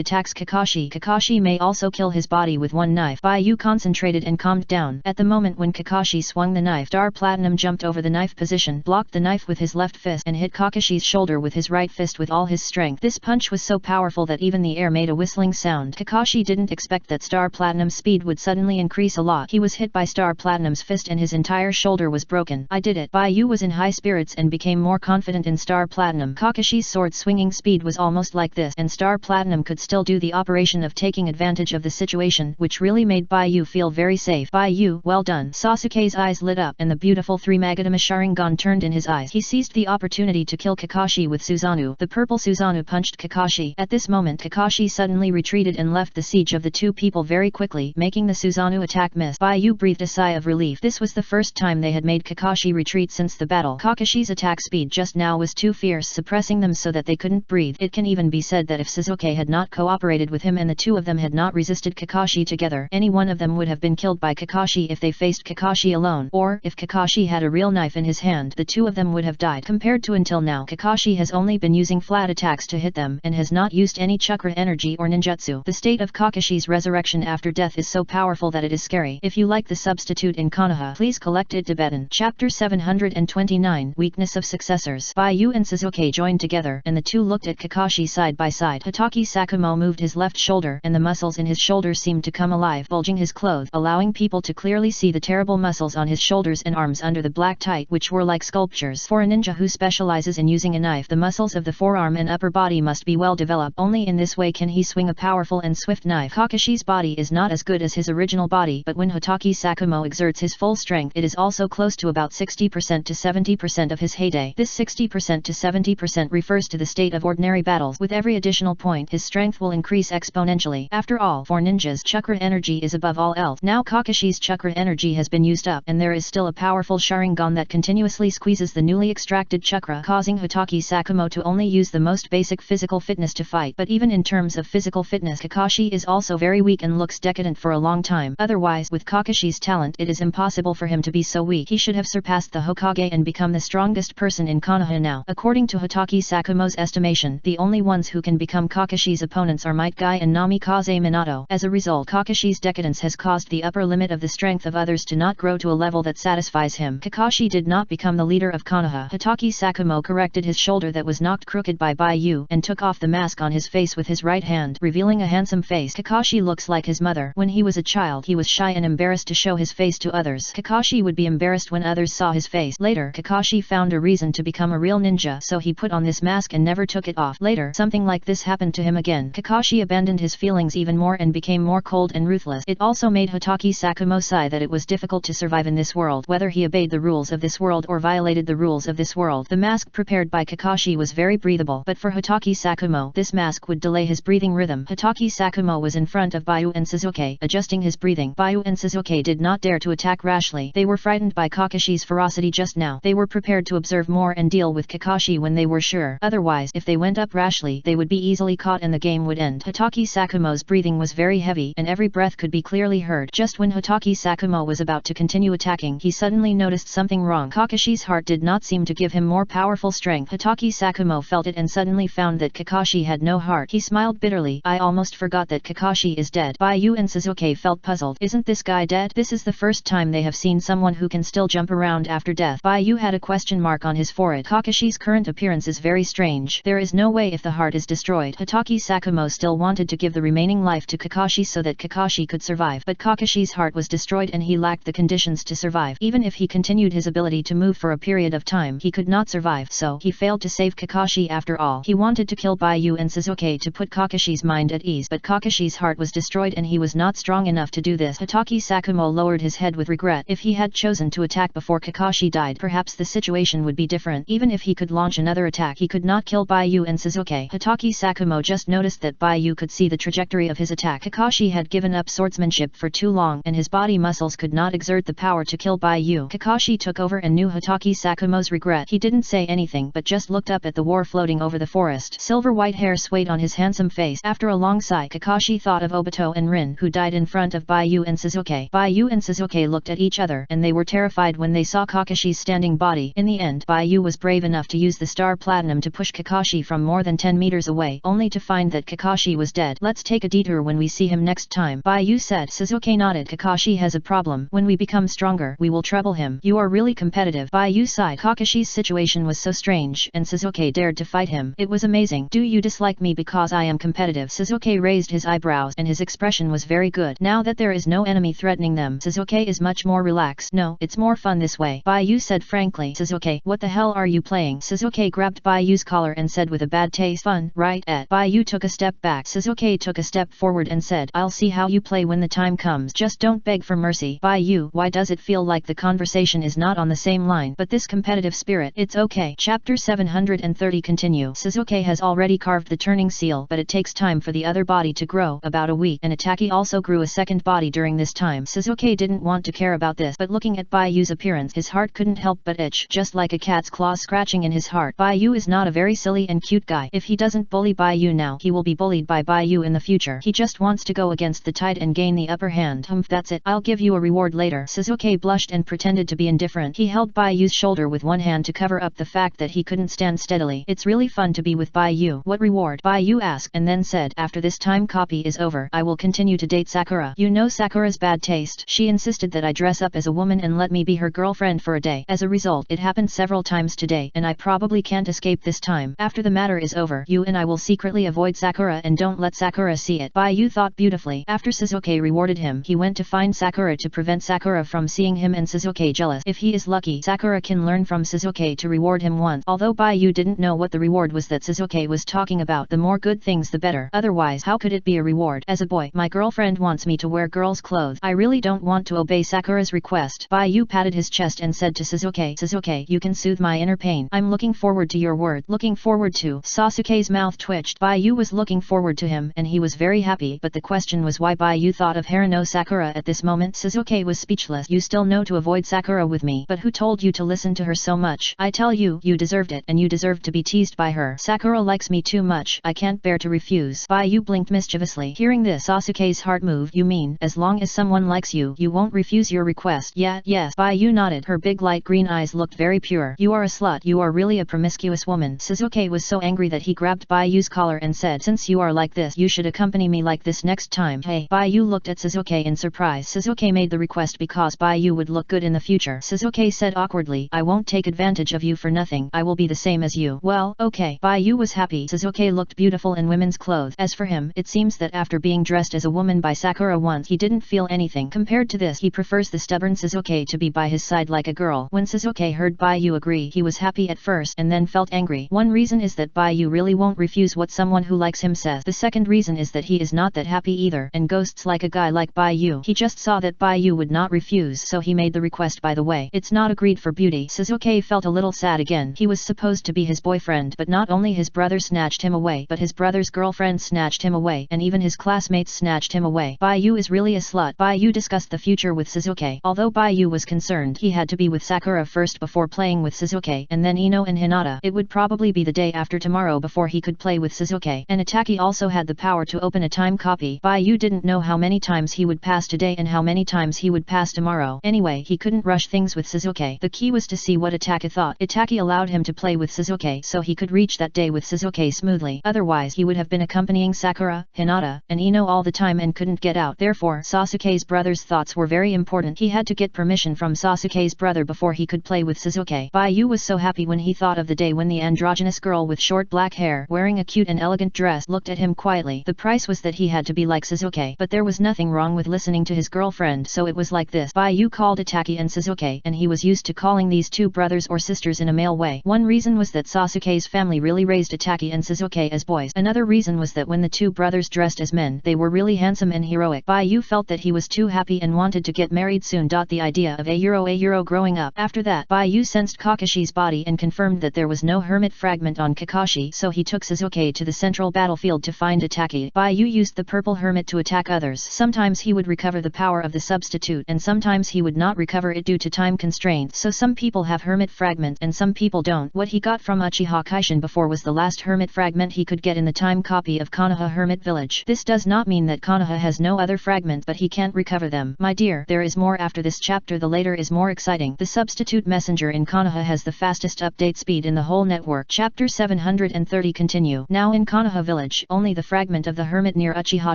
attacks Kakashi, Kakashi may also kill his body with one knife. Baiyu concentrated and calmed down. At the moment when Kakashi swung the knife, Star Platinum jumped over the knife position, blocked the knife with his left fist, and hit Kakashi's shoulder with his right fist with all his strength. This punch was so powerful that even the air made a whistling sound. Kakashi didn't expect that Star Platinum's speed would suddenly increase a lot. He was hit by Star Platinum's fist and his entire shoulder was broken. I did it. Baiyu was in high spirits and became more confident in Star Platinum. Kakashi's sword swinging speed was almost like this, and Star Platinum could still do the operation of taking advantage of the situation, which really made Baiyu feel very safe. Baiyu, well done. Sasuke's eyes lit up and the beautiful three-Magatama Sharingan turned in his eyes. He seized the opportunity to kill Kakashi with Susanoo. The purple Susanoo punched Kakashi. At this moment Kakashi suddenly retreated and left the siege of the two people very quickly, making the Susanoo attack miss. Baiyu breathed a sigh of relief. This was the first time they had made Kakashi retreat since the battle. Kakashi's attack speed just now was too fierce, suppressing them so that they couldn't breathe. It can even be said that if Sasuke had not cooperated with him and the two of them had not resisted Kakashi together, any one of them would have been killed by Kakashi if they faced Kakashi alone, or if Kakashi had a real knife in his hand, the two of them would have died. Compared to until now, Kakashi has only been using flat attacks to hit them and has not used any chakra energy or ninjutsu. The state of Kakashi's resurrection after death is so powerful that it is scary. If you like the substitute in Konoha, please collect it Tibetan. Chapter 729 Weakness of Successors. Baiyu and Sasuke joined together, and the two looked at Kakashi side by side. Hatake Sakumo moved his left shoulder, and the muscles in his shoulder seemed to come alive, bulging his clothes, allowing people to clearly see the terrible muscles on his shoulders and arms under the black tight, which were like sculptures. For a ninja who specializes in using a knife, the muscles of the forearm and upper body must be well developed. Only in this way can he swing a powerful and swift knife. Kakashi's body is not as good as his original body, but when Hatake Sakumo exerts his full strength, it is also close to about 60% to 70% of his heyday. This 60% to 70% refers to the state of ordinary battles. With every additional point, his strength will increase exponentially. After all, for ninjas, chakra energy is above all else. Now Kakashi's chakra energy has been used up, and there is still a powerful Sharingan that continuously squeezes the newly extracted chakra, causing Hatake Sakumo to only use the most basic physical fitness to fight. But even in terms of physical fitness, Kakashi is also very weak and looks decadent for a long time. Otherwise, with Kakashi's talent, it is impossible for him to be so weak. He should have surpassed the Hokage and become the strongest person in Konoha now. According to Hatake Sakumo's estimation, the only ones who can become Kakashi's opponents are Might Guy and Namikaze Minato. As a result, Kakashi's decadence has caused the upper limit of the strength of others to not grow to a level that satisfies him. Kakashi did not become the leader of Konoha. Hatake Sakumo corrected his shoulder that was knocked crooked by Baiyu, and took off the mask on his face with his right hand, revealing a handsome face. Kakashi looks like his mother. When he was a child, he was shy and embarrassed to show his face to others. Kakashi would be embarrassed when others saw his face. Later, Kakashi found a reason to become a real ninja, so he put on this mask and never took it off. Later, something like this happened to him again. Kakashi abandoned his feelings even more and became more cold and ruthless. It also made Hatake Sakumo sigh that it was difficult to survive in this world, whether he obeyed the rules of this world or violated the rules of this world. The mask prepared by Kakashi was very breathable, but for Hatake Sakumo, this mask would delay his breathing rhythm. Hatake Sakumo was in front of Baiyu and Sasuke, adjusting his breathing. Baiyu and Sasuke did not dare to attack rashly. They were frightened by Kakashi's ferocity just now. They were prepared to observe more and deal with Kakashi when they were sure. Otherwise, if they went up rashly, they would be easily caught and the game would end. Hatake Sakumo's breathing was very heavy, and every breath could be clearly heard. Just when Hatake Sakumo was about to continue attacking, he suddenly noticed something wrong. Kakashi's heart did not seem to give him more powerful strength. Hatake Sakumo felt it and suddenly found that Kakashi had no heart. He smiled bitterly. I almost forgot that Kakashi is dead. Baiyu and Sasuke felt puzzled. Isn't this guy dead? This is the first time they have seen someone who can still jump around after death. Baiyu had a question mark on his forehead. Kakashi's current appearance is very strange. There is no way if the heart is destroyed. Hatake Sakumo still wanted to give the remaining life to Kakashi so that Kakashi could survive, but Kakashi's heart was destroyed and he lacked the conditions to survive. Even if he continued his ability to move for a period of time, he could not survive, so he failed to save Kakashi after all. He wanted to kill Baiyu and Sasuke to put Kakashi's mind at ease, but Kakashi's heart was destroyed and he was not strong enough to do this. Hatake Sakumo lowered lowered his head with regret. If he had chosen to attack before Kakashi died, perhaps the situation would be different. Even if he could launch another attack, he could not kill Baiyu and Shizuke. Hatake Sakumo just noticed that Baiyu could see the trajectory of his attack. Kakashi had given up swordsmanship for too long, and his body muscles could not exert the power to kill Baiyu. Kakashi took over and knew Hatake Sakumo's regret. He didn't say anything but just looked up at the war floating over the forest. Silver white hair swayed on his handsome face. After a long sigh, Kakashi thought of Obito and Rin, who died in front of Baiyu and Shizuke. Baiyu and Shizuke looked at each other, and they were terrified when they saw Kakashi's standing body. In the end, Baiyu was brave enough to use the Star Platinum to push Kakashi from more than 10 meters away, only to find that Kakashi was dead. Let's take a detour when we see him next time, Baiyu said. Shizuke nodded. Kakashi has a problem. When we become stronger, we will trouble him. You are really competitive. Baiyu sighed. Kakashi's situation was so strange, and Shizuke dared to fight him. It was amazing. Do you dislike me because I am competitive? Shizuke raised his eyebrows, and his expression was very good. Now that there is no enemy threatening them, Shizuke is much more relaxed. No, it's more fun this way, Baiyu said frankly. Shizuke, what the hell are you playing? Shizuke grabbed Baiyu's collar and said with a bad taste, fun, right? Baiyu took a step back. Shizuke took a step forward and said, I'll see how you play when the time comes. Just don't beg for mercy. Baiyu, why does it feel like the conversation is not on the same line? But this competitive spirit, it's okay. Chapter 730 continue. Shizuke has already carved the turning seal, but it takes time for the other body to grow. About a week, and Ataki also grew a second body during this time. Shizuke didn't want to care about this, but looking at Baiyu's appearance, his heart couldn't help but itch, just like a cat's claw scratching in his heart. Baiyu is not a very silly and cute guy. If he doesn't bully Baiyu now, he will be bullied by Baiyu in the future. He just wants to go against the tide and gain the upper hand. That's it. I'll give you a reward later. Shizuke blushed and pretended to be indifferent. He held Baiyu's shoulder with one hand to cover up the fact that he couldn't stand steadily. It's really fun to be with Baiyu. What reward? Baiyu asked, and then said, after this time copy is over, I will continue to date Sakura. You know Sakura's bad taste. She insisted that I dress up as a woman and let me be her girlfriend for a day. As a result, it happened several times today, and I probably can't escape this time. After the matter is over, you and I will secretly avoid Sakura and don't let Sakura see it. Baiyu thought beautifully. After Shizuke rewarded him, he went to find Sakura to prevent Sakura from seeing him and Shizuke jealous. If he is lucky, Sakura can learn from Shizuke to reward him once. Although Baiyu didn't know what the reward was that Shizuke was talking about, the more good things the better. Otherwise, how could it be a reward? As a boy, my girlfriend wants me to wear girls' clothes. I really don't want to obey Sakura's request. Baiyu patted his chest and said to Shizuke, Shizuke, you can soothe my inner pain. I'm looking forward to your word. Looking forward to? Sasuke's mouth twitched. Baiyu was looking forward to him, and he was very happy, but the question was why Baiyu thought of Harano Sakura at this moment. Shizuke was speechless. You still know to avoid Sakura with me, but who told you to listen to her so much? I tell you, you deserved it, and you deserved to be teased by her. Sakura likes me too much. I can't bear to refuse. Baiyu blinked mischievously. Hearing this, Sasuke's heart moved. You mean, as long as someone likes you, you won't refuse your request? Yeah, yes. Baiyu nodded. Her big light green eyes looked very pure. You are a slut. You are really a promiscuous woman. Shizuke was so angry that he grabbed Baiyu's collar and said, since you are like this, you should accompany me like this next time. Hey. Baiyu looked at Shizuke in surprise. Shizuke made the request because Baiyu would look good in the future. Shizuke said awkwardly, I won't take advantage of you for nothing. I will be the same as you. Well, okay. Baiyu was happy. Shizuke looked beautiful in women's clothes. As for him, it seems that after being dressed as a woman by Sakura once, he didn't feel anything. Compared to this, he prefers the stubborn Shizuke to be by his side like a girl. When Shizuke heard Baiyu agree, he was happy at first and then felt angry. One reason is that Baiyu really won't refuse what someone who likes him says. The second reason is that he is not that happy either, and ghosts like a guy like Baiyu. He just saw that Baiyu would not refuse, so he made the request. By the way, it's not agreed for beauty. Shizuke felt a little sad again. He was supposed to be his boyfriend, but not only his brother snatched him away, but his brother's girlfriend snatched him away, and even his classmates snatched him away. Baiyu is really a slut. Baiyu discussed the future with Shizuke. Although Baiyu was concerned, he had to be with Sakura first before playing with Shizuke, and then Ino and Hinata. It would probably be the day after tomorrow before he could play with Shizuke. And Ataki also had the power to open a time copy. Baiyu didn't know how many times he would pass today and how many times he would pass tomorrow. Anyway, he couldn't rush things with Shizuke. The key was to see what Ataki thought. Ataki allowed him to play with Shizuke so he could reach that day with Shizuke smoothly. Otherwise, he would have been accompanying Sakura, Hinata, and Ino all the time and couldn't get out. Therefore, Sasuke's brother's thoughts were very important. He had to get permission from Sasuke's brother before he could play with Shizuke. Baiyu was so happy when he thought of the day when the androgynous girl with short black hair, wearing a cute and elegant dress, looked at him quietly. The price was that he had to be like Shizuke, but there was nothing wrong with listening to his girlfriend, so it was like this. Baiyu called Ataki and Shizuke, and he was used to calling these two brothers or sisters in a male way. One reason was that Sasuke's family really raised Ataki and Shizuke as boys. Another reason was that when the two brothers dressed as men, they were really handsome and heroic. Baiyu felt that he was too happy and wanted wanted to get married soon. The idea of a euro growing up. After that, Baiyu sensed Kakashi's body and confirmed that there was no hermit fragment on Kakashi, so he took Suzuki to the central battlefield to find Itaki. Baiyu used the purple hermit to attack others. Sometimes he would recover the power of the substitute and sometimes he would not recover it due to time constraints. So some people have hermit fragment and some people don't. What he got from Uchiha Kaishin before was the last hermit fragment he could get in the time copy of Konoha Hermit Village. This does not mean that Konoha has no other fragments, but he can't recover them. My dear, there is more after this chapter. The later is more exciting. The substitute messenger in Konoha has the fastest update speed in the whole network. Chapter 730 continue. Now in Konoha village, only the fragment of the hermit near Uchiha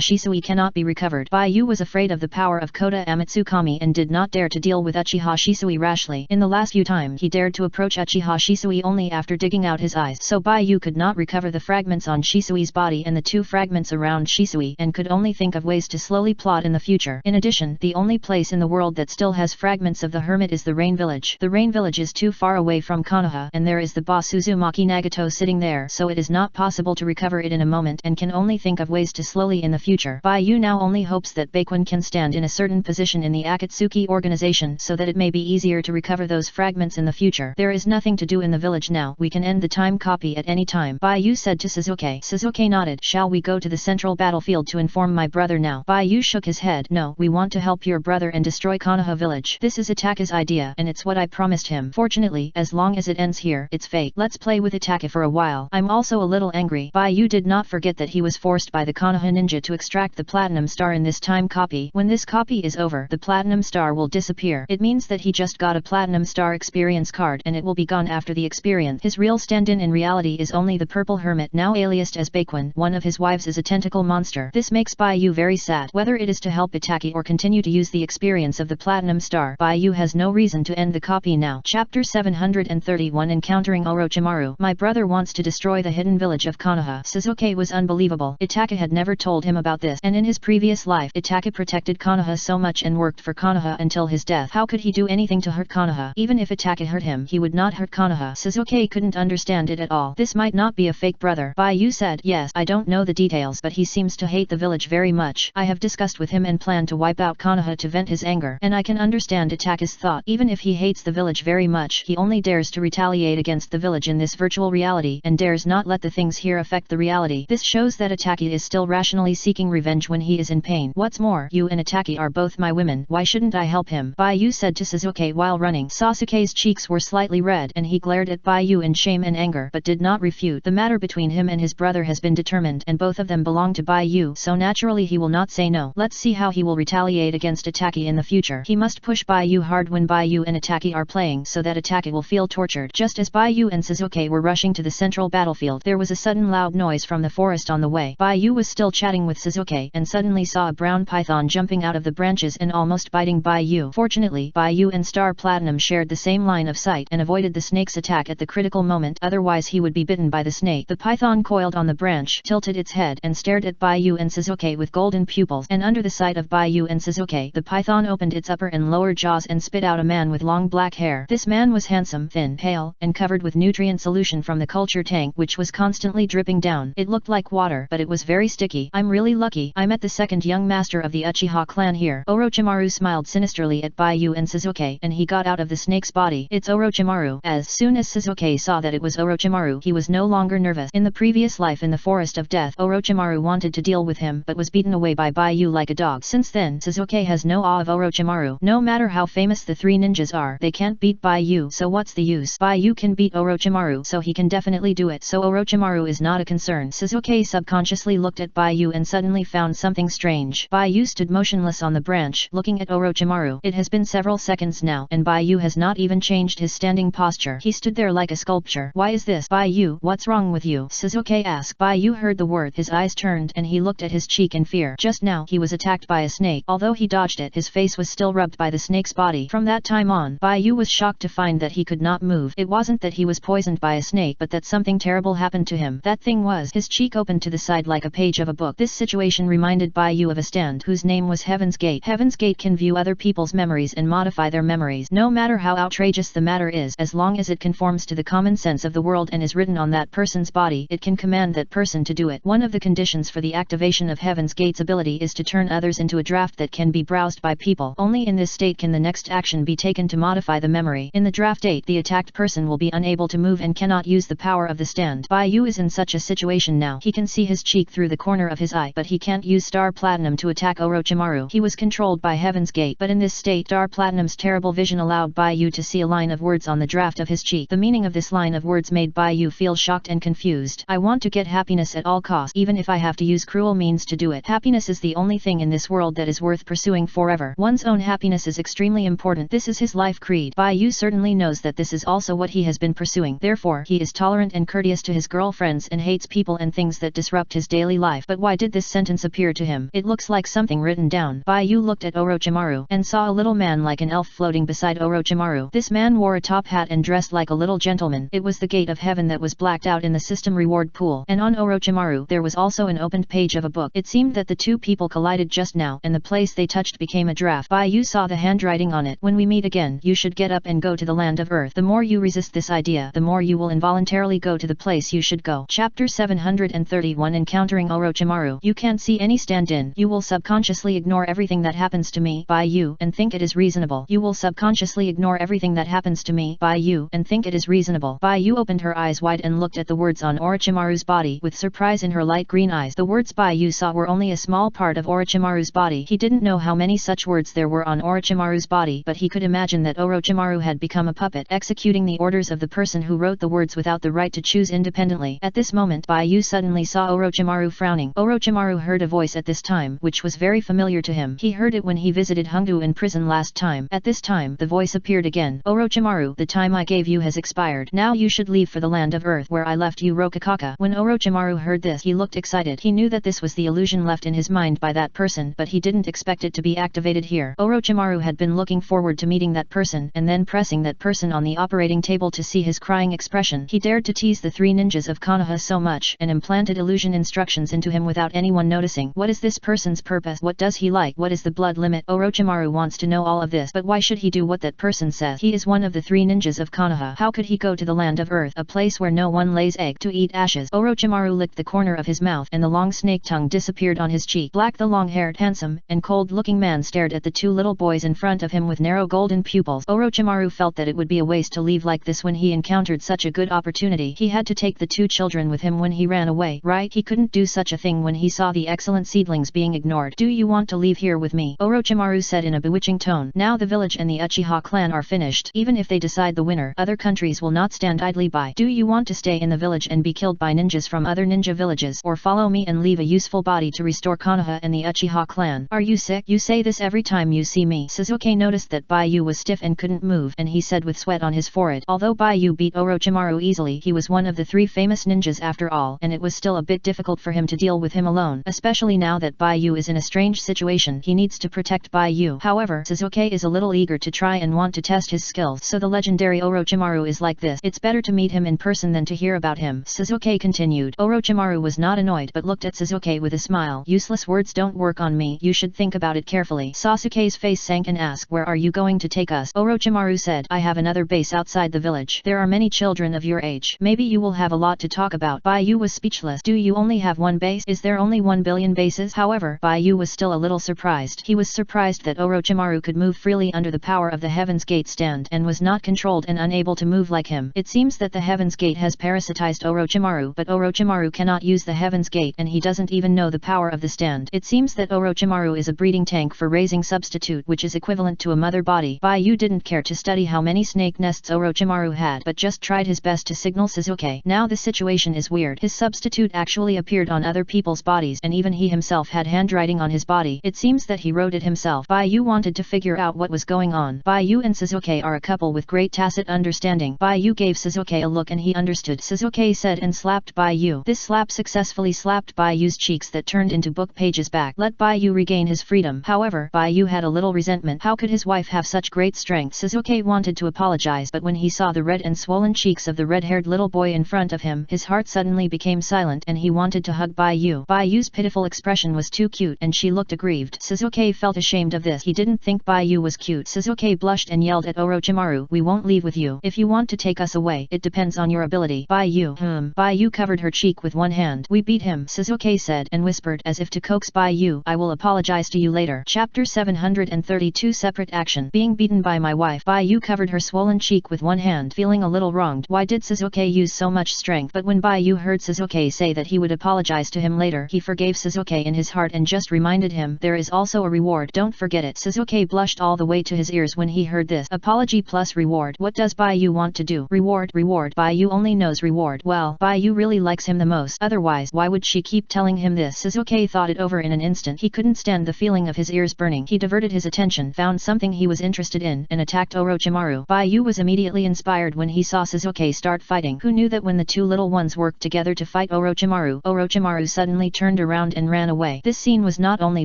Shisui cannot be recovered. Baiyu was afraid of the power of Kota Amatsukami and did not dare to deal with Uchiha Shisui rashly. In the last few times he dared to approach Uchiha Shisui only after digging out his eyes. So Baiyu could not recover the fragments on Shisui's body and the two fragments around Shisui and could only think of ways to slowly plot in the future. In addition, the only place in the world that still has fragments of the hermit is the Rain Village. The Rain Village is too far away from Konoha and there is the boss Uzumaki Nagato sitting there, so it is not possible to recover it in a moment and can only think of ways to slowly in the future. Baiyu now only hopes that Baekun can stand in a certain position in the Akatsuki organization so that it may be easier to recover those fragments in the future. There is nothing to do in the village now. We can end the time copy at any time. Baiyu said to Suzuki. Suzuki nodded. Shall we go to the central battlefield to inform my brother now? Baiyu shook his head. No, we want to help your brother and destroy Konoha village. This is Itaka's idea and it's what I promised him. Fortunately, as long as it ends here, it's fate. Let's play with Itaka for a while. I'm also a little angry. Baiyu did not forget that he was forced by the Konoha ninja to extract the platinum star in this time copy. When this copy is over, the platinum star will disappear. It means that he just got a platinum star experience card and it will be gone after the experience. His real stand-in in reality is only the purple hermit, now aliased as Baekun. One of his wives is a tentacle monster. This makes Baiyu very sad. Whether it is to help Itaki or continue to use the experience of the platinum star, Baiyu has no reason to end the copy now. Chapter 731 Encountering Orochimaru. My brother wants to destroy the hidden village of Konoha. Suzuki was unbelievable. Itaka had never told him about this, and in his previous life Itaka protected Konoha so much and worked for Konoha until his death. How could he do anything to hurt Konoha? Even if Itaka hurt him, he would not hurt Konoha. Suzuki couldn't understand it at all. This might not be a fake brother. Baiyu said. Yes, I don't know the details, but he seems to hate the village very much. I have discussed with him and plan to wipe out Konoha to vent his anger, and I can understand Itaka's thought. Even if he hates the village very much, he only dares to retaliate against the village in this virtual reality and dares not let the things here affect the reality. This shows that Itaki is still rationally seeking revenge when he is in pain. What's more, you and Itaki are both my women. Why shouldn't I help him? Baiyu said to Suzuki while running. Sasuke's cheeks were slightly red and he glared at Baiyu in shame and anger, but did not refute. The matter between him and his brother has been determined and both of them belong to Baiyu, so naturally he will not say no. Let's see how he will retaliate against Itaki in the future. He must push Baiyu hard when Baiyu and Itaki are playing so that Itaki will feel tortured. Just as Baiyu and Suzuki were rushing to the central battlefield, there was a sudden loud noise from the forest on the way. Baiyu was still chatting with Suzuki and suddenly saw a brown python jumping out of the branches and almost biting Baiyu. Fortunately, Baiyu and Star Platinum shared the same line of sight and avoided the snake's attack at the critical moment, otherwise he would be bitten by the snake. The python coiled on the branch, tilted its head and stared at Baiyu and Suzuki with golden pupils, and under the sight of Baiyu and Suzuki, the python opened its upper and lower jaws and spit out a man with long black hair. This man was handsome, thin, pale, and covered with nutrient solution from the culture tank which was constantly dripping down. It looked like water, but it was very sticky. I'm really lucky. I met the second young master of the Uchiha clan here. Orochimaru smiled sinisterly at Baiyu and Suzuki, and he got out of the snake's body. It's Orochimaru. As soon as Suzuki saw that it was Orochimaru, he was no longer nervous. In the previous life in the Forest of Death, Orochimaru wanted to deal with him but was beaten away by Baiyu like a dog. Since then, Suzuki has no awe of Orochimaru. No matter how famous the three ninjas are, they can't beat Baiyu, so what's the use? Baiyu can beat Orochimaru, so he can definitely do it, so Orochimaru is not a concern. Suzuki subconsciously looked at Baiyu and suddenly found something strange. Baiyu stood motionless on the branch, looking at Orochimaru. It has been several seconds now, and Baiyu has not even changed his standing posture. He stood there like a sculpture. Why is this? Baiyu, what's wrong with you? Suzuki asked. Baiyu heard the word. His eyes turned and he looked at his cheek in fear. Just now, he was attacked by a snake. Although he dodged it, his face was still rubbed by the snake's body. From that time on, Baiyu was shocked to find that he could not move. It wasn't that he was poisoned by a snake, but that something terrible happened to him. That thing was, his cheek opened to the side like a page of a book. This situation reminded Baiyu of a stand whose name was Heaven's Gate. Heaven's Gate can view other people's memories and modify their memories. No matter how outrageous the matter is, as long as it conforms to the common sense of the world and is written on that person's body, it can command that person to do it. One of the conditions for the activation of Heaven's Gate's ability is to turn others into a draft that can be browsed browsed by people. Only in this state can the next action be taken to modify the memory. In the draft 8, the attacked person will be unable to move and cannot use the power of the stand. Bai Yu is in such a situation now. He can see his cheek through the corner of his eye, but he can't use Star Platinum to attack Orochimaru. He was controlled by Heaven's Gate, but in this state, Star Platinum's terrible vision allowed Bai Yu to see a line of words on the draft of his cheek. The meaning of this line of words made Bai Yu feel shocked and confused. I want to get happiness at all costs, even if I have to use cruel means to do it. Happiness is the only thing in this world that is worth pursuing forever. One's own happiness is extremely important. This is his life creed. Bai Yu certainly knows that this is also what he has been pursuing. Therefore, he is tolerant and courteous to his girlfriends and hates people and things that disrupt his daily life. But why did this sentence appear to him? It looks like something written down. Bai Yu looked at Orochimaru and saw a little man like an elf floating beside Orochimaru. This man wore a top hat and dressed like a little gentleman. It was the gate of heaven that was blacked out in the system reward pool, and on Orochimaru there was also an opened page of a book. It seemed that the two people collided just now, and the place they touched became a draft. Bai Yu saw the handwriting on it. When we meet again, you should get up and go to the land of earth. The more you resist this idea, the more you will involuntarily go to the place you should go. Chapter 731 Encountering Orochimaru. You can't see any stand-in. You will subconsciously ignore everything that happens to me, Bai Yu, and think it is reasonable. You will subconsciously ignore everything that happens to me, Bai Yu, and think it is reasonable. Bai Yu opened her eyes wide and looked at the words on Orochimaru's body with surprise in her light green eyes. The words Bai Yu saw were only a small part of Orochimaru's body. He didn't know how many such words there were on Orochimaru's body, but he could imagine that Orochimaru had become a puppet, executing the orders of the person who wrote the words without the right to choose independently. At this moment, Bai Yu suddenly saw Orochimaru frowning. Orochimaru heard a voice at this time, which was very familiar to him. He heard it when he visited Hongdu in prison last time. At this time, the voice appeared again. Orochimaru, the time I gave you has expired. Now you should leave for the land of earth where I left you, Rokakaka. When Orochimaru heard this, he looked excited. He knew that this was the illusion left in his mind by that person, but he didn't expect it to be activated here. Orochimaru had been looking forward to meeting that person, and then pressing that person on the operating table to see his crying expression. He dared to tease the three ninjas of Konoha so much, and implanted illusion instructions into him without anyone noticing. What is this person's purpose? What does he like? What is the blood limit? Orochimaru wants to know all of this, but why should he do what that person says? He is one of the three ninjas of Konoha. How could he go to the land of earth, a place where no one lays egg to eat ashes? Orochimaru licked the corner of his mouth, and the long snake tongue disappeared on his cheek. Black, the long-haired, handsome, and cold-looking man stared at the two little boys in front of him with narrow golden pupils. Orochimaru felt that it would be a waste to leave like this when he encountered such a good opportunity. He had to take the two children with him when he ran away, right? He couldn't do such a thing when he saw the excellent seedlings being ignored. Do you want to leave here with me? Orochimaru said in a bewitching tone. Now the village and the Uchiha clan are finished. Even if they decide the winner, other countries will not stand idly by. Do you want to stay in the village and be killed by ninjas from other ninja villages, or follow me and leave a useful body to restore Konoha and the Uchiha clan? Are you sick? You say this every time you see me. Sasuke noticed that Bai Yu was stiff and couldn't move, and he said with sweat on his forehead. Although Bai Yu beat Orochimaru easily, he was one of the three famous ninjas after all, and it was still a bit difficult for him to deal with him alone, especially now that Bai Yu is in a strange situation. He needs to protect Bai Yu. However, Sasuke is a little eager to try and want to test his skills, so the legendary Orochimaru is like this. It's better to meet him in person than to hear about him. Sasuke continued. Orochimaru was not annoyed but looked at Sasuke with a smile. Useless words don't work on me. You should think about it carefully. Sasuke's face sank and asked, where are you going to take us? Orochimaru said, I have another base outside the village. There are many children of your age. Maybe you will have a lot to talk about. Bai Yu was speechless. Do you only have one base? Is there only 1 billion bases? However, Bai Yu was still a little surprised. He was surprised that Orochimaru could move freely under the power of the Heaven's Gate stand, and was not controlled and unable to move like him. It seems that the Heaven's Gate has parasitized Orochimaru, but Orochimaru cannot use the Heaven's Gate, and he doesn't even know the power of the stand. It seems that Orochimaru is a breeding tank for raising substitute, which is equivalent to a mother body. Bai Yu didn't care to study how many snake nests Orochimaru had, but just tried his best to signal Sasuke. Now the situation is weird. His substitute actually appeared on other people's bodies, and even he himself had handwriting on his body. It seems that he wrote it himself. Bai Yu wanted to figure out what was going on. Bai Yu and Sasuke are a couple with great tacit understanding. Bai Yu gave Sasuke a look and he understood. Sasuke said and slapped Bai Yu. This slap successfully slapped Bai Yu's cheeks that turned into book pages back. Let Bai Yu regain his freedom. However, Bai Yu had a little resentment. How could his wife have such great strength? Sasuke wanted to apologize, but when he saw the red and swollen cheeks of the red-haired little boy in front of him, his heart suddenly became silent and he wanted to hug Bai Yu. Bai Yu's pitiful expression was too cute and she looked aggrieved. Sasuke felt ashamed of this. He didn't think Bai Yu was cute. Sasuke blushed and yelled at Orochimaru, we won't leave with you. If you want to take us away, it depends on your ability. Bai Yu. Bai Yu covered her cheek with one hand. We beat him, Sasuke said and whispered as if to coax Bai Yu. I will apologize to you later. Later. Chapter 732 Separate Action. Being beaten by my wife. Baiyu covered her swollen cheek with one hand, feeling a little wronged. Why did Shizuke use so much strength? But when Baiyu heard Shizuke say that he would apologize to him later, he forgave Shizuke in his heart and just reminded him, there is also a reward, don't forget it. Shizuke blushed all the way to his ears when he heard this. Apology plus reward. What does Baiyu want to do? Reward. Baiyu only knows reward. Well, Baiyu really likes him the most. Otherwise, why would she keep telling him this? Shizuke thought it over in an instant. He couldn't stand the feeling of his ears burning. He diverted his attention, found something he was interested in, and attacked Orochimaru. Baiyu was immediately inspired when he saw Shizuke start fighting. Who knew that when the two little ones worked together to fight Orochimaru, Orochimaru suddenly turned around and ran away. This scene was not only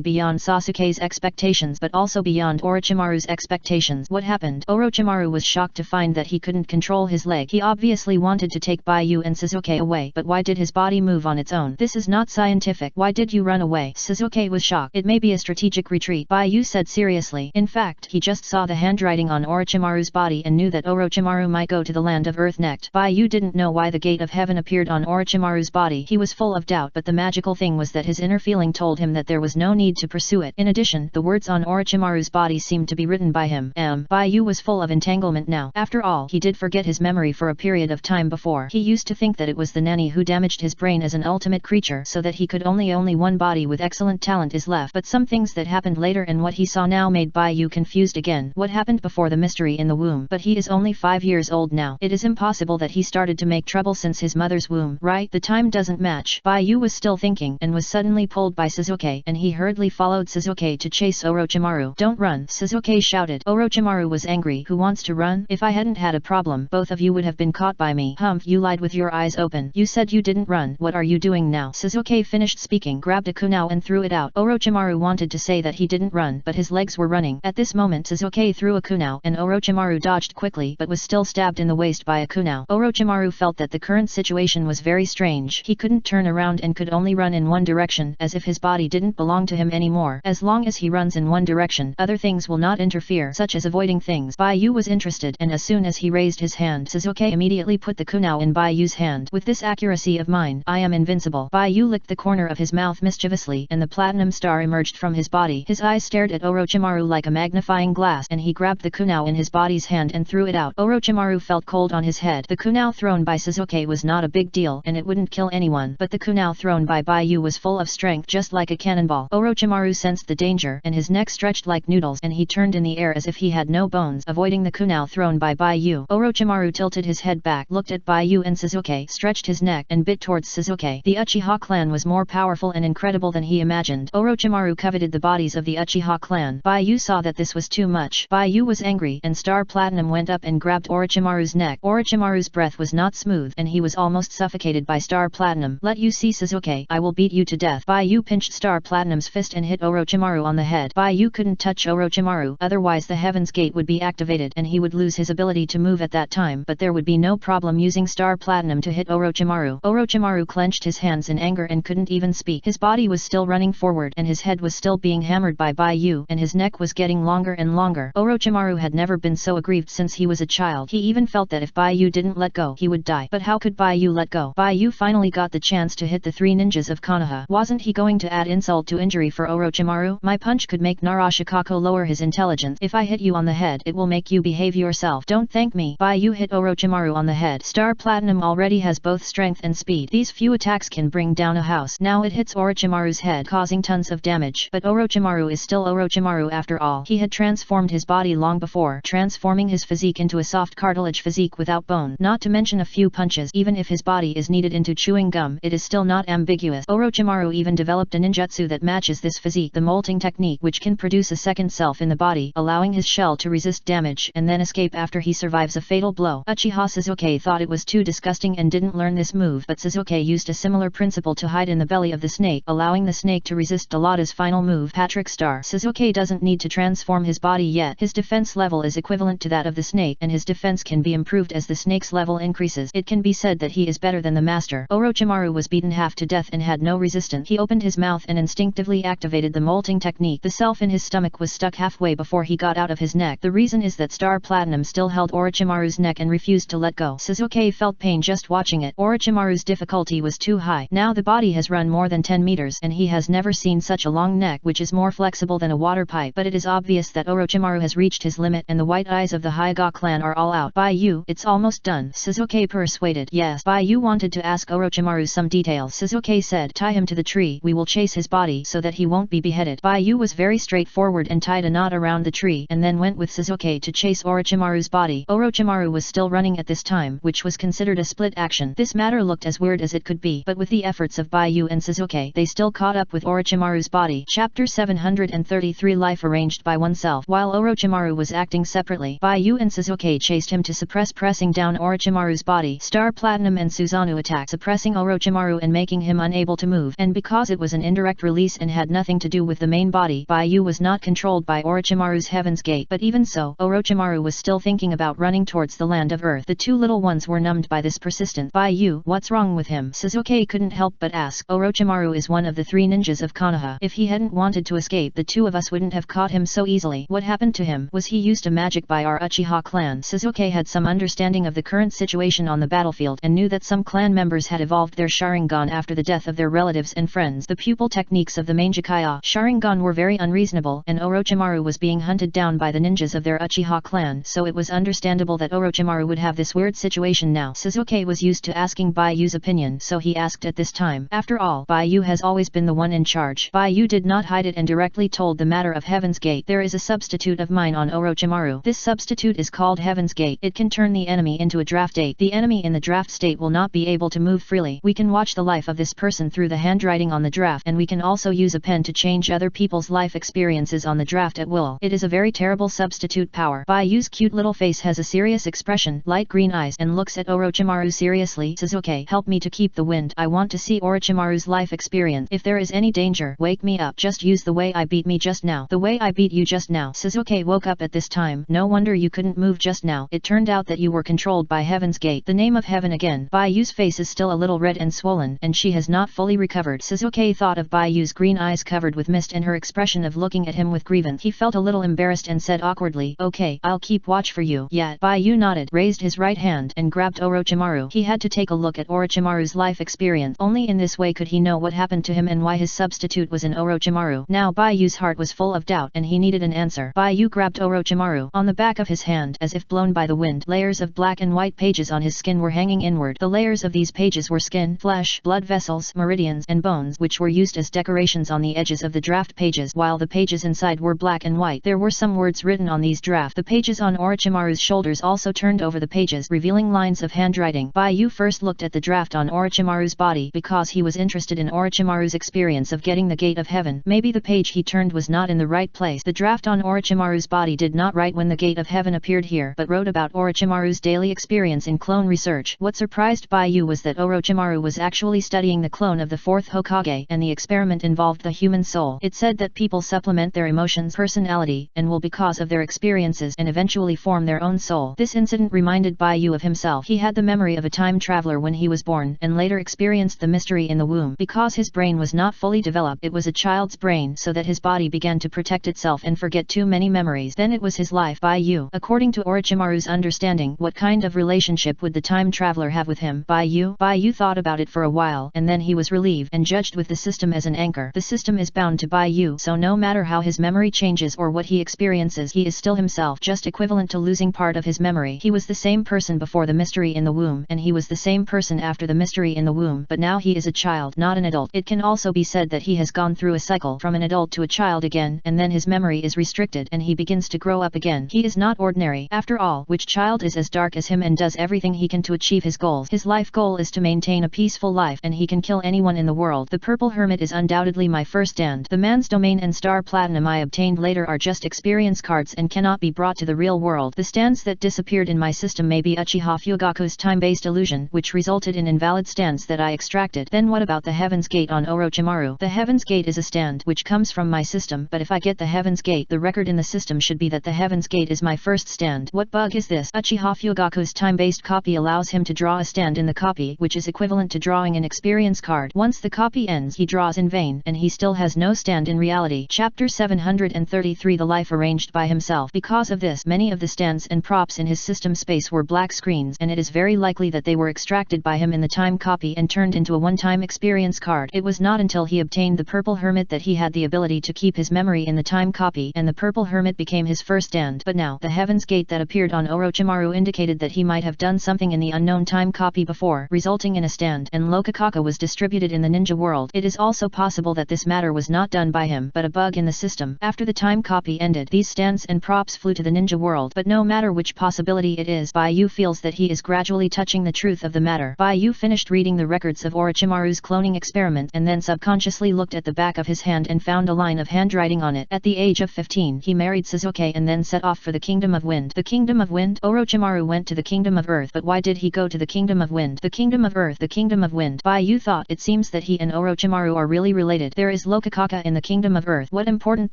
beyond Sasuke's expectations but also beyond Orochimaru's expectations. What happened? Orochimaru was shocked to find that he couldn't control his leg. He obviously wanted to take Baiyu and Shizuke away, but why did his body move on its own? This is not scientific. Why did you run away? Shizuke was shocked. It may be a strategic retreat, Baiyu said seriously. In fact, he just saw the handwriting on Orochimaru's body and knew that Orochimaru might go to the land of Earth next. Baiyu didn't know why the gate of heaven appeared on Orochimaru's body. He was full of doubt, but the magical thing was that his inner feeling told him that there was no need to pursue it. In addition, the words on Orochimaru's body seemed to be written by him. Baiyu was full of entanglement now. After all, he did forget his memory for a period of time before. He used to think that it was the nanny who damaged his brain as an ultimate creature so that he could only one body with excellent talent is left. But some things that happened later and what he saw now made Baiyu confused again. What happened before the mystery in the womb? But he is only 5 years old now. It is impossible that he started to make trouble since his mother's womb, right? The time doesn't match. Baiyu was still thinking and was suddenly pulled by Shizuke, and he hurriedly followed Shizuke to chase Orochimaru. Don't run! Shizuke shouted. Orochimaru was angry. Who wants to run? If I hadn't had a problem, both of you would have been caught by me. Humph, you lied with your eyes open. You said you didn't run. What are you doing now? Shizuke finished speaking, grabbed a kunai and threw it out. Orochimaru wanted to say that he didn't run, but his legs were running. At this moment Shizuke threw a kunai, and Orochimaru dodged quickly but was still stabbed in the waist by a kunai. Orochimaru felt that the current situation was very strange. He couldn't turn around and could only run in one direction, as if his body didn't belong to him anymore. As long as he runs in one direction, other things will not interfere, such as avoiding things. Baiyu was interested, and as soon as he raised his hand, Shizuke immediately put the kunai in Baiyu's hand. With this accuracy of mine, I am invincible. Baiyu licked the corner of his mouth mischievously, and the platinum star emerged from his body. His eyes stared at Orochimaru like a magnifying glass, and he grabbed the kunai in his body's hand and threw it out. Orochimaru felt cold on his head. The kunai thrown by Shizuke was not a big deal, and it wouldn't kill anyone, but the kunai thrown by Baiyu was full of strength, just like a cannonball. Orochimaru sensed the danger, and his neck stretched like noodles, and he turned in the air as if he had no bones, avoiding the kunai thrown by Baiyu. Orochimaru tilted his head back, looked at Baiyu and Shizuke, stretched his neck, and bit towards Shizuke. The Uchiha clan was more powerful and incredible than he imagined. Orochimaru coveted the bodies of the Uchiha clan. Baiyu saw that this was too much. Baiyu was angry, and Star Platinum went up and grabbed Orochimaru's neck. Orochimaru's breath was not smooth, and he was almost suffocated by Star Platinum. Let you see, Shizuke, I will beat you to death. Baiyu pinched Star Platinum's fist and hit Orochimaru on the head. Baiyu couldn't touch Orochimaru, otherwise the Heaven's Gate would be activated and he would lose his ability to move at that time, but there would be no problem using Star Platinum to hit Orochimaru. Orochimaru clenched his hands in anger and couldn't even speak. His body was still running forward, and his head was still being hammered by Baiyu, and his neck was getting longer and longer. Orochimaru had never been so aggrieved since he was a child. He even felt that if Baiyu didn't let go, he would die. But how could Baiyu let go? Baiyu finally got the chance to hit the three ninjas of Konoha. Wasn't he going to add insult to injury for Orochimaru? My punch could make Narashikako lower his intelligence. If I hit you on the head, it will make you behave yourself. Don't thank me. Baiyu hit Orochimaru on the head. Star Platinum already has both strength and speed. These few attacks can bring down a house. Now it hits Orochimaru's head, causing tons of damage. But Orochimaru is still Orochimaru after all. He had transformed his body long before, transforming his physique into a soft cartilage physique without bone. Not to mention a few punches. Even if his body is kneaded into chewing gum, it is still not ambiguous. Orochimaru even developed a ninjutsu that matches this physique, the molting technique, which can produce a second self in the body, allowing his shell to resist damage and then escape after he survives a fatal blow. Uchiha Shizuke thought it was too disgusting and didn't learn this move, but Shizuke used a similar principle to hide in the belly of the snake, allowing the snake to resist Delata's final move, Patrick Star. Shizuke doesn't need to transform his body yet. His defense level is equivalent to that of the snake, and his defense can be improved as the snake's level increases. It can be said that he is better than the master. Orochimaru was beaten half to death and had no resistance. He opened his mouth and instinctively activated the molting technique. The self in his stomach was stuck halfway before he got out of his neck. The reason is that Star Platinum still held Orochimaru's neck and refused to let go. Shizuke felt pain just watching it. Orochimaru's difficulty was too high. Now the body has run more than 10 meters, and he has never seen such a long neck, which is more more flexible than a water pipe. But it is obvious that Orochimaru has reached his limit and the white eyes of the Hyuga clan are all out. By you, it's almost done. Shizuke persuaded. Yes. By you wanted to ask Orochimaru some details. Shizuke said, tie him to the tree. We will chase his body so that he won't be beheaded. By you was very straightforward and tied a knot around the tree and then went with Shizuke to chase Orochimaru's body. Orochimaru was still running at this time, which was considered a split action. This matter looked as weird as it could be, but with the efforts of Baiyu and Shizuke, they still caught up with Orochimaru's body. Chapter 733 Life arranged by oneself. While Orochimaru was acting separately, Baiyu and Shizuke chased him to suppress pressing down Orochimaru's body. Star Platinum and Susanoo attacked, suppressing Orochimaru and making him unable to move, and because it was an indirect release and had nothing to do with the main body, Baiyu was not controlled by Orochimaru's Heaven's Gate. But even so, Orochimaru was still thinking about running towards the land of Earth. The two little ones were numbed by this persistent. Baiyu, what's wrong with him? Shizuke couldn't help but ask. Orochimaru is one of the 3 ninjas of Konoha. If he hadn't wanted to escape, the 2 of us wouldn't have caught him so easily. What happened to him? Was he used a magic by our Uchiha clan? Shizuke had some understanding of the current situation on the battlefield and knew that some clan members had evolved their Sharingan after the death of their relatives and friends. The pupil techniques of the Mangekyo Sharingan were very unreasonable, and Orochimaru was being hunted down by the ninjas of their Uchiha clan, so it was understandable that Orochimaru would have this weird situation now. Shizuke was used to asking Baiyu's opinion, so he asked at this time. After all, Baiyu has always been the one in charge. Baiyu did not hide it and directly told the matter of Heaven's Gate. There is a substitute of mine on Orochimaru. This substitute is called Heaven's Gate. It can turn the enemy into a draft state. The enemy in the draft state will not be able to move freely. We can watch the life of this person through the handwriting on the draft, and we can also use a pen to change other people's life experiences on the draft at will. It is a very terrible substitute power. Baiyu's cute little face has a serious expression, light green eyes, and looks at Orochimaru seriously. Shizuke, help me to keep the wind. I want to see Orochimaru's life experience. If there is any danger, wake me up. Just use the way I beat me just now. The way I beat you just now. Shizuke woke up at this time. No wonder you couldn't move just now. It turned out that you were controlled by Heaven's Gate. The name of heaven again. Baiyu's face is still a little red and swollen, and she has not fully recovered. Shizuke thought of Baiyu's green eyes covered with mist and her expression of looking at him with grievance. He felt a little embarrassed and said awkwardly, okay, I'll keep watch for you. Yeah. Baiyu nodded, raised his right hand, and grabbed Orochimaru. He had to take a look at Orochimaru's life experience. Only in this way could he know what happened to him and why his substitute was in Orochimaru. Now Baiyu's heart was full of doubt and he needed an answer. Baiyu grabbed Orochimaru. On the back of his hand, as if blown by the wind, layers of black and white pages on his skin were hanging inward. The layers of these pages were skin, flesh, blood vessels, meridians, and bones, which were used as decorations on the edges of the draft pages, while the pages inside were black and white. There were some words written on these draft. The pages on Orochimaru's shoulders also turned over the pages, revealing lines of handwriting. Baiyu first looked at the draft on Orochimaru's body because he was interested in Orochimaru's experience of getting the Gate of Heaven. Maybe the page he turned was not in the right place. The draft on Orochimaru's body did not write when the Gate of Heaven appeared here, but wrote about Orochimaru's daily experience in clone research. What surprised Baiyu was that Orochimaru was actually studying the clone of the 4th Hokage, and the experiment involved the human soul. It said that people supplement their emotions, personality, and will because of their experiences and eventually form their own soul. This incident reminded Baiyu of himself. He had the memory of a time traveler when he was born, and later experienced the mystery in the womb. Because his brain was not fully developed, it was a child's brain, so that his body began to protect itself and forget too many memories. Then it was his life. Baiyu. According to Orochimaru's understanding, what kind of relationship would the time traveler have with him? Baiyu thought about it for a while, and then he was relieved and judged with the system as an anchor. The system is bound to Baiyu, so no matter how his memory changes or what he experiences, he is still himself, just equivalent to losing part of his memory. He was the same person before the mystery in the womb, and he was the same person after the mystery in the womb, but now he is a child, not an adult. It can also be said that he has gone through a cycle from an adult to a child again, and then his memory is restricted and he begins to grow up again. He is not ordinary. After all, which child is as dark as him and does everything he can to achieve his goals? His life goal is to maintain a peaceful life, and he can kill anyone in the world. The Purple Hermit is undoubtedly my first stand. The Man's Domain and Star Platinum I obtained later are just experience cards and cannot be brought to the real world. The stands that disappeared in my system may be Uchiha Fugaku's time-based illusion, which resulted in invalid stands that I extracted. Then what about the Heaven's Gate on Orochimaru? The Heaven's Gate is a stand which comes from my system, but if I get the Heaven's Gate, the record in the system should be that the Heaven's Gate is my first stand. What bug is this? Uchiha Fugaku's time-based copy allows him to draw a stand in the copy, which is equivalent to drawing an experience card. Once the copy ends, he draws in vain, and he still has no stand in reality. Chapter 733 The Life Arranged by Himself. Because of this, many of the stands and props in his system space were black screens, and it is very likely that they were extracted by him in the time copy and turned into a one-time experience card. It was not until he obtained the Purple Hermit that he had the ability to keep his memory in the time copy, and the Purple Hermit became his first stand. But now, the Heaven's Gate that appeared on Orochimaru indicated that he might have done something in the unknown time copy before, resulting in a stand, and Lokakaka was distributed in the ninja world. It is also possible that this matter was not done by him, but a bug in the system. After the time copy ended, these stands and props flew to the ninja world. But no matter which possibility it is, Baiyu feels that he is gradually touching the truth of the matter. Baiyu finished reading the records of Orochimaru's cloning experiment and then subconsciously looked at the back of his hand and found a line of handwriting on it. At the age of 15, he married Suzuki and then set off for the Kingdom of Wind. The Kingdom of Wind? Orochimaru went to the Kingdom of Earth, but why did he go to the Kingdom of Wind? The Kingdom of Earth, the Kingdom of Wind. Baiyu thought, it seems that he and Orochimaru are really related. There is Lokakaka in the Kingdom of Earth. What important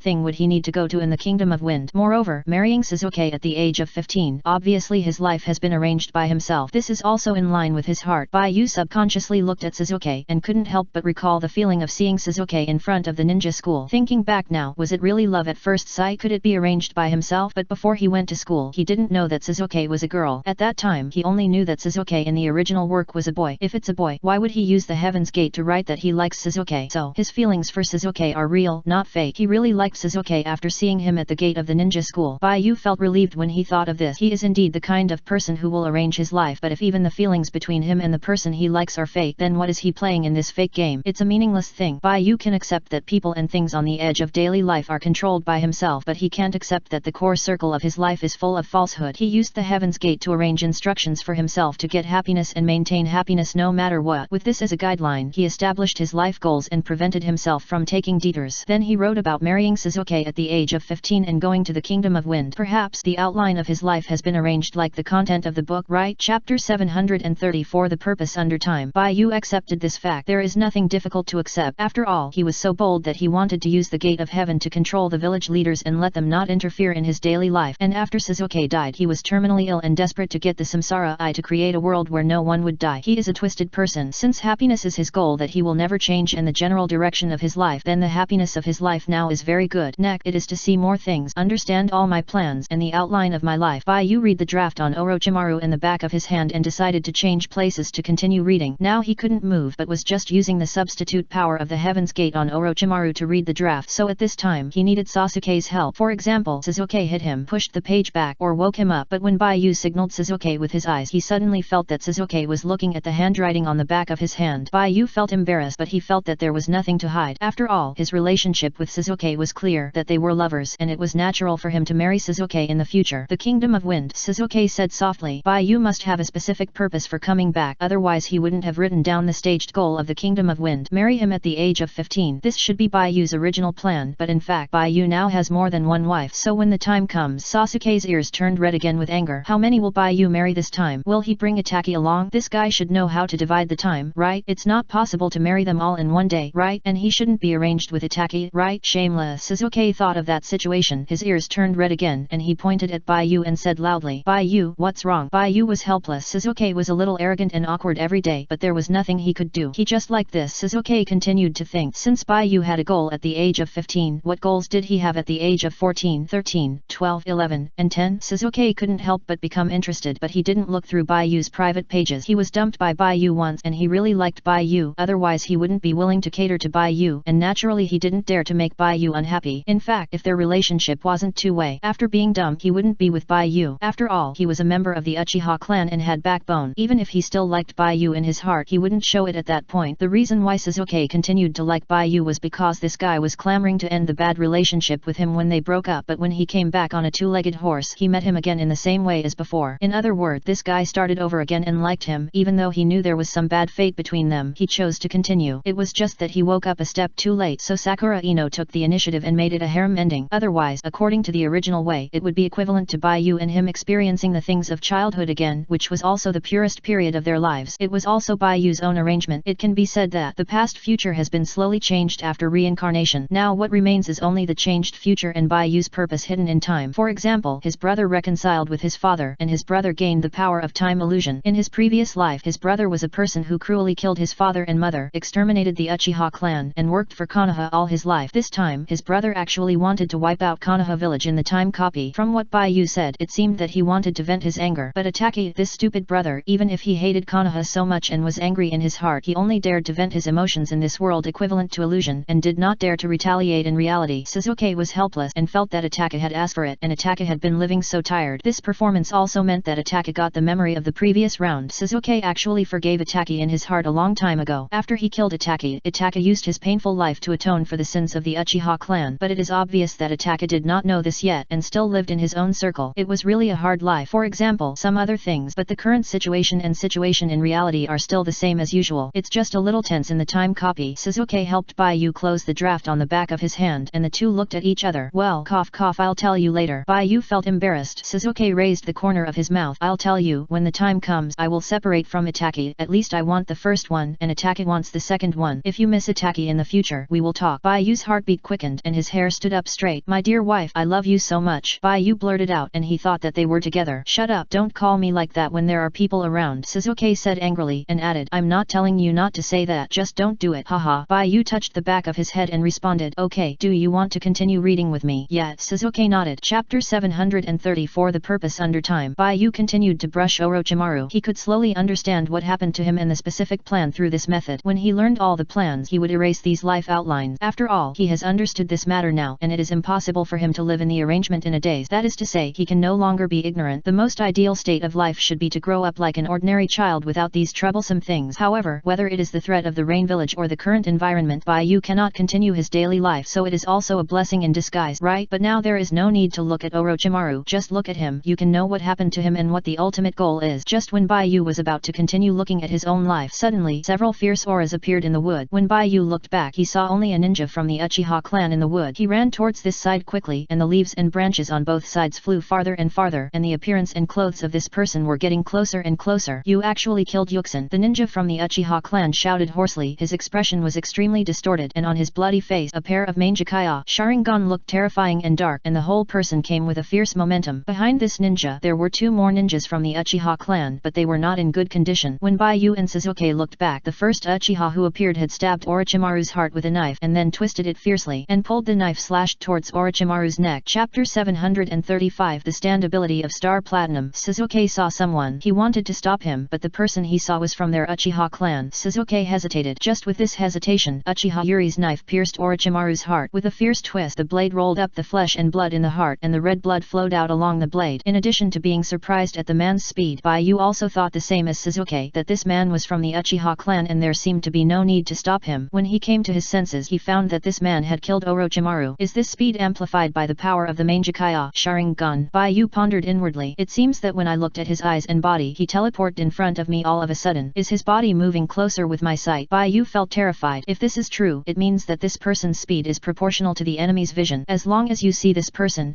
thing would he need to go to in the Kingdom of Wind? Moreover, marrying Suzuki at the age of 15, obviously his life has been arranged by himself. This is also in line with his heart. Baiyu subconsciously looked at Suzuki and couldn't help but recall the feeling of seeing Suzuki in front of the ninja school. Thinking back now, was it really love at first sight? Could it be arranged by himself? But before he went to school, he didn't know that Suzuki was a girl. At that time, he only knew that Suzuki in the original work was a boy. If it's a boy, why would he use the Heaven's Gate to write that he likes Suzuki? So, his feelings for Suzuki are real, not fake. He really liked Suzuki after seeing him at the gate of the ninja school. Baiyu felt relieved when he thought of this. He is indeed the kind of person who will arrange his life, but if even the feelings between him and the person he likes are fake, then what is he playing in this fake game? It's a meaningless thing. Baiyu can accept that people and things on the edge of daily life are controlled by himself, but he can't accept that the core circle of his life is full of falsehood. He used the Heaven's Gate to arrange instructions for himself to get happiness and maintain happiness no matter what. With this as a guideline, he established his life goals and prevented himself from taking detours. Then he wrote about marrying Suzuki at the age of 15 and going to the Kingdom of Wind. Perhaps the outline of his life has been arranged like the content of the book, right? Chapter 734, The Purpose Under Time. Baiyu accepted this fact. There is nothing difficult to accept. After all, he was so bold that he wanted to use the Gate of Heaven to control the village leaders and let them not interfere in his daily life. And after Suzuki died, he was terminally ill and desperate to get the Samsara Eye to create a world where no one would die. He is a twisted person. Since happiness is his goal that he will never change and the general direction of his life, then the happiness of his life now is very good. Next, it is to see more things, understand all my plans and the outline of my life. Baiyu read the draft on Orochimaru in the back of his hand and decided to change places to continue reading. Now he couldn't move but was just using the substitute power of the Heaven's Gate on Orochimaru to read the draft, so at this time he needed Sasuke's help. For example, Suzuki hit him, pushed the page back, or woke him up, but when Baiyu signaled Suzuki with his eyes, he suddenly felt that Suzuki was looking at the handwriting on the back of his hand. Baiyu felt embarrassed, but he felt that there was nothing to hide. After all, his relationship with Suzuki was clear, that they were lovers, and it was natural for him to marry Suzuki in the future. The Kingdom of Wind, Suzuki said softly. Baiyu must have a specific purpose for coming back, otherwise he wouldn't have written down the staged goal of the Kingdom of Wind. Marry him at the age of 15. This should be Baiyu's original plan, but in fact Baiyu now has more than one wife. So when the time comes, Sasuke's ears turned red again with anger. How many will Baiyu marry this time? Will he bring Itaki along? This guy should know how to divide the time, right? It's not possible to marry them all in one day, right? And he shouldn't be arranged with Itaki, right? Shameless. Suzuki thought of that situation. His ears turned red again, and he pointed at Baiyu and said loudly, Baiyu, what's wrong? Baiyu was helpless. Suzuki was a little arrogant and awkward every day, but there was nothing he could do. He just liked this. Suzuki continued to think. Since Baiyu had a goal at the age of 15, what goals did he have at the age of 14, 13, 12, 11, and 10? Suzuki couldn't help but become interested, but he didn't look through Baiyu's private pages. He was dumped by Baiyu once, and he really liked Baiyu, otherwise he wouldn't be willing to cater to Baiyu, and naturally he didn't dare to make Baiyu unhappy. In fact, if their relationship wasn't two-way, after being dumped he wouldn't be with Baiyu. After all, he was a member of the Uchiha clan and had backbone. Even if he still liked Baiyu in his heart, he wouldn't show it at that point. The reason why Suzuki continued to like Baiyu was because this guy was clamoring to end the bad relationship with him when they broke up, but when he came back on a two-legged horse, he met him again in the same way as before. In other words, this guy started over again and liked him, even though he knew there was some bad fate between them. He chose to continue. It was just that he woke up a step too late, so Sakura Ino took the initiative and made it a harem ending. Otherwise, according to the original way, it would be equivalent to Baiyu and him experiencing the things of childhood again, which was also the purest period of their lives. It was also Baiyu's own arrangement. It can be said that the past future has been slowly changed after reincarnation. Now what remains is only the changed future and Baiyu's purpose hidden in time. For example, his brother reconciled with his father, and his brother gained the power of time illusion. In his previous life, his brother was a person who cruelly killed his father and mother, exterminated the Uchiha clan, and worked for Konoha all his life. This time, his brother actually wanted to wipe out Konoha village in the time copy. From what Baiyu said, it seemed that he wanted to vent his anger. But Itaki, this stupid brother, even if he hated Konoha so much and was angry in his heart, he only dared to vent his emotions in this world equivalent to illusion, and did not dare dare to retaliate in reality. Shizuke was helpless and felt that Ataka had asked for it, and Ataka had been living so tired. This performance also meant that Ataka got the memory of the previous round. Shizuke actually forgave Ataka in his heart a long time ago. After he killed Ataka, Ataka used his painful life to atone for the sins of the Uchiha clan, but it is obvious that Ataka did not know this yet and still lived in his own circle. It was really a hard life. For example, some other things, but the current situation and situation in reality are still the same as usual. It's just a little tense in the time copy. Shizuke helped Baiyu close the draft on the back of his hand, and the two looked at each other. Well, cough cough, I'll tell you later. Baiyu felt embarrassed. Shizuke raised the corner of his mouth. I'll tell you, when the time comes. I will separate from Ataki. At least I want the first one, and Ataki wants the second one. If you miss Ataki in the future, we will talk. Baiyu's heartbeat quickened, and his hair stood up straight. My dear wife, I love you so much. Baiyu blurted out, and he thought that they were together. Shut up, don't call me like that when there are people around, Shizuke said angrily, and added, I'm not telling you not to say that, just don't do it. Haha. Baiyu touched the back of his head and responded, okay, do you want to continue reading with me? Yeah, Shizuke nodded. Chapter 734 The Purpose Under Time. Baiyu continued to brush Orochimaru. He could slowly understand what happened to him and the specific plan through this method. When he learned all the plans, he would erase these life outlines. After all, he has understood this matter now, and it is impossible for him to live in the arrangement in a daze. That is to say, he can no longer be ignorant. The most ideal state of life should be to grow up like an ordinary child without these troublesome things. However, whether it is the threat of the Rain Village or the current environment, Baiyu cannot continue his daily life, so it is also a blessing in disguise, right? But now there is no need to look at Orochimaru. Just look at him. You can know what happened to him and what the ultimate goal is. Just when Baiyu was about to continue looking at his own life, suddenly several fierce auras appeared in the wood. When Baiyu looked back, he saw only a ninja from the Uchiha clan in the wood. He ran towards this side quickly, and the leaves and branches on both sides flew farther and farther, and the appearance and clothes of this person were getting closer and closer. You actually killed Yuxin, the ninja from the Uchiha clan shouted hoarsely. His expression was extremely distorted, and on his bloody face a pair of Mangekyo Sharingan looked terrifying and dark, and the whole person came with a fierce momentum. Behind this ninja, there were two more ninjas from the Uchiha clan, but they were not in good condition. When Baiyu and Shizuke looked back, the first Uchiha who appeared had stabbed Orochimaru's heart with a knife, and then twisted it fiercely, and pulled the knife slashed towards Orochimaru's neck. Chapter 735 The Stand Ability of Star Platinum. Shizuke saw someone. He wanted to stop him, but the person he saw was from their Uchiha clan. Shizuke hesitated. Just with this hesitation, Uchiha Yuri's knife pierced Orochimaru's heart. With a fierce twist, the blade rolled up the flesh and blood in the heart, and the red blood flowed out along the blade. In addition to being surprised at the man's speed, Baiyu also thought the same as Shizuke, that this man was from the Uchiha clan and there seemed to be no need to stop him. When he came to his senses, he found that this man had killed Orochimaru. Is this speed amplified by the power of the Mangekyo Sharingan? Baiyu pondered inwardly. It seems that when I looked at his eyes and body, he teleported in front of me all of a sudden. Is his body moving closer with my sight? Baiyu felt terrified. If this is true, it means that this person's speed is proportional to the enemy's vision. As long as you see this person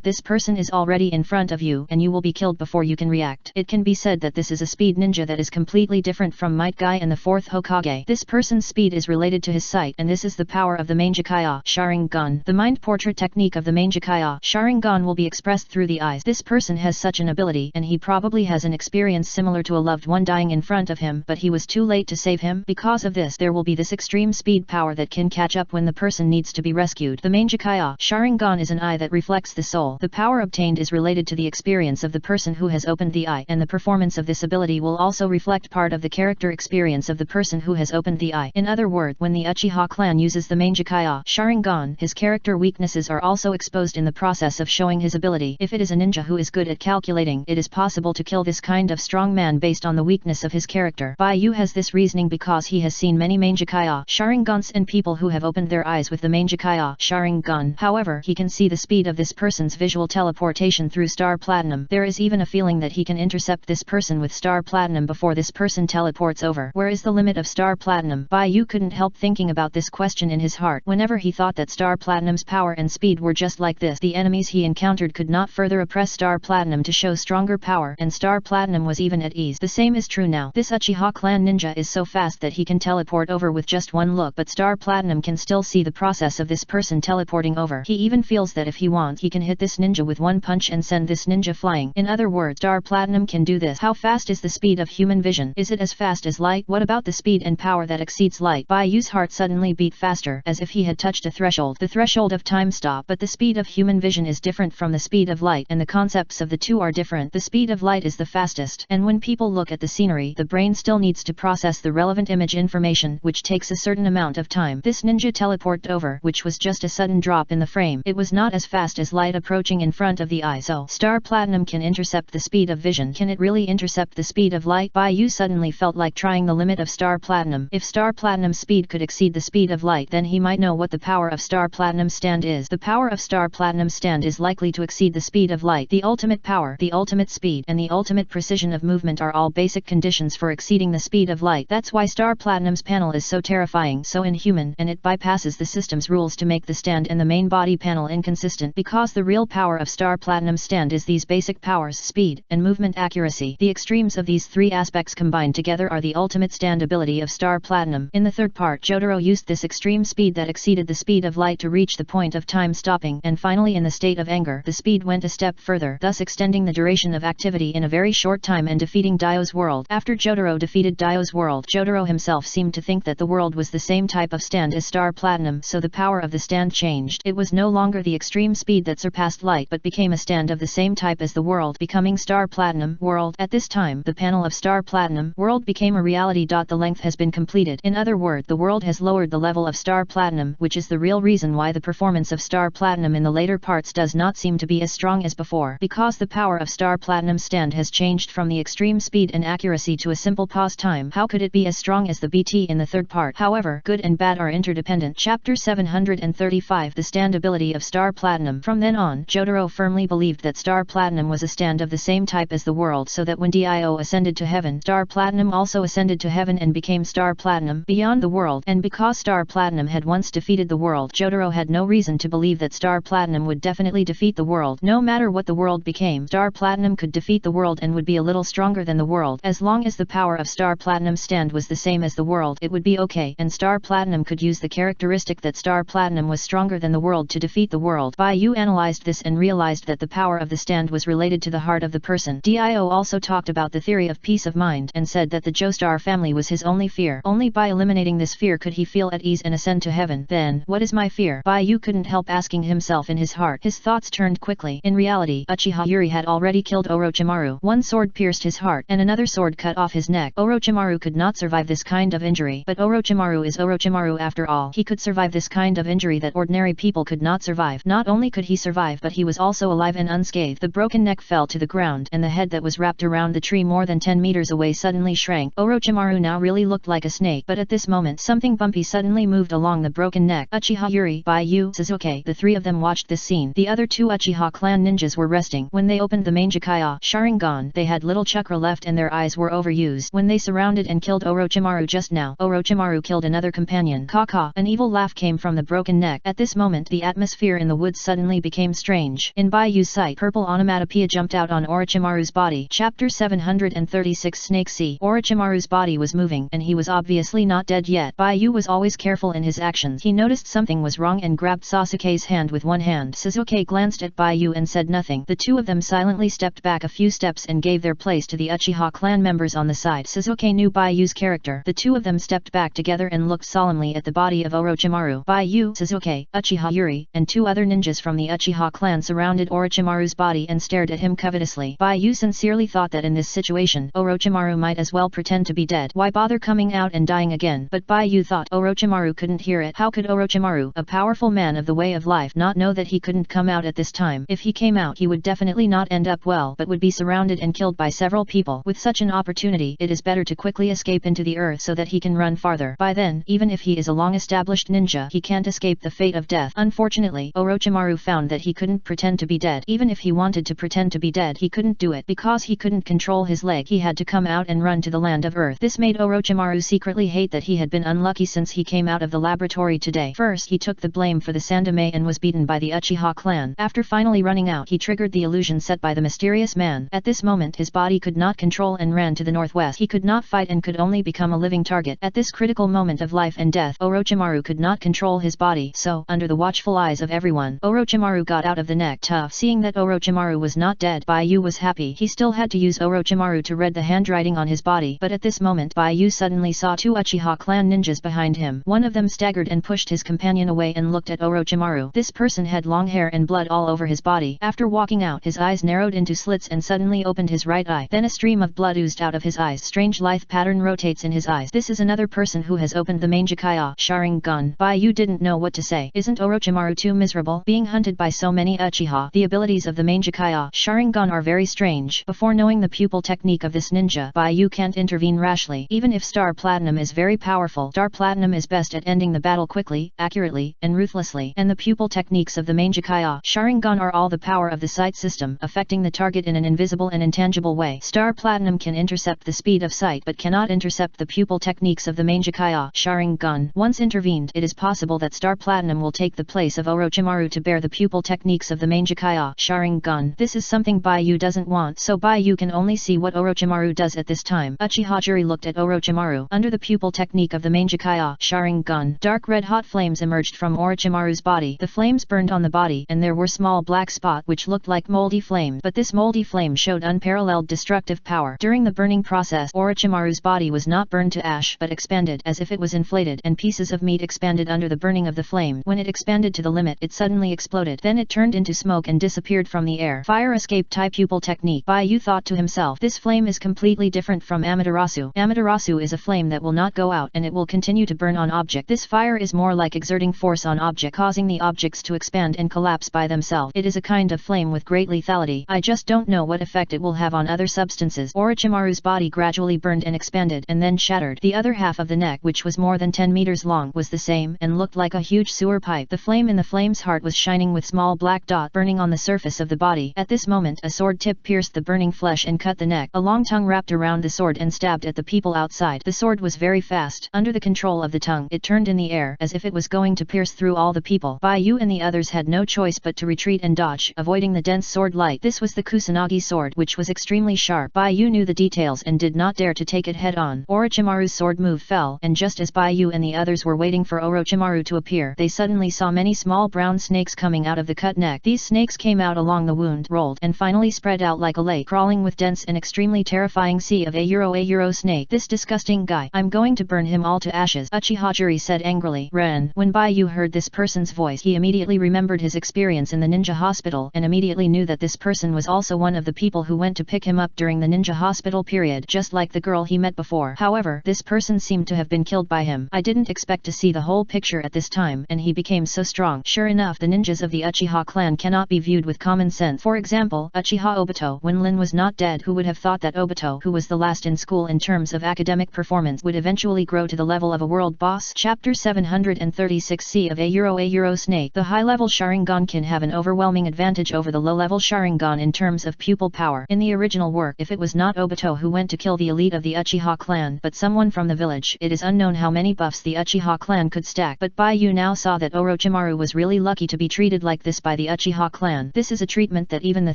is already in front of you, and you will be killed before you can react. It can be said that this is a speed ninja that is completely different from Might Guy and the fourth Hokage. This person's speed is related to his sight, and this is the power of the Mangekyo Sharingan. The mind portrait technique of the Mangekyo Sharingan will be expressed through the eyes. This person has such an ability, and he probably has an experience similar to a loved one dying in front of him, but he was too late to save him. Because of this, there will be this extreme speed power that can catch up when the person needs to be rescued. The Mangekyo Sharingan is an eye that reflects the soul. The power obtained is related to the experience of the person who has opened the eye, and the performance of this ability will also reflect part of the character experience of the person who has opened the eye. In other words, when the Uchiha clan uses the Mangekyo Sharingan, his character weaknesses are also exposed in the process of showing his ability. If it is a ninja who is good at calculating, it is possible to kill this kind of strong man based on the weakness of his character. Baiyu has this reasoning because he has seen many Mangekyo Sharingans and people who have opened their eyes with the Mangekyo Sharingan. However, he can see the speed of this person's visual teleportation through Star Platinum. There is even a feeling that he can intercept this person with Star Platinum before this person teleports over. Where is the limit of Star Platinum? Baiyu couldn't help thinking about this question in his heart. Whenever he thought that Star Platinum's power and speed were just like this, the enemies he encountered could not further oppress Star Platinum to show stronger power, and Star Platinum was even at ease. The same is true now. This Uchiha clan ninja is so fast that he can teleport over with just one look, but Star Platinum can still see the process of this person teleporting over. He even feels that if he wants, he can hit this ninja with one punch and send this ninja flying. In other words, Star Platinum can do this. How fast is the speed of human vision? Is it as fast as light? What about the speed and power that exceeds light? Baiyu's heart suddenly beat faster, as if he had touched a threshold. The threshold of time stop. But the speed of human vision is different from the speed of light, and the concepts of the two are different. The speed of light is the fastest, and when people look at the scenery, the brain still needs to process the relevant image information, which takes a certain amount of time. This ninja teleported looked over, which was just a sudden drop in the frame. It was not as fast as light approaching in front of the eye. So, Star Platinum can intercept the speed of vision. Can it really intercept the speed of light? Bai Yu suddenly felt like trying the limit of Star Platinum. If Star Platinum's speed could exceed the speed of light, then he might know what the power of Star Platinum's stand is. The power of Star Platinum's stand is likely to exceed the speed of light. The ultimate power, the ultimate speed, and the ultimate precision of movement are all basic conditions for exceeding the speed of light. That's why Star Platinum's panel is so terrifying, so inhuman, and it bypasses the system's rules to make the stand and the main body panel inconsistent, because the real power of Star Platinum's stand is these basic powers: speed and movement accuracy. The extremes of these three aspects combined together are the ultimate stand ability of Star Platinum. In the third part, Jotaro used this extreme speed that exceeded the speed of light to reach the point of time stopping, and finally in the state of anger, the speed went a step further, thus extending the duration of activity in a very short time and defeating Dio's world. After Jotaro defeated Dio's world, Jotaro himself seemed to think that the world was the same type of stand as Star Platinum, so the power of the stand changed. It was no longer the extreme speed that surpassed light, but became a stand of the same type as the world, becoming Star Platinum world. At this time, the panel of Star Platinum world became a reality. The length has been completed. In other words, the world has lowered the level of Star Platinum, which is the real reason why the performance of Star Platinum in the later parts does not seem to be as strong as before, because the power of Star Platinum's stand has changed from the extreme speed and accuracy to a simple pause time. How could it be as strong as the BT in the third part? However, good and bad are interdependent. Chapter 735, The Stand Ability of Star Platinum. From then on, Jotaro firmly believed that Star Platinum was a stand of the same type as the world, so that when Dio ascended to heaven, Star Platinum also ascended to heaven and became Star Platinum beyond the world. And because Star Platinum had once defeated the world, Jotaro had no reason to believe that Star Platinum would definitely defeat the world. No matter what the world became, Star Platinum could defeat the world and would be a little stronger than the world. As long as the power of Star Platinum's stand was the same as the world, it would be okay, and Star Platinum could use the characteristic that Star Platinum was stronger than the world to defeat the world. Bai Yu analyzed this and realized that the power of the stand was related to the heart of the person. Dio also talked about the theory of peace of mind and said that the Joestar family was his only fear. Only by eliminating this fear could he feel at ease and ascend to heaven. Then, what is my fear? Bai Yu couldn't help asking himself in his heart. His thoughts turned quickly. In reality, Uchiha Yuri had already killed Orochimaru. One sword pierced his heart, and another sword cut off his neck. Orochimaru could not survive this kind of injury, but Orochimaru is Orochimaru after all. He could survive this kind of injury that ordinary people could not survive. Not only could he survive, but he was also alive and unscathed. The broken neck fell to the ground, and the head that was wrapped around the tree more than 10 meters away suddenly shrank. Orochimaru now really looked like a snake, but at this moment something bumpy suddenly moved along the broken neck. Uchiha Yuri, Bai Yu, Sasuke, the three of them watched this scene. The other two Uchiha clan ninjas were resting. When they opened the Mangekyo Sharingan, they had little chakra left and their eyes were overused. When they surrounded and killed Orochimaru just now, Orochimaru killed another companion. Kaka, an evil laugh came from the broken neck. At this moment the atmosphere in the woods suddenly became strange. In Bai Yu's sight, purple onomatopoeia jumped out on Orochimaru's body. Chapter 736, Snake Sea. Orochimaru's body was moving, and he was obviously not dead yet. Bai Yu was always careful in his actions. He noticed something was wrong and grabbed Sasuke's hand with one hand. Sasuke glanced at Bai Yu and said nothing. The two of them silently stepped back a few steps and gave their place to the Uchiha clan members on the side. Sasuke knew Bai Yu's character. The two of them stepped back together and looked solemnly at the body of Orochimaru. Bai Yu, Sasuke, Uchiha Yuri, and two other ninjas from the Uchiha clan surrounded Orochimaru's body and stared at him covetously. Bai Yu sincerely thought that in this situation, Orochimaru might as well pretend to be dead. Why bother coming out and dying again? But Bai Yu thought Orochimaru couldn't hear it. How could Orochimaru, a powerful man of the way of life, not know that he couldn't come out at this time? If he came out, he would definitely not end up well, but would be surrounded and killed by several people. With such an opportunity, it is better to quickly escape into the earth so that he can run farther. By then, even if he is a long-established ninja, he can't escape the fate of death. Unfortunately, Orochimaru found that he couldn't pretend to be dead. Even if he wanted to pretend to be dead, he couldn't do it because he couldn't control his leg. He had to come out and run to the land of earth. This made Orochimaru secretly hate that he had been unlucky since he came out of the laboratory today. First, he took the blame for the Sandame and was beaten by the Uchiha clan. After finally running out, he triggered the illusion set by the mysterious man. At this moment, his body could not control and ran to the northwest. He could not fight and could only become a living target. At this critical moment of life and death, Orochimaru could not control his body, so, under the watchful eyes of everyone, Orochimaru got out of the neck. Tough. Seeing that Orochimaru was not dead, Bai Yu was happy. He still had to use Orochimaru to read the handwriting on his body, but at this moment Bai Yu suddenly saw two Uchiha clan ninjas behind him. One of them staggered and pushed his companion away and looked at Orochimaru. This person had long hair and blood all over his body. After walking out, his eyes narrowed into slits and suddenly opened his right eye. Then a stream of blood oozed out of his eyes. Strange life pattern rotates in his eyes. This is another person who has opened the Mangekyo Sharingan. Baiyu didn't know what to say. Isn't Orochimaru too miserable? Being hunted by so many Uchiha. The abilities of the main Jiraiya Sharingan are very strange. Before knowing the pupil technique of this ninja, Baiyu can't intervene rashly. Even if Star Platinum is very powerful, Star Platinum is best at ending the battle quickly, accurately, and ruthlessly. And the pupil techniques of the main Jiraiya Sharingan are all the power of the sight system, affecting the target in an invisible and intangible way. Star Platinum can intercept the speed of sight but cannot intercept the pupil techniques of the main Jiraiya Sharingan. Once intervened, it is possible that Star Platinum will take the place of Orochimaru to bear the pupil techniques of the main Jiraiya Sharingan. This is something Baiyu doesn't want, so Baiyu can only see what Orochimaru does at this time. Uchiha Juri looked at Orochimaru. Under the pupil technique of the main Jiraiya Sharingan, dark red hot flames emerged from Orochimaru's body. The flames burned on the body, and there were small black spots which looked like moldy flames, but this moldy flame showed unparalleled destructive power. During the burning process, Orochimaru's body was not burned to ash but expanded as if it was inflated, and pieces of meat expanded under the burning of the flame. When it expanded to the limit, it suddenly exploded. Then it turned into smoke and disappeared from the air. Fire escape type pupil technique. Baiyu thought to himself, this flame is completely different from Amaterasu. Amaterasu is a flame that will not go out and it will continue to burn on object. This fire is more like exerting force on object, causing the objects to expand and collapse by themselves. It is a kind of flame with great lethality. I just don't know what effect it will have on other substances. Orochimaru's body gradually burned and expanded and then shattered. The other half of the neck, which was more than 10 meters long, was the same and looked like a huge sewer pipe. The flame in the flame's heart was shining with small black dot burning on the surface of the body. At this moment, a sword tip pierced the burning flesh and cut the neck. A long tongue wrapped around the sword and stabbed at the people outside. The sword was very fast. Under the control of the tongue, it turned in the air as if it was going to pierce through all the people. Baiyu and the others had no choice but to retreat and dodge, avoiding the dense sword light. This was the Kusanagi sword, which was extremely sharp. Baiyu knew the details and did not dare to take it head on. Orochimaru's sword move fell, and just as Baiyu and the others were waiting for Orochimaru to appear, they suddenly saw many small brown snakes coming out of the cut neck. These snakes came out along the wound, rolled, and finally spread out like a lake, crawling with dense and extremely terrifying sea of a euro snake. This disgusting guy, I'm going to burn him all to ashes, Uchiha Juri said angrily. Ren. When Baiyu heard this person's voice, he immediately remembered his experience in the ninja hospital and immediately knew that this person was also one of the people who went to pick him up during the ninja hospital period, just like the girl he met before. However, this person seemed to have been killed by him. I didn't expect to see the whole picture at this time, and he became so strong. Sure enough, the ninjas of the Uchiha clan cannot be viewed with common sense. For example, Uchiha Obito. When Lin was not dead, who would have thought that Obito, who was the last in school in terms of academic performance, would eventually grow to the level of a world boss? Chapter 736 C of a euro snake. The high-level Sharingan can have an overwhelming advantage over the low-level Sharingan in terms of pupil power. In the original work, if it was not Obito who went to kill the elite of the Uchiha clan, but someone from the village, it is unknown how many buffs the Uchiha clan could stack. But Baiyu now saw that Orochimaru was really lucky to be treated like this by the Uchiha clan. This is a treatment that even the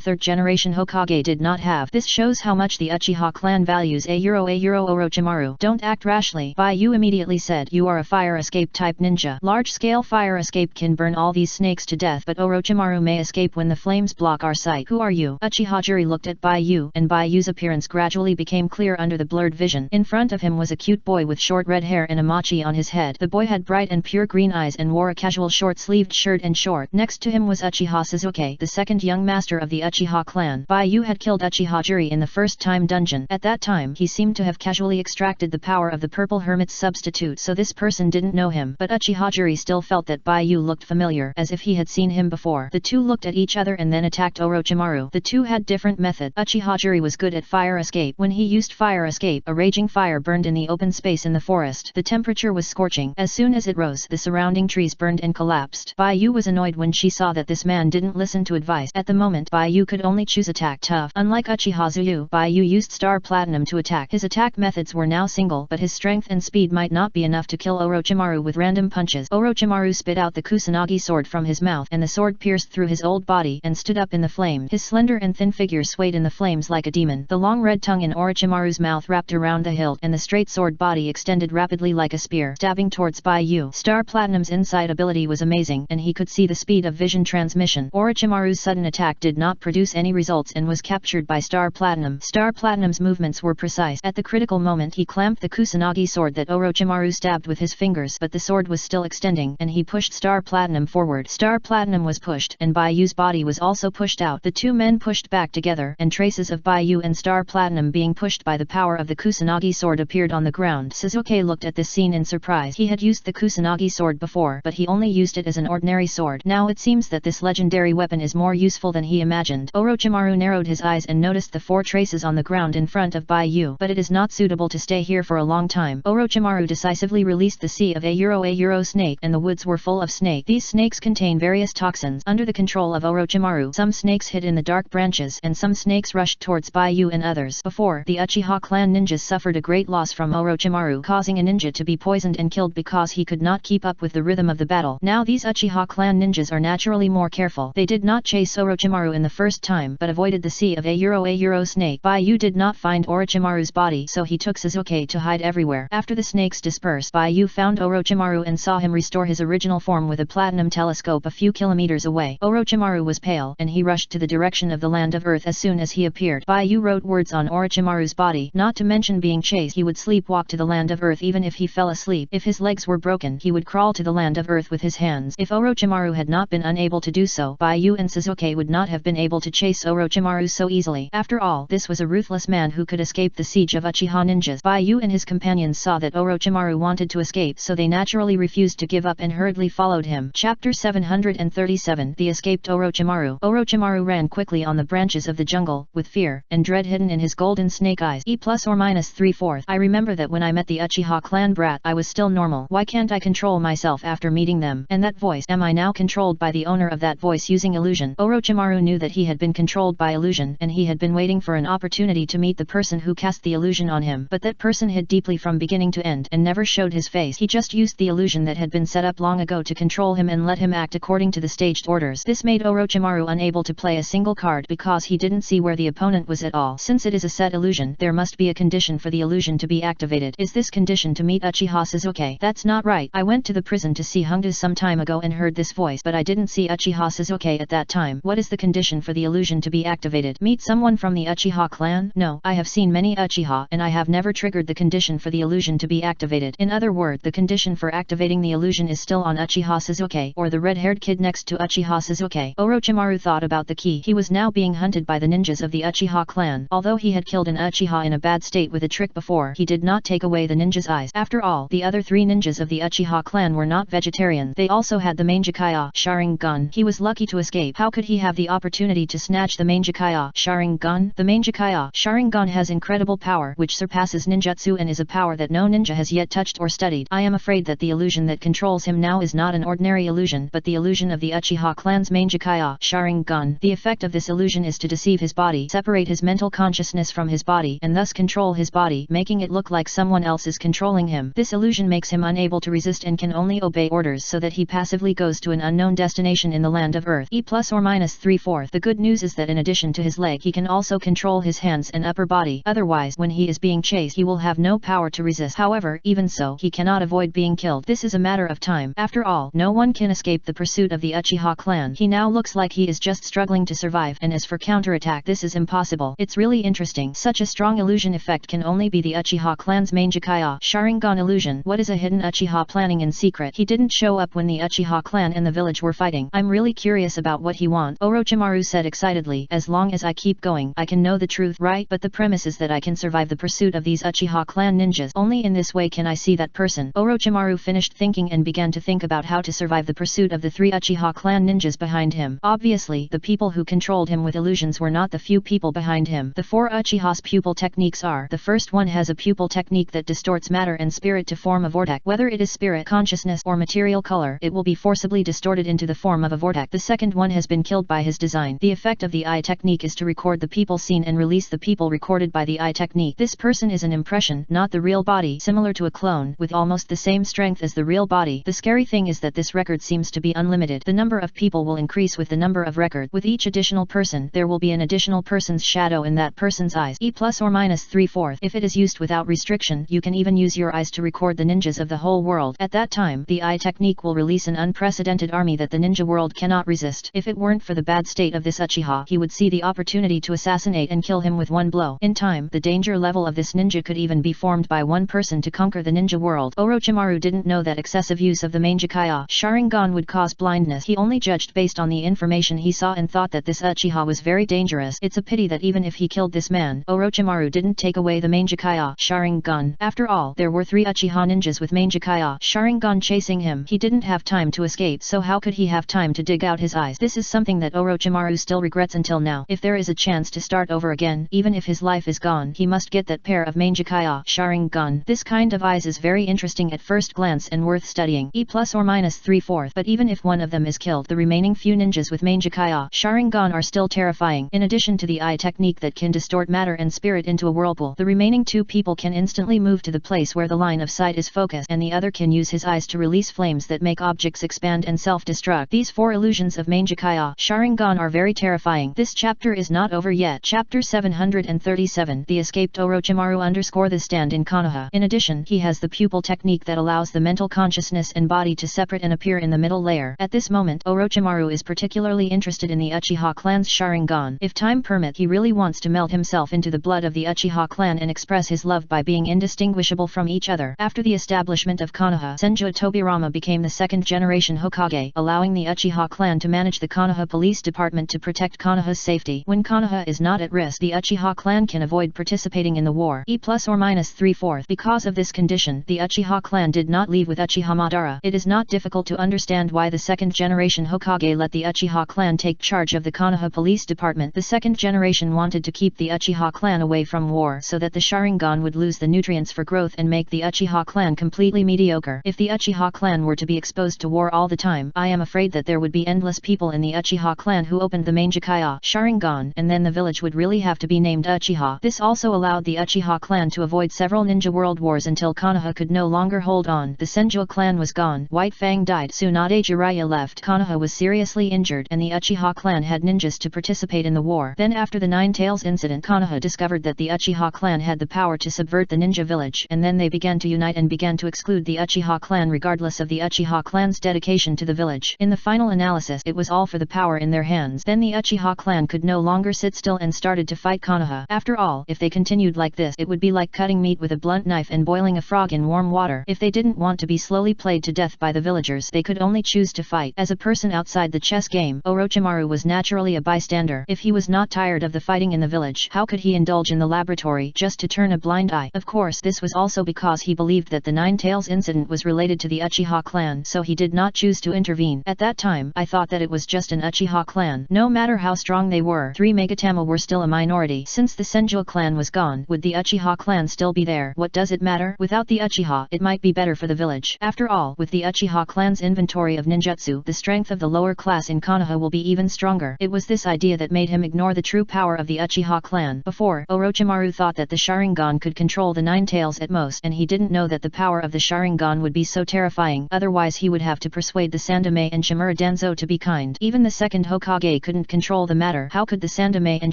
third-generation Hokage did not have. This shows how much the Uchiha clan values a euro Orochimaru. Don't act rashly, Baiyu immediately said. You are a fire escape type ninja. Large-scale fire escape can burn all these snakes to death, but Orochimaru may escape when the flames block our sight. Who are you? Uchiha Juri looked at Baiyu, and Baiyu's appearance gradually became clear under the blurred vision. In front of him was a cute boy with short red hair and a machi on his head. The boy had bright and pure green eyes and wore a casual short-sleeved shirt and short. Next to him was Uchiha Sasuke, the second young master of the Uchiha clan. Baiyu had killed Uchiha Juri in the first time dungeon. At that time, he seemed to have casually extracted the power of the purple hermit's substitute, so this person didn't know him. But Uchiha Juri still felt that Baiyu looked familiar, as if he had seen him before. The two looked at each other and then attacked Orochimaru. The two had different methods. Uchiha Juri was good at fire escape. When he used fire escape, a raging fire burned in the open space in the forest. The temperature was scorching. As soon as it rose, the surrounding trees burned and collapsed. Baiyu was annoyed when she saw that this man didn't listen to advice. At the moment, Baiyu could only choose attack tough. Unlike Uchiha Zuyu, Baiyu used Star Platinum to attack. His attack methods were now single, but his strength and speed might not be enough to kill Orochimaru with random punches. Orochimaru spit out the Kusanagi sword from his mouth, and the sword pierced through his old body and stood up in the flame. His slender and thin figure swayed in the flames like a demon. The long red tongue in Orochimaru's mouth wrapped around the hilt, and the straight sword body extended rapidly like a spear, stabbing towards Baiyu. Star Platinum's inside ability was amazing, and he could see the speed of vision transmission. Orochimaru's sudden attack did not produce any results and was captured by Star Platinum. Star Platinum's movements were precise. At the critical moment, he clamped the Kusanagi sword that Orochimaru stabbed with his fingers, but the sword was still extending, and he pushed Star Platinum forward. Star Platinum was pushed, and Baiyu's body was also pushed out. The two men pushed back together, and traces of Baiyu and Star Platinum being pushed by the power of the Kusanagi sword appeared on the ground. Sasuke looked at this scene in surprise. He had used the Kusanagi Kusanagi sword before, but he only used it as an ordinary sword. Now it seems that this legendary weapon is more useful than he imagined. Orochimaru narrowed his eyes and noticed the 4 traces on the ground in front of Bai Yu, but it is not suitable to stay here for a long time. Orochimaru decisively released the sea of a snake, and the woods were full of snake. These snakes contain various toxins. Under the control of Orochimaru, some snakes hid in the dark branches, and some snakes rushed towards Bai Yu and others. Before, the Uchiha clan ninjas suffered a great loss from Orochimaru, causing a ninja to be poisoned and killed because he could not keep up with the rhythm of the battle. Now these Uchiha clan ninjas are naturally more careful. They did not chase Orochimaru in the first time, but avoided the sea of a snake. Bai Yu did not find Orochimaru's body, so he took Sasuke to hide everywhere. After the snakes dispersed, Bai Yu found Orochimaru and saw him restore his original form with a platinum telescope a few kilometers away. Orochimaru was pale, and he rushed to the direction of the land of Earth as soon as he appeared. Bai Yu wrote words on Orochimaru's body, not to mention being chased. He would sleepwalk to the land of Earth even if he fell asleep. If his legs were broken, he would crawl to the land of Earth with his hands. If Orochimaru had not been unable to do so, Bai Yu and Sasuke would not have been able to chase Orochimaru so easily. After all, this was a ruthless man who could escape the siege of Uchiha ninjas. Bai Yu and his companions saw that Orochimaru wanted to escape, so they naturally refused to give up and hurriedly followed him. Chapter 737 The Escaped Orochimaru. Orochimaru ran quickly on the branches of the jungle, with fear and dread hidden in his golden snake eyes. E+or-3/4 I remember that when I met the Uchiha clan brat, I was still normal. Why can't I control myself after meeting them? And that voice, am I now controlled by the owner of that voice using illusion? Orochimaru knew that he had been controlled by illusion, and he had been waiting for an opportunity to meet the person who cast the illusion on him. But that person hid deeply from beginning to end, and never showed his face. He just used the illusion that had been set up long ago to control him and let him act according to the staged orders. This made Orochimaru unable to play a single card because he didn't see where the opponent was at all. Since it is a set illusion, there must be a condition for the illusion to be activated. Is this condition to meet Uchiha Sasuke? That's not right. I went to the prison to see Hunga some time ago and heard this voice, but I didn't see Uchiha Sasuke at that time. What is the condition for the illusion to be activated? Meet someone from the Uchiha clan? No, I have seen many Uchiha, and I have never triggered the condition for the illusion to be activated. In other words, the condition for activating the illusion is still on Uchiha Sasuke, or the red-haired kid next to Uchiha Sasuke. Orochimaru thought about the key. He was now being hunted by the ninjas of the Uchiha clan. Although he had killed an Uchiha in a bad state with a trick before, he did not take away the ninja's eyes. After all, the other 3 ninjas of the Uchiha clan were not vegetarians. They also had the Mangekyou Sharingan. He was lucky to escape. How could he have the opportunity to snatch the Mangekyou Sharingan? The Mangekyou Sharingan has incredible power, which surpasses ninjutsu and is a power that no ninja has yet touched or studied. I am afraid that the illusion that controls him now is not an ordinary illusion, but the illusion of the Uchiha clan's Mangekyou Sharingan. The effect of this illusion is to deceive his body, separate his mental consciousness from his body, and thus control his body, making it look like someone else is controlling him. This illusion makes him unable to resist and can only obey orders, so that he passively goes to an unknown destination in the land of Earth. E+or-3/4 The good news is that in addition to his leg, he can also control his hands and upper body. Otherwise, when he is being chased, he will have no power to resist. However, even so, he cannot avoid being killed. This is a matter of time. After all, no one can escape the pursuit of the Uchiha clan. He now looks like he is just struggling to survive, and as for counterattack, this is impossible. It's really interesting. Such a strong illusion effect can only be the Uchiha clan's Mangekyou Sharingan illusion. What is a hidden Uchiha planning in secret? He didn't show up when the Uchiha clan and the village were fighting. I'm really curious about what he wants, Orochimaru said excitedly. As long as I keep going, I can know the truth, right? But the premise is that I can survive the pursuit of these Uchiha clan ninjas. Only in this way can I see that person. Orochimaru finished thinking and began to think about how to survive the pursuit of the 3 Uchiha clan ninjas behind him. Obviously, the people who controlled him with illusions were not the few people behind him. The 4 Uchiha's pupil techniques are: the first one has a pupil technique that distorts matter and spirit to form a vortex. Whether it is spirit, consciousness, or material color, it will be forcibly distorted into the form of a vortex. The second one has been killed by his design. The effect of the eye technique is to record the people seen and release the people recorded by the eye technique. This person is an impression, not the real body, similar to a clone, with almost the same strength as the real body. The scary thing is that this record seems to be unlimited. The number of people will increase with the number of records. With each additional person, there will be an additional person's shadow in that person's eyes. E+or-3/4 If it is used without restriction, you can even use your eyes to record the ninjas of the whole world. At that time, the eye technique will release an unprecedented army that the ninja world cannot resist. If it weren't for the bad state of this Uchiha, he would see the opportunity to assassinate and kill him with one blow. In time, the danger level of this ninja could even be formed by one person to conquer the ninja world. Orochimaru didn't know that excessive use of the Mangekyou Sharingan would cause blindness. He only judged based on the information he saw and thought that this Uchiha was very dangerous. It's a pity that even if he killed this man, Orochimaru didn't take away the Mangekyou Sharingan. After all, there were 3 Uchiha ninjas with Mangekyou Sharingan chasing him. He didn't have time to escape, so how could he have time to dig out his eyes? This is something that Orochimaru still regrets until now. If there is a chance to start over again, even if his life is gone, he must get that pair of Mangekyo Sharingan. This kind of eyes is very interesting at first glance and worth studying. E plus or minus 3/4. But even if one of them is killed, the remaining few ninjas with Mangekyo Sharingan are still terrifying. In addition to the eye technique that can distort matter and spirit into a whirlpool, the remaining two people can instantly move to the place where the line of sight is focused, and the other can use his eyes to release flames that make objects expand and self-destruct. These four illusions of Mangekyo Sharingan are very terrifying. This chapter is not over yet. Chapter 737. The escaped Orochimaru _ the stand in Konoha. In addition, he has the pupil technique that allows the mental consciousness and body to separate and appear in the middle layer. At this moment, Orochimaru is particularly interested in the Uchiha clan's Sharingan. If time permits, he really wants to melt himself into the blood of the Uchiha clan and express his love by being indistinguishable from each other. After the establishment of Konoha, Senju Tobirama became the second-generation Hokage, allowing the Uchiha clan to manage the Konoha police department to protect Konoha's safety. When Konoha is not at risk, the Uchiha clan can avoid participating in the war. E plus or minus 3/4. Because of this condition, the Uchiha clan did not leave with Uchiha Madara. It is not difficult to understand why the second-generation Hokage let the Uchiha clan take charge of the Konoha police department. The second generation wanted to keep the Uchiha clan away from war so that the Sharingan would lose the nutrients for growth and make the Uchiha clan completely mediocre. If the Uchiha clan were to be exposed to war all the time, I am afraid that there would be endless people in the Uchiha clan who opened the Mangekyo Sharingan, and then the village would really have to be named Uchiha. This also allowed the Uchiha clan to avoid several ninja world wars until Konoha could no longer hold on. The Senju clan was gone. White Fang died. Tsunade Jiraiya left. Konoha was seriously injured, and the Uchiha clan had ninjas to participate in the war. Then after the Nine Tails incident, Konoha discovered that the Uchiha clan had the power to subvert the ninja village, and then they began to unite and began to exclude the Uchiha clan regardless of the Uchiha clan's dedication to the village. In the final analysis, it was all for the power in their hands. Then the Uchiha clan could no longer sit still and started to fight Konoha. After all, if they continued like this, it would be like cutting meat with a blunt knife and boiling a frog in warm water. If they didn't want to be slowly played to death by the villagers, they could only choose to fight. As a person outside the chess game, Orochimaru was naturally a bystander. If he was not tired of the fighting in the village, how could he indulge in the laboratory just to turn a blind eye? Of course, this was also because he believed that the Nine Tails incident was related to the Uchiha clan, so he did not choose to intervene. At that time, I thought that it was just an Uchiha clan. No matter how strong they were, 3 Megatama were still a minority. Since the Senju clan was gone, would the Uchiha clan still be there? What does it matter? Without the Uchiha, it might be better for the village. After all, with the Uchiha clan's inventory of ninjutsu, the strength of the lower class in Konoha will be even stronger. It was this idea that made him ignore the true power of the Uchiha clan. Before, Orochimaru thought that the Sharingan could control the Nine Tails at most, and he didn't know that the power of the Sharingan would be so terrifying. Otherwise he would have to persuade the Sandome and Shimura Danzo to be kind. Even the second Hokage couldn't control the matter. How could the Sandome and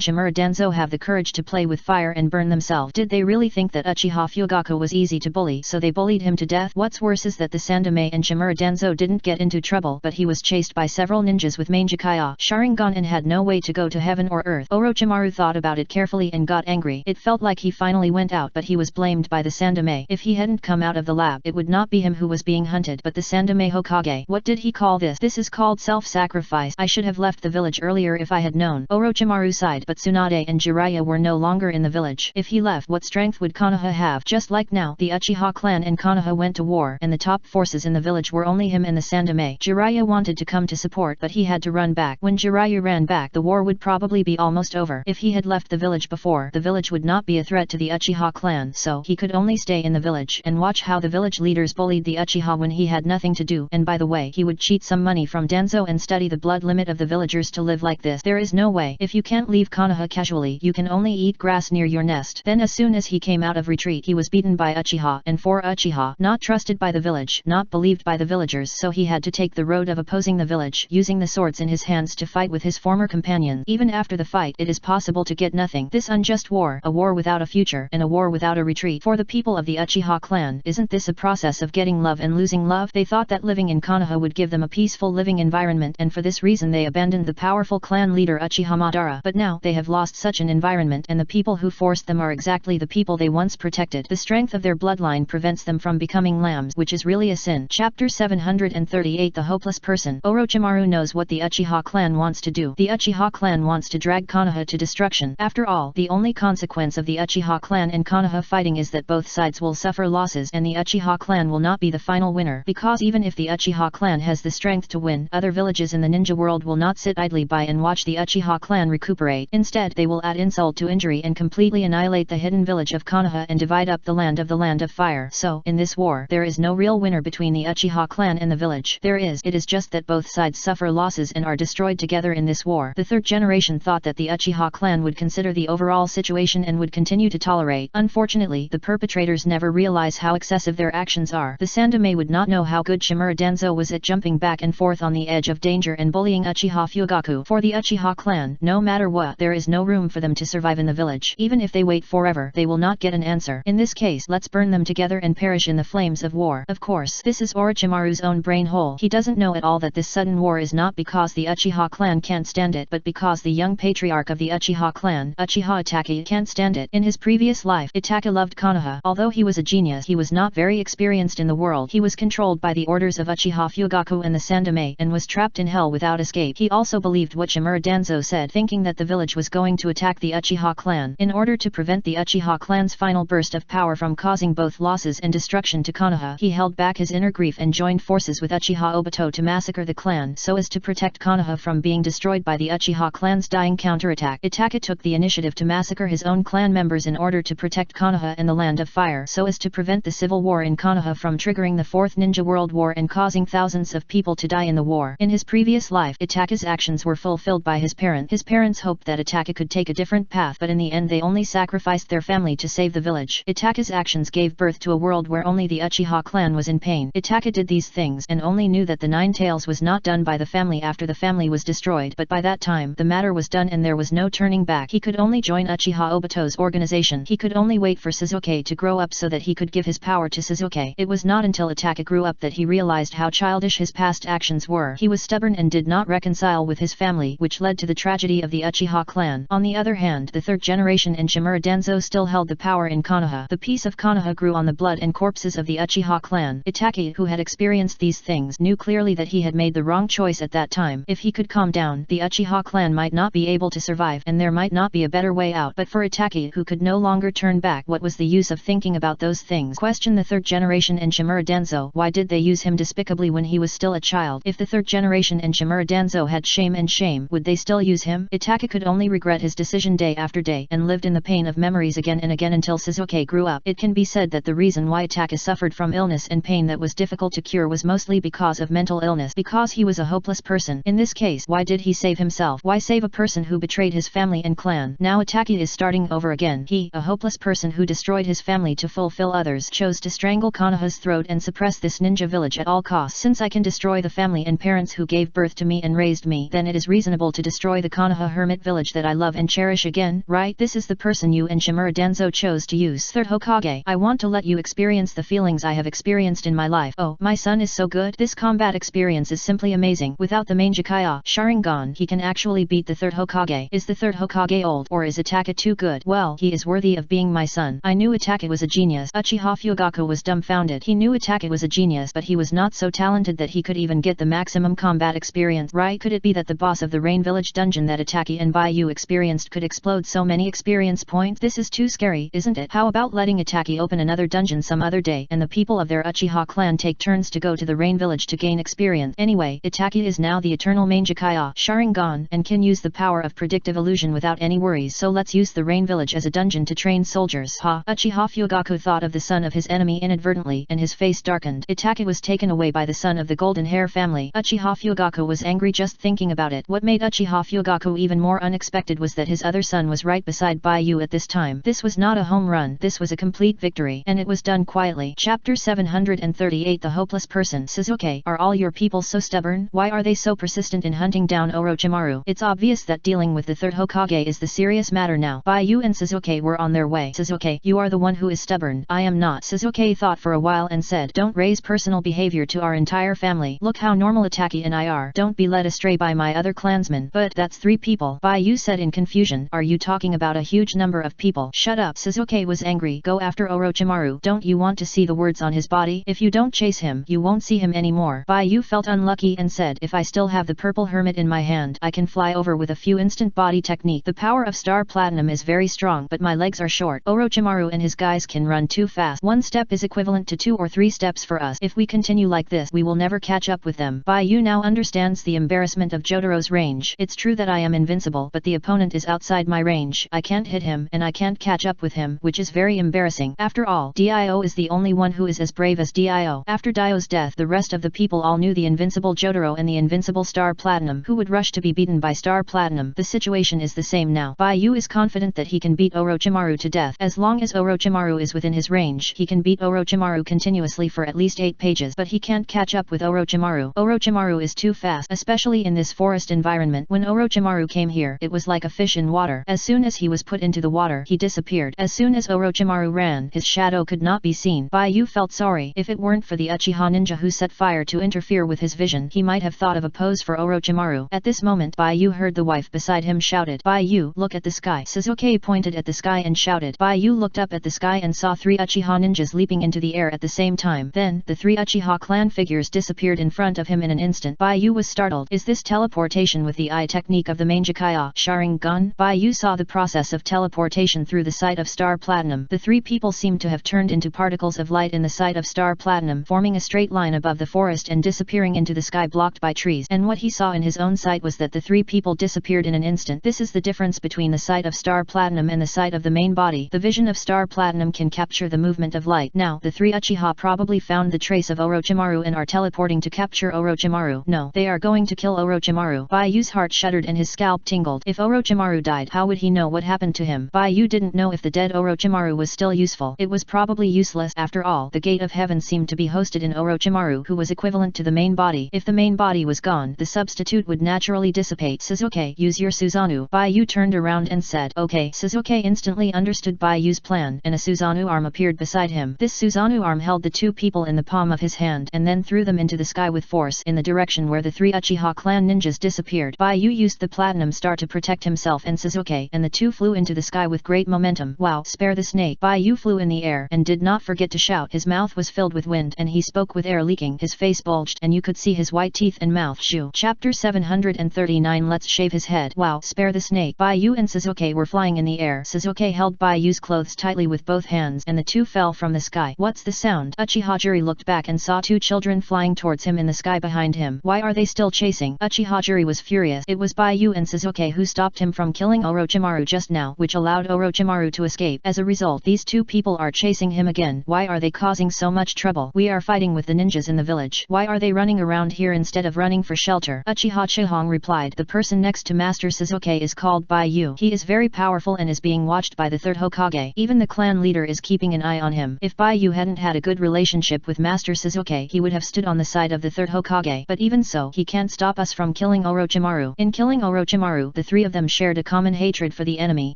Shimura Danzo have the courage to play with fire and burn themselves? Did they really think that Uchiha Fugaku was easy to bully, so they bullied him to death? What's worse is that the Sandome and Shimura Danzo didn't get into trouble, but he was chased by several ninjas with Mangekyo Sharingan and had no way to go to heaven or earth. Orochimaru thought about it carefully and got angry. It felt like he finally went out, but he was blamed by the Sandome. If he hadn't come out of the lab, it would not be him who was being hunted, but the Sandome Hokage. What did he call this? This is called self-sacrifice. I should have left the village earlier if I had known. Orochimaru sighed, but Tsunade and Jiraiya were no longer in the village. If he left, what strength would Konoha have? Just like now, the Uchiha clan and Konoha went to war, and the top forces in the village were only him and the Sandome. Jiraiya wanted to come to support, but he had to run back. When Jiraiya ran back, the war would probably be almost over. If he had left the village before, the village would not be a threat to the Uchiha clan, so he could only stay in the village and watch how the village leaders bullied the Uchiha when he had nothing to do. And by the way, he would cheat some money from Danzo and study the blood limit of the villagers to live like this. There is no way. If you can't leave Konoha casually, you can only eat grass near your nest. Then as soon as he came out of retreat, he was beaten by Uchiha and 4 Uchiha, not trusted by the village, not believed by the villagers, so he had to take the road of opposing the village, using the swords in his hands to fight with his former companions. Even after the fight, it is possible to get nothing. This unjust war, a war without a future, and a war without a retreat. For the people of the Uchiha clan, isn't this a process of getting love and losing love? They thought that living in Konoha would give them a peaceful living environment, and for this reason they abandoned the powerful clan leader Uchiha Madara. But now, they have lost such an environment, and the people who forced them are exactly the people they once protected. The strength of their bloodline prevents them from becoming lambs, which is really a sin. Chapter 738. The Hopeless Person. Orochimaru knows what the Uchiha clan wants to do. The Uchiha clan wants to drag Konoha to destruction. After all, the only consequence of the Uchiha clan and Konoha fighting is that both sides will suffer losses, and the Uchiha clan will not not be the final winner, because even if the Uchiha clan has the strength to win, other villages in the ninja world will not sit idly by and watch the Uchiha clan recuperate. Instead, they will add insult to injury and completely annihilate the hidden village of Konoha and divide up the land of fire. So, in this war, there is no real winner between the Uchiha clan and the village. It is just that both sides suffer losses and are destroyed together in this war. The third generation thought that the Uchiha clan would consider the overall situation and would continue to tolerate. Unfortunately, the perpetrators never realize how excessive their actions are. The Sandaime would not know how good Shimura Danzo was at jumping back and forth on the edge of danger and bullying Uchiha Fugaku. For the Uchiha clan, no matter what, there is no room for them to survive in the village. Even if they wait forever, they will not get an answer. In this case, let's burn them together and perish in the flames of war. Of course, this is Orochimaru's own brain hole. He doesn't know at all that this sudden war is not because the Uchiha clan can't stand it, but because the young patriarch of the Uchiha clan, Uchiha Itachi, can't stand it. In his previous life, Itachi loved Konoha. Although he was a genius, he was not very experienced in the world. He was controlled by the orders of Uchiha Fugaku and the Sandaime, and was trapped in hell without escape. He also believed what Shimura Danzo said, thinking that the village was going to attack the Uchiha clan. In order to prevent the Uchiha clan's final burst of power from causing both losses and destruction to Konoha, he held back his inner grief and joined forces with Uchiha Obito to massacre the clan so as to protect Konoha from being destroyed by the Uchiha clan's dying counterattack. Itachi took the initiative to massacre his own clan members in order to protect Konoha and the Land of Fire so as to prevent the civil war in Konoha from triggering the Fourth Ninja World War and causing thousands of people to die in the war. In his previous life, Itachi's actions were fulfilled by his parents. His parents hoped that Itachi could take a different path, but in the end they only sacrificed their family to save the village. Itachi's actions gave birth to a world where only the Uchiha clan was in pain. Itachi did these things and only knew that the Nine Tails was not done by the family after the family was destroyed, but by that time the matter was done and there was no turning back. He could only join Uchiha Obito's organization. He could only wait for Sasuke to grow up so that he could give his power to Sasuke. It was not until Itachi grew up that he realized how childish his past actions were. He was stubborn and did not reconcile with his family, which led to the tragedy of the Uchiha clan. On the other hand, the third generation and Shimura Danzo still held the power in Konoha. The peace of Konoha grew on the blood and corpses of the Uchiha clan. Itachi, who had experienced these things, knew clearly that he had made the wrong choice at that time. If he could calm down, the Uchiha clan might not be able to survive and there might not be a better way out. But for Itachi, who could no longer turn back, what was the use of thinking about those things? Question the third generation and Shimura Danzo. Why did they use him despicably when he was still a child? If the third generation and Shimura Danzo had shame, would they still use him? Itachi could only regret his decision day after day and lived in the pain of memories again and again until Sasuke grew up. It can be said that the reason why Itachi suffered from illness and pain that was difficult to cure was mostly because of mental illness, because he was a hopeless person. In this case, why did he save himself? Why save a person who betrayed his family and clan? Now Itachi is starting over again. He, a hopeless person who destroyed his family to fulfill others, chose to strangle Konoha's throat and suppress this ninja village at all costs. Since I can destroy the family and parents who gave birth to me and raised me, then it is reasonable to destroy the Konoha hermit village that I love and cherish again, right? This is the person you and Shimura Danzo chose to use. Third Hokage, I want to let you experience the feelings I have experienced in my life. Oh, my son is so good. This combat experience is simply amazing. Without the Mangekyo Sharingan, he can actually beat the third Hokage. Is the third Hokage old, or is Itachi too good? Well, he is worthy of being my son. I knew Itachi was a genius. Uchiha Fugaku was dumbfounded. He knew Itachi was a genius, but he was not so talented that he could even get the maximum combat experience. Right? Could it be that the boss of the Rain Village dungeon that Itachi and Baiyu experienced could explode so many experience points? This is too scary, isn't it? How about letting Itachi open another dungeon some other day, and the people of their Uchiha clan take turns to go to the Rain Village to gain experience? Anyway, Itachi is now the eternal Mangekyo Sharingan and can use the power of predictive illusion without any worries, so let's use the Rain Village as a dungeon to train soldiers. Ha! Uchiha Fugaku thought of the son of his enemy inadvertently and his face darkened. Itachi was taken away by the son of the Golden Hair family. Uchiha Fugaku was angry just thinking about it. What made Uchiha Fugaku even more unexpected was that his other son was right beside Baiyu at this time. This was not a home run, this was a complete victory, and it was done quietly. Chapter 738 The Hopeless Person. Sasuke, are all your people so stubborn? Why are they so persistent in hunting down Orochimaru? It's obvious that dealing with the third Hokage is the serious matter now. Baiyu and Sasuke were on their way. Sasuke, you are the one who is stubborn. I am not. Sasuke thought for a while and said, don't raise personal behavior to our entire family. Look how normal Itachi and I are. Don't be led astray by my other clansmen. But that's 3 people. Baiyu said in confusion. Are you talking about a huge number of people? Shut up. Sasuke was angry. Go after Orochimaru. Don't you want to see the words on his body? If you don't chase him, you won't see him anymore. Baiyu felt unlucky and said, if I still have the purple hermit in my hand, I can fly over with a few instant body technique. The power of Star Platinum is very strong, but my legs are short. Orochimaru and his guys can run too fast. 1 step is equivalent to 2 or 3 steps for us. If we continue like this, we will never catch up with them. Bai Yu now understands the embarrassment of Jotaro's range. It's true that I am invincible, but the opponent is outside my range. I can't hit him, and I can't catch up with him, which is very embarrassing. After all, Dio is the only one who is as brave as Dio. After Dio's death, the rest of the people all knew the invincible Jotaro and the invincible Star Platinum, who would rush to be beaten by Star Platinum. The situation is the same now. Bai Yu is confident that he can beat Orochimaru to death. As long as Orochimaru is within his range, he can beat Orochimaru continuously for at least 8 pages, but he can't catch up with Orochimaru. Orochimaru is too fast, especially in this forest environment. When Orochimaru came here, it was like a fish in water. As soon as he was put into the water, he disappeared. As soon as Orochimaru ran, his shadow could not be seen. Bai Yu felt sorry. If it weren't for the Uchiha ninja who set fire to interfere with his vision, he might have thought of a pose for Orochimaru. At this moment, Bai Yu heard the wife beside him shouted, "Bai Yu, look at the sky." Sasuke pointed at the sky and shouted. Bai Yu looked up at the sky and saw 3 Uchiha ninjas leaping into the air at the same time. Then, the 3 Uchiha clan figures disappeared in front of him in an instant. Bai Yu was startled. Is this teleportation with the eye technique of the Mangekyo Sharingan? Bai Yu saw the process of teleportation through the sight of Star Platinum. The 3 people seemed to have turned into particles of light in the sight of Star Platinum, forming a straight line above the forest and disappearing into the sky blocked by trees. And what he saw in his own sight was that the 3 people disappeared in an instant. This is the difference between the sight of Star Platinum and the sight of the main body. The vision of Star Platinum can capture the movement of light. Now, the 3 Uchiha probably found the trace of Orochimaru and are teleporting to capture Orochimaru. No, they are going to kill Orochimaru. Bai Yu's heart shuddered and his scalp tingled. If Orochimaru died, how would he know what happened to him? Bai Yu didn't know if the dead Orochimaru was still useful. It was probably useless. After all, the gate of heaven seemed to be hosted in Orochimaru, who was equivalent to the main body. If the main body was gone, the substitute would naturally dissipate. Sasuke, use your Susanoo. Bai Yu turned around and said, "Okay." Sasuke instantly understood Bai Yu's plan, and a Susanoo arm appeared beside him. This Susanoo arm held the 2 people in the palm of his hand and then threw them into the sky with force in the direction where the 3 Uchiha clan ninjas disappeared. Bai Yu used the platinum star to protect himself and Sasuke, and the 2 flew into the sky with great momentum. Wow, spare the snake. Bai Yu flew in the air and did not forget to shout. His mouth was filled with wind and he spoke with air leaking. His face bulged and you could see his white teeth and mouth. Shoo. Chapter 739. Let's shave his head. Wow, spare the snake. Bai Yu and Sasuke were flying in the air. Sasuke held Bai Yu's clothes tightly with both hands and the 2 fell from the sky. What's the sound? Uchiha Juri looked back and saw 2 children flying towards him in the sky behind him. Why are they still chasing? Uchiha Juri was furious. It was Bai Yu and Sasuke who stopped him from killing Orochimaru just now, which allowed Orochimaru to escape. As a result, these 2 people are chasing him again. Why are they causing so much trouble? We are fighting with the ninjas in the village. Why are they running around here instead of running for shelter? Uchiha Chihong replied. The person next to Master Sasuke is called Bai Yu. He is very powerful and is being watched by the 3rd Hokage. Even the clan leader is keeping an eye on him. If Bai Yu hadn't had a good relationship with Master Sasuke, he would have stood on the side of the 3rd Hokage. But even so, he can't stop us from killing Orochimaru. In killing Orochimaru, the 3 of them shared a common hatred for the enemy.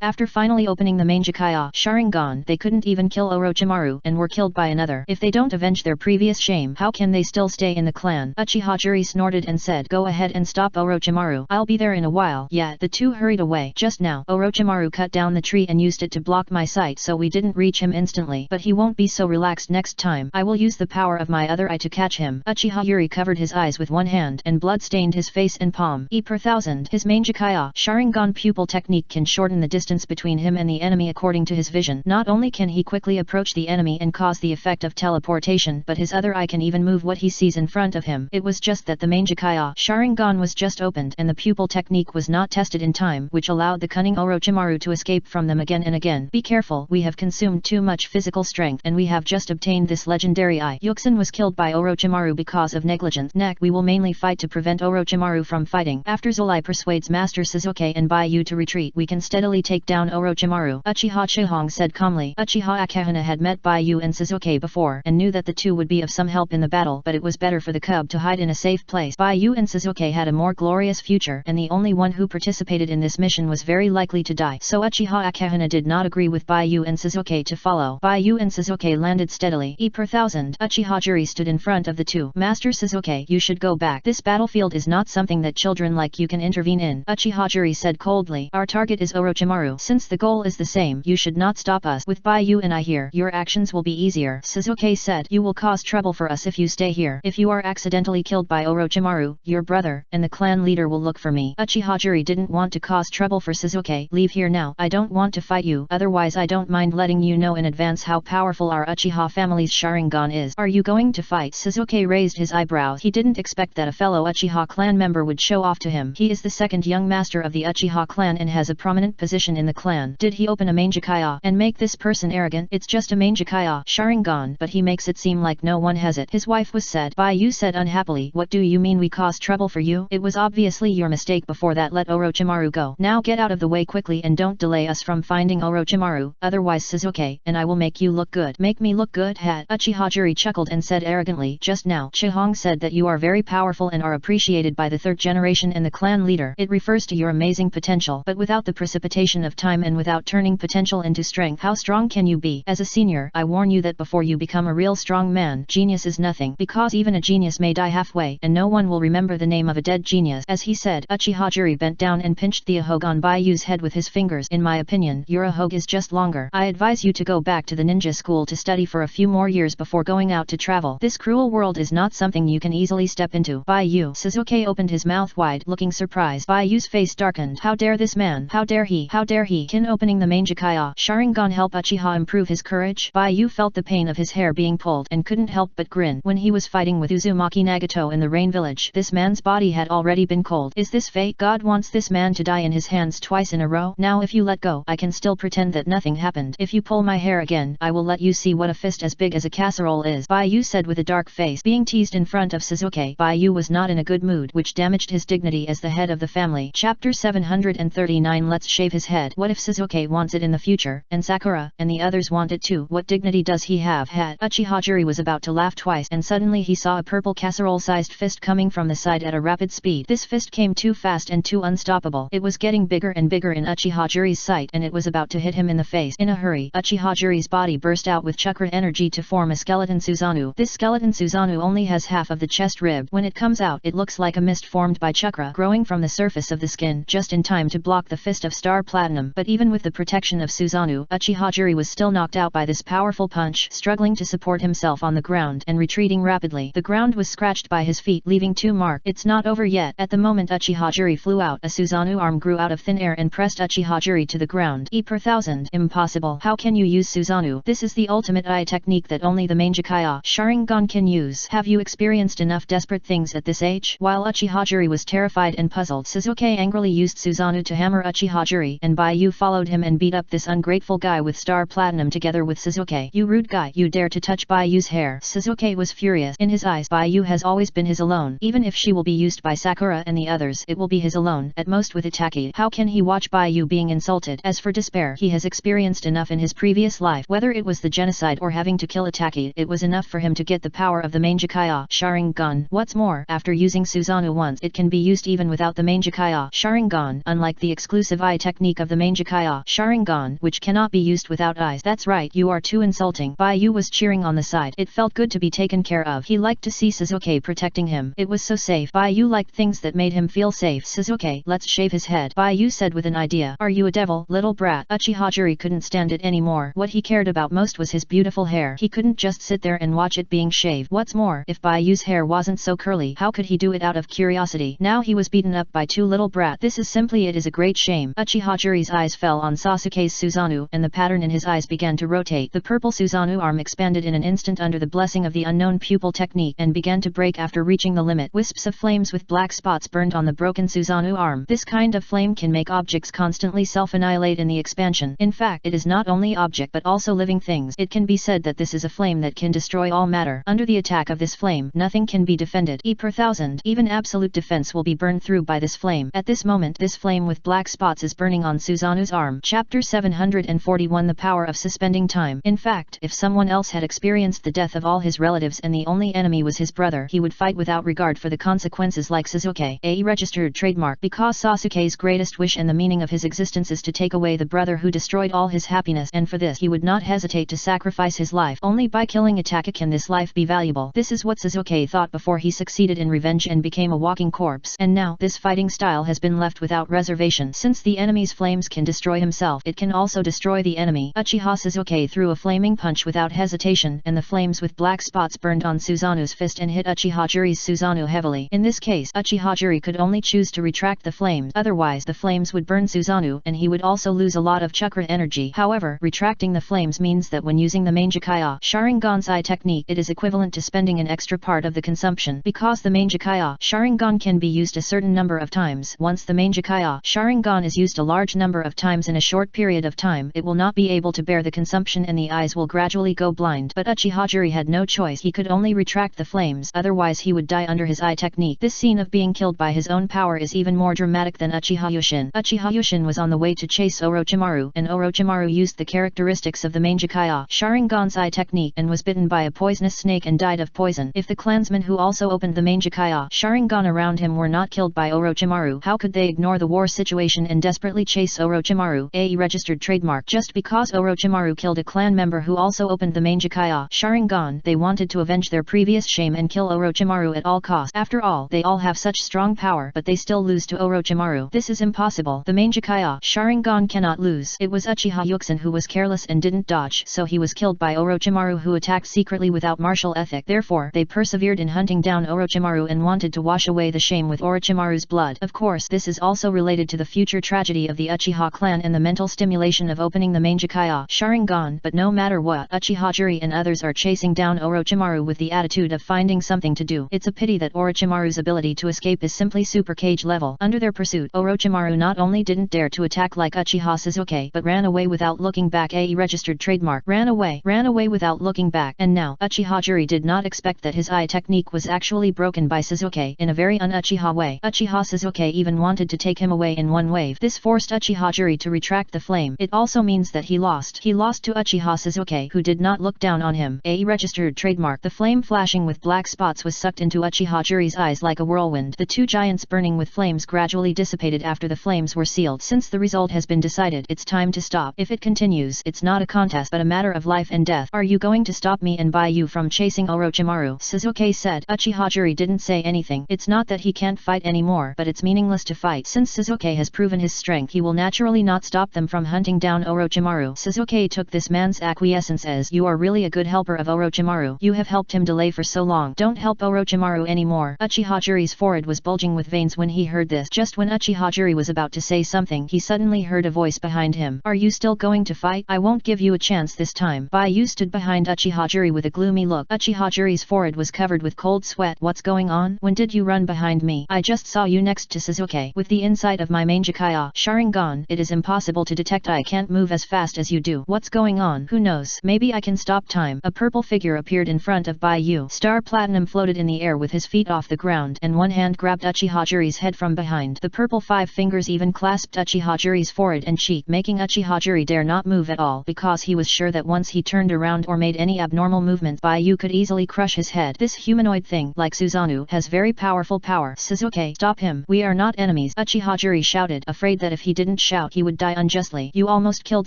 After finally opening the Mangekyo Sharingan, they couldn't even kill Orochimaru and were killed by another. If they don't avenge their previous shame, how can they still stay in the clan? Uchiha Juri snorted and said, "Go ahead and stop Orochimaru. I'll be there in a while." Yeah, the 2 hurried away. Just now, Orochimaru cut down the tree and used it to block my sight, so we didn't reach him instantly. But he won't be so relaxed next time. I will use the power of my other eye to catch him. Uchiha Yuri covered his eyes with one hand and blood stained his face and palm. E/1000. His Mangekyo Sharingan pupil technique can shorten the distance between him and the enemy according to his vision. Not only can he quickly approach the enemy and cause the effect of teleportation, but his other eye can even move what he sees in front of him. It was just that the Mangekyo Sharingan was just opened and the pupil technique was not tested in time, which allowed the cunning Orochimaru to escape from them again and again. Be careful, we have consumed too much physical strength and we have just obtained this legendary eye. Yuxin was killed by Orochimaru because of negligence. Next, we will mainly fight to prevent Orochimaru from fighting. After Zolai persuades Master Sasuke and Bai Yu to retreat, we can steadily take down Orochimaru. Uchiha Chihong said calmly. Uchiha Akahana had met Bai Yu and Sasuke before and knew that the 2 would be of some help in the battle, but it was better for the cub to hide in a safe place. Bai Yu and Sasuke had a more glorious future, and the only one who participated in this mission was very likely to die. So Uchiha Akahana did not agree with Bai Yu and Sasuke to follow. Bai Yu and Sasuke landed steadily. E/1000. Uchiha Juri stood in front of the 2. Master Sasuke, you should go back. This battlefield is not something that children like you can intervene in. Uchiha Juri said coldly. Our target is Orochimaru. Since the goal is the same, you should not stop us. With Bai Yu and I here, your actions will be easier. Sasuke said. You will cause trouble for us if you stay here. If you are accidentally killed by Orochimaru, your brother, and the clan leader will look for me. Uchiha Juri didn't want to cause trouble for Sasuke. Leave here now. I don't want to fight you, otherwise I don't mind letting you know in advance how powerful our Uchiha family family's Sharingan is. Are you going to fight? Sasuke raised his eyebrows. He didn't expect that a fellow Uchiha clan member would show off to him. He is the second young master of the Uchiha clan and has a prominent position in the clan. Did he open a Mangekyo and make this person arrogant? It's just a Mangekyo Sharingan, but he makes it seem like no one has it. His wife was said. Baiyu said unhappily. What do you mean we caused trouble for you? It was obviously your mistake before that. Let Orochimaru go. Now get out of the way quickly and don't delay us from finding Orochimaru, otherwise Sasuke and I will make you look good. Make me look good? Had Uchiha chuckled and said arrogantly, just now Chihong said that you are very powerful and are appreciated by the third generation and the clan leader. It refers to your amazing potential, but without the precipitation of time and without turning potential into strength. How strong can you be? As a senior, I warn you that before you become a real strong man, genius is nothing, because even a genius may die halfway and no one will remember the name of a dead genius. As he said, Uchiha bent down and pinched the Ahogue on Baiyu's head with his fingers. In my opinion, your Ahogue is just longer. I advise you to go back to the ninja school to study for a few more years before going out to travel. This cruel world is not something you can easily step into. Baiyu. Sasuke opened his mouth wide, looking surprised. Baiyu's face darkened. How dare this man? How dare he? How dare he? Can opening the Mangekyo Sharingan help Uchiha improve his courage? Baiyu felt the pain of his hair being pulled and couldn't help but grin. When he was fighting with Uzumaki Nagato in the rain village, this man's body had already been cold. Is this fate? God wants this man to die in his hands twice in a row. Now if you let go, I can still pretend that nothing happened. If you pull my hair again, I will let you see what a fist as big as a casserole is. Baiyu said with a dark face. Being teased in front of Sasuke, Baiyu was not in a good mood, which damaged his dignity as the head of the family. Chapter 739. Let's shave his head. What if Sasuke wants it in the future, and Sakura and the others want it too? What dignity does he have? Had Uchiha was about to laugh twice, and suddenly he saw a purple casserole-sized fist coming from the side at a rapid speed. This fist came too fast and too unstoppable. It was getting bigger and bigger in Uchiha sight, and it was about to hit him in the face. In a hurry, Uchiha body burst out with chakra energy to form a skeleton Susanoo. This skeleton Susanoo only has half of the chest rib. When it comes out, it looks like a mist formed by chakra growing from the surface of the skin, just in time to block the fist of Star Platinum. But even with the protection of Susanoo, Uchiha was still knocked out by this powerful punch, struggling to support himself on the ground and retreating rapidly. The ground was scratched by his feet, leaving 2 marks. It's not over yet. At the moment Uchiha flew out, a Susanoo arm grew out of thin air and pressed Uchiha to the ground. E/1000. Impossible. How can you use Susanoo? This is the ultimate eye technique that only the Mangekyo Sharingan can use. Have you experienced enough desperate things at this age? While Uchiha was terrified and puzzled, Sasuke angrily used Susanoo to hammer Uchiha, and Baiyu followed him and beat up this ungrateful guy with Star Platinum together with Sasuke. You rude guy, you dare to touch Baiyu's hair. Sasuke was furious. In his eyes, Baiyu has always been his alone. Even if she will be used by Sakura and the others, it will be his alone, at most with Itaki. How can he watch Baiyu being insulted? As for despair, he has experienced enough in his previous life. Whether it was the genocide or having to kill Itaki, it was enough for him to get the power of the Mangekyo Sharingan. What's more, after using Susanoo once, it can be used even without the Mangekyo Sharingan, unlike the exclusive eye technique of the Mangekyo Sharingan, which cannot be used without eyes. That's right, you are too insulting. Baiyu was cheering on the side. It felt good to be taken care of. He liked to see Sasuke protecting him. It was so safe. Baiyu liked things that made him feel safe. Sasuke, let's shave his head. Baiyu said with an idea. Are you a devil, little brat? Uchiha couldn't stand it anymore. What he cared about most was his beautiful hair. He couldn't just sit there and watch it being shaved. What's more, if Baiyu's hair wasn't so curly, how could he do it out of curiosity? Now he was beaten up by 2 little brats. This is simply, it is a great shame. Uchiha eyes fell on Sasuke's Susanoo, and the pattern in his eyes began to rotate. The purple Susanoo arm expanded in an instant under the blessing of the unknown pupil technique and began to break after reaching the limit. Wisps of flames with black spots burned on the broken Susanoo arm. This kind of flame can make objects constantly self-annihilate in the expansion. In fact, it is not only object but also living things. It can be said that this is a flame that can destroy all matter. Under the attack of this flame, nothing can be defended. E/1000. Even absolute defense will be burned through by this flame. At this moment, this flame with black spots is burning on Susanoo's arm. Chapter 741. The power of suspending time. In fact, if someone else had experienced the death of all his relatives and the only enemy was his brother, he would fight without regard for the consequences like Sasuke, a registered trademark, because Sasuke's greatest wish and the meaning of his existence is to take away the brother who destroyed all his happiness, and for this he would not hesitate to sacrifice his life. Only by killing Itaki can this life be valuable. This is what Sasuke thought before he succeeded in revenge and became a walking corpse. And now, this fighting style has been left without reservation. Since the enemy's flames can destroy himself, it can also destroy the enemy. Uchiha Sasuke threw a flaming punch without hesitation, and the flames with black spots burned on Susanoo's fist and hit Uchiha Susanoo heavily. In this case, Uchiha could only choose to retract the flames, otherwise the flames would burn Susanoo and he would also lose a lot of chakra energy. However, retracting the flames means that when using the Mangekyo Sharingan's eye technique. It is equivalent to spending an extra part of the consumption. Because the main Jakaya Sharingan can be used a certain number of times. Once the main Jakaya Sharingan is used a large number of times in a short period of time, it will not be able to bear the consumption and the eyes will gradually go blind. But Uchiha Juri had no choice. He could only retract the flames, otherwise he would die under his eye technique. This scene of being killed by his own power is even more dramatic than Uchiha Yushin. Uchiha Yushin was on the way to chase Orochimaru, and Orochimaru used the characteristics of the main Jakaya Sharingan's eye technique and was bitten by a poisonous snake and died of poison. If the clansmen who also opened the main Jakaya Sharingan around him were not killed by Orochimaru, how could they ignore the war situation and desperately chase Orochimaru, a registered trademark? Just because Orochimaru killed a clan member who also opened the main Jakaya Sharingan, they wanted to avenge their previous shame and kill Orochimaru at all costs. After all, they all have such strong power, but they still lose to Orochimaru. This is impossible. The main Jakaya Sharingan cannot lose. It was Uchiha Yuxin who was careless and didn't dodge, so he was killed by Orochimaru, who attacked secretly without martial ethic. Therefore, they persevered in hunting down Orochimaru and wanted to wash away the shame with Orochimaru's blood. Of course, this is also related to the future tragedy of the Uchiha clan and the mental stimulation of opening the main Jakaya Sharingan. But no matter what, Uchiha Juri and others are chasing down Orochimaru with the attitude of finding something to do. It's a pity that Orochimaru's ability to escape is simply super cage level. Under their pursuit, Orochimaru not only didn't dare to attack like Uchiha Sasuke, but ran away without looking back, a registered trademark. Ran away without looking back. And now, Uchiha Juri did not expect that his eye technique was actually broken by Sasuke in a very un-Uchiha way. Uchiha Sasuke even wanted to take him away in one wave. This forced Uchiha Juri to retract the flame. It also means that he lost. He lost to Uchiha Sasuke, who did not look down on him, a registered trademark. The flame flashing with black spots was sucked into Uchiha Juri's eyes like a whirlwind. The two giants burning with flames gradually dissipated after the flames were sealed. Since the result has been decided, it's time to stop. If it continues, it's not a contest but a matter of life and death. Are you going to stop me and buy you from chasing Orochimaru? Sasuke said. Uchiha Juri didn't say anything. It's not that he can't fight anymore, but it's meaningless to fight. Since Sasuke has proven his strength, he will naturally not stop them from hunting down Orochimaru. Sasuke took this man's acquiescence as, you are really a good helper of Orochimaru. You have helped him delay for so long. Don't help Orochimaru anymore. Uchiha Juri's forehead was bulging with veins when he heard this. Just when Uchiha Juri was about to say something, he suddenly heard a voice behind him. Are you still going to fight? I won't give you a chance this time. Baiyu stood behind Uchiha Juri with a gloomy look. Uchiha Juri's forehead was covered with cold sweat. What's going on? When did you run behind me? I just saw you next to Sasuke. With the insight of my main Jakaya Sharingan, it is impossible to detect. I can't move as fast as you do. What's going on? Who knows? Maybe I can stop time. A purple figure appeared in front of Baiyu. Star Platinum floated in the air with his feet off the ground, and one hand grabbed Uchiha Juri's head from behind. The purple five fingers even clasped Uchiha Juri's forehead and cheek, making Uchiha Juri dare not move at all, because he was sure that once he turned around or made any abnormal movement, Baiyu could easily crush his head. This humanoid thing, like Susanoo, has very powerful power. Sasuke, stop him. We are not enemies. Uchiha Juri shouted, afraid that if he didn't shout he would die unjustly. You almost killed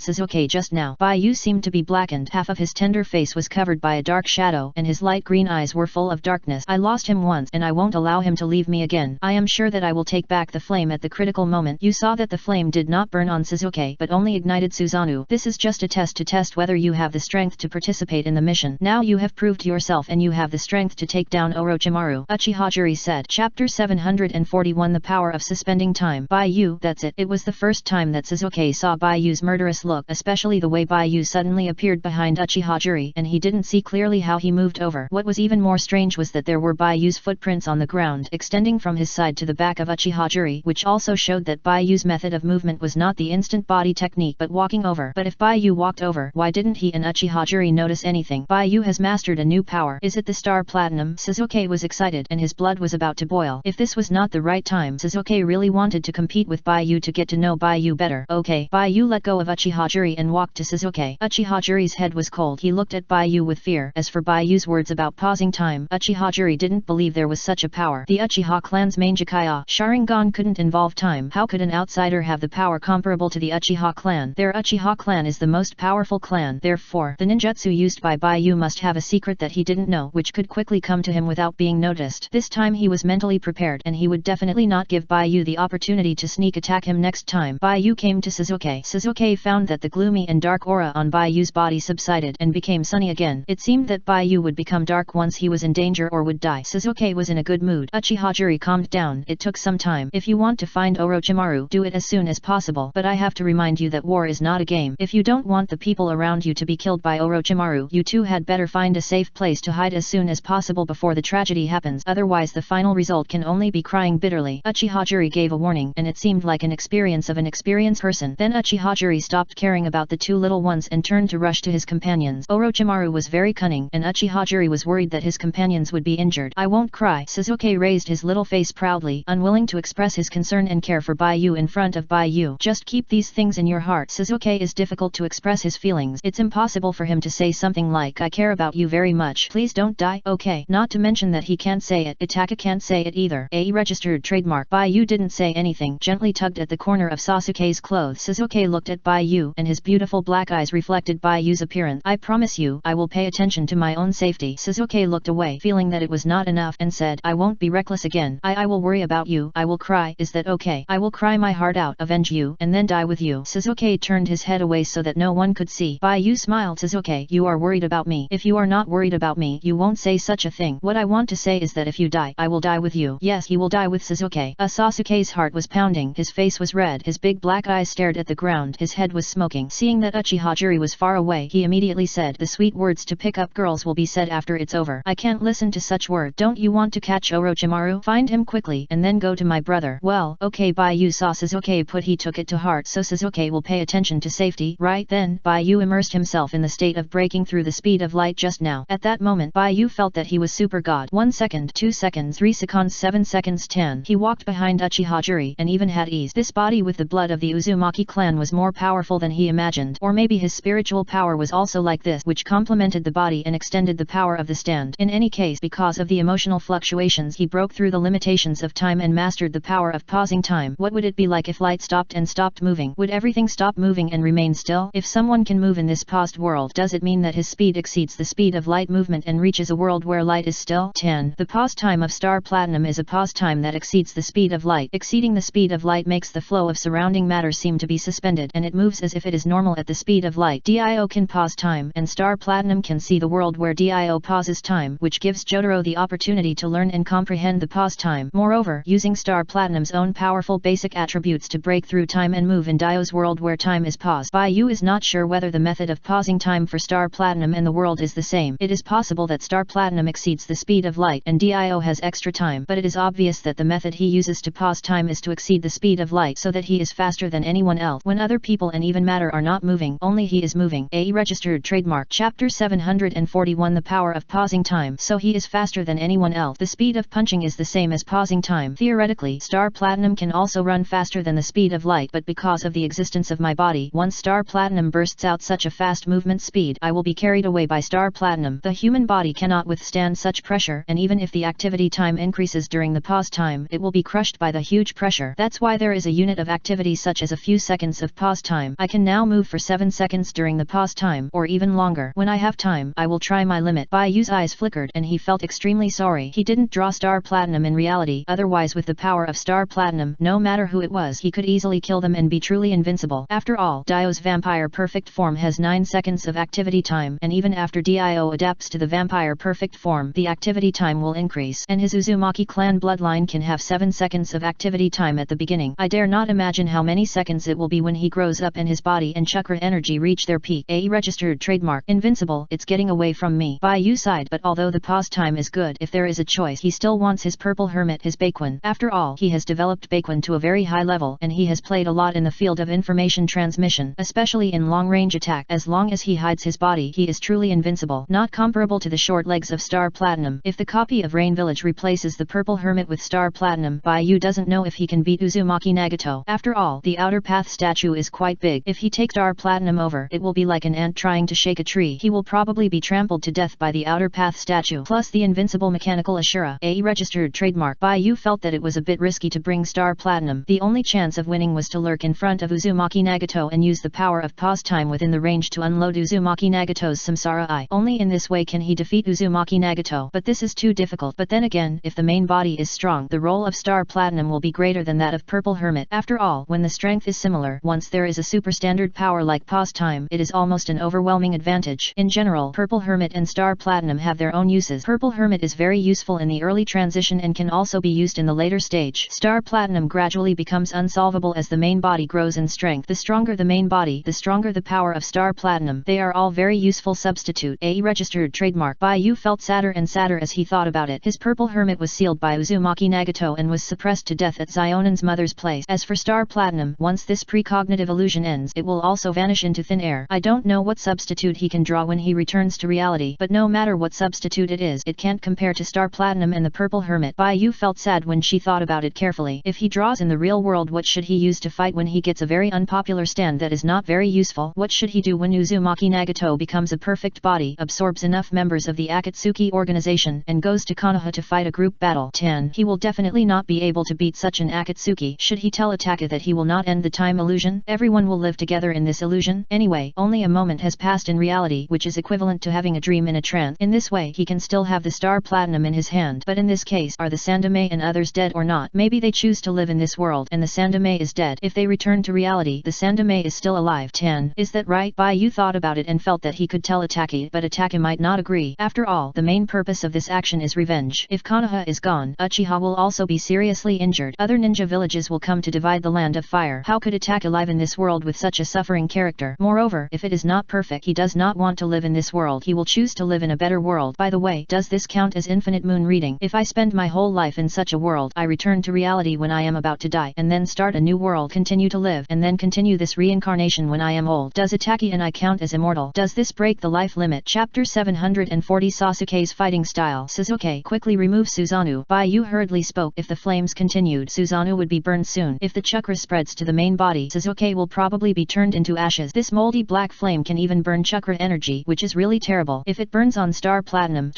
Sasuke just now. Baiyu seemed to be blackened. Half of his tender face was covered by a dark shadow, and his light green eyes were full of darkness. I lost him once, and I won't allow him to leave me again. I am sure that I will take back the flame at the critical moment. You saw that the flame did not burn on Sasuke, but only ignited Susanoo. This is just a test to test whether you have the strength to participate in the mission. Now you have proved yourself and you have the strength to take down Orochimaru. Uchiha Juri said. Chapter 741 The Power of Suspending Time. Baiyu, that's it. It was the first time that Sasuke saw Baiyu's murderous look, especially the way Baiyu suddenly appeared behind Uchiha Juri, and he didn't see clearly how he moved over. What was even more strange was that there were Baiyu's footprints on the ground, extending from his side to the back of Uchiha Juri, which also showed that Baiyu's method of movement was not the instant body technique but walking over. But if Baiyu walked over, why didn't he and Uchiha Juri notice anything? Baiyu has mastered a new power. Is it the Star Platinum? Sasuke was excited and his blood was about to boil. If this was not the right time, Sasuke really wanted to compete with Baiyu to get to know Baiyu better. Okay. Baiyu let go of Uchiha Juri and walked to Sasuke. Uchiha Juri's head was cold. He looked at Baiyu with fear. As for Baiyu's words about pausing time, Uchiha Juri didn't believe there was such a power. The Uchiha clan's main Jakaya Sharingan couldn't involve time. How could an outsider have the power comparable to the Uchiha clan? Their Uchiha clan is the most powerful clan. Therefore, the ninjutsu used by Baiyu must have a secret that he didn't know, which could quickly come to him without being noticed. This time he was mentally prepared, and he would definitely not give Baiyu the opportunity to sneak attack him next time. Baiyu came to Sasuke. Sasuke found that the gloomy and dark aura on Baiyu's body subsided and became sunny again. It seemed that Baiyu would become dark once he was in danger or would die. Sasuke was in a good mood. Uchiha Juri calmed down. It took some time. If you want to find Orochimaru, do it as soon as possible. But I have to remind you that war is not a game. If you don't want the people around you to be killed by Orochimaru, Orochimaru, you two had better find a safe place to hide as soon as possible before the tragedy happens, otherwise the final result can only be crying bitterly. Uchiha Juri gave a warning, and it seemed like an experience of an experienced person. Then Uchiha Juri stopped caring about the two little ones and turned to rush to his companions. Orochimaru was very cunning, and Uchiha Juri was worried that his companions would be injured. I won't cry. Sasuke raised his little face proudly, unwilling to express his concern and care for Baiyu in front of Baiyu. Just keep these things in your heart. Sasuke is difficult to express his feelings. It's impossible for him to say something like, I care about you very much. Please don't die, okay? Not to mention that he can't say it. Itaka can't say it either. A registered trademark. Baiyu didn't say anything, gently tugged at the corner of Sasuke's clothes. Sasuke looked at Baiyu, and his beautiful black eyes reflected Baiyu's appearance. I promise you, I will pay attention to my own safety. Sasuke looked away, feeling that it was not enough, and said, I won't be reckless again. I will worry about you. I will cry. Is that okay? I will cry my heart out, avenge you, and then die with you. Sasuke turned his head away so that no one could see. Baiyu smiled. Sasuke, you are worried about me. If you are not worried about me, you won't say such a thing. What I want to say is that if you die, I will die with you. Yes, he will die with Sasuke. Sasuke's heart was pounding. His face was red. His big black eyes stared at the ground. His head was smoking. Seeing that Uchiha Juri was far away, he immediately said, the sweet words to pick up girls will be said after it's over. I can't listen to such words. Don't you want to catch Orochimaru? Find him quickly, and then go to my brother. Well, okay. Baiyu saw Sasuke put he took it to heart, so Sasuke will pay attention to safety. Right then, Baiyu immersed himself in the state of breaking through the speed of light just now. At that moment, Baiyu felt that he was super god. 1 second, 2 seconds, 3 seconds, 7 seconds, 10. He walked behind Uchiha Juri, and even had ease. This body with the blood of the Uzumaki clan was more powerful than he imagined. Or maybe his spiritual power was also like this, which complemented the body and extended the power of the stand. In any case, because of the emotional fluctuations, he broke through the limitations of time and mastered the power of pausing time. What would it be like if light stopped and stopped moving? Would everything stop moving and remain still? If someone can move in this paused world, does it mean that his speed exceeds the speed of light movement and reaches a world where light is still? 10. The pause time of Star Platinum is a pause time that exceeds the speed of light. Exceeding the speed of light makes the flow of surrounding matter seem to be suspended, and it moves as if it is normal at the speed of light. Dio can pause time, and Star Platinum can see the world where Dio pauses time, which gives Jotaro the opportunity to learn and comprehend the pause time. Moreover, using Star Platinum's own powerful basic attributes to break through time and move in Dio's world where time is paused. Baiyu is not sure whether the method of pausing time for Star Platinum and the world is the same. It is possible that Star Platinum exceeds the speed of light and Dio has extra time, but it is obvious that the method he uses to pause time is to exceed the speed of light so that he is faster than anyone else. When other people and even matter are not moving, only he is moving. A registered trademark. Chapter 741. The power of pausing time. So he is faster than anyone else. The speed of punching is the same as pausing time. Theoretically, Star Platinum can also run faster than the speed of light, but because of the existence of my body, once Star Platinum bursts out such a fast movement speed, I will be carried away by Star Platinum. The human body cannot withstand such pressure, and even if the activity time increases during the pause time, it will be crushed by the huge pressure. That's why there is a unit of activity such as a few seconds of pause time. I can now move for 7 seconds during the pause time, or even longer. When I have time, I will try my limit. Baiyu's eyes flickered, and he felt extremely sorry. He didn't draw Star Platinum in reality, otherwise with the power of Star Platinum, no matter who it was, he could easily kill them and be truly invincible. After all, Dio's vampire perfect form has 9 seconds of activity time, and even after Dio adapts to the vampire perfect form, the activity time will increase, and his Uzumaki clan bloodline can have 7 seconds of activity time at the beginning. I dare not imagine how many seconds it will be when he grows up and his body and chakra energy reach their peak. A registered trademark. Invincible. It's getting away from me. Baiyu sighed, but although the pause time is good, if there is a choice, he still wants his purple hermit, his Baekun. After all, he has developed Baekun to a very high level, and he has played a lot in the field of information transmission, especially in long-range attack. As long as he hides his body, he is truly invincible, not comparable to the short legs of Star Platinum. If the copy of Rain Village replaces the purple hermit with Star Platinum, Baiyu doesn't know if he can beat Uzumaki Nagato. After all, the outer path statue is quite big. If he takes Star Platinum over, it will be like an ant trying to shake a tree. He will probably be trampled to death by the outer path statue, plus the invincible mechanical Ashura. A registered trademark. Baiyu felt that it was a bit risky to bring Star Platinum. The only chance of winning was to lurk in front of Uzumaki Nagato and use the power of pause time within the range to unload Uzumaki Nagato's Samsara Eye. Only in this way can he defeat Uzumaki Nagato, but this is too difficult. But then again, if the main body is strong, the role of Star Platinum will be greater than that of Purple Hermit. After all, when the strength is similar, once there is a super standard power like pause time, it is almost an overwhelming advantage. In general, Purple Hermit and Star Platinum have their own uses. Purple Hermit is very useful in the early transition and can also be used in the later stage. Star Platinum gradually becomes unsolvable as the main body grows in strength. The stronger the main body, the stronger the power of Star Platinum. They are all very very useful substitute, a registered trademark. Bai Yu felt sadder and sadder as he thought about it. His purple hermit was sealed by Uzumaki Nagato and was suppressed to death at Zionan's mother's place. As for Star Platinum, once this precognitive illusion ends, it will also vanish into thin air. I don't know what substitute he can draw when he returns to reality, but no matter what substitute it is, it can't compare to Star Platinum and the purple hermit. Bai Yu felt sad when she thought about it carefully. If he draws in the real world, what should he use to fight when he gets a very unpopular stand that is not very useful? What should he do when Uzumaki Nagato becomes a perfect body, absorbs enough members of the Akatsuki organization, and goes to Konoha to fight a group battle? 10. He will definitely not be able to beat such an Akatsuki. Should he tell Ataka that he will not end the time illusion? Everyone will live together in this illusion. Anyway, only a moment has passed in reality, which is equivalent to having a dream in a trance. In this way, he can still have the Star Platinum in his hand. But in this case, are the Sandame and others dead or not? Maybe they choose to live in this world, and the Sandame is dead. If they return to reality, the Sandame is still alive. 10. Is that right? Bai Yu thought about it and felt that he could tell Ataki, but Ataki might not agree. After all, the main purpose of this action is revenge. If Konoha is gone, Uchiha will also be seriously injured. Other ninja villages will come to divide the land of fire. How could Ataki live in this world with such a suffering character? Moreover, if it is not perfect, he does not want to live in this world. He will choose to live in a better world. By the way, does this count as infinite moon reading? If I spend my whole life in such a world, I return to reality when I am about to die, and then start a new world, continue to live, and then continue this reincarnation when I am old. Does Ataki and I count as immortal? Does this break the life limit? Chapter 740 Sasuke's fighting style. Sasuke, quickly remove Susanoo. Bai Yu hurriedly spoke. If the flames continued, Susanoo would be burned soon. If the chakra spreads to the main body, Sasuke will probably be turned into ashes. This moldy black flame can even burn chakra energy, which is really terrible. If it burns on Star Platinum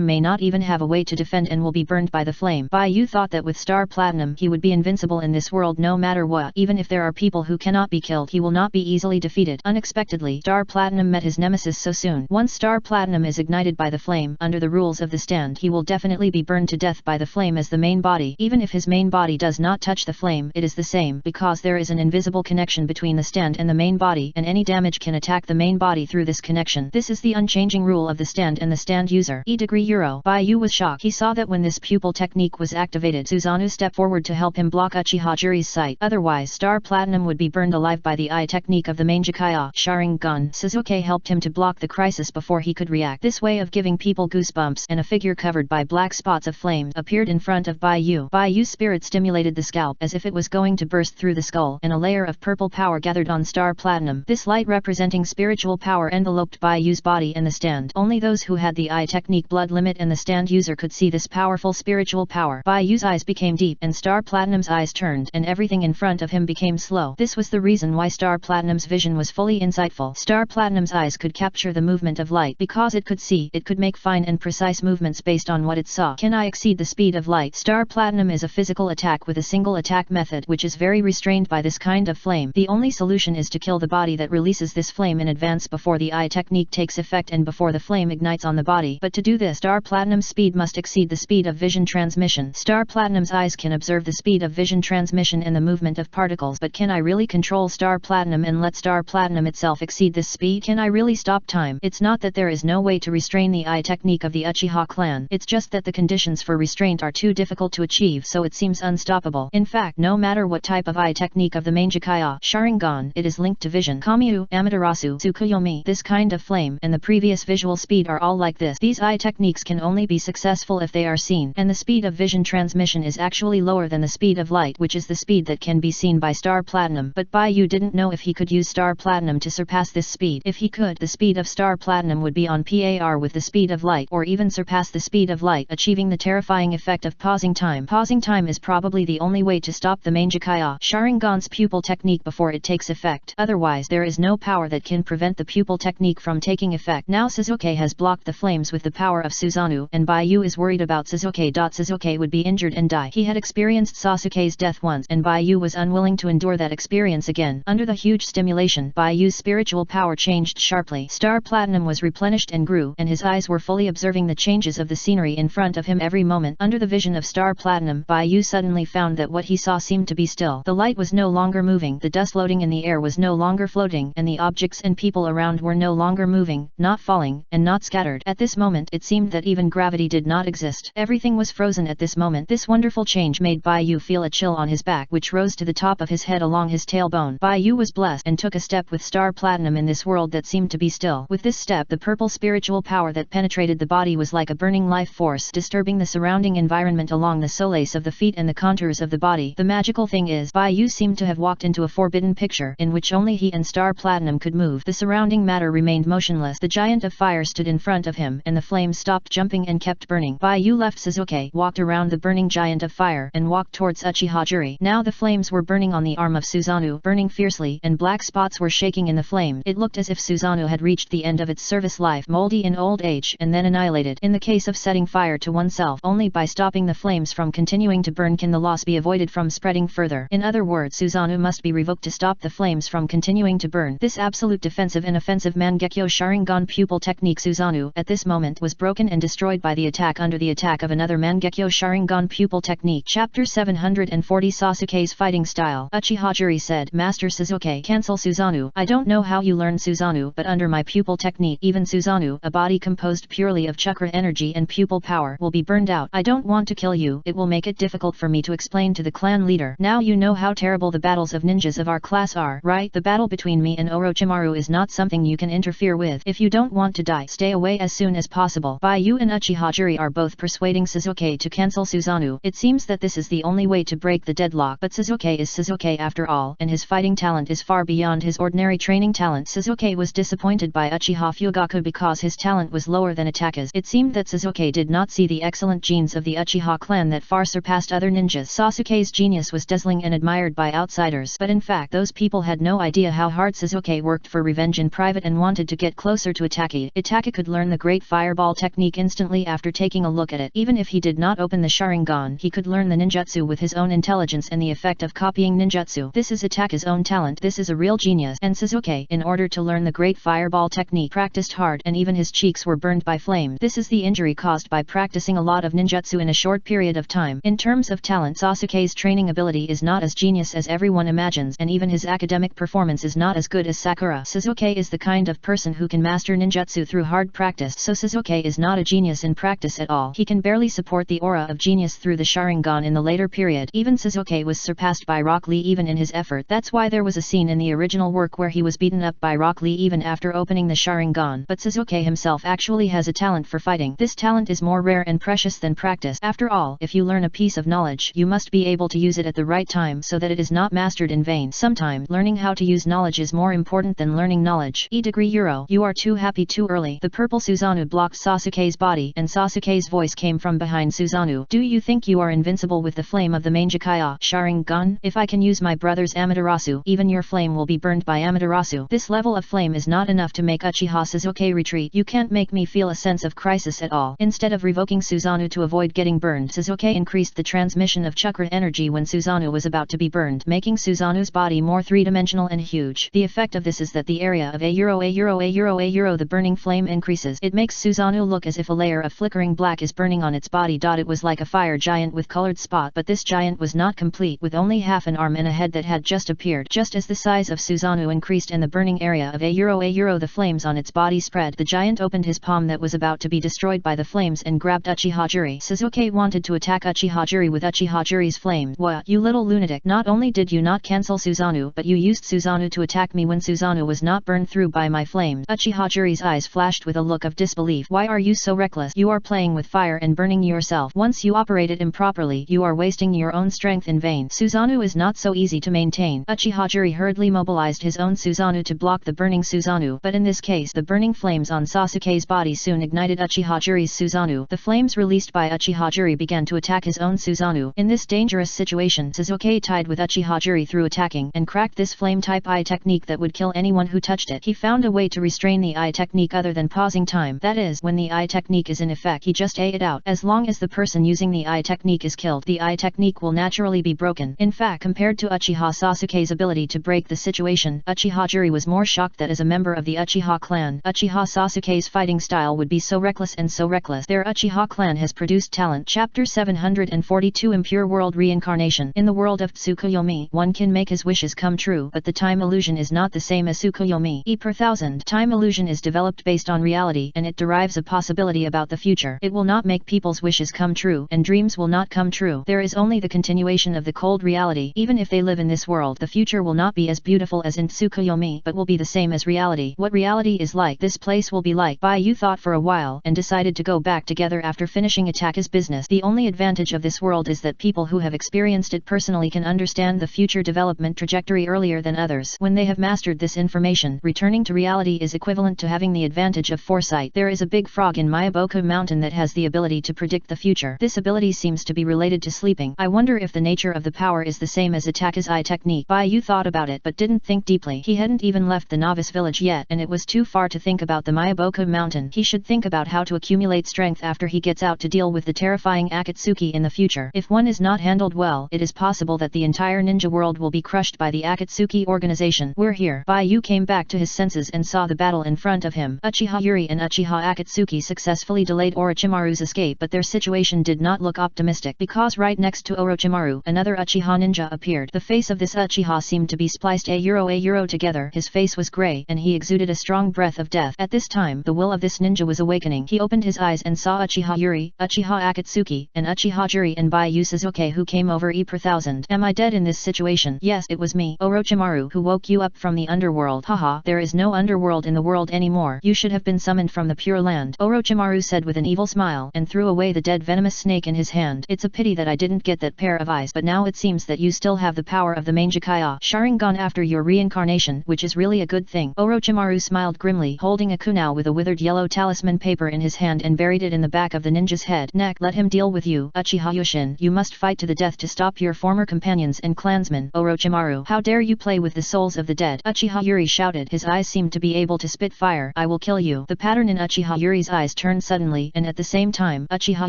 may not even have a way to defend and will be burned by the flame. Bai Yu thought that with Star Platinum he would be invincible in this world no matter what. Even if there are people who cannot be killed, he will not be easily defeated. Unexpectedly, Star Platinum met his nemesis so soon. Once Star Platinum is ignited by the flame, under the rules of the stand, he will definitely be burned to death by the flame as the main body. Even if his main body does not touch the flame, it is the same, because there is an invisible connection between the stand and the main body, and any damage can attack the main body through this connection. This is the unchanging rule of the stand and the stand user. €. Bai Yu was shocked. He saw that when this pupil technique was activated, Susanoo stepped forward to help him block Uchiha Juri's sight. Otherwise, Star Platinum would be burned alive by the eye technique of the main Jikaya Sharingan. Sasuke helped him to block the crisis before he could react. This way of giving people goosebumps, and a figure covered by black spots of flame appeared in front of Bai Yu. Bai Yu's spirit stimulated the scalp as if it was going to burst through the skull, and a layer of purple power gathered on Star Platinum. This light representing spiritual power enveloped Bai Yu's body and the stand. Only those who had the eye technique blood limit and the stand user could see this powerful spiritual power. Bai Yu's eyes became deep and Star Platinum's eyes turned, and everything in front of him became slow. This was the reason why Star Platinum's vision was fully insightful. Star Platinum's eyes could capture the movement of light. Because it could see, it could make fine and precise movements based on what it saw. Can I exceed the speed of light? Star Platinum is a physical attack with a single attack method, which is very restrained by this kind of flame. The only solution is to kill the body that releases this flame in advance before the eye technique takes effect and before the flame ignites on the body. But to do this, Star Platinum's speed must exceed the speed of vision transmission. Star Platinum's eyes can observe the speed of vision transmission and the movement of particles, but can I really control Star Platinum and let Star Platinum itself exceed this speed? Can I really stop time? It's not that there is no way to restrain the eye technique of the Uchiha clan, it's just that the conditions for restraint are too difficult to achieve, so it seems unstoppable. In fact, no matter what type of eye technique of the main Jikaya Sharingan, it is linked to vision. Kamiu, Amaterasu, Tsukuyomi, this kind of flame, and the previous visual speed are all like this. These eye techniques can only be successful if they are seen, and the speed of vision transmission is actually lower than the speed of light, which is the speed that can be seen by Star Platinum. But Bai Yu didn't know if he could use Star Platinum to surpass this speed. If he could, the speed of Star Platinum would be on par with the speed of light, or even surpass the speed of light, achieving the terrifying effect of pausing time. Pausing time is probably the only way to stop the main Jikaya Sharingan's pupil technique before it takes effect. Otherwise, there is no power that can prevent the pupil technique from taking effect. Now Sasuke has blocked the flames with the power of Susanoo, and Bai Yu is worried about Sasuke. Sasuke would be injured and die. He had experienced Sasuke's death once, and Bai Yu was unwilling to endure that experience again. Under the huge stimulation, Bai Yu's spiritual power changed sharply. Star Platinum was replenished and grew, and his eyes were fully observing the changes of the scenery in front of him every moment. Under the vision of Star Platinum, Bai Yu suddenly found that what he saw seemed to be still. The light was no longer moving, the dust floating in the air was no longer floating, and the objects and people around were no longer moving, not falling, and not scattered. At this moment, it seemed that even gravity did not exist. Everything was frozen at this moment. This wonderful change made Bai Yu feel a chill on his back, which rose to the top of his head along his tailbone. Bai Yu was blessed and took a step with Star Platinum in this world that seemed seemed to be still. With this step, the purple spiritual power that penetrated the body was like a burning life force, disturbing the surrounding environment along the solace of the feet and the contours of the body. The magical thing is, Bai Yu seemed to have walked into a forbidden picture, in which only he and Star Platinum could move. The surrounding matter remained motionless. The giant of fire stood in front of him, and the flames stopped jumping and kept burning. Bai Yu left Suzuki, walked around the burning giant of fire, and walked towards Uchiha Juri. Now the flames were burning on the arm of Susanoo, burning fiercely, and black spots were shaking in the flame. It looked as if Susanoo had reached the end of its service life, moldy in old age, and then annihilated. In the case of setting fire to oneself, only by stopping the flames from continuing to burn can the loss be avoided from spreading further. In other words, Susanoo must be revoked to stop the flames from continuing to burn. This absolute defensive and offensive Mangekyo Sharingan pupil technique Susanoo, at this moment, was broken and destroyed by the attack under the attack of another Mangekyo Sharingan pupil technique. Chapter 740 Sasuke's Fighting Style. Uchiha Juri said, Master Sasuke, cancel Susanoo. I don't know how you learned Susanoo, but under my pupil technique, even Susanoo, a body composed purely of chakra energy and pupil power, will be burned out. I don't want to kill you. It will make it difficult for me to explain to the clan leader. Now you know how terrible the battles of ninjas of our class are, right? The battle between me and Orochimaru is not something you can interfere with. If you don't want to die, stay away as soon as possible. Bai Yu and Uchiha Juri are both persuading Sasuke to cancel Susanoo. It seems that this is the only way to break the deadlock, but Sasuke is Sasuke after all, and his fighting talent is far beyond his ordinary training talent. Sasuke was disappointed by Uchiha Fugaku because his talent was lower than Ataka's. It seemed that Sasuke did not see the excellent genes of the Uchiha clan that far surpassed other ninjas. Sasuke's genius was dazzling and admired by outsiders, but in fact those people had no idea how hard Sasuke worked for revenge in private and wanted to get closer to Itaki. Itaki could learn the great fireball technique instantly after taking a look at it. Even if he did not open the Sharingan, he could learn the ninjutsu with his own intelligence and the effect of copying ninjutsu. This is Itaki's own talent. This is a real genius. And Sasuke, in order to learn the great fireball technique, practiced hard, and even his cheeks were burned by flame. This is the injury caused by practicing a lot of ninjutsu in a short period of time. In terms of talent, Sasuke's training ability is not as genius as everyone imagines, and even his academic performance is not as good as Sakura. Sasuke is the kind of person who can master ninjutsu through hard practice, so Sasuke is not a genius in practice at all. He can barely support the aura of genius through the Sharingan in the later period. Even Sasuke was surpassed by Rock Lee even in his effort. That's why there was a scene in the original work where he was beaten up by Rock Lee even after opening the Sharingan. But Sasuke himself actually has a talent for fighting. This talent is more rare and precious than practice. After all, if you learn a piece of knowledge, you must be able to use it at the right time so that it is not mastered in vain. Sometimes, learning how to use knowledge is more important than learning knowledge. E-Euro, you are too happy too early. The purple Susanoo blocked Sasuke's body, and Sasuke's voice came from behind Susanoo. Do you think you are invincible with the flame of the Mangekyo Sharingan? If I can use my brother's Amaterasu, even your flame will be burned by Amaterasu. This level of flame is not enough to make Uchiha Sasuke retreat. You can't make me feel a sense of crisis at all. Instead of revoking Susanoo to avoid getting burned, Sasuke increased the transmission of chakra energy when Susanoo was about to be burned, making Susanoo's body more three-dimensional and huge. The effect of this is that the area of the burning flame increases. It makes Susanoo look as if a layer of flickering black is burning on its body. It was like a fire giant with colored spot, but this giant was not complete, with only half an arm and a head that had just appeared. Just as the size of Susanoo increased and the burning area of the flames on its body spread, the giant opened his palm that was about to be destroyed by the flames and grabbed Uchiha Juri. Sasuke wanted to attack Uchiha Juri with Uchiha Juri's flame. What, you little lunatic! Not only did you not cancel Susanoo, but you used Susanoo to attack me when Susanoo was not burned through by my flames. Uchiha Juri's eyes flashed with a look of disbelief. Why are you so reckless? You are playing with fire and burning yourself. Once you operate it improperly, you are wasting your own strength in vain. Susanoo is not so easy to maintain. Uchiha Juri hurriedly mobilized his own Susanoo to block the burning Susanoo, but in this case the burning flames on Sasuke's body soon ignited Uchiha Juri's Susanoo. The flames released by Uchiha Juri began to attack his own Susanoo. In this dangerous situation, Sasuke tied with Uchiha Juri through attacking, and cracked this flame-type eye technique that would kill anyone who touched it. He found a way to restrain the eye technique other than pausing time. That is, when the eye technique is in effect, he just ate it out. As long as the person using the eye technique is killed, the eye technique will naturally be broken. In fact, compared to Uchiha Sasuke's ability to break the situation, Uchiha Juri was more shocked that as a member of the Uchiha clan, Uchiha Sasuke's fighting style would be so reckless and so reckless. Their Uchiha clan has produced talent. Chapter 742 Impure World Reincarnation. In the world of Tsukuyomi, one can make his wishes come true, but the time illusion is not the same as Tsukuyomi. Per thousand. Time illusion is developed based on reality, and it derives a possibility about the future. It will not make people's wishes come true, and dreams will not come true. There is only the continuation of the cold reality. Even if they live in this world, the future will not be as beautiful as in Tsukuyomi, but will be the same as reality. reality. What reality is like, this place will be like. Bai Yu thought for a while and decided to go back together after finishing attack his business. The only advantage of this world is that people who have experienced it personally can understand the future development trajectory earlier than others. When they have mastered this information, returning to reality is equivalent to having the advantage of foresight. There is a big frog in Mayaboku Mountain that has the ability to predict the future. This ability seems to be related to sleeping. I wonder if the nature of the power is the same as Attacker's eye technique. Bai Yu thought about it but didn't think deeply. He hadn't even left the novice village yet, and it was too far to think about the Mayaboku Mountain. He should think about how to accumulate strength after he gets out to deal with the terrifying Akatsuki in the future. If one is not handled well, it is possible that the entire ninja world will be crushed by the Akatsuki organization. We're here. Bai Yu came back to his senses and saw the battle in front of him. Uchiha Yuri and Uchiha Akatsuki successfully delayed Orochimaru's escape, but their situation did not look optimistic, because right next to Orochimaru, another Uchiha ninja appeared. The face of this Uchiha seemed to be spliced a euro together. His face was grey, and he exuded a strong breath of death. At this time, the will of this ninja was awakening. He opened his eyes and saw Uchiha Yuri, Uchiha Akatsuki, and Uchiha Juri and Bai Yu Suzuki, who came over per thousand. Am I dead in this situation? Yes, it was me, Orochimaru, who woke you up from the underworld. Haha, there is no underworld in the world anymore. You should have been summoned from the Pure Land, Orochimaru said with an evil smile, and threw away the dead venomous snake in his hand. It's a pity that I didn't get that pair of eyes, but now it seems that you still have the power of the Mangekyo Sharingan after your reincarnation, which is really a good thing. Orochimaru smiled grimly, holding a kunai with a withered yellow talisman paper in his hand and buried it in the back of the ninja's head. Neck, let him deal with you. Uchiha Yushin, you must fight to the death to stop your former companions and clansmen. Orochimaru, how dare you play with the souls of the dead? Uchiha Yuri shouted. His eyes seemed to be able to spit fire. I will kill you. The pattern in Uchiha Yuri's eyes turned suddenly, and at the same time, Uchiha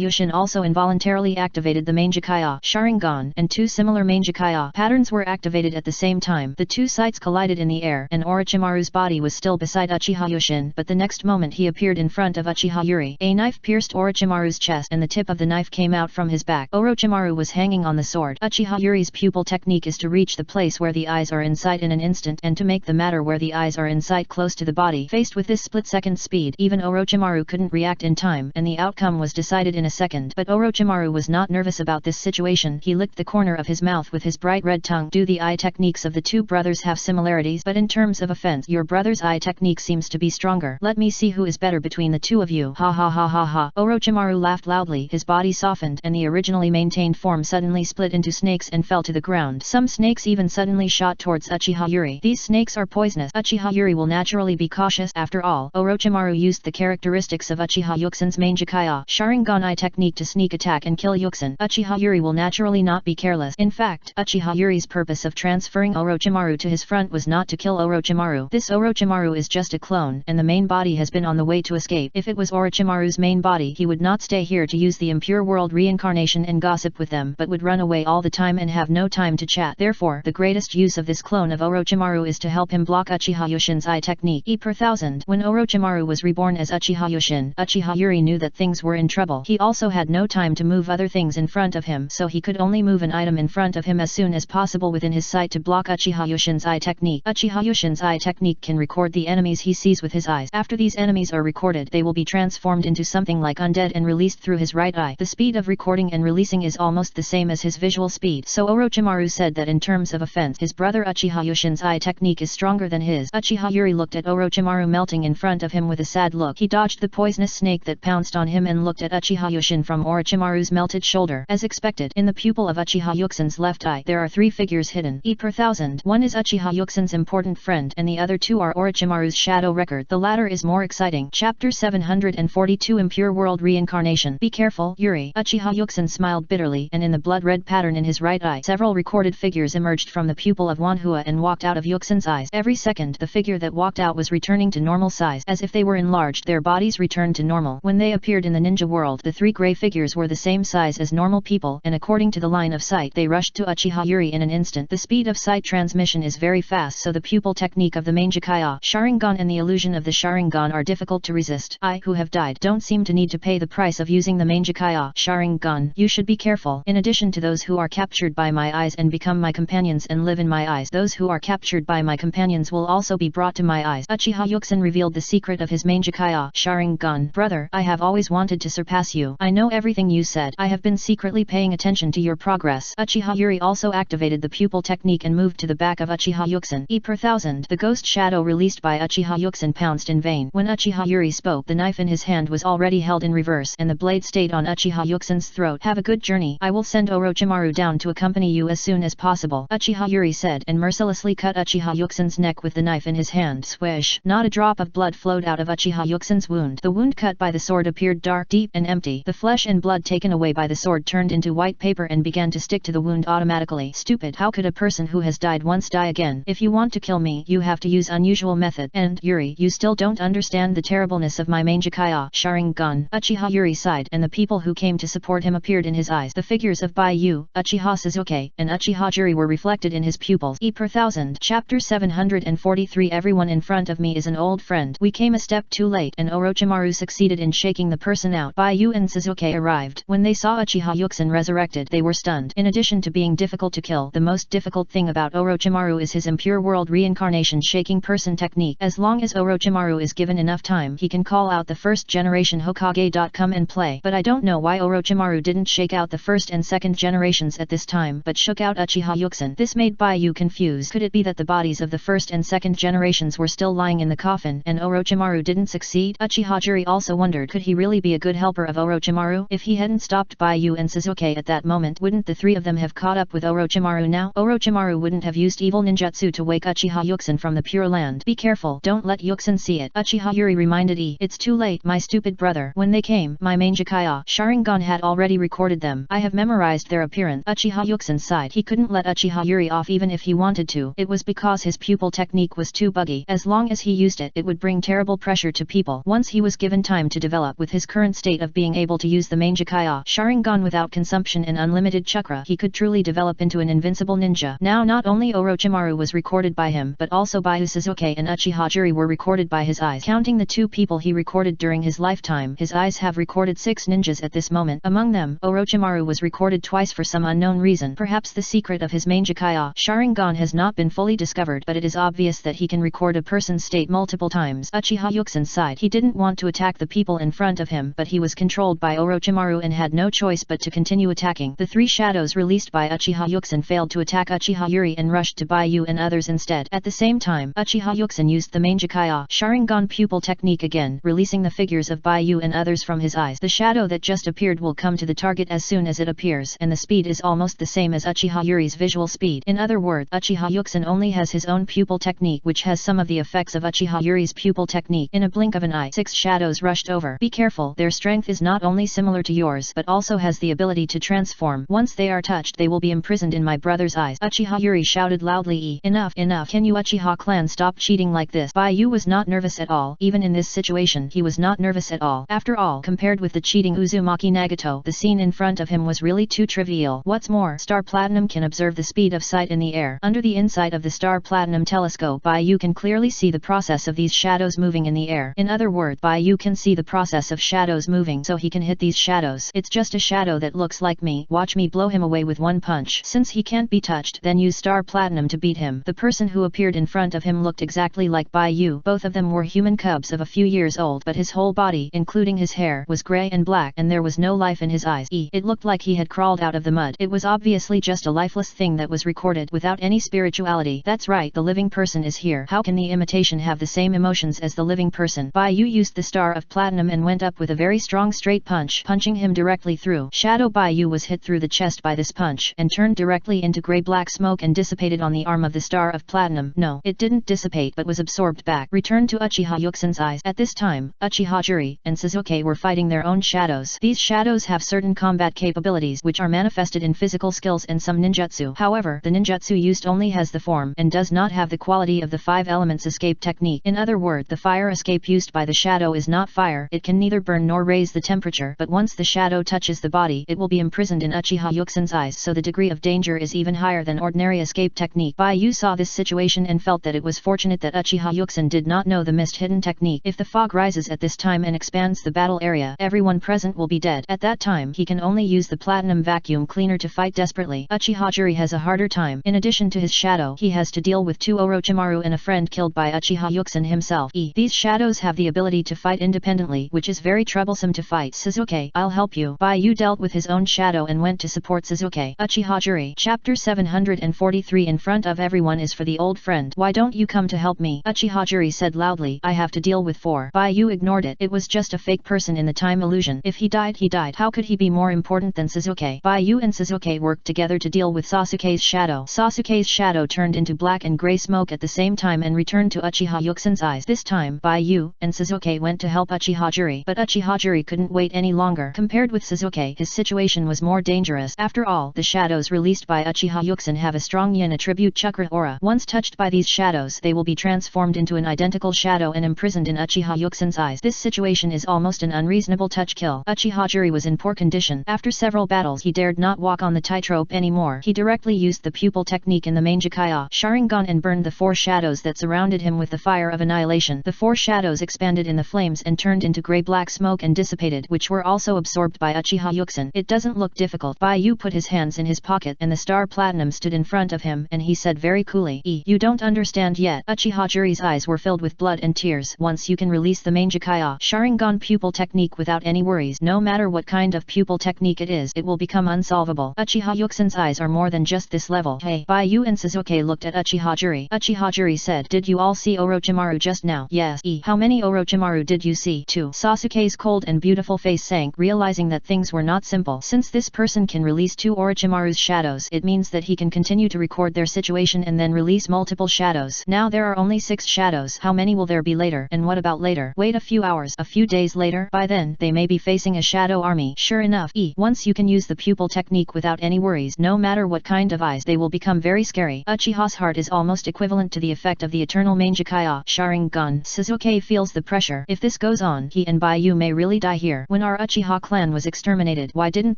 Yushin also involuntarily activated the Mangekyo Sharingan, and two similar Mangekyo patterns were activated at the same time. The two sights collided in the air, and Orochimaru's body was still beside Uchiha Yushin, but the next moment he appeared in front of Uchiha Yuri. A knife pierced Orochimaru's chest, and the tip of the knife came out from his back. Orochimaru was hanging on the sword. Uchiha Yuri's pupil technique is to reach the place where the eyes are in sight in an instant, and to make the matter where the eyes are in sight close to the body. Faced with this split-second speed, even Orochimaru couldn't react in time, and the outcome was decided in a second. But Orochimaru was not nervous about this situation. He licked the corner of his mouth with his bright red tongue. Do the eye techniques of the two brothers have similarities? But in terms of offense, your brother's eye technique seems to be stronger. Let me see who is better between the two of you. Ha ha ha ha ha. Orochimaru laughed loudly. His body softened, and the originally maintained form suddenly split into snakes and fell to the ground. Some snakes even suddenly shot towards Uchiha Yuri. These snakes are poisonous. Uchiha Yuri will naturally be cautious. After all, Orochimaru used the characteristics of Uchiha Yuxin's Mangekyo Sharingan eye technique to sneak attack and kill Yuxin. Uchiha Yuri will naturally not be careless. In fact, Uchiha Yuri's purpose of transferring Orochimaru to his front was not to kill Orochimaru. This Orochimaru is just a clone, and the main body has been on the way to escape. If it was Orochimaru's main body, he would not stay here to use the impure world reincarnation and gossip with them, but would run away all the time and have no time to chat. Therefore, the greatest use of this clone of Orochimaru is to help him block Uchiha Yushin's eye technique. Per thousand. When Orochimaru was reborn as Uchiha Yushin, Uchiha Yuri knew that things were in trouble. He also had no time to move other things in front of him, so he could only move an item in front of him as soon as possible within his sight to block Uchiha Yushin's eye technique. Uchiha Yushin's eye technique can record the enemies he sees with his eyes. After these enemies are recorded, they will be transformed into something like undead and released through his right eye. The speed of recording and releasing is almost the same as his visual speed, so Orochimaru said that in terms of offense, his brother Uchiha Yushin's eye technique is stronger than his. Uchiha Yuri looked at Orochimaru melting in front of him with a sad look. He dodged the poisonous snake that pounced on him and looked at Uchiha Yushin from Orochimaru's melted shoulder. As expected, in the pupil of Uchiha Yuxin's left eye, there are three figures hidden. Per thousand. One is Uchiha Yuxin's important friend, and the other two are Orochimaru's shadow record. The latter is more exciting. Chapter 742 Impure World Reincarnation. Be careful, Yuri. Uchiha Yuxin smiled bitterly, and in the blood-red pattern in his right eye, several recorded figures emerged from the pupil of Wanhua and walked out of Yuxin's eyes. Every second, the figure that walked out was returning to normal size. As if they were enlarged, their bodies returned to normal. When they appeared in the ninja world, the three grey figures were the same size as normal people, and according to the line of sight, they rushed to Uchiha Yuri in an instant. The speed of sight transmission is very fast, so the pupil technique of the Mangekyo Sharingan and the illusion of the Sharingan are difficult to resist. I, who have died, don't seem to need to pay the price of using the Mangekyo Sharingan. You should be careful. In addition to those who are captured by my eyes and become my companions and live in my eyes, those who are captured by my companions will also be brought to my eyes. Uchiha Yuxin revealed the secret of his Mangekyo Sharingan. Brother, I have always wanted to surpass you. I know everything you said. I have been secretly paying attention to your progress. Uchiha Yuri also activated the pupil technique and moved to the back of Uchiha Yuxin. Per thousand. The ghost shadow released by Uchiha Yuxin pounced in vain. When Uchiha Yuri spoke, the knife in his hand was already held in reverse and the blade stayed on Uchiha Yuxin's throat. "Have a good journey. I will send Orochimaru down to accompany you as soon as possible," Uchiha Yuri said, and mercilessly cut Uchiha Yuxin's neck with the knife in his hand. Swish! Not a drop of blood flowed out of Uchiha Yuxin's wound. The wound cut by the sword appeared dark, deep, and empty. The flesh and blood taken away by the sword turned into white paper and began to stick to the wound automatically. Stupid! How could a person who has died once die again? If you want to kill me, you have to use unusual method. And, Yuri, you still don't understand the terribleness of my Mangekyo Sharingan. Uchiha Yuri sighed, and the people who came to support him appeared in his eyes. The figures of Baiyu, Uchiha Suzuki, and Uchiha Juri were reflected in his pupils. E per 1000. Chapter 743. Everyone in front of me is an old friend. We came a step too late, and Orochimaru succeeded in shaking the person out. Baiyu and Suzuki arrived. When they saw Uchiha Yuxin resurrected, they were stunned. In addition to being difficult to kill, the most difficult thing about Orochimaru is his impure world reincarnation shaking person technique. As long as Orochimaru is given enough time, he can call out the first generation Hokage. Come and play. But I don't know why Orochimaru didn't shake out the first and second generations at this time, but shook out Uchiha Yuxin. This made Baiyu confused. Could it be that the bodies of the first and second generations were still lying in the coffin, and Orochimaru didn't succeed? Uchiha Juri also wondered, could he really be a good helper of Orochimaru? If he hadn't stopped Baiyu and Suzuki at that moment, wouldn't the three of them have caught up with Orochimaru now? Orochimaru wouldn't have used evil ninjutsu to wake Uchiha Yuxin from the Pure Land. Be careful, don't let Yuxin see it. Uchiha Yuri reminded It's too late, my stupid brother. When they came, my Mangekyo Sharingan had already recorded them. I have memorized their appearance. Uchiha Yuxin sighed. He couldn't let Uchiha Yuri off even if he wanted to. It was because his pupil technique was too buggy. As long as he used it, it would bring terrible pressure to people. Once he was given time to develop with his current state of being able to use the Mangekyo Sharingan without consumption and unlimited chakra, he could truly develop into an invincible ninja. Now not only Orochimaru was recorded by him, but also Baiyu Suzuki and Uchiha Juri were recorded by his eyes. Counting the two people he recorded during his lifetime, his eyes have recorded 6 ninjas at this moment. Among them, Orochimaru was recorded twice for some unknown reason. Perhaps the secret of his Mangekyo Sharingan has not been fully discovered, but it is obvious that he can record a person's state multiple times. Uchiha Yuxin sighed. He didn't want to attack the people in front of him, but he was controlled by Orochimaru and had no choice but to continue attacking. The 3 shadows released by Uchiha Yuxin failed to attack Uchiha Yuri and rushed to Baiyu and others instead. At the same time, Uchiha Yuxin used the Mangekyo Sharingan pupil technique again, releasing the figures of Baiyu and others from his eyes. The shadow that just appeared will come to the target as soon as it appears, and the speed is almost the same as Uchiha Yuri's visual speed. In other words, Uchiha Yuxin only has his own pupil technique, which has some of the effects of Uchiha Yuri's pupil technique. In a blink of an eye, 6 shadows rushed over. Be careful, their strength is not only similar to yours, but also has the ability to transform. Once they are touched, they will be imprisoned in my brother's eyes. Uchiha Yuri shouted loudly, Enough, enough, can you Uchiha clan stop cheating like this? Baiyu was not nervous at all. Even in this situation, he was not nervous at all. After all, compared with the cheating Uzumaki Nagato, the scene in front of him was really too trivial. What's more, Star Platinum can observe the speed of sight in the air. Under the insight of the Star Platinum telescope, Baiyu can clearly see the process of these shadows moving in the air. In other words, Baiyu can see the process of shadows moving, so he can hit these shadows. It's just a shadow that looks like me. Watch me blow him away with one punch. Since he can't be touched, then use Star Platinum to beat him. The person who appeared in front of him looked exactly like Baiyu. Both of them were human cubs of a few years old, but his whole body, including his hair, was grey and black, and there was no life in his eyes. It looked like he had crawled out of the mud. It was obviously just a lifeless thing that was recorded without any spirituality. That's right, the living person is here. How can the imitation have the same emotions as the living person? Baiyu used the Star of Platinum and went up with a very strong straight punch, punching him directly through. Shadow Baiyu was hit through the chest by this punch, and turned directly into grey-black smoke and dissipated on the arm of the Star of Platinum. No, it didn't dissipate but was absorbed back. Returned to Uchiha Yuxin's eyes. At this time, Uchiha Juri and Suzuki were fighting their own shadows. These shadows have certain combat capabilities which are manifested in physical skills and some ninjutsu. However, the ninjutsu used only has the form and does not have the quality of the 5 elements escape technique. In other words, the fire escape used by the shadow is not fire. It can neither burn nor raise the temperature, but once the shadow touches the body, it will be imprisoned in Uchiha Yuxin's eyes, so the degree of danger is even higher than ordinary escape technique. Baiyu saw this situation and felt that it was fortunate that Uchiha Yuxin did not know the mist hidden technique. If the fog rises at this time and expands the battle area, everyone present will be dead. At that time, he can only use the platinum vacuum cleaner to fight desperately. Uchiha Juri has a harder time. In addition to his shadow, he has to deal with 2 Orochimaru and a friend killed by Uchiha Yuxin himself. These shadows have the ability to fight independently, which is very troublesome to fight. Suzuki, I'll help you. Baiyu dealt with his own shadow and went to support Suzuki. Uchiha Juri. Chapter 743. In front of everyone is for the old friend. Why don't you come to to help me. Uchiha Juri said loudly. I have to deal with 4. Baiyu ignored it. It was just a fake person in the time illusion. If he died, he died. How could he be more important than Sasuke? Baiyu and Sasuke worked together to deal with Sasuke's shadow. Sasuke's shadow turned into black and grey smoke at the same time and returned to Uchiha Yuxin's eyes. This time, Baiyu and Sasuke went to help Uchiha Juri, but Uchiha Juri couldn't wait any longer. Compared with Sasuke, his situation was more dangerous. After all, the shadows released by Uchiha Yuxin have a strong yin attribute chakra aura. Once touched by these shadows, they will be transformed into an identical shadow and imprisoned in Uchiha Yuxin's eyes. This situation is almost an unreasonable touch kill. Uchiha Juri was in poor condition. After several battles, he dared not walk on the tightrope anymore. He directly used the pupil technique in the Mangekyo Sharingan and burned the 4 shadows that surrounded him with the fire of annihilation. The 4 shadows expanded in the flames and turned into grey-black smoke and dissipated, which were also absorbed by Uchiha Yuxin. It doesn't look difficult. Baiyu put his hands in his pocket and the star platinum stood in front of him, and he said very coolly, You don't understand yet. Uchiha Juri's eyes were filled with blood and tears. Once you can release the Mangekyo Sharingan pupil technique without any worries, no matter what kind of pupil technique it is, it will become unsolvable. Uchiha Yuxin's eyes are more than just this level. Hey, Baiyu and Sasuke looked at Uchiha Juri. Uchiha Juri said, Did you all see Orochimaru just now? Yes. How many Orochimaru did you see? 2. Sasuke's cold and beautiful face sank, realizing that things were not simple. Since this person can release 2 Orochimaru's shadows, it means that he can continue to record their situation and then release multiple shadows. Now there are only 6 shadows. How many will there be later? And what about later? Wait a few hours, a few days later. By then, they may be facing a shadow army. Sure enough, once you can use the pupil technique without any worries, no matter what kind of eyes, they will become very scary. Uchiha's heart is almost equivalent to the effect of the eternal Mangekyo Sharingan. Sasuke feels the pressure. If this goes on, he and Baiyu may really die here. When our Uchiha clan was exterminated, why didn't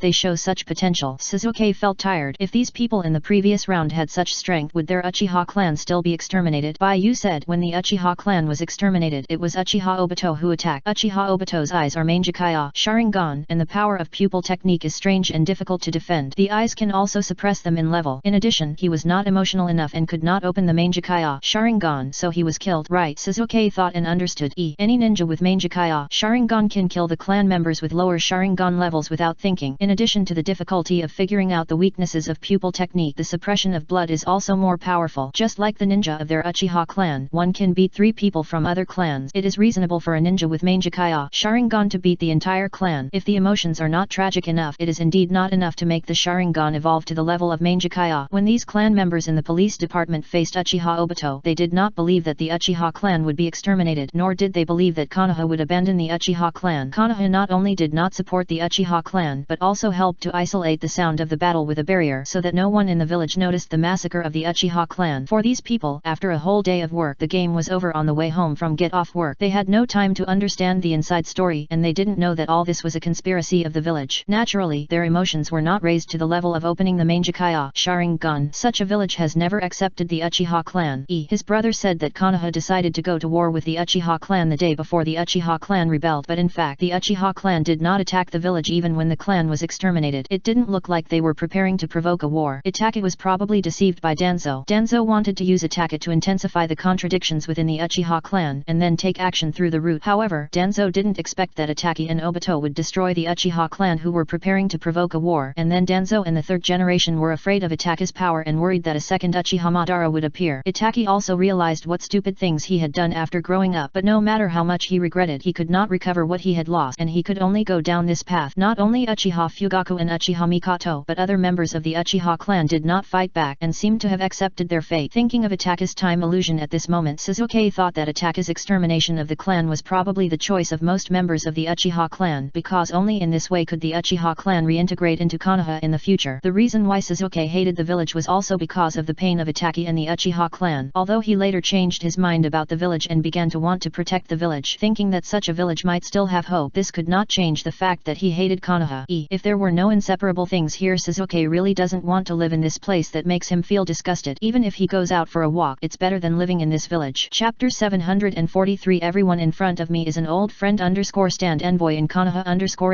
they show such potential? Sasuke felt tired. If these people in the previous round had such strength, would their Uchiha clan still be exterminated? Baiyu said, when the Uchiha clan was exterminated, it was Uchiha Obito who attacked. Uchiha Obito's eyes are Mangekyo Sharingan, and the power of pupil technique is strange and difficult to defend. The eyes can also suppress them in level. In addition, he was not emotional enough and could not open the Mangekyo Sharingan, so he was killed. Right, Sasuke thought and understood. Any ninja with Mangekyo Sharingan can kill the clan members with lower Sharingan levels without thinking. In addition to the difficulty of figuring out the weaknesses of pupil technique, the suppression of blood is also more powerful. Just like the ninja of their Uchiha clan, one can beat 3 people from other clans. It is reasonable for a ninja with Mangekyo Sharingan to beat the entire clan. If the emotions are not tragic enough, it is indeed not enough to make the Sharingan evolve to the level of Mangekyo. When these clan members in the police department faced Uchiha Obito, they did not believe that the Uchiha clan would be exterminated, nor did they believe that Konoha would abandon the Uchiha clan. Konoha not only did not support the Uchiha clan, but also helped to isolate the sound of the battle with a barrier so that no one in the village noticed the massacre of the Uchiha clan. For these people, after a whole day of work, the game was over. On the way home from get off work, they had no time to understand the inside story, and they didn't know that all this was a conspiracy of the village. Naturally, their emotions were not raised to the level of opening the Mangekyo Sharingan. Such a village has never accepted the Uchiha clan. His brother said that Konoha decided to go to war with the Uchiha clan the day before the Uchiha clan rebelled, but in fact the Uchiha clan did not attack the village even when the clan was exterminated. It didn't look like they were preparing to provoke a war. Itake was probably deceived by Danzo. Danzo wanted to use Itake to intensify the contradictions within the Uchiha clan and then take action through the root. However, Danzo didn't expect that Itake and Obito would destroy the Uchiha clan who were preparing to provoke a war, and then Danzo and the 3rd generation were afraid of Itake's power and worried that a second Uchiha Madara would appear. Itake also realized what stupid things he had done after growing up, but no matter how much he regretted, he could not recover what he had lost, and he could only go down this path. Not only Uchiha Fugaku and Uchiha Mikoto, but other members of the Uchiha clan did not fight back and seemed to have accepted their fate. Thinking of Itake's time illusion at this moment, Sasuke thought that Itake's extermination of the clan was probably the choice of most members of the Uchiha clan, because only in this way could the Uchiha clan reintegrate into Konoha in the future. The reason why Sasuke hated the village was also because of the pain of Itake and the Uchiha clan, although he later changed his mind about the village and began to want to protect the village, thinking that such a village might still have hope. This could not change the fact that he hated Konoha. If there were no inseparable things here, Sasuke really doesn't want to live in this place that makes him feel disgusted. Even if he goes out for a walk, it's better than living in this village. Chapter 743 Everyone in front of me is an old friend stand envoy in Konoha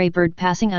a bird passing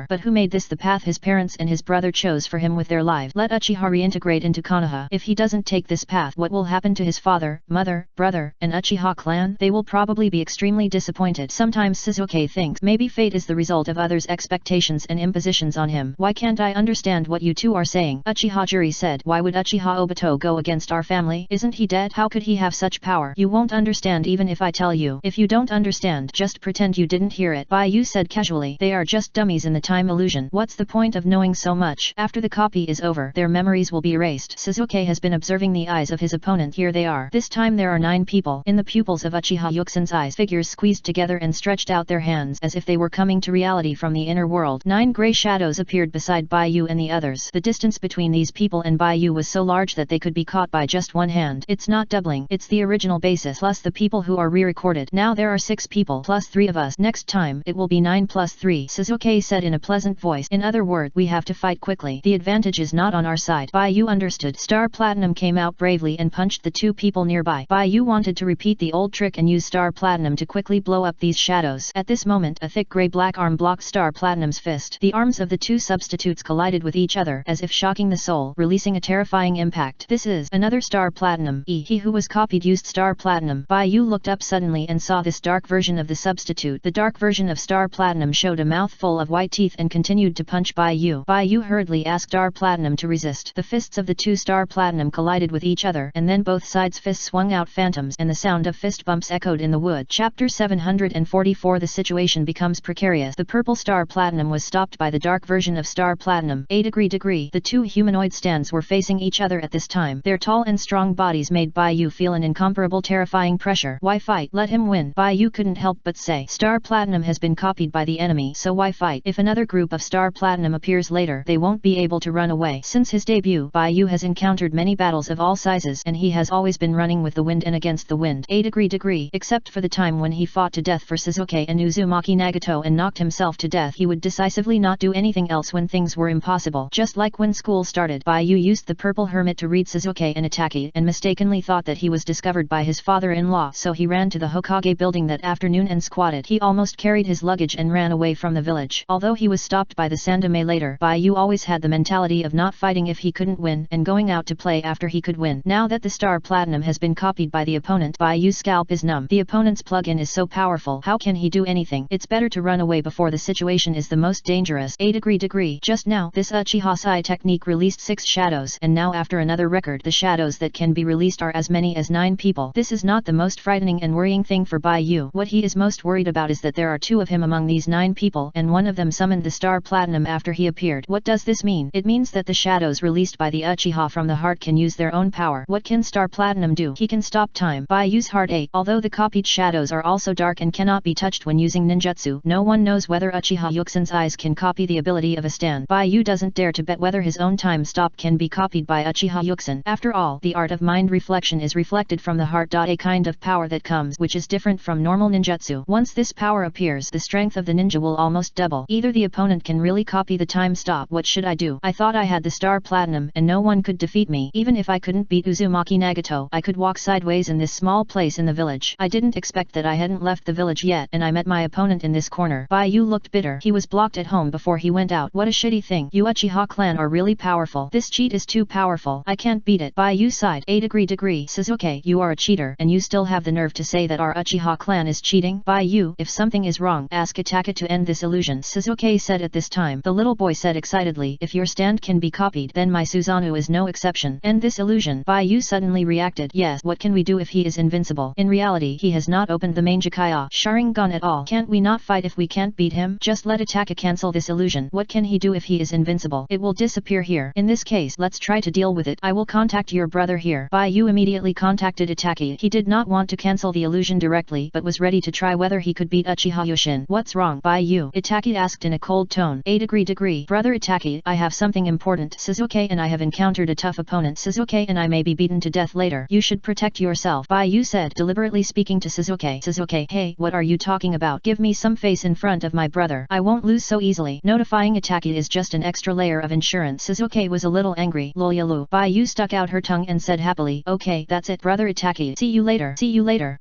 but who made this the path his parents and his brother chose for him with their lives? Let Uchiha reintegrate into Konoha. If he doesn't take this path, what will happen to his father, mother, brother, and Uchiha clan? They will probably be extremely disappointed. Sometimes Sasuke thinks maybe fate is the result of others' expectations and impositions on him. Why can't I understand what you two are saying? Uchiha Juri said. Why would Uchiha Obito go against our family? Isn't he dead? How could he have such power? You won't understand even if I tell you. If you don't understand, just pretend you didn't hear it. Bai Yu said casually. They are just dummies in the time illusion. What's the point of knowing so much? After the copy is over, their memories will be erased. Sasuke has been observing the eyes of his opponent. Here they are. This time there are 9 people. In the pupils of Uchiha Yuxin's eyes, figures squeezed together and stretched out their hands as if they were coming to reality from the inner world. 9 grey shadows appeared beside Bai Yu and the others. The distance between these people and Bai Yu was so large that they could be caught by just one hand. It's not doubling, it's the original basis plus the people who are re-recorded. Now there are 6 people plus 3 of us. Next time, it will be 9 plus 3, Sasuke said in a pleasant voice. In other words, we have to fight quickly. The advantage is not on our side. Bai Yu understood. Star Platinum came out bravely and punched the 2 people nearby. Bai Yu wanted to repeat the old trick and use Star Platinum to quickly blow up these shadows. At this moment, a thick grey-black arm blocked Star Platinum's fist. The arms of the 2 substitutes collided with each other as if shocking the soul, releasing a terrifying impact. This is another Star Platinum. He who was copied used Star Platinum. Bai Yu looked up suddenly and saw this dark version of the substitute. The dark version of Star Platinum showed a mouth full of white teeth and continued to punch Bai Yu. Bai Yu hurriedly asked Star Platinum to resist. The fists of the 2 Star Platinum collided with each other, and then both sides' fists swung out phantoms, and the sound of fist bumps echoed in the wood. Chapter 744. The situation becomes precarious. The purple Star Platinum was stopped by the dark version of Star Platinum. Degree. The 2 humanoid stands were facing each other at this time. Their tall and strong bodies made Bai Yu feel an incomparable terrifying pressure. Why fight? Let him win. Bai Yu couldn't help but say. Star Platinum has been copied by the enemy, so why fight? If another group of Star Platinum appears later, they won't be able to run away. Since his debut, Bai Yu has encountered many battles of all sizes, and he has always been running with the wind and against the wind. Degree. Except for the time when he fought to death for Sasuke and Uzumaki Nagato and knocked himself to death, he would decisively not do anything else when things were impossible. Just like when school started, Bai Yu used the purple hermit to read Sasuke and Itaki, and mistakenly thought that he was discovered by his father-in-law, so he ran to the Hokage building that afternoon and squatted. He almost carried his luggage and ran away from the village. Although he was stopped by the Sandame later, Bai Yu always had the mentality of not fighting if he couldn't win, and going out to play after he could win. Now that the Star Platinum has been copied by the opponent, Bai Yu's scalp is numb. The opponent's plug-in is so powerful, how can he do anything? It's better to run away before the situation is the most dangerous. Degree. Just now, this Uchiha Sai technique released 6 shadows, and now after another record, the shadows that can be released are as many as 9 people. This is not the most frightening and worrying thing for Bai Yu. What he is most worried about is that there are 2 of him among these 9 people, and one of them summoned the Star Platinum after he appeared. What does this mean? It means that the shadows released by the Uchiha from the heart can use their own power. What can Star Platinum do? He can stop time. Bai Yu's heart ached. Although the copied shadows are also dark and cannot be touched when using ninjutsu, no one knows whether Uchiha Yuxin's eyes can copy the ability of a stand. Bai Yu doesn't dare to bet whether his own time stop can be copied by Uchiha Yuxin. After all, the art of mind reflection is reflected from the heart. A kind of power that comes, which is different from normal ninjutsu. Once this power appears, the strength of the ninja will almost double. Either the opponent can really copy the time stop. What should I do? I thought I had the Star Platinum, and no one could defeat me. Even if I couldn't beat Uzumaki Nagato, I could walk sideways in this small place in the village. I didn't expect that I hadn't left the village yet, and I met my opponent in this corner. Bai Yu looked bitter. He was blocked at home before he went out. What a shitty thing. You Uchiha clan are really powerful. This cheat is too powerful. I can't beat it. Bai Yu sighed. Degree. Sasuke, you are a cheater, and you still have the nerve to say that our Uchiha clan is cheating? Bai Yu, if something is wrong, ask Itaka to end this illusion, Sasuke said at this time. The little boy said excitedly, if your stand can be copied, then my Susanoo is no exception. End this illusion. Bai Yu suddenly reacted. Yes, what can we do if he is invincible? In reality, he has not opened the main Jakaya Sharingan at all. Can't we not fight if we can't beat him? Just let Itaka cancel this illusion. What can he do if he is invincible? It will disappear here. In this case, let's try to deal with it. I will contact your brother here. Bai Yu immediately contacted Itaki. He did not want to cancel the illusion directly, but was ready to try whether he could beat Uchiha Yushin. What's wrong, Bai Yu? Itaki asked in a cold tone. Degree. Brother Itaki, I have something important. Sasuke and I have encountered a tough opponent. Sasuke and I may be beaten to death later. You should protect yourself, Bai Yu said, deliberately speaking to Sasuke. Sasuke, hey, what are you talking about? Give me some face in front of my brother. I won't lose so easily. Notifying Itaki is just an extra layer of insurance. Sasuke was a little angry. Lolyalu. Bai Yu stuck out her tongue and said happily, okay, that's it, brother Itaki. See you later.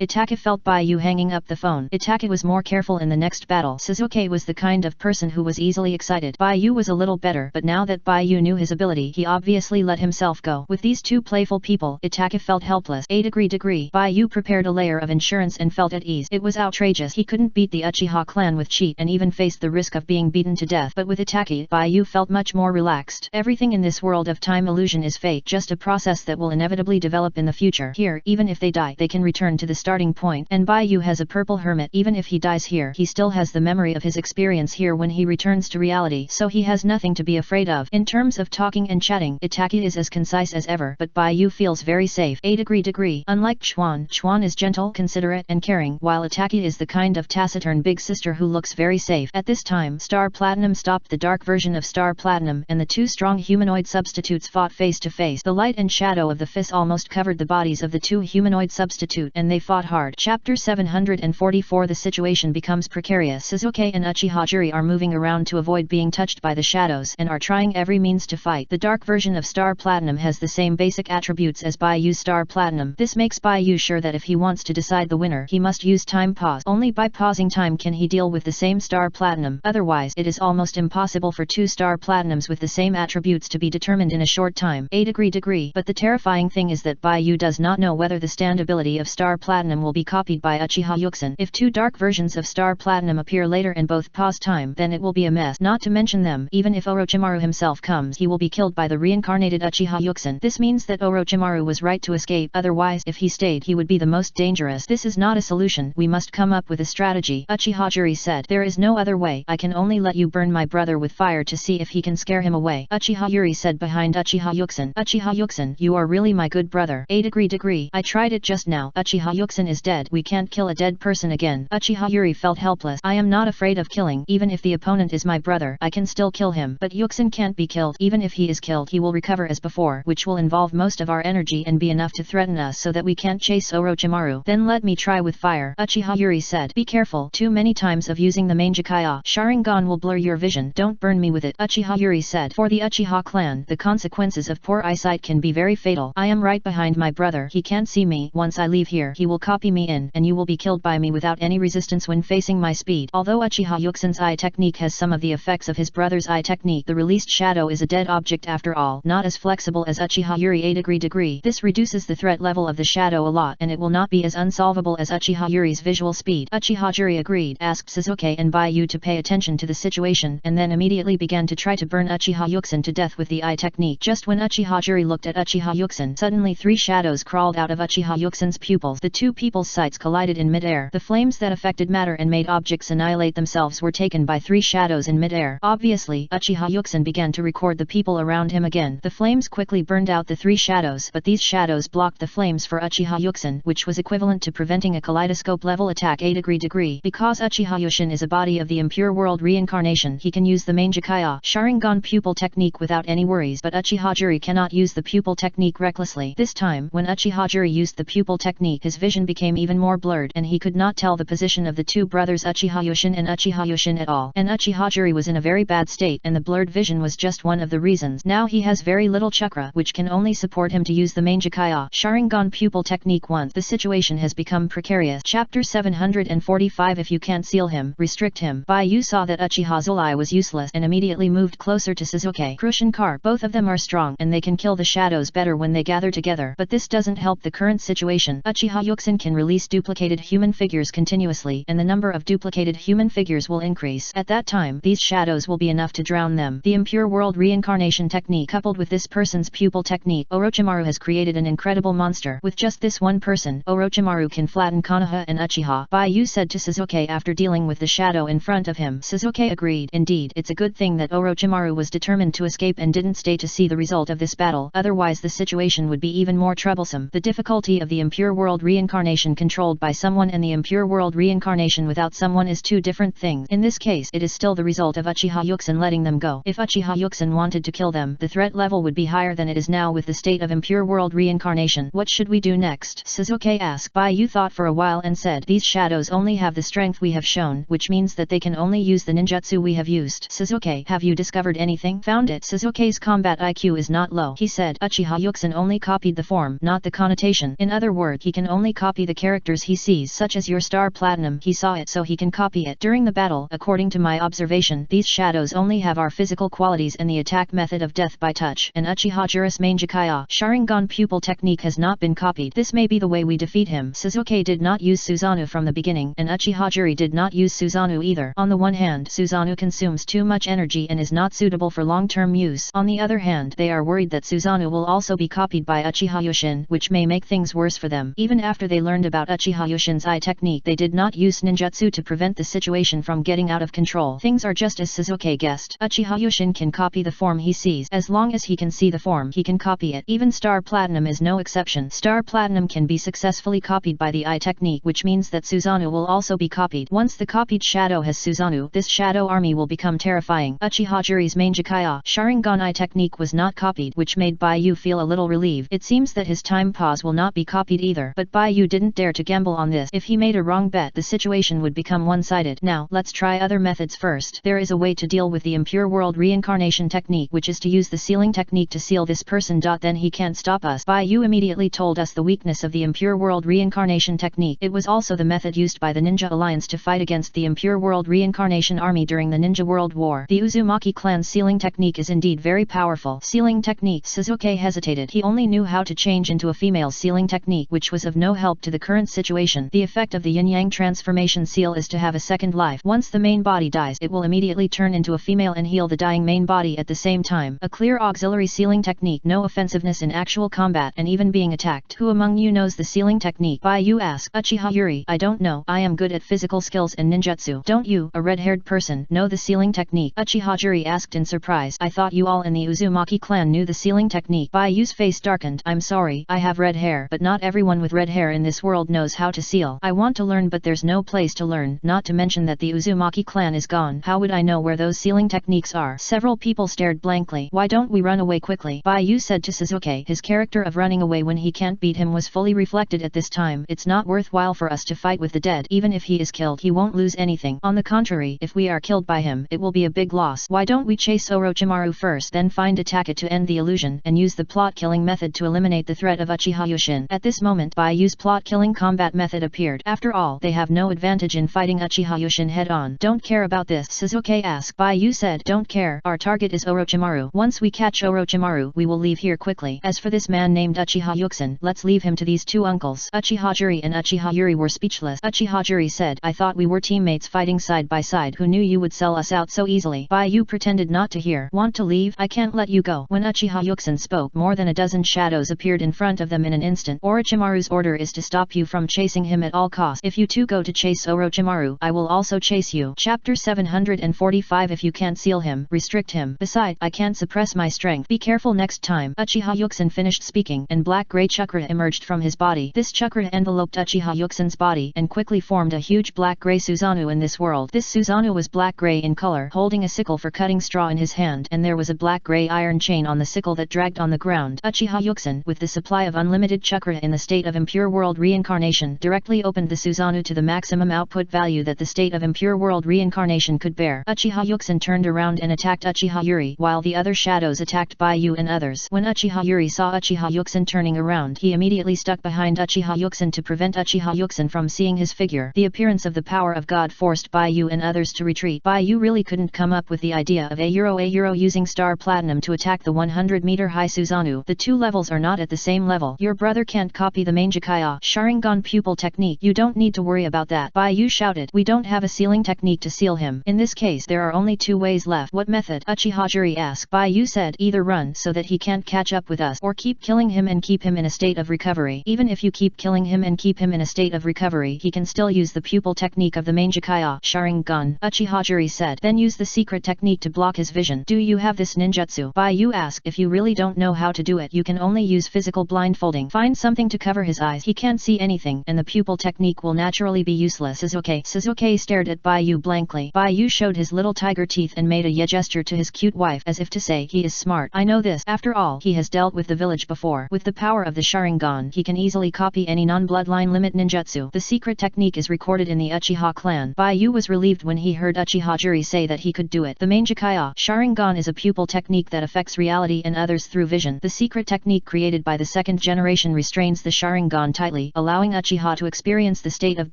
Itaka felt Bai Yu hanging up the phone. Itaka was more careful in the next battle. Sasuke was the kind of person who was easily excited. Bai Yu was a little better, but now that Bai Yu knew his ability, he obviously let himself go. With these two playful people, Itaka felt helpless. Degree. Bai Yu prepared a layer of insurance and felt at ease. It was outrageous. He couldn't beat the Uchiha clan with cheat and even faced the risk of being beaten to death. But with Itaki, Bai Yu felt much more relaxed. Everything in this world of time illusion is fate, just a process that will inevitably develop in in the future. Here, even if they die, they can return to the starting point. And Baiyu has a purple hermit. Even if he dies here, he still has the memory of his experience here when he returns to reality, so he has nothing to be afraid of. In terms of talking and chatting, Itaki is as concise as ever, but Baiyu feels very safe. Degree. Unlike Chuan is gentle, considerate, and caring, while Itaki is the kind of taciturn big sister who looks very safe. At this time, Star Platinum stopped the dark version of Star Platinum, and the two strong humanoid substitutes fought face to face. The light and shadow of the fist almost covered the bodies of the two humanoid substitute, and they fought hard. Chapter 744. The situation becomes precarious. Suzuki and Uchihajiri are moving around to avoid being touched by the shadows, and are trying every means to fight. The dark version of Star Platinum has the same basic attributes as Baiyu's Star Platinum. This makes Baiyu sure that if he wants to decide the winner, he must use time pause. Only by pausing time can he deal with the same Star Platinum. Otherwise, it is almost impossible for two Star Platinums with the same attributes to be determined in a short time. Degree. But the terrifying thing is that Baiyu does not know whether the stand ability of Star Platinum will be copied by Uchiha Yuxin. If two dark versions of Star Platinum appear later and both pause time, then it will be a mess. Not to mention them, even if Orochimaru himself comes, he will be killed by the reincarnated Uchiha Yuxin. This means that Orochimaru was right to escape, otherwise if he stayed he would be the most dangerous. This is not a solution, we must come up with a strategy. Uchihajiri said, there is no other way, I can only let you burn my brother with fire to see if he can scare him away. Uchiha Yuri said behind Uchiha Yuxin. Uchiha Yuxin, you are really my good brother. Degree. I tried it just now. Uchiha Yuxin is dead. We can't kill a dead person again. Uchiha Yuri felt helpless. I am not afraid of killing. Even if the opponent is my brother, I can still kill him. But Yuxin can't be killed. Even if he is killed, he will recover as before, which will involve most of our energy and be enough to threaten us so that we can't chase Orochimaru. Then let me try with fire. Uchiha Yuri said. Be careful. Too many times of using the Mangekyou Sharingan will blur your vision. Don't burn me with it. Uchiha Yuri said. For the Uchiha clan, the consequences of poor eyesight can be very fatal. I am right behind my brother. He can't see me. Once I leave here, he will copy me in, and you will be killed by me without any resistance when facing my speed. Although Uchiha Yuxin's eye technique has some of the effects of his brother's eye technique, the released shadow is a dead object after all, not as flexible as Uchiha Yuri. Degree. This reduces the threat level of the shadow a lot, and it will not be as unsolvable as Uchiha Yuri's visual speed. Uchiha Yuri agreed, asked Suzuki and Baiyu to pay attention to the situation, and then immediately began to try to burn Uchiha Yuxin to death with the eye technique. Just when Uchiha Yuri looked at Uchiha Yuxin, suddenly three shadows crawled out of Uchiha Yuxin's pupils. The two people's sights collided in mid-air. The flames that affected matter and made objects annihilate themselves were taken by three shadows in mid-air. Obviously, Uchiha Yuxin began to record the people around him again. The flames quickly burned out the three shadows, but these shadows blocked the flames for Uchiha Yuxin, which was equivalent to preventing a kaleidoscope-level attack. Degree. Because Uchiha Yuxin is a body of the impure world reincarnation, he can use the Mangekyou Sharingan pupil technique without any worries, but Uchiha Yuri cannot use the pupil technique recklessly. This time, when Uchiha Yuri used the pupil technique, his vision became even more blurred, and he could not tell the position of the two brothers Uchiha Yuxin and Uchiha Yuxin at all. And Uchiha Yuri was in a very bad state, and the blurred vision was just one of the reasons. Now he has very little chakra, which can only support him to use the Mangekyou Sharingan pupil technique once. The situation has become precarious. Chapter 745. If you can't seal him, restrict him. Baiyu saw that Uchiha's eye was useless and immediately moved closer to Suzuki. Krushinkar, both of them are strong, and they can kill the shadows better when they gather together, but this doesn't help the current situation. Uchiha Yuxin can release duplicated human figures continuously, and the number of duplicated human figures will increase. At that time, these shadows will be enough to drown them. The impure world reincarnation technique coupled with this person's pupil technique, Orochimaru has created an incredible monster. With just this one person, Orochimaru can flatten Konoha and Uchiha. Baiyu said to Suzuki after dealing with the shadow in front of him. Suzuki agreed. Indeed, it's a good thing that Orochimaru was determined to escape and didn't stay to see the result of this battle, otherwise the situation would be even more troublesome. The difficulty of the impure world reincarnation controlled by someone and the impure world reincarnation without someone is two different things. In this case, it is still the result of Uchiha Yuxin letting them go. If Uchiha Yuxin wanted to kill them, the threat level would be higher than it is now with the state of impure world reincarnation. What should we do next? Suzuki asked. Baiyu thought for a while and said, these shadows only have the strength we have shown, which means that they can only use the ninjutsu we have used. Suzuki, have you discovered anything? Found it. Suzuki's combat IQ is not low. He said, Uchiha Yuxin only copied the form, not the connotation. In other words, he can only copy the characters he sees, such as your Star Platinum. He saw it, so he can copy it. During the battle, according to my observation, these shadows only have our physical qualities and the attack method of death by touch. And Uchiha Yuri's Mangekyou Sharingan pupil technique has not been copied. This may be the way we defeat him. Suzuki did not use Susanoo from the beginning, and Uchiha Yuri did not use Susanoo either. On the one hand, Susanoo consumes too much energy and is not suitable for long-term use. On the other hand, they are worried that Susanoo will also be copied by Uchiha Yushin, which may make things worse for them. Even after they learned about Uchiha Yushin's eye technique, they did not use ninjutsu to prevent the situation from getting out of control. Things are just as Sasuke guessed. Uchiha Yushin can copy the form he sees. As long as he can see the form, he can copy it. Even Star Platinum is no exception. Star Platinum can be successfully copied by the eye technique, which means that Susanoo will also be copied. Once the copied shadow has Susanoo, this shadow army will become terrifying. Uchiha Juri's main Jikaya Sharingan eye technique was not copied, which made Baiyu feel a little relieved. It seems that his time pause will not be copied either. But Baiyu didn't dare to gamble on this. If he made a wrong bet, the situation would become one-sided. Now, let's try other methods first. There is a way to deal with the impure world reincarnation technique, which is to use the sealing technique to seal this person. Then he can't stop us. Baiyu immediately told us the weakness of the impure world reincarnation technique. It was also the method used by the Ninja Alliance to fight against the impure world reincarnation army during the Ninja World War. The Uzumaki clan's sealing technique is indeed very powerful. Sealing technique. Sasuke hesitated. He only knew how to change into a female sealing technique, which was of no help to the current situation. The effect of the yin-yang transformation seal is to have a second life. Once the main body dies, it will immediately turn into a female and heal the dying main body at the same time. A clear auxiliary sealing technique. No offensiveness in actual combat and even being attacked. Who among you knows the sealing technique? Baiyu asked. Uchiha Yuri. I don't know. I am good at physical skills and ninjutsu. Don't you, a red-haired person, know the sealing technique? Uchiha Yuri asked in surprise. I thought you all in the Uzumaki clan knew the sealing technique. Baiyu's face darkened. I'm sorry, I have red hair, but not everyone with red hair in this world knows how to seal. I want to learn, but there's no place to learn, not to mention that the Uzumaki clan is gone. How would I know where those sealing techniques are? Several people stared blankly. Why don't we run away quickly? Baiyu said to Sasuke. His character of running away when he can't beat him was fully reflected at this time. It's not worthwhile for us to fight with the dead. Even if he is killed, he won't lose anything. On the contrary, if we are killed by him, it will be a big loss. Why don't we chase Orochimaru first, then find Ataka to end the illusion, and use the plot-killing method to eliminate the threat of Uchiha Yushin? At this moment, Baiyu's plot-killing combat method appeared. After all, they have no advantage in fighting Uchiha Yushin head-on. Don't care about this, Sasuke asked. Baiyu said, don't care. Our target is Orochimaru. Once we catch Orochimaru, we will leave here quickly. As for this man named Uchiha Yuksen, let's leave him to these two uncles. Uchiha Juri and Uchiha Yuri were speechless. Uchiha Juri said, I thought we were teammates fighting side by side. Who knew you would sell us out so easily? Baiyu pretended not to hear. Want to leave? I can't let you go. When Uchiha Yuksen spoke, more than a dozen shadows appeared in front of them in an instant. Orochimaru's order is to stop you from chasing him at all costs. If you two go to chase Orochimaru, I will also chase you. Chapter 745. If you can't seal him, restrict him. Besides, I can't suppress my strength. Be careful next time. Uchiha Yuksen finished speaking, and black-gray chakra emerged from his body. This chakra enveloped Uchiha Yuksen's body, and quickly formed a huge black-gray Susanoo in this world. This Susanoo was black-gray in color, holding a sickle for cutting straw in his hand, and there was a black-gray iron chain on the sickle that dragged on the ground. Uchiha Yuksen, with the supply of unlimited chakra in the state of impure world reincarnation, directly opened the Susanoo to the maximum output value that the state of impure world reincarnation could bear. Uchiha Yuksen turned around and attacked Uchiha Yuri, while the other shadows attacked Baiyu and others. When Uchiha Yuri saw Uchiha Yuksen turning around, he immediately stuck behind Uchiha Yuksen to prevent Uchiha Yuksen from seeing his figure. The appearance of the power of God forced Baiyu and others to retreat. Baiyu really couldn't come up with the idea of a euro using Star Platinum to attack the 100-meter high Susanoo. The two levels are not at the same level. Your brother can't copy the main Jikaya Sharingan pupil technique. You don't need to worry about that. Baiyu shouted. We don't have a sealing technique to seal him. In this case, there are only two ways left. What method? Uchiha Juri asked. Baiyu said, either run so that he can't catch up with us, or keep killing him and keep him in a state of recovery. Even if you keep killing him and keep him in a state of recovery, he can still use the pupil technique of the main Jikaya Sharingan. Uchiha Juri said. Then use the secret technique to block his vision. Do you have this ninjutsu? Baiyu asked. If you really don't know how to do it, you can only use physical blindfolding. Find something to cover his eyes. He can't see anything, and the pupil technique will naturally be useless. Sasuke stared at Baiyu blankly. Baiyu showed his little tiger teeth and made a yeah gesture to his cute wife as if to say, he is smart. I know this. After all, he has dealt with the village before. With the power of the Sharingan, he can easily copy any non-bloodline limit ninjutsu. The secret technique is recorded in the Uchiha clan. Baiyu was relieved when he heard Uchiha Juri say that he could do it. The main Jikaya Sharingan is a pupil technique that affects reality and others through vision. The secret technique created by the second generation restrains the Sharingan tightly, allowing Uchiha to experience the state of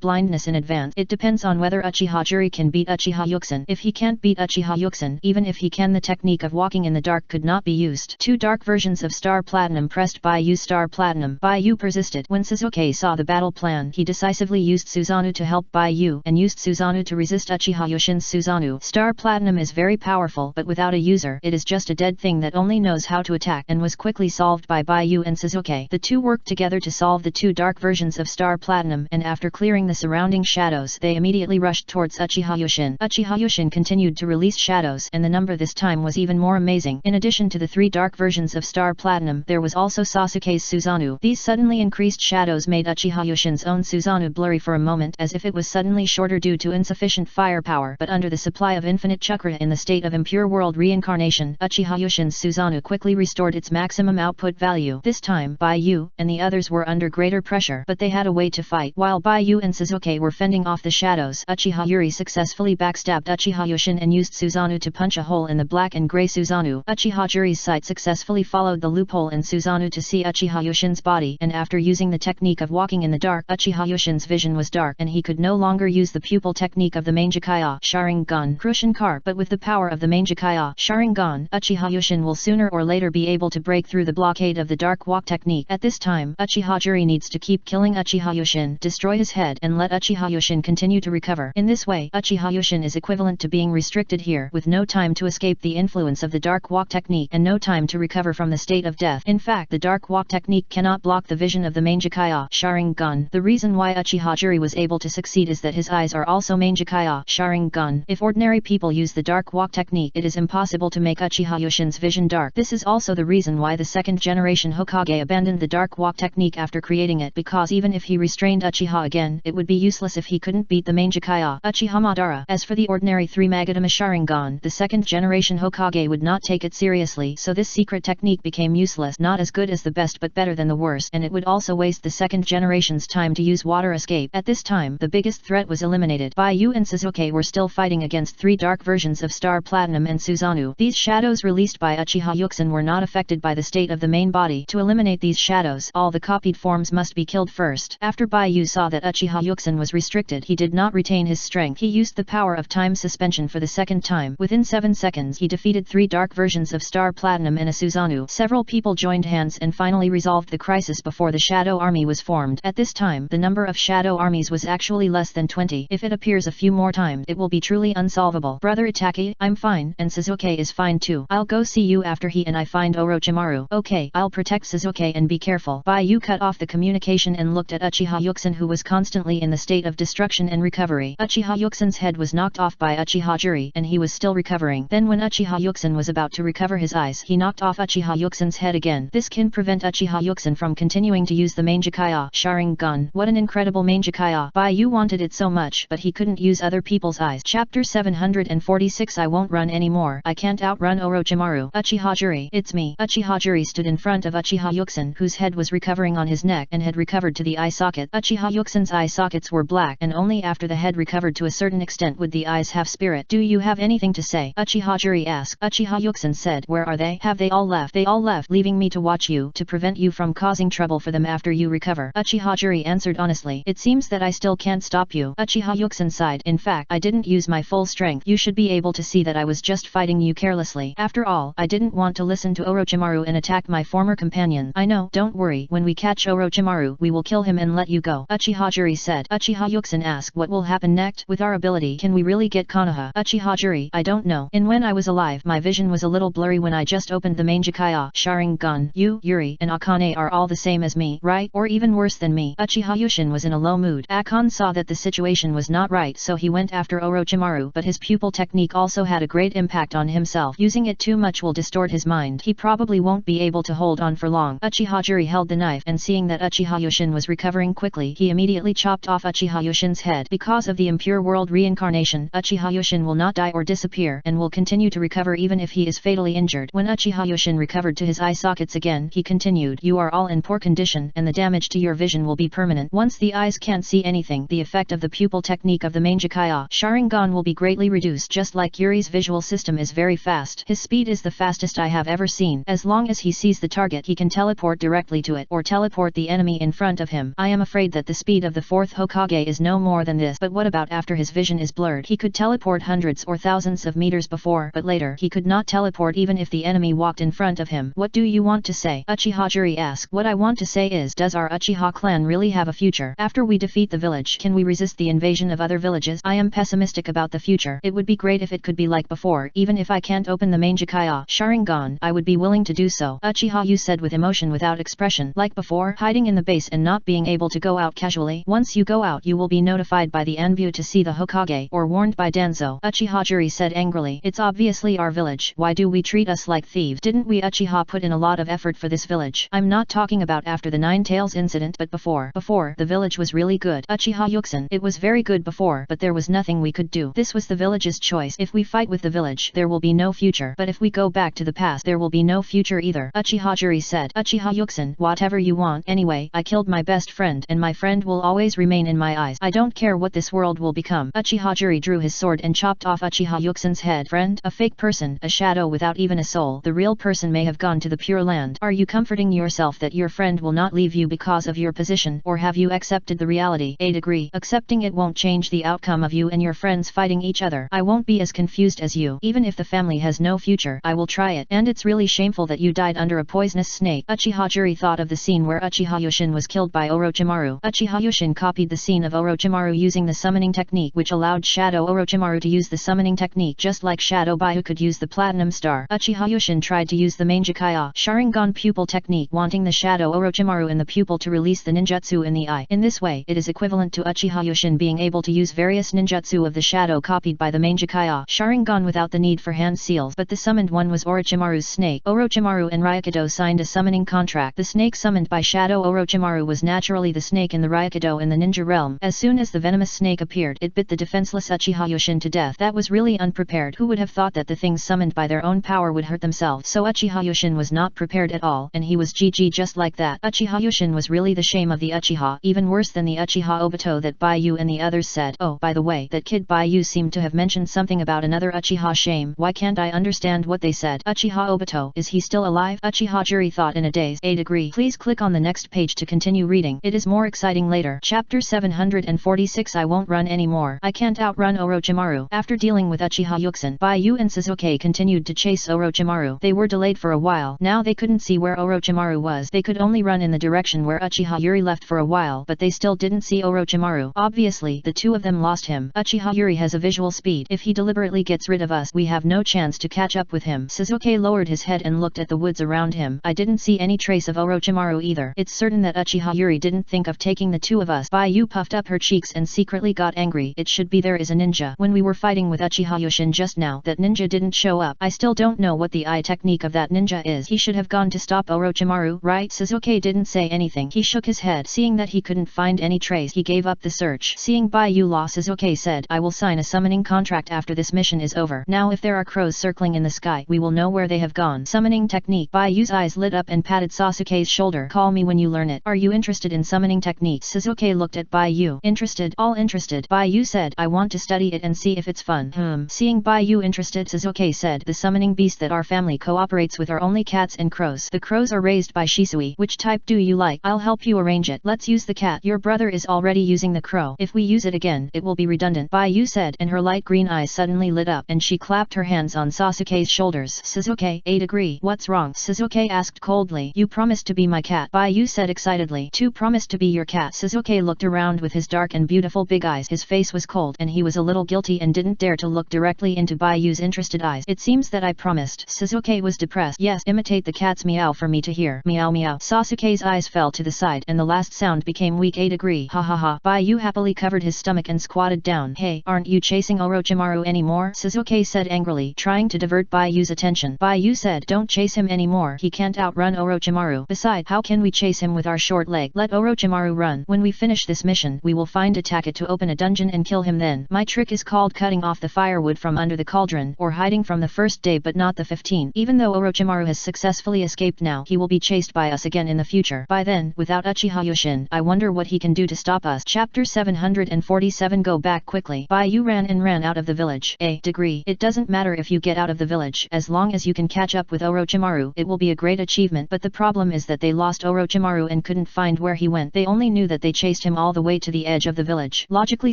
blindness in advance. It depends on whether Uchiha Juri can beat Uchiha Yuksen. If he can't beat Uchiha Yuksen, even if he can, the technique of walking in the dark could not be used. Two dark versions of Star Platinum pressed Baiyu's Star Platinum. Baiyu persisted. When Sasuke saw the battle plan, he decisively used Susanoo to help Baiyu, and used Susanoo to resist Uchiha Yushin's Susanoo. Star Platinum is very powerful, but without a user, it is just a dead thing that only knows how to attack, and was quickly solved by Baiyu Yu and Suzuki. The two worked together to solve the two dark versions of Star Platinum, and after clearing the surrounding shadows, they immediately rushed towards Uchiha Yushin. Uchiha Yushin continued to release shadows, and the number this time was even more amazing. In addition to the three dark versions of Star Platinum, there was also Sasuke's Susanoo. These suddenly increased shadows made Uchiha Yushin's own Susanoo blurry for a moment, as if it was suddenly shorter due to insufficient firepower. But under the supply of infinite chakra in the state of impure world reincarnation, Uchiha Yushin's Susanoo quickly restored its maximum output value. This time, Bai Yu and the others were under greater pressure, but they had a way to fight. While Bai Yu and Suzuki were fending off the shadows, Uchiha Yuri successfully backstabbed Uchiha Yushin and used Susanoo to punch a hole in the black and grey Susanoo. Uchiha Yuri's sight successfully followed the loophole in Susanoo to see Uchiha Yushin's body, and after using the technique of walking in the dark, Uchiha Yushin's vision was dark and he could no longer use the pupil technique of the Manjakaya Sharingan Krushinkar. But with the power of the Manjakaya Sharingan, Uchiha Yushin will sooner or later be able to break through the blockade of the dark walk technique. At this time, Uchiha Yuri needs to keep killing Uchiha Yushin, destroy his head, and let Uchiha Yushin continue to recover. In this way, Uchiha Yushin is equivalent to being restricted here, with no time to escape the influence of the dark walk technique and no time to recover from the state of death. In fact, the dark walk technique cannot block the vision of the Manjakaya Sharingan. The reason why Uchiha Yuri was able to succeed is that his eyes are also Manjakaya Sharingan. If ordinary people use the dark walk technique, it is impossible to make Uchiha Yushin's vision dark. This is also the reason why the second generation Hokage abandoned the dark walk technique after creating it, because even if he restrained Uchiha again, it would be useless if he couldn't beat the Manjakaya Uchiha Madara. As for the ordinary 3 Magatama Sharingan, the second generation Hokage would not take it seriously, so this secret technique became useless, not as good as the best but better than the worst, and it would also waste the second generation's time to use water escape. At this time, the biggest threat was eliminated. Bai Yu and Suzuki were still fighting against 3 dark versions of Star Platinum and Susanoo. These shadows released by Uchiha Yushin were not affected by the state of the main body. To eliminate these shadows, all the copied forms must be killed first. After Bai Yu saw that Uchiha Yushin was restricted, he did not retain his strength. He used the power of time suspension for the second time. Within 7 seconds, he defeated 3 dark versions of Star Platinum and a Susanoo. Several people joined hands and finally resolved the crisis before the Shadow Army was formed. At this time, the number of Shadow Armies was actually less than 20. If it appears a few more times, it will be truly unsolvable. Brother Itaki, I'm fine, and Suzuki is fine too. I'll go see you after he and I find Orochimaru. Okay, I'll protect Suzuki and be careful. Bai Yu cut off the communication and looked at Uchiha Yushin, who was constantly in the state of destruction and recovery. Uchiha Yushin's head was knocked off by Uchiha Yuri, and he was still recovering. Then when Uchiha Yushin was about to recover his eyes, he knocked off Uchiha Yushin's head again. This can prevent Uchiha Yushin from continuing to use the Manjakaya Sharingan. What an incredible Manjakaya! Bai Yu wanted it so much, but he couldn't use other people's eyes. Chapter 746. I won't run anymore. I can't outrun Orochimaru. Uchiha Yuri. It's me. Uchiha Yuri stood in front of Uchiha Yushin, whose head was recovering on his neck and had recovered to the eye socket. Uchiha Yushin's eye sockets were black, and only after the head recovered to a certain extent would the eyes have spirit. Do you have anything to say? Uchiha Yuri asked. Uchiha Yushin said, where are they? Have they all left? They all left, leaving me to watch you, to prevent you from causing trouble for them after you recover. Uchiha Yuri answered honestly. It seems that I still can't stop you. Uchiha Yushin sighed. In fact, I didn't use my full strength. You should be able to see that I was just fighting you carelessly. After all, I didn't want to listen to Orochimaru and attack my former companion. I know, don't worry. When we catch Orochimaru, we will kill him and let you go. Uchiha Yuri said. Uchiha Yushin asked, what will happen next? With our ability, can we really get Konoha? Uchiha Yuri, I don't know. And when I was alive, my vision was a little blurry when I just opened the Manjakaya Sharingan. You, Yuri, and Akane are all the same as me, right? Or even worse than me. Uchiha Yushin was in a low mood. Akane saw that the situation was not right, so he went after Orochimaru, but his pupil technique also had a great impact on himself. Using it too much will distort his mind. He probably won't be able to hold on for long. Uchiha Yuri held the knife, and seeing that Uchiha Yushin was recovering quickly, he immediately chopped off Uchiha Yushin's head. Because of the impure world reincarnation, Uchiha Yushin will not die or disappear, and will continue to recover even if he is fatally injured. When Uchiha Yushin recovered to his eye sockets again, he continued, you are all in poor condition, and the damage to your vision will be permanent. Once the eyes can't see anything, the effect of the pupil technique of the Manjakaya Sharingan will be greatly reduced. Just like Yuri's visual system is very fast. His speed is the fastest I have ever seen. As long as he sees the target, he can teleport directly to it, or teleport the enemy in front of him. I am afraid that the speed of the 4th Hokage is no more than this. But what about after his vision is blurred? He could teleport hundreds or thousands of meters before, but later, he could not teleport even if the enemy walked in front of him. What do you want to say? Uchiha Yuri asked. What I want to say is, does our Uchiha clan really have a future? After we defeat the village, can we resist the invasion of other villages? I am pessimistic about the future. It would be great if it could be like before. Even if I can't open the Manjakaya Sharingan, I would be willing to do so. Uchiha Yu said with with emotion without expression. Like before, hiding in the base and not being able to go out casually. Once you go out you will be notified by the Anbu to see the Hokage, or warned by Danzo. Uchiha Juri said angrily. It's obviously our village. Why do we treat us like thieves? Didn't we Uchiha put in a lot of effort for this village? I'm not talking about after the Nine Tails incident, but before. Before, the village was really good. Uchiha Yuxin, it was very good before, but there was nothing we could do. This was the village's choice. If we fight with the village, there will be no future. But if we go back to the past, there will be no future either. Uchiha Juri said. Uchiha Yuxin, whatever you want. Anyway, I killed my best friend, and my friend will always remain in my eyes. I don't care what this world will become. Uchiha Juri drew his sword and chopped off Uchiha Yuxin's head. Friend, a fake person, a shadow without even a soul. The real person may have gone to the Pure Land. Are you comforting yourself that your friend will not leave you because of your position, or have you accepted the reality? A degree. Accepting it won't change the outcome of you and your friends fighting each other. I won't be as confused as you. Even if the family has no future, I will try it. And it's really shameful that you died under a poisonous snake. Uchiha Juri thought of the scene where Uchiha Yushin was killed by Orochimaru. Uchiha Yushin copied the scene of Orochimaru using the summoning technique, which allowed Shadow Orochimaru to use the summoning technique just like Shadow Baihu could use the Platinum Star. Uchiha Yushin tried to use the Mangekyo Sharingan pupil technique, wanting the Shadow Orochimaru in the pupil to release the ninjutsu in the eye. In this way, it is equivalent to Uchiha Yushin being able to use various ninjutsu of the Shadow copied by the Mangekyo Sharingan without the need for hand seals. But the summoned one was Orochimaru's snake. Orochimaru and Ryakudo signed a summoning contract. The snake summoned by Shadow Orochimaru was naturally the snake in the Ryakudo in the ninja realm. As soon as the venomous snake appeared, it bit the defenseless Uchiha Yushin to death. That was really unprepared. Who would have thought that the things summoned by their own power would hurt themselves? So Uchiha Yushin was not prepared at all, and he was GG just like that. Uchiha Yushin was really the shame of the Uchiha, even worse than the Uchiha Obito that Baiyu and the others said. Oh, by the way, that kid Baiyu seemed to have mentioned something about another Uchiha shame. Why can't I understand what they said? Uchiha Obito, is he still alive? Uchiha Juri thought in a daze. A degree. Please click on the next page to continue reading. It is more exciting later. Chapter 746. I won't run anymore. I can't outrun Orochimaru. After dealing with Uchiha Yuxin, Baiyu and Sasuke continued to chase Orochimaru. They were delayed for a while. Now they couldn't see where Orochimaru was. They could only run in the direction where Uchiha Yuri left for a while, but they still didn't see Orochimaru. Obviously, the two of them lost him. Uchiha Yuri has a visual speed. If he deliberately gets rid of us, we have no chance to catch up with him. Sasuke lowered his head and looked at the woods around him. I didn't see any trace of Orochimaru either. It's certain that Uchiha Yuri didn't think of taking the two of us. Baiyu puffed up her cheeks and secretly got angry. It should be there is a ninja. When we were fighting with Uchiha Yushin just now, that ninja didn't show up. I still don't know what the eye technique of that ninja is. He should have gone to stop Orochimaru, right? Sasuke didn't say anything. He shook his head. Seeing that he couldn't find any trace, he gave up the search. Seeing Baiyu lost, Sasuke said, I will sign a summoning contract after this mission is over. Now if there are crows circling in the sky, we will know where they have gone. Summoning technique. Baiyu's eyes lit up and patted Sasuke's shoulder. Call me when you learn it. Are you interested in summoning technique? Sasuke looked at Baiyu. Interested? All interested. Baiyu said, I want to study it and see if it's fun. Seeing Baiyu interested, Sasuke said, the summoning beast that our family cooperates with are only cats and crows. The crows are raised by Shisui. Which type do you like? I'll help you arrange it. Let's use the cat. Your brother is already using the crow. If we use it again, it will be redundant. Baiyu said, and her light green eyes suddenly lit up, and she clapped her hands on Sasuke's shoulders. Sasuke, 8 agree. What's wrong? Sasuke asked coldly. You promised to be my cat. Baiyu said excitedly. 2 promised to be your cat. Sasuke looked around with his dark and beautiful big eyes. His face was cold, and he was a little guilty and didn't dare to look directly into Baiyu's interested eyes. It seems that I promised. Sasuke was depressed. Yes, imitate the cat's meow for me to hear. Meow meow. Sasuke's eyes fell to the side, and the last sound became weak. 8 agree. Ha ha ha. Baiyu happily covered his stomach and squatted down. Hey, aren't you chasing Orochimaru anymore? Sasuke said angrily, trying to divert Baiyu's attention. Baiyu said, don't chase him anymore. He can't outrun Orochimaru. Besides, how can we chase him with our short leg? Let Orochimaru run. When we finish this mission, we will find a ticket to open a dungeon and kill him then. My trick is called cutting off the firewood from under the cauldron, or hiding from the first day but not the 15. Even though Orochimaru has successfully escaped now, he will be chased by us again in the future. By then, without Uchiha Yushin, I wonder what he can do to stop us. Chapter 747. Go back quickly. Baiyu ran out of the village. A degree. It doesn't matter if you get out of the village, as long as you can catch up with Orochimaru, it will be a great achievement. But the problem is that they lost Orochimaru and couldn't find where he went. They only knew that they chased him all the way to the edge of the village. Logically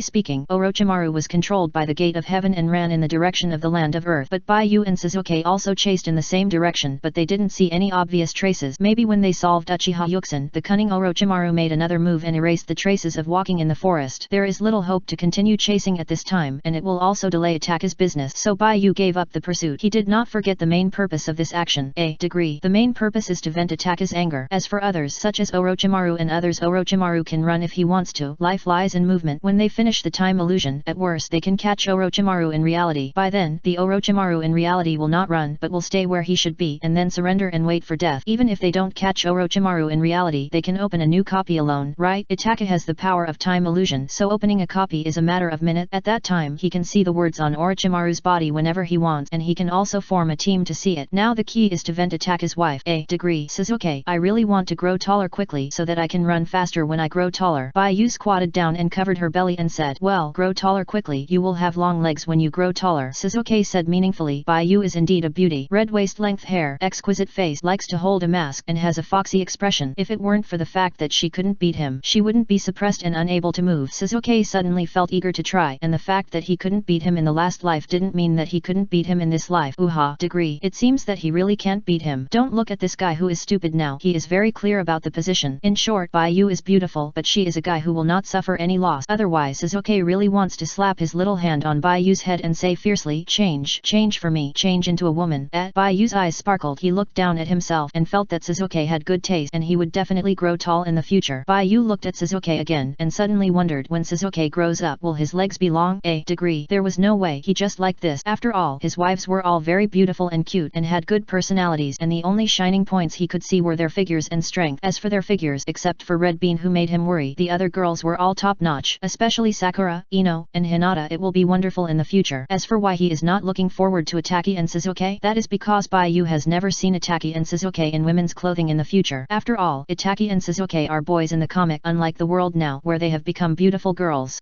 speaking, Orochimaru was controlled by the gate of heaven and ran in the direction of the land of earth. But Baiyu and Sasuke also chased in the same direction, but they didn't see any obvious traces. Maybe when they solved Uchiha Yuxin, the cunning Orochimaru made another move and erased the traces of walking in the forest. There is little hope to continue chasing at this time, and it will also delay Attacka's business. So Baiyu gave up the pursuit. He did not forget the main purpose of this action. A degree. The main purpose is to vent Ataka's anger. As for others such as Orochimaru and others, Orochimaru can run if he wants to. Life lies in movement. When they finish the time illusion, at worst they can catch Orochimaru in reality. By then, the Orochimaru in reality will not run but will stay where he should be and then surrender and wait for death. Even if they don't catch Orochimaru in reality, they can open a new copy alone, right? Ataka has the power of time illusion, so opening a copy is a matter of minutes. At that time he can see the words on Orochimaru's body whenever he wants, and he can also form a team to see it. Now the key is to vent Ataka's wife. Sasuke, I really want to grow taller quickly so that I can run faster when I grow taller. Baiyu squatted down and covered her belly and said, well, grow taller quickly, you will have long legs when you grow taller. Sasuke said meaningfully, Baiyu is indeed a beauty. Red waist-length hair, exquisite face, likes to hold a mask, and has a foxy expression. If it weren't for the fact that she couldn't beat him, she wouldn't be suppressed and unable to move. Sasuke suddenly felt eager to try, and the fact that he couldn't beat him in the last life didn't mean that he couldn't beat him in this life. It seems that he really can't beat him. Don't look at this guy who is stupid now. He is very clear about the position. In short, Baiyu is beautiful, but she is a guy who will not suffer any loss. Otherwise, Sasuke really wants to slap his little hand on Baiyu's head and say fiercely, change for me, change into a woman. Baiyu's eyes sparkled. He looked down at himself and felt that Sasuke had good taste and he would definitely grow tall in the future. Baiyu looked at Sasuke again and suddenly wondered, when Sasuke grows up, will his legs be long? There was no way he just liked this. After all, his wives were all very beautiful and cute and had good personalities, and the only shining points he could see were their figures and strength. As for their figures, except for Red Bean who made him worry, the other girls were all top-notch, especially Sakura, Ino, and Hinata. It will be wonderful in the future. As for why he is not looking forward to Ataki and Sasuke, that is because Baiyu has never seen Ataki and Sasuke in women's clothing in the future. After all, Ataki and Sasuke are boys in the comic, unlike the world now, where they have become beautiful girls.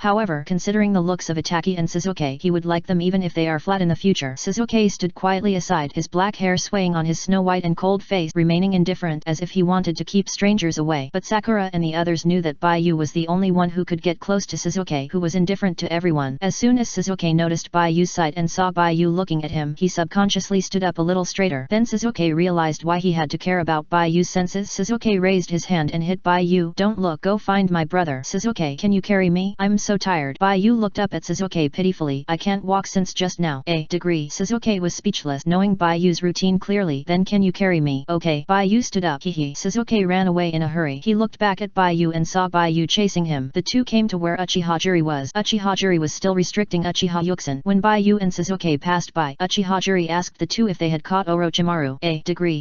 However, considering the looks of Ataki and Sasuke, he would like them even if they are flat in the future. Sasuke stood quietly aside, his black hair swaying on his snow-white and cold face, remaining indifferent as if he wanted to keep strangers away. But Sakura and the others knew that Baiyu was the only one who could get close to Sasuke, who was indifferent to everyone. As soon as Sasuke noticed Baiyu's sight and saw Baiyu looking at him, he subconsciously stood up a little straighter. Then Sasuke realized why he had to care about Baiyu's senses. Sasuke raised his hand and hit Baiyu. Don't look, go find my brother. Sasuke, can you carry me? I'm so tired. Baiyu looked up at Sasuke pitifully. I can't walk since just now. Sasuke was speechless, knowing Baiyu's routine clearly. Then can you carry me? Okay. Baiyu stood up. Sasuke ran away in a hurry. He looked back at Baiyu and saw Baiyu chasing him. The two came to where Uchiha Juri was. Uchiha Juri was still restricting Uchiha Yuxin. When Baiyu and Sasuke passed by, Uchiha Juri asked the two if they had caught Orochimaru.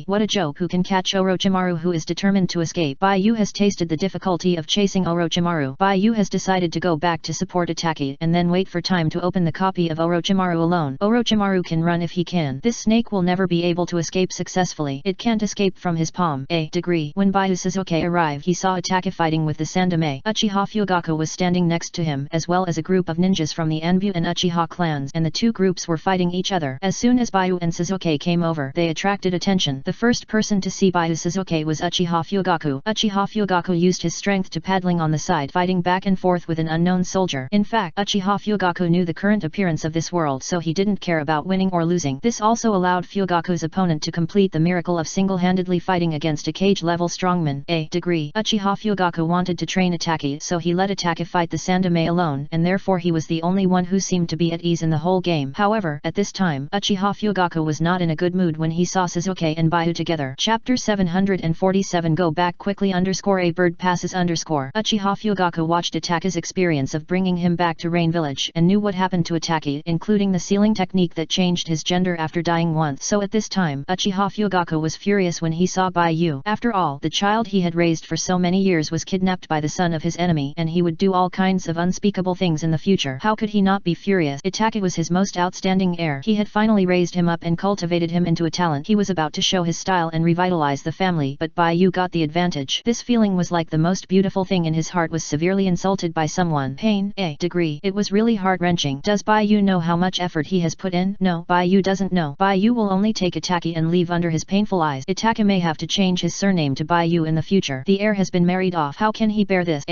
What a joke. Who can catch Orochimaru, who is determined to escape? Baiyu has tasted the difficulty of chasing Orochimaru. Baiyu has decided to go back to support Ataki and then wait for time to open the copy of Orochimaru alone. Orochimaru can run if he can. This snake will never be able to escape successfully. It can't escape from his palm. When Baiyu Sasuke arrived, he saw Ataki fighting with the Sandame. Uchiha Fugaku was standing next to him, as well as a group of ninjas from the Anbu and Uchiha clans, and the two groups were fighting each other. As soon as Baiyu and Sasuke came over, they attracted attention. The first person to see Baiyu Sasuke was Uchiha Fugaku. Uchiha Fugaku used his strength to paddling on the side, fighting back and forth with an unknown soldier. In fact, Uchiha Fugaku knew the current appearance of this world, so he didn't care about winning or losing. This also allowed Fugaku's opponent to complete the miracle of single-handedly fighting against a cage-level strongman. Uchiha Fugaku wanted to train Ataki, so he let Ataki fight the Sandame alone, and therefore he was the only one who seemed to be at ease in the whole game. However, at this time, Uchiha Fugaku was not in a good mood when he saw Sasuke and Baiyu together. Chapter 747 Go back quickly _a bird passes _ Uchiha Fugaku watched Ataki's experience of bringing him back to Rain Village, and knew what happened to Ataki, including the sealing technique that changed his gender after dying once. So at this time, Uchiha Fugaku was furious when he saw Baiyu. After all, the child he had raised for so many years was kidnapped by the son of his enemy, and he would do all kinds of unspeakable things in the future. How could he not be furious? Ataki was his most outstanding heir. He had finally raised him up and cultivated him into a talent. He was about to show his style and revitalize the family, but Baiyu got the advantage. This feeling was like the most beautiful thing in his heart was severely insulted by someone. Pain. It was really heart-wrenching. Does Baiyu know how much effort he has put in? No, Baiyu doesn't know. Baiyu will only take Ataki and leave under his painful eyes. Ataki may have to change his surname to Baiyu in the future. The heir has been married off. How can he bear this?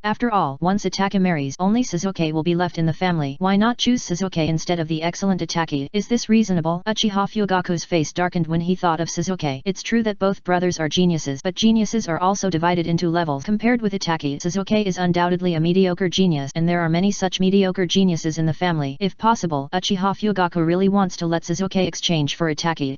After all, once Ataki marries, only Sasuke will be left in the family. Why not choose Sasuke instead of the excellent Ataki? Is this reasonable? Uchiha Fugaku's face darkened when he thought of Sasuke. It's true that both brothers are geniuses, but geniuses are also divided into levels. Compared with Ataki, Sasuke is undoubtedly a mediocre genius, and there are many such mediocre geniuses in the family. If possible, Uchiha Fugaku really wants to let Sasuke exchange for Ataki.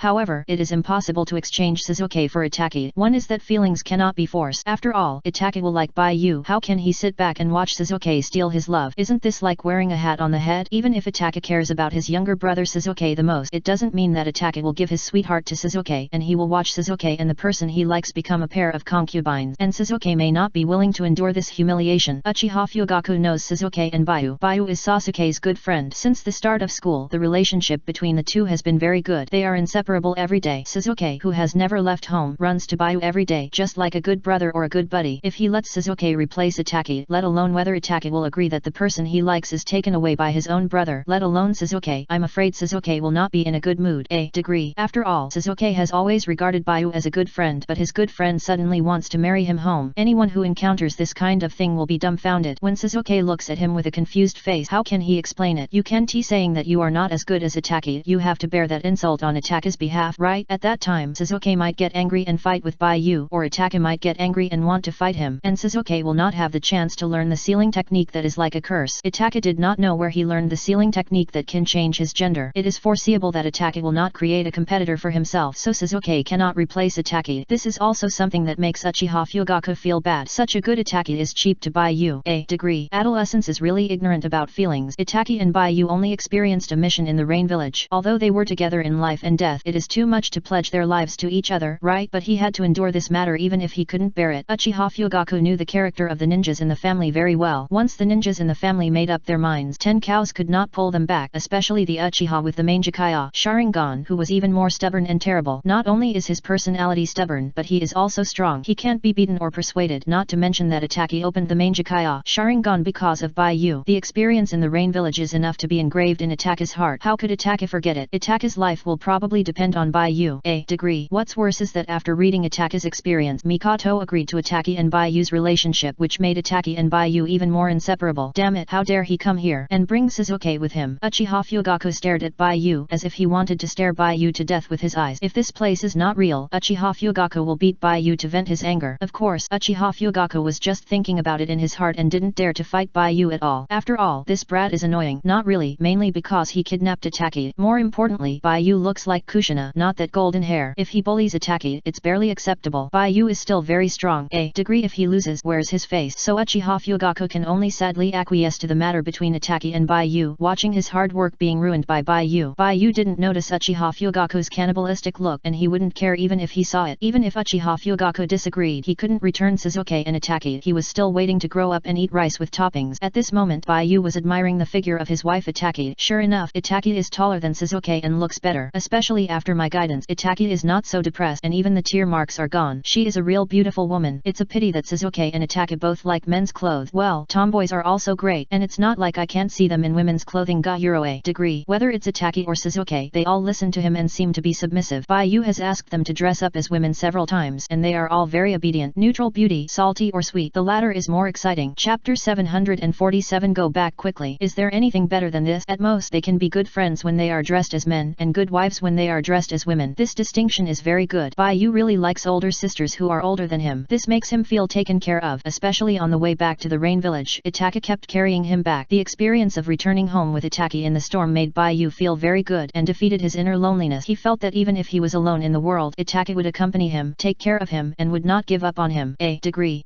However, However, it is impossible to exchange Shizuke for Itaki. One is that feelings cannot be forced. After all, Itaki will like Baiyu. How can he sit back and watch Shizuke steal his love? Isn't this like wearing a hat on the head? Even if Itaki cares about his younger brother Shizuke the most, it doesn't mean that Itaki will give his sweetheart to Shizuke, and he will watch Shizuke and the person he likes become a pair of concubines. And Shizuke may not be willing to endure this humiliation. Uchiha Fugaku knows Shizuke and Baiyu. Baiyu is Sasuke's good friend. Since the start of school, the relationship between the two has been very good. They are inseparable every day. Shizuke, who has never left home, runs to Baiyu every day, just like a good brother or a good buddy. If he lets Shizuke replace Itaki, let alone whether Itaki will agree that the person he likes is taken away by his own brother, let alone Shizuke, I'm afraid Shizuke will not be in a good mood. After all, Shizuke has always regarded Baiyu as a good friend, but his good friend suddenly wants to marry him home. Anyone who encounters this kind of thing will be dumbfounded. When Shizuke looks at him with a confused face, how can he explain it? You can't be saying that you are not as good as Itaki. You have to bear that insult on Itaki's behalf, right? At that time, Shizuke might get angry and fight with Baiyu, or Itaki might get angry and want to fight him, and Shizuke will not have the chance to learn the sealing technique that is like a curse. Itaki did not know where he learned the sealing technique that can change his gender. It is foreseeable that Itaki will not create a competitor for himself, so Shizuke cannot replace Itaki. This is also something that makes Uchiha Fugaku feel bad. Such a good Itaki is cheap to Baiyu. Adolescence is really ignorant about feelings. Itaki and Baiyu only experienced a mission in the Rain Village. Although they were together in life and death, it is too much to pledge their lives to each other, right? But he had to endure this matter even if he couldn't bear it. Uchiha Fugaku knew the character of the ninjas in the family very well. Once the ninjas in the family made up their minds, 10 cows could not pull them back, especially the Uchiha with the Mangekyo Sharingan, who was even more stubborn and terrible. Not only is his personality stubborn, but he is also strong. He can't be beaten or persuaded, not to mention that Itaki opened the Mangekyo Sharingan because of Baiyu. The experience in the Rain Village is enough to be engraved in Itaki's heart. How could Itaki forget it? Itaki's life will probably depend on Baiyu. What's worse is that after reading Itaki's experience, Mikoto agreed to Itaki and Baiyu's relationship, which made Itaki and Baiyu even more inseparable. Damn it, how dare he come here and bring Shizuke with him? Uchiha Fugaku stared at Baiyu as if he wanted to stare Baiyu to death with his eyes. If this place is not real, Uchiha Fugaku will beat Baiyu to vent his anger. Of course, Uchiha Fugaku was just thinking about it in his heart and didn't dare to fight Baiyu at all. After all, this brat is annoying. Not really, mainly because he kidnapped Itaki. More importantly, Baiyu looks like Kushina, not that golden hair. If he bullies Itaki, it's barely acceptable. Baiyu is still very strong. If he loses, where's his face? So Uchiha Fugaku can only sadly acquiesce to the matter between Itaki and Baiyu, watching his hard work being ruined by Baiyu. Baiyu didn't notice Uchiha Fugaku's cannibalistic look, and he wouldn't care even if he saw it. Even if Uchiha Fugaku disagreed, he couldn't return Shizuke and Itaki. He was still waiting to grow up and eat rice with toppings. At this moment, Baiyu was admiring the figure of his wife Itaki. Sure enough, Itaki is taller than Shizuke and looks better. Especially after my guidance, Itaki is not so depressed and even the tear marks are gone. She is a real beautiful woman. It's a pity that Shizuke and Itaki both like men's clothes. Well, tomboys are also great, and it's not like I can't see them in women's clothing. Whether it's Itaki or Shizuke, they all listen to him and seem to be submissive. Baiyu has asked them to dress up as women several times, and they are all very obedient. Neutral beauty, salty or sweet, the latter is more exciting. Chapter 747. Go back quickly. Is there anything better than this? At most they can be good friends when they are dressed as men, and good wives when they are dressed as women. This distinction is very good. Baiyu really likes older sisters who are older than him. This makes him feel taken care of, especially on the way back to the Rain Village. Itaki kept carrying him back. The experience of returning home with Itaki in the storm made Baiyu feel very good and defeated his inner loneliness. He felt that even if he was alone in the world, Itaki would accompany him, take care of him, and would not give up on him.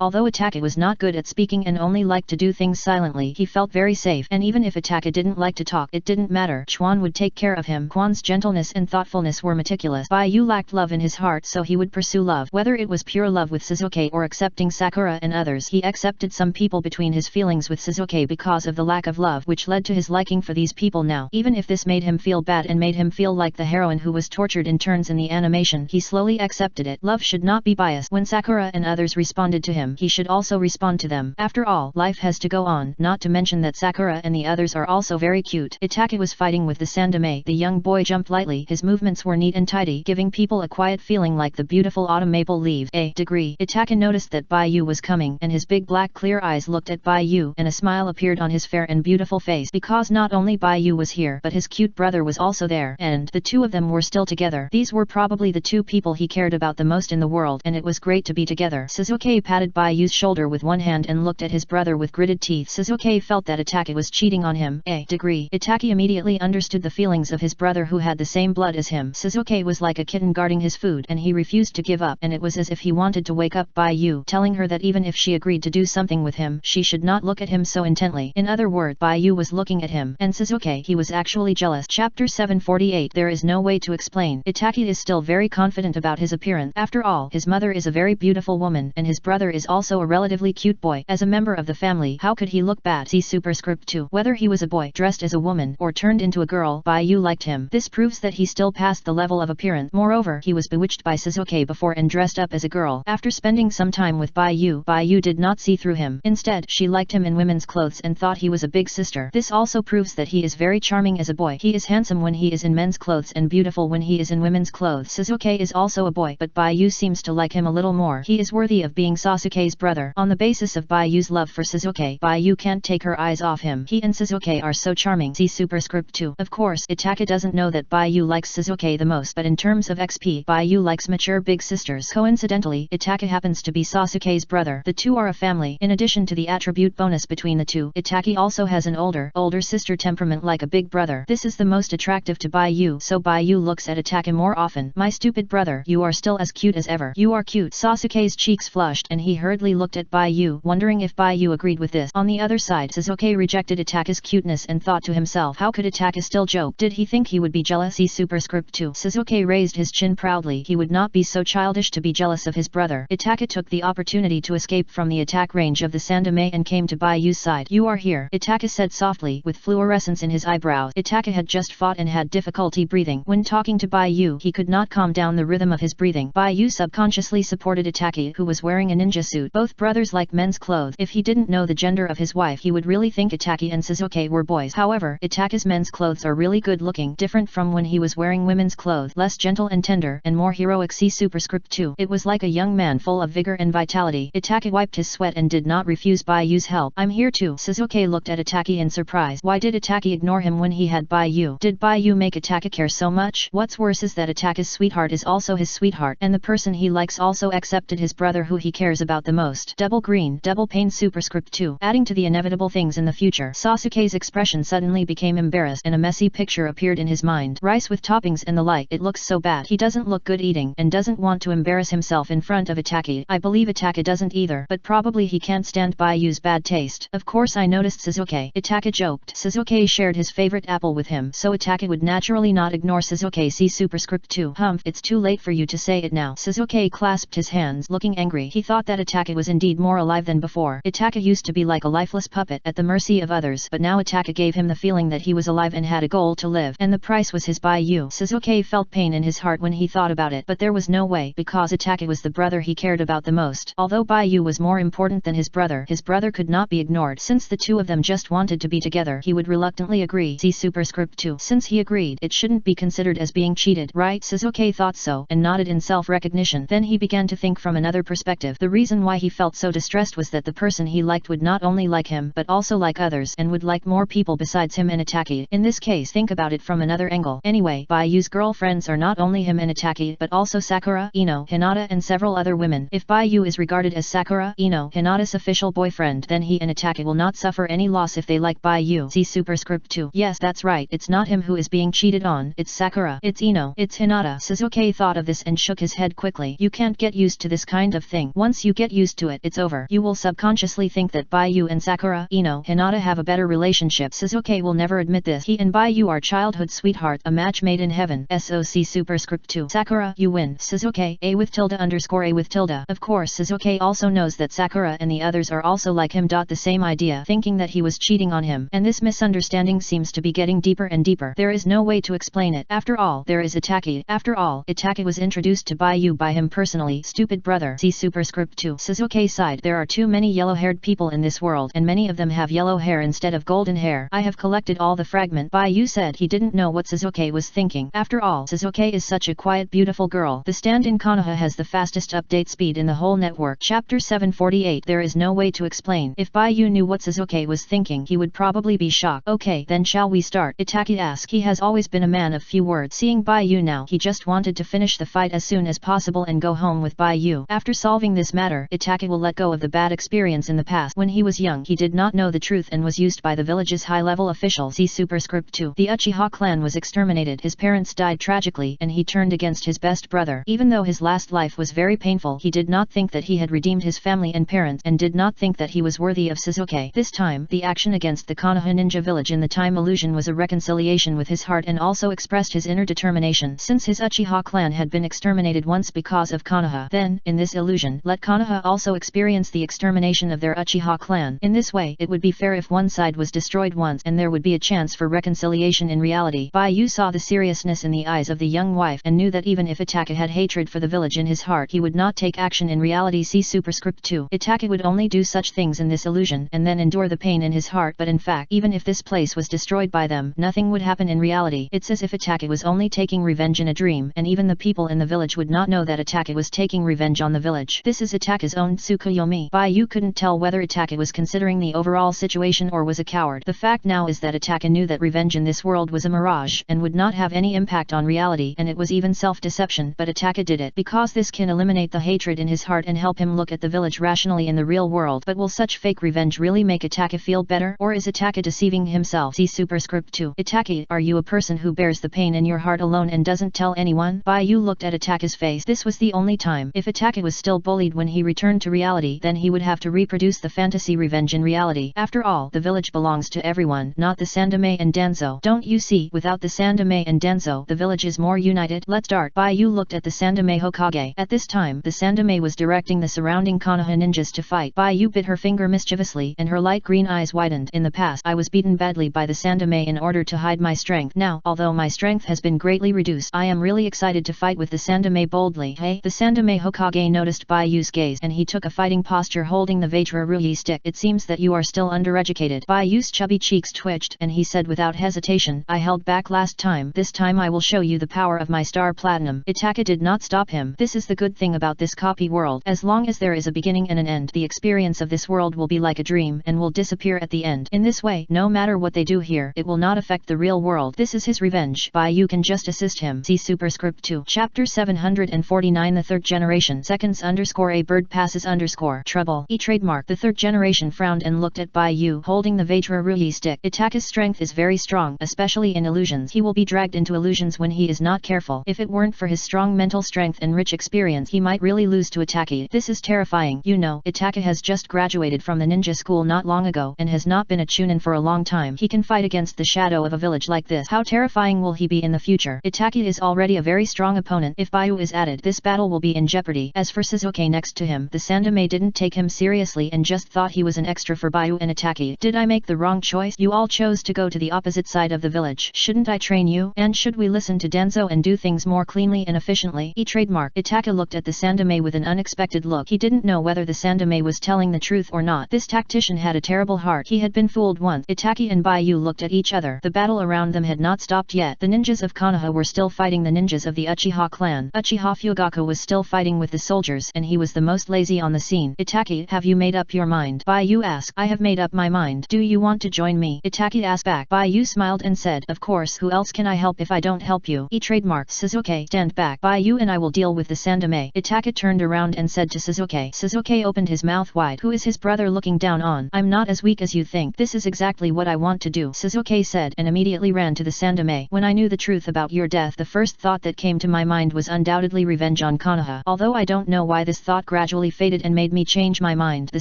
Although Itaki was not good at speaking and only liked to do things silently, he felt very safe, and even if Itaki didn't like to talk, it didn't matter. Chuan would take care of him. Quan's gentleness and thoughtfulness were meticulous. Baiyu lacked love in his heart, so he would pursue love. Whether it was pure love with Shizuke or accepting Sakura and others, he accepted some people between his feelings with Shizuke because of the lack of love, which led to his liking for these people now. Even if this made him feel bad and made him feel like the heroine who was tortured in turns in the animation, he slowly accepted it. Love should not be biased. When Sakura and others responded to him, he should also respond to them. After all, life has to go on, not to mention that Sakura and the others are also very cute. Itaki was fighting with the Sandame. The young boy jumped lightly. His movements were neat and tidy, giving people a quiet feeling like the beautiful autumn maple leaves. Itaki noticed that Baiyu was coming, and his big black clear eyes looked at Baiyu, and a smile appeared on his fair and beautiful face, because not only Baiyu was here, but his cute brother was also there, and the two of them were still together. These were probably the two people he cared about the most in the world, and it was great to be together. Shizuke patted Baiyu's shoulder with one hand and looked at his brother with gritted teeth. Shizuke felt that Itaki was cheating on him. Itaki immediately understood the feelings of his brother who had the same blood as him. Sasuke was like a kitten guarding his food and he refused to give up, and it was as if he wanted to wake up Baiyu, telling her that even if she agreed to do something with him, she should not look at him so intently. In other words, Baiyu was looking at him, and Sasuke, he was actually jealous. Chapter 748. There is no way to explain. Itaki is still very confident about his appearance. After all, his mother is a very beautiful woman, and his brother is also a relatively cute boy. As a member of the family, how could he look bad? See superscript 2. Whether he was a boy, dressed as a woman, or turned into a girl, Baiyu liked him. This proves that he still passed the level of appearance. Moreover, he was bewitched by Sasuke before and dressed up as a girl. After spending some time with Baiyu, Baiyu did not see through him. Instead, she liked him in women's clothes and thought he was a big sister. This also proves that he is very charming as a boy. He is handsome when he is in men's clothes and beautiful when he is in women's clothes. Sasuke is also a boy, but Baiyu seems to like him a little more. He is worthy of being Sasuke's brother. On the basis of Baiyu's love for Sasuke, Baiyu can't take her eyes off him. He and Sasuke are so charming. See superscript 2. Of course, Itaka doesn't know that Baiyu likes Sasuke the most, but in terms of XP, Baiyu likes mature big sisters. Coincidentally, Itaka happens to be Sasuke's brother. The two are a family. In addition to the attribute bonus between the two, Itaki also has an older sister temperament like a big brother. This is the most attractive to Baiyu, so Baiyu looks at Itaka more often. My stupid brother, you are still as cute as ever. You are cute. Sasuke's cheeks flushed and he hurriedly looked at Baiyu, wondering if Baiyu agreed with this. On the other side, Sasuke rejected Itaka's cuteness and thought to himself, how could Itaka still joke? Did he think he would be jealous? See superscript 2. Sasuke raised his chin proudly. He would not be so childish to be jealous of his brother. Itaka took the opportunity to escape from the attack range of the Sandame and came to Baiyu's side. You are here, Itaka said softly, with fluorescence in his eyebrows. Itaka had just fought and had difficulty breathing. When talking to Baiyu, he could not calm down the rhythm of his breathing. Baiyu subconsciously supported Itaki, who was wearing a ninja suit. Both brothers like men's clothes. If he didn't know the gender of his wife, he would really think Itaki and Sasuke were boys. However, Itaka's men's clothes are really good looking, different from when he was wearing women's clothes, less gentle and tender, and more heroic. See superscript 2. It was like a young man full of vigor and vitality. Itaka wiped his sweat and did not refuse Baiyu's help. I'm here too. Sasuke looked at Itaki in surprise. Why did Itaki ignore him when he had Baiyu? Did Baiyu make Itaka care so much? What's worse is that Itaka's sweetheart is also his sweetheart, and the person he likes also accepted his brother who he cares about the most. Double green, double pain. Superscript 2. Adding to the inevitable things in the future, Sasuke's expression suddenly became embarrassed and a messy picture appeared in his mind. Rice with toppings and the like. It looks so bad. He doesn't look good eating and doesn't want to embarrass himself in front of Itaki. I believe Itaka doesn't either, but probably he can't stand Baiyu's bad taste. Of course I noticed Sasuke. Itaka joked. Sasuke shared his favorite apple with him, so Itaka would naturally not ignore Sasuke. See superscript 2. Humph, it's too late for you to say it now. Sasuke clasped his hands, looking angry. He thought that Itaka was indeed more alive than before. Itaka used to be like a lifeless puppet at the mercy of others, but now Itaka gave him the feeling that he was alive and had a goal to live, and the price was his Baiyu. Sasuke felt pain in his heart when he thought about it, but there was no way, because Itaka was the brother he cared about the most. Although Baiyu was more important than his brother could not be ignored. Since the two of them just wanted to be together, he would reluctantly agree. See superscript 2. Since he agreed, it shouldn't be considered as being cheated, right? Sasuke thought so, and nodded in self-recognition. Then he began to think from another perspective. The reason why he felt so distressed was that the person he liked would not only like him, but also like others, and would like more people besides him and Itaki. In this case, think about it from another angle. Anyway, Baiyu's girlfriends are not only him and Itaki, but also Sakura, Ino, Hinata and several other women. If Baiyu is regarded as Sakura, Ino, Hinata's official boyfriend, then he and Itaki will not suffer any loss if they like Baiyu. See superscript 2. Yes, that's right, it's not him who is being cheated on, it's Sakura, it's Ino, it's Hinata. Sasuke thought of this and shook his head quickly. You can't get used to this kind of thing. Once you get used to it, it's over. You will subconsciously think that Baiyu and Sakura, Ino, Hinata have a better relationship. Sasuke will never admit this. He and Baiyu are childhood sweethearts, a match made in heaven. SOC superscript 2. Sakura, you win. Sasuke, A with tilde underscore A with tilde. Of course Sasuke also knows that Sakura and the others are also like him. The same idea, thinking that he was cheating on him, and this misunderstanding seems to be getting deeper and deeper. There is no way to explain it. After all, there is Itaki. After all, Itaki was introduced to Baiyu by him personally. Stupid brother. See superscript 2. Sasuke sighed. There are too many yellow-haired people in this world, and many of them have yellow hair instead of golden hair. I have collected all the fragment. Baiyu said. He didn't know what Sasuke was thinking. After all, Sasuke is such a quiet, beautiful girl. The stand in Konoha has the fastest update speed in the whole network. Chapter 748. There is no way to explain. If Baiyu knew what Sasuke was thinking, he would probably be shocked. Okay, then shall we start? Itaki asked. He has always been a man of few words. Seeing Baiyu now, he just wanted to finish the fight as soon as possible and go home with Baiyu. After solving this matter, Itaki will let go of the bad experience in the past. When he was young, he did not know the truth and was used by the village's high-level officials. See superscript 2. The Uchiha clan was exterminated. His parents died died tragically and he turned against his best brother. Even though his last life was very painful, he did not think that he had redeemed his family and parents and did not think that he was worthy of Shizuke. This time, the action against the Konoha ninja village in the time illusion was a reconciliation with his heart and also expressed his inner determination. Since his Uchiha clan had been exterminated once because of Konoha, then, in this illusion, let Konoha also experience the extermination of their Uchiha clan. In this way, it would be fair if one side was destroyed once and there would be a chance for reconciliation in reality. Baiyu saw the seriousness in the eyes of the young wife and knew that even if Itaka had hatred for the village in his heart, he would not take action in reality. See superscript 2. Itaka would only do such things in this illusion and then endure the pain in his heart, but in fact, even if this place was destroyed by them, nothing would happen in reality. It's as if Itaka was only taking revenge in a dream, and even the people in the village would not know that Itaka was taking revenge on the village. This is Itaka's own Tsukuyomi. Baiyu couldn't tell whether Itaka was considering the overall situation or was a coward. The fact now is that Itaka knew that revenge in this world was a mirage and would not have any impact on reality, and it was even self-deception, but Itaka did it because this can eliminate the hatred in his heart and help him look at the village rationally in the real world. But will such fake revenge really make Itaka feel better, or is Itaka deceiving himself? See superscript 2. Itaka, are you a person who bears the pain in your heart alone and doesn't tell anyone? Baiyu looked at Itaka's face. This was the only time. If Itaka was still bullied when he returned to reality, then he would have to reproduce the fantasy revenge in reality. After all, the village belongs to everyone, not the Sandaime and Danzo. Don't you see? Without the Sandaime and Danzo, the village is more united. Let's start. Baiyu looked at the Sandaime Hokage. At this time, the Sandaime was directing the surrounding Konoha ninjas to fight. Baiyu bit her finger mischievously and her light green eyes widened. In the past, I was beaten badly by the Sandaime in order to hide my strength. Now, although my strength has been greatly reduced, I am really excited to fight with the Sandaime boldly. Hey, the Sandaime Hokage noticed Baiyu's gaze and he took a fighting posture holding the Vajra Ruyi stick. It seems that you are still undereducated. Baiyu's chubby cheeks twitched and he said without hesitation, I held back last time. This time I will show you the power of my star platinum. Itaka did not stop him. This is the good thing about this copy world. As long as there is a beginning and an end, the experience of this world will be like a dream and will disappear at the end. In this way, no matter what they do here, it will not affect the real world. This is his revenge. Baiyu can just assist him. See superscript 2. Chapter 749. The third generation. Seconds _ a bird passes _ trouble. Trademark. The third generation frowned and looked at Baiyu holding the Vajra Ruyi stick. Itaka's strength is very strong, especially in illusions. He will be dragged into illusions when he is not careful. If it weren't for his strong mental strength and rich experience, he might really lose to Itaka. This is terrifying. You know, Itaka has just graduated from the ninja school not long ago and has not been a chunin for a long time. He can fight against the shadow of a village like this. How terrifying will he be in the future? Itaka is already a very strong opponent. If Baiyu is added, this battle will be in jeopardy. As for Shizuke next to him, the Sandaime didn't take him seriously and just thought he was an extra for Baiyu and Itaka. Did I make the wrong choice? You all chose to go to the opposite side of the village. Shouldn't I train you? And should we listen to Danzo and do things more cleanly and efficiently? Trademark. Itaka looked at the Sandaime with an unexpected look. He didn't know whether the Sandaime was telling the truth or not. This tactician had a terrible heart. He had been fooled once. Itaka and Baiyu looked at each other. The battle around them had not stopped yet. The ninjas of Konoha were still fighting the ninjas of the Uchiha clan. Uchiha Fugaku was still fighting with the soldiers and he was the most lazy on the scene. Itaka, have you made up your mind? Baiyu asked. I have made up my mind. Do you want to join me? Itaka asked back. Baiyu smiled and said, of course, who else can I help if I don't help you? Trademark. Shizuke, stand back. Baiyu and I will deal with the Sandaime. Itaka turned around and said to Shizuke. Shizuke opened his mouth wide. Who is his brother looking down on? I'm not as weak as you think. This is exactly what I want to do, Shizuke said and immediately ran to the Sandaime. When I knew the truth about your death, the first thought that came to my mind was undoubtedly revenge on Konoha. Although I don't know why this thought gradually faded and made me change my mind. The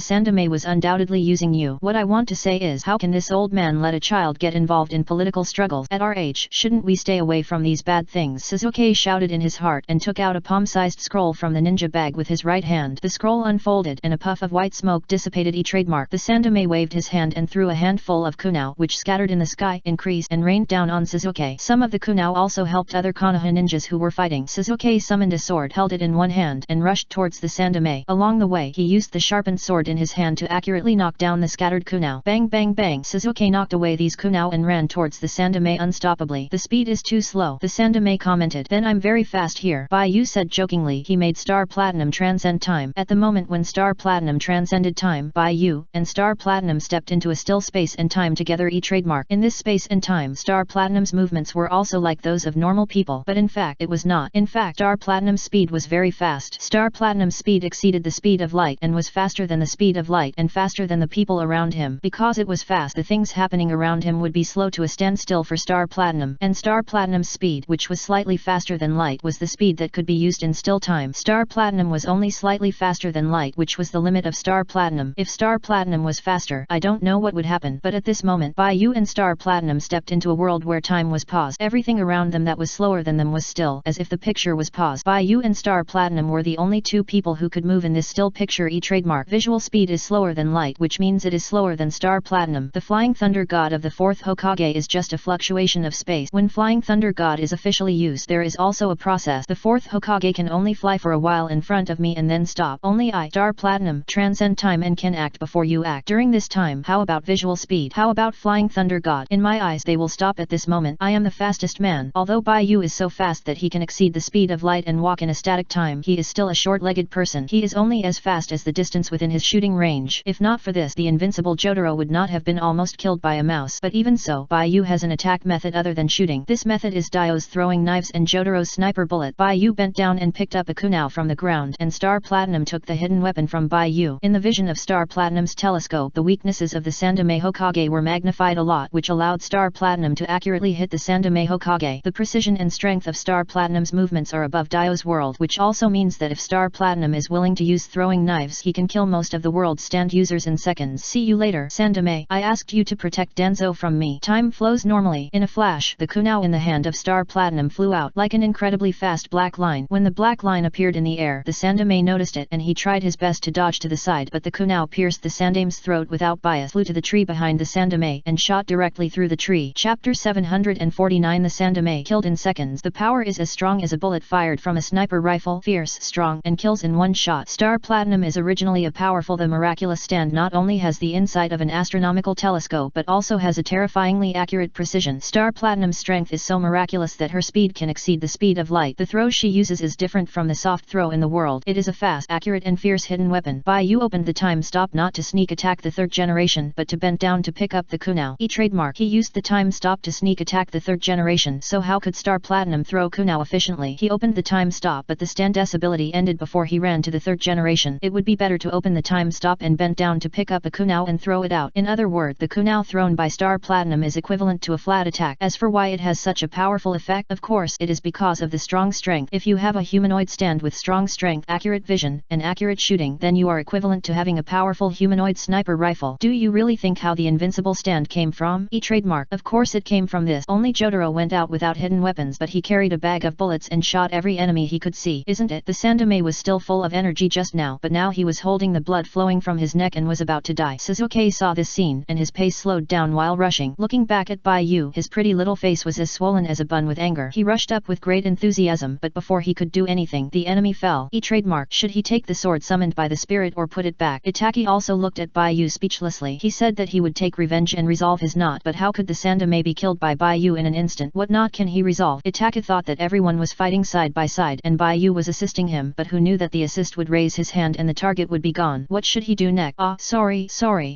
Sandaime was undoubtedly using you. What I want to say is, how can this old man let a child get involved in political struggles? At our age, shouldn't we stay away from these bad things? Shizuke shouted in his heart and took out a palm-sized scroll from the ninja bag with his right hand. The scroll unfolded and a puff of white smoke dissipated. Trademark. The Sandaime waved his hand and threw a handful of kunao, which scattered in the sky, increased and rained down on Shizuke. Some of the kunao also helped other Konoha ninjas who were fighting. Shizuke summoned a sword, held it in one hand, and rushed towards the Sandaime. Along the way, he used the sharpened sword in his hand to accurately knock down the scattered kunao. Bang bang bang. Shizuke knocked away these kunao and ran towards the Sandaime unstoppably. The speed is too slow, the Sandaime commented. Then I'm very fast here, Baiyu said jokingly. He made Star Platinum transcend time. At the moment when Star Platinum transcended time, Baiyu and Star Platinum stepped into a still space and time together. Trademark. In this space and time, Star Platinum's movements were also like those of normal people, but in fact it was not. In fact, Star Platinum's speed was very fast. Star Platinum's speed exceeded the speed of light and was faster than the speed of light and faster than the people around him. Because it was fast, the things happening around him would be slow to a standstill for Star Platinum, and Star Platinum's speed speed, which was slightly faster than light, was the speed that could be used in still time. Star Platinum was only slightly faster than light, which was the limit of Star Platinum. If Star Platinum was faster, I don't know what would happen. But at this moment, Baiyu and Star Platinum stepped into a world where time was paused. Everything around them that was slower than them was still, as if the picture was paused. Baiyu and Star Platinum were the only two people who could move in this still picture. Trademark visual speed is slower than light, which means it is slower than Star Platinum. The Flying Thunder God of the 4th Hokage is just a fluctuation of space. When Flying Thunder God is officially used, there is also a process. The 4th Hokage can only fly for a while in front of me and then stop. Only I, Star Platinum, transcend time and can act before you act. During this time, how about visual speed? How about Flying Thunder God? In my eyes, they will stop at this moment. I am the fastest man. Although Baiyu is so fast that he can exceed the speed of light and walk in a static time, he is still a short-legged person. He is only as fast as the distance within his shooting range. If not for this, the invincible Jotaro would not have been almost killed by a mouse. But even so, Baiyu has an attack method other than shooting. This method is Dio's throwing knives and Jotaro's sniper bullet. Baiyu bent down and picked up a kunai from the ground, and Star Platinum took the hidden weapon from Baiyu. In the vision of Star Platinum's telescope, the weaknesses of the Sandaime Hokage were magnified a lot, which allowed Star Platinum to accurately hit the Sandaime Hokage. The precision and strength of Star Platinum's movements are above Dio's world, which also means that if Star Platinum is willing to use throwing knives, he can kill most of the world's stand users in seconds. See you later, Sandaime. I asked you to protect Danzo from me. Time flows normally. In a flash, the kunai in the hand of Star Platinum flew out like an incredibly fast black line. When the black line appeared in the air, the Sandaime noticed it and he tried his best to dodge to the side, but the kunai pierced the Sandaime's throat without bias, flew to the tree behind the Sandaime, and shot directly through the tree. Chapter 749. The Sandaime killed in seconds. The power is as strong as a bullet fired from a sniper rifle, fierce, strong, and kills in one shot. Star Platinum is originally a powerful. The miraculous stand not only has the insight of an astronomical telescope but also has a terrifyingly accurate precision. Star Platinum's strength is so miraculous that her speed can exceed the speed of light. The throw she uses is different from the soft throw in the world. It is a fast, accurate and fierce hidden weapon. Baiyu opened the time stop not to sneak attack the 3rd generation but to bend down to pick up the kunai. Trademark. He used the time stop to sneak attack the 3rd generation, so how could Star Platinum throw kunai efficiently? He opened the time stop but the stand's ability ended before he ran to the 3rd generation. It would be better to open the time stop and bend down to pick up a kunai and throw it out. In other words, the kunai thrown by Star Platinum is equivalent to a flat attack. As for why it has such a powerful effect, of course it is because of the strong strength. If you have a humanoid stand with strong strength, accurate vision, and accurate shooting, then you are equivalent to having a powerful humanoid sniper rifle. Do you really think how the invincible stand came from? Trademark. Of course it came from this. Only Jotaro went out without hidden weapons, but he carried a bag of bullets and shot every enemy he could see. Isn't it? The Sandaime was still full of energy just now, but now he was holding the blood flowing from his neck and was about to die. Sasuke saw this scene, and his pace slowed down while rushing. Looking back at Baiyu, his pretty little face was as swollen as a bun with anger. He rushed up with great enthusiasm, but before he could do anything, the enemy fell. Trademark. Should he take the sword summoned by the spirit or put it back? Itaki also looked at Baiyu speechlessly. He said that he would take revenge and resolve his knot, but how could the Sandaime be killed by Baiyu in an instant? What knot can he resolve? Itaki thought that everyone was fighting side by side and Baiyu was assisting him, but who knew that the assist would raise his hand and the target would be gone? What should he do next? Sorry.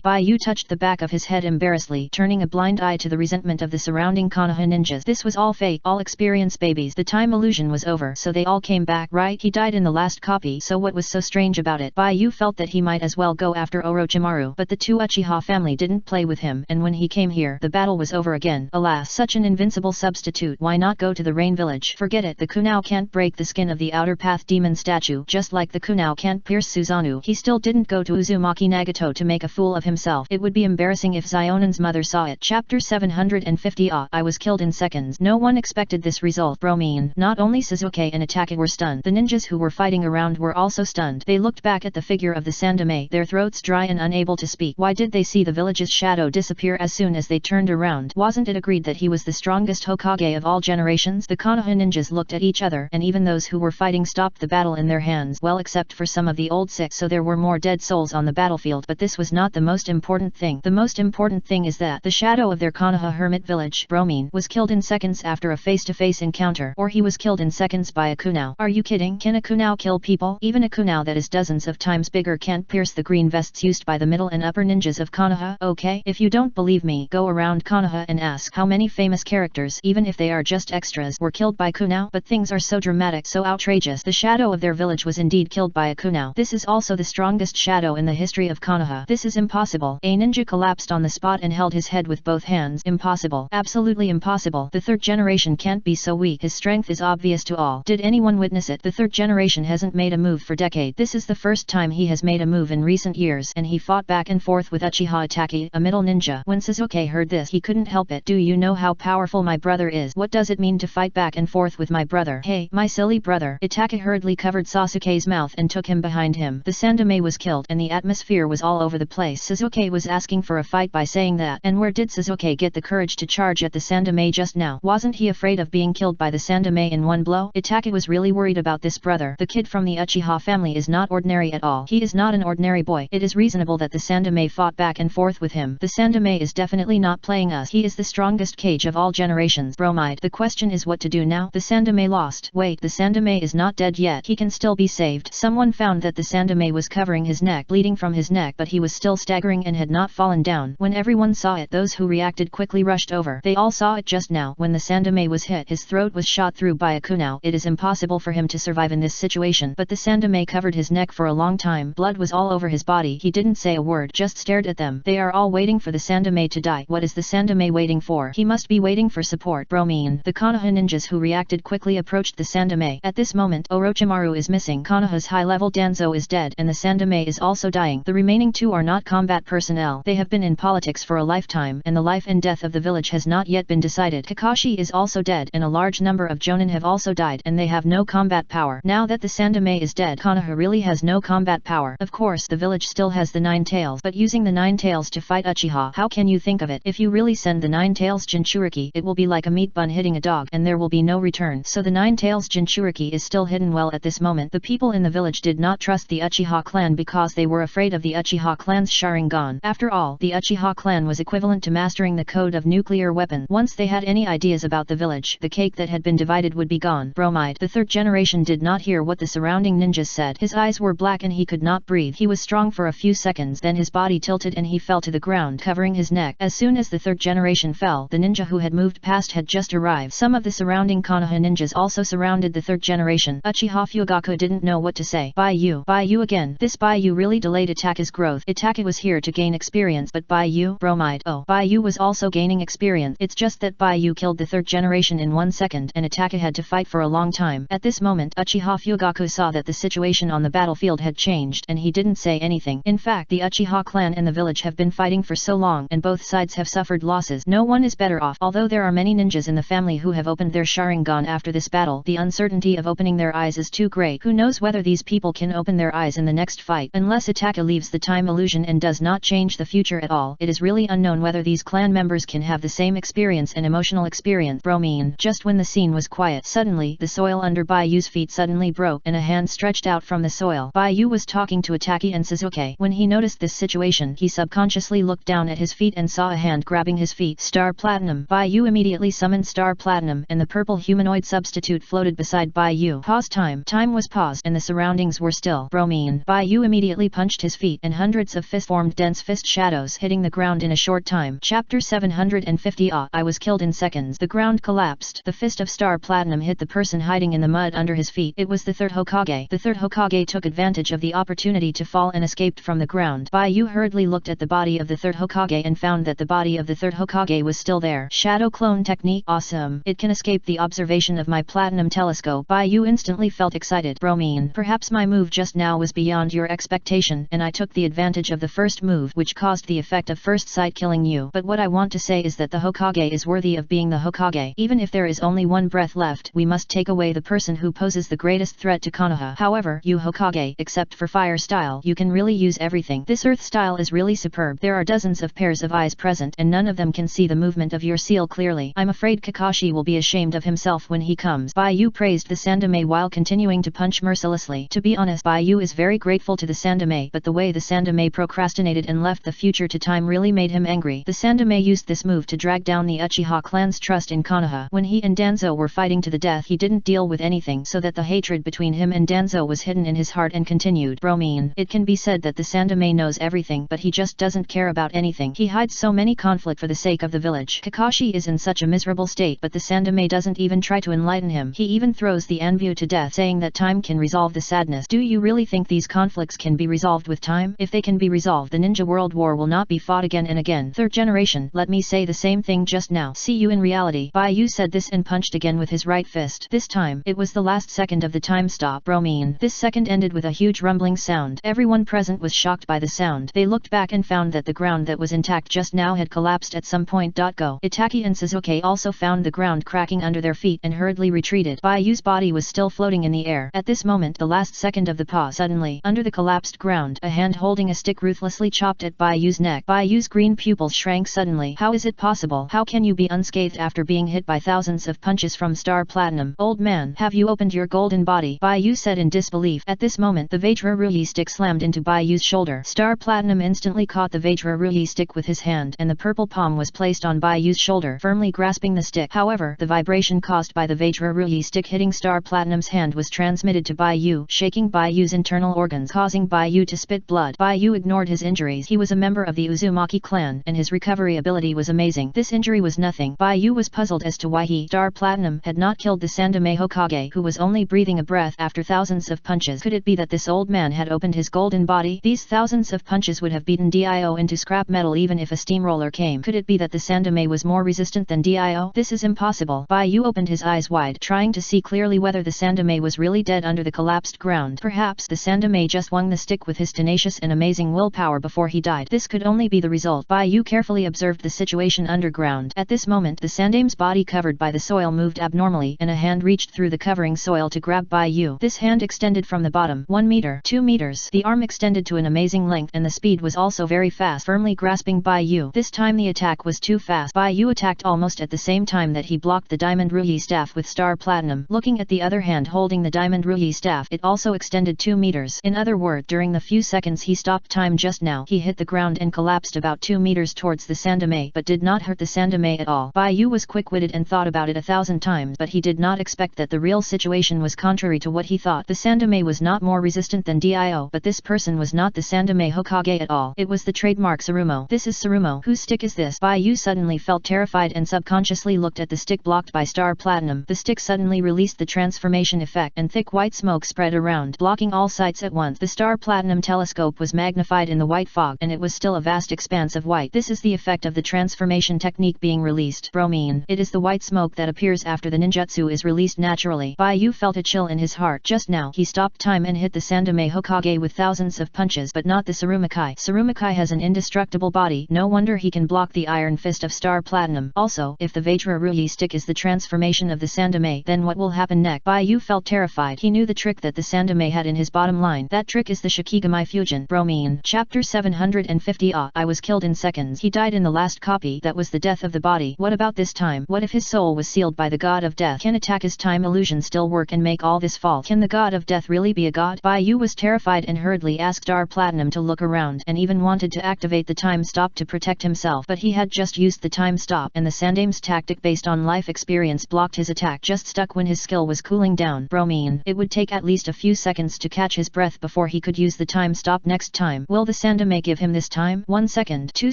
Baiyu touched the back of his head embarrassedly, turning a blind eye to the resentment of the surrounding Konoha ninjas. This was all fake, all experienced babies. The time illusion was over, so they all came back, right? He died in the last copy, so what was so strange about it? Baiyu felt that he might as well go after Orochimaru, but the two Uchiha family didn't play with him, and when he came here, the battle was over again. Alas, such an invincible substitute. Why not go to the Rain Village? Forget it. The kunai can't break the skin of the Outer Path demon statue, just like the kunai can't pierce Susanoo. He still didn't go to Uzumaki Nagato to make a fool of himself. It would be embarrassing if Zionan's mother saw it. Chapter 750. I was killed in seconds. No one expected this result. Bromine. Not only Sasuke and Itake were stunned, the ninjas who were fighting around were also stunned. They looked back at the figure of the Sandaime, their throats dry and unable to speak. Why did they see the village's shadow disappear as soon as they turned around? Wasn't it agreed that he was the strongest Hokage of all generations? The Konoha ninjas looked at each other, and even those who were fighting stopped the battle in their hands, well except for some of the old sick, so there were more dead souls on the battlefield, but this was not the most important thing. The most important thing is that the shadow of their Konoha hermit village, Bromine, was killed in seconds after a face-to-face encounter, or he was killed in seconds by a kunai. Are you kidding? Can a kunai kill people? Even a kunai that is dozens of times bigger can't pierce the green vests used by the middle and upper ninjas of Konoha. Okay, if you don't believe me, go around Konoha and ask how many famous characters, even if they are just extras, were killed by kunai. But things are so dramatic, so outrageous. The shadow of their village was indeed killed by a kunai. This is also the strongest shadow in the history of Konoha. This is impossible. A ninja collapsed on the spot and held his head with both hands. Impossible. Absolutely impossible. The 3rd generation generation can't be so weak. His strength is obvious to all. Did anyone witness it? The third generation hasn't made a move for decades. This is the first time he has made a move in recent years, and he fought back and forth with Uchiha Itachi, a middle ninja. When Sasuke heard this, he couldn't help it. Do you know how powerful my brother is? What does it mean to fight back and forth with my brother? Hey, my silly brother. Itachi hurriedly covered Sasuke's mouth and took him behind him. The Sandame was killed and the atmosphere was all over the place. Sasuke was asking for a fight by saying that. And where did Sasuke get the courage to charge at the Sandame just now? Wasn't he afraid of being killed by the Sandame in one blow? Itachi was really worried about this brother. The kid from the Uchiha family is not ordinary at all. He is not an ordinary boy. It is reasonable that the Sandame fought back and forth with him. The Sandame is definitely not playing us. He is the strongest Kage of all generations. Bromide. The question is what to do now. The Sandame lost. Wait, the Sandame is not dead yet. He can still be saved. Someone found that the Sandame was covering his neck, bleeding from his neck, but he was still staggering and had not fallen down. When everyone saw it, those who reacted quickly rushed over. They all saw it just now. When the Sandame was hit, his throat was shot through by a kunai. It is impossible for him to survive in this situation, but the Sandame covered his neck for a long time. Blood was all over his body. He didn't say a word, just stared at them. They are all waiting for the Sandame to die. What is the Sandame waiting for? He must be waiting for support. Bromine. The Konoha ninjas who reacted quickly approached the Sandame. At this moment, Orochimaru is missing. Konoha's high-level Danzo is dead, and the Sandame is also dying. The remaining two are not combat personnel. They have been in politics for a lifetime, and the life and death of the village has not yet been decided. Kakashi is also dead, and a large number of Jonin have also died, and they have no combat power. Now that the Sandame is dead, Konoha really has no combat power. Of course, the village still has the Nine Tails, but using the Nine Tails to fight Uchiha, how can you think of it? If you really send the Nine Tails Jinchuriki, it will be like a meat bun hitting a dog, and there will be no return. So the Nine Tails Jinchuriki is still hidden well at this moment. The people in the village did not trust the Uchiha clan because they were afraid of the Uchiha clan's Sharingan. After all, the Uchiha clan was equivalent to mastering the code of nuclear weapon. Once they had any ideas about the village, the cake that had been divided would be gone. Bromide. The third generation did not hear what the surrounding ninjas said. His eyes were black and he could not breathe. He was strong for a few seconds, then his body tilted and he fell to the ground, covering his neck. As soon as the third generation fell, the ninja who had moved past had just arrived. Some of the surrounding Konoha ninjas also surrounded the third generation. Uchiha Fugaku didn't know what to say. Baiyu again. This Baiyu really delayed Itachi's growth. Itachi was here to gain experience, but Baiyu, Bromide. Oh, Baiyu was also gaining experience. It's just that Baiyu killed the third generation in 1 second, and Itachi had to fight for a long time. At this moment, Uchiha Fugaku saw that the situation on the battlefield had changed, and he didn't say anything. In fact, the Uchiha clan and the village have been fighting for so long, and both sides have suffered losses. No one is better off. Although there are many ninjas in the family who have opened their Sharingan after this battle, the uncertainty of opening their eyes is too great. Who knows whether these people can open their eyes in the next fight? Unless Itachi leaves the time illusion and does not change the future at all, it is really unknown whether these clan members can have the same experience and emotional experience. Bromine. Just when the scene was quiet, suddenly, the soil under Baiyu's feet suddenly broke and a hand stretched out from the soil. Baiyu was talking to Itachi and Sasuke. When he noticed this situation, he subconsciously looked down at his feet and saw a hand grabbing his feet. Star Platinum. Baiyu immediately summoned Star Platinum, and the purple humanoid substitute floated beside Baiyu. Pause time. Time was paused and the surroundings were still. Bromine. Baiyu immediately punched his feet, and hundreds of fists formed dense fist shadows, hitting the ground in a short time. Chapter 750. I was killed in seconds. The ground collapsed. The fist of Star Platinum hit the person hiding in the mud under his feet. It was the third Hokage. The third Hokage took advantage of the opportunity to fall and escaped from the ground. Baiyu hurriedly looked at the body of the third Hokage and found that the body of the third Hokage was still there. Shadow clone technique. Awesome. It can escape the observation of my platinum telescope. Baiyu instantly felt excited. Bromine. Perhaps my move just now was beyond your expectation, and I took the advantage of the first move, which caused the effect of first sight killing you. But what I want to say is that the Hokage is worthy of being the Hokage. Even if there is only one breath left, we must take away the person who poses the greatest threat to Konoha. However, you Hokage, except for fire style, you can really use everything. This earth style is really superb. There are dozens of pairs of eyes present, and none of them can see the movement of your seal clearly. I'm afraid Kakashi will be ashamed of himself when he comes. Baiyu praised the Sandame while continuing to punch mercilessly. To be honest, Baiyu is very grateful to the Sandame, but the way the Sandame procrastinated and left the future to time really made him angry. The Sandame used this move to drag down the Uchiha clan's trust in Konoha. When he and Danzo were fighting to the death, he didn't deal with anything, so that the hatred between him and Danzo was hidden in his heart and continued. Bromine. It can be said that the Sandame knows everything, but he just doesn't care about anything. He hides so many conflict for the sake of the village. Kakashi is in such a miserable state, but the Sandame doesn't even try to enlighten him. He even throws the Anbu to death, saying that time can resolve the sadness. Do you really think these conflicts can be resolved with time? If they can be resolved, the Ninja World War will not be fought again and again. Third generation, let me say the same thing just now. See you in reality. Bye. Yu said this and punched again with his right fist. This time, it was the last second of the time stop. Bromine. This second ended with a huge rumbling sound. Everyone present was shocked by the sound. They looked back and found that the ground that was intact just now had collapsed at some point. Go. Itaki and Suzuki also found the ground cracking under their feet and hurriedly retreated. Yu's body was still floating in the air. At this moment, the last second of the pause, suddenly, under the collapsed ground, a hand holding a stick ruthlessly chopped at Yu's neck. Yu's green pupils shrank suddenly. How is it possible? How can you be unscathed after being hit by thousands of punches from Star Platinum? Old man, have you opened your golden body? Yu said in disbelief. At this moment, the Vajra-Ruyi stick slammed into Yu's shoulder. Star Platinum instantly caught the Vajra-Ruyi stick with his hand, and the purple palm was placed on Yu's shoulder, firmly grasping the stick. However, the vibration caused by the Vajra-Ruyi stick hitting Star Platinum's hand was transmitted to Yu, shaking Yu's internal organs, causing Yu to spit blood. Yu ignored his injuries. He was a member of the Uzumaki clan, and his recovery ability was amazing. This injury was nothing. Yu was puzzled as to why Star Platinum had not killed the Sandaime Hokage, who was only breathing a breath after thousands of punches. Could it be that this old man had opened his golden body? These thousands of punches would have beaten Dio into scrap metal even if a steamroller came. Could it be that the Sandaime was more resistant than Dio? This is impossible. Yu opened his eyes wide, trying to see clearly whether the Sandaime was really dead under the collapsed ground. Perhaps the Sandaime just swung the stick with his tenacious and amazing willpower before he died. This could only be the result. Yu carefully observed the situation underground. At this moment, the Sandaime's body covered by the soil moved abnormally, and a hand reached through the covering soil to grab Yu. This hand extended from the bottom 1 meter, 2 meters. The arm extended to an amazing length, and the speed was also very fast, firmly grasping Yu. This time the attack was too fast. Yu attacked almost at the same time that he blocked the Diamond Ruyi staff with Star Platinum. Looking at the other hand holding the Diamond Ruyi staff, it also extended 2 meters. In other words, during the few seconds he stopped time just now, he hit the ground and collapsed about 2 meters towards the Sandaime, but did not hurt the Sandaime at all. Yu was quick-witted and thought about it 1,000 times, but he did not expect that the real situation was contrary to what he thought. The Sandaime was not more resistant than Dio, but this person was not the Sandaime Hokage at all. It was the trademark Tsurumo. This is Tsurumo. Whose stick is this? Yu suddenly felt terrified and subconsciously looked at the stick blocked by Star Platinum. The stick suddenly released the transformation effect, and thick white smoke spread around, blocking all sights at once. The Star Platinum telescope was magnified in the white fog, and it was still a vast expanse of white. This is the effect of the transformation technique being released. Bromine. It is the white smoke that appears after the ninjutsu is released naturally. Yu felt a chill in his heart. Just now, he stopped time and hit the Sandaime Hokage with thousands of punches, but not the Tsurumakai. Tsurumakai has an indestructible body. No wonder he can block the iron fist of Star Platinum. Also, if the Vajra-Ruyi stick is the transformation of the Sandaime, then what will happen next? Yu felt terrified. He knew the trick that the Sandaime had in his bottom line. That trick is the Shikigami Fusion. Bromine. Chapter 750. I was killed in seconds. He died in the last copy. That was the death of the body. What about this time? What if his soul was sealed by the god of death? Can Ataka's time illusion still work and make all this fall? Can the god of death really be a god? Yu was terrified and hurriedly asked Star Platinum to look around, and even wanted to activate the time stop to protect himself, but he had just used the time stop, and the Sandaime's tactic based on life experience blocked his attack. Just stuck when his skill was cooling down. Bromine. It would take at least a few seconds to catch his breath before he could use the time stop next time. Will the Sandaime give him this time? 1 second, 2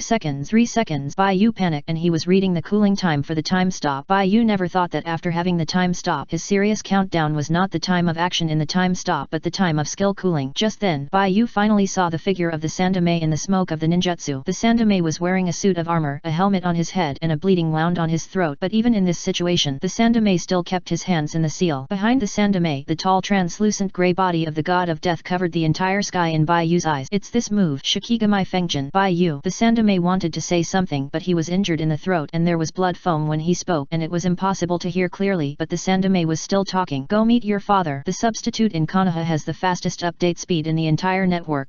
seconds, 3 seconds. Yu panicked, and he was reading the cooling time for the time stop. Yu never thought that after having the time stop, his serious countdown was not the time of action in the time stop, but the time of skill cooling. Just then, Yu finally saw the figure of the Sandaime in the smoke of the ninjutsu. The Sandaime was wearing a suit of armor, a helmet on his head, and a bleeding wound on his throat. But even in this situation, the Sandaime still kept his hands in the seal. Behind the Sandaime, the tall translucent grey body of the god of death covered the entire sky in Yu's eyes. It's this move, Shikigami Fengjin. Yu. The Sandaime wanted to say something, but he was injured in the throat, and there was blood foam when he spoke, and it was impossible to hear clearly, but the Sandaime was still talking. Go meet your father. The substitute in Konoha has the fastest update speed in the entire network.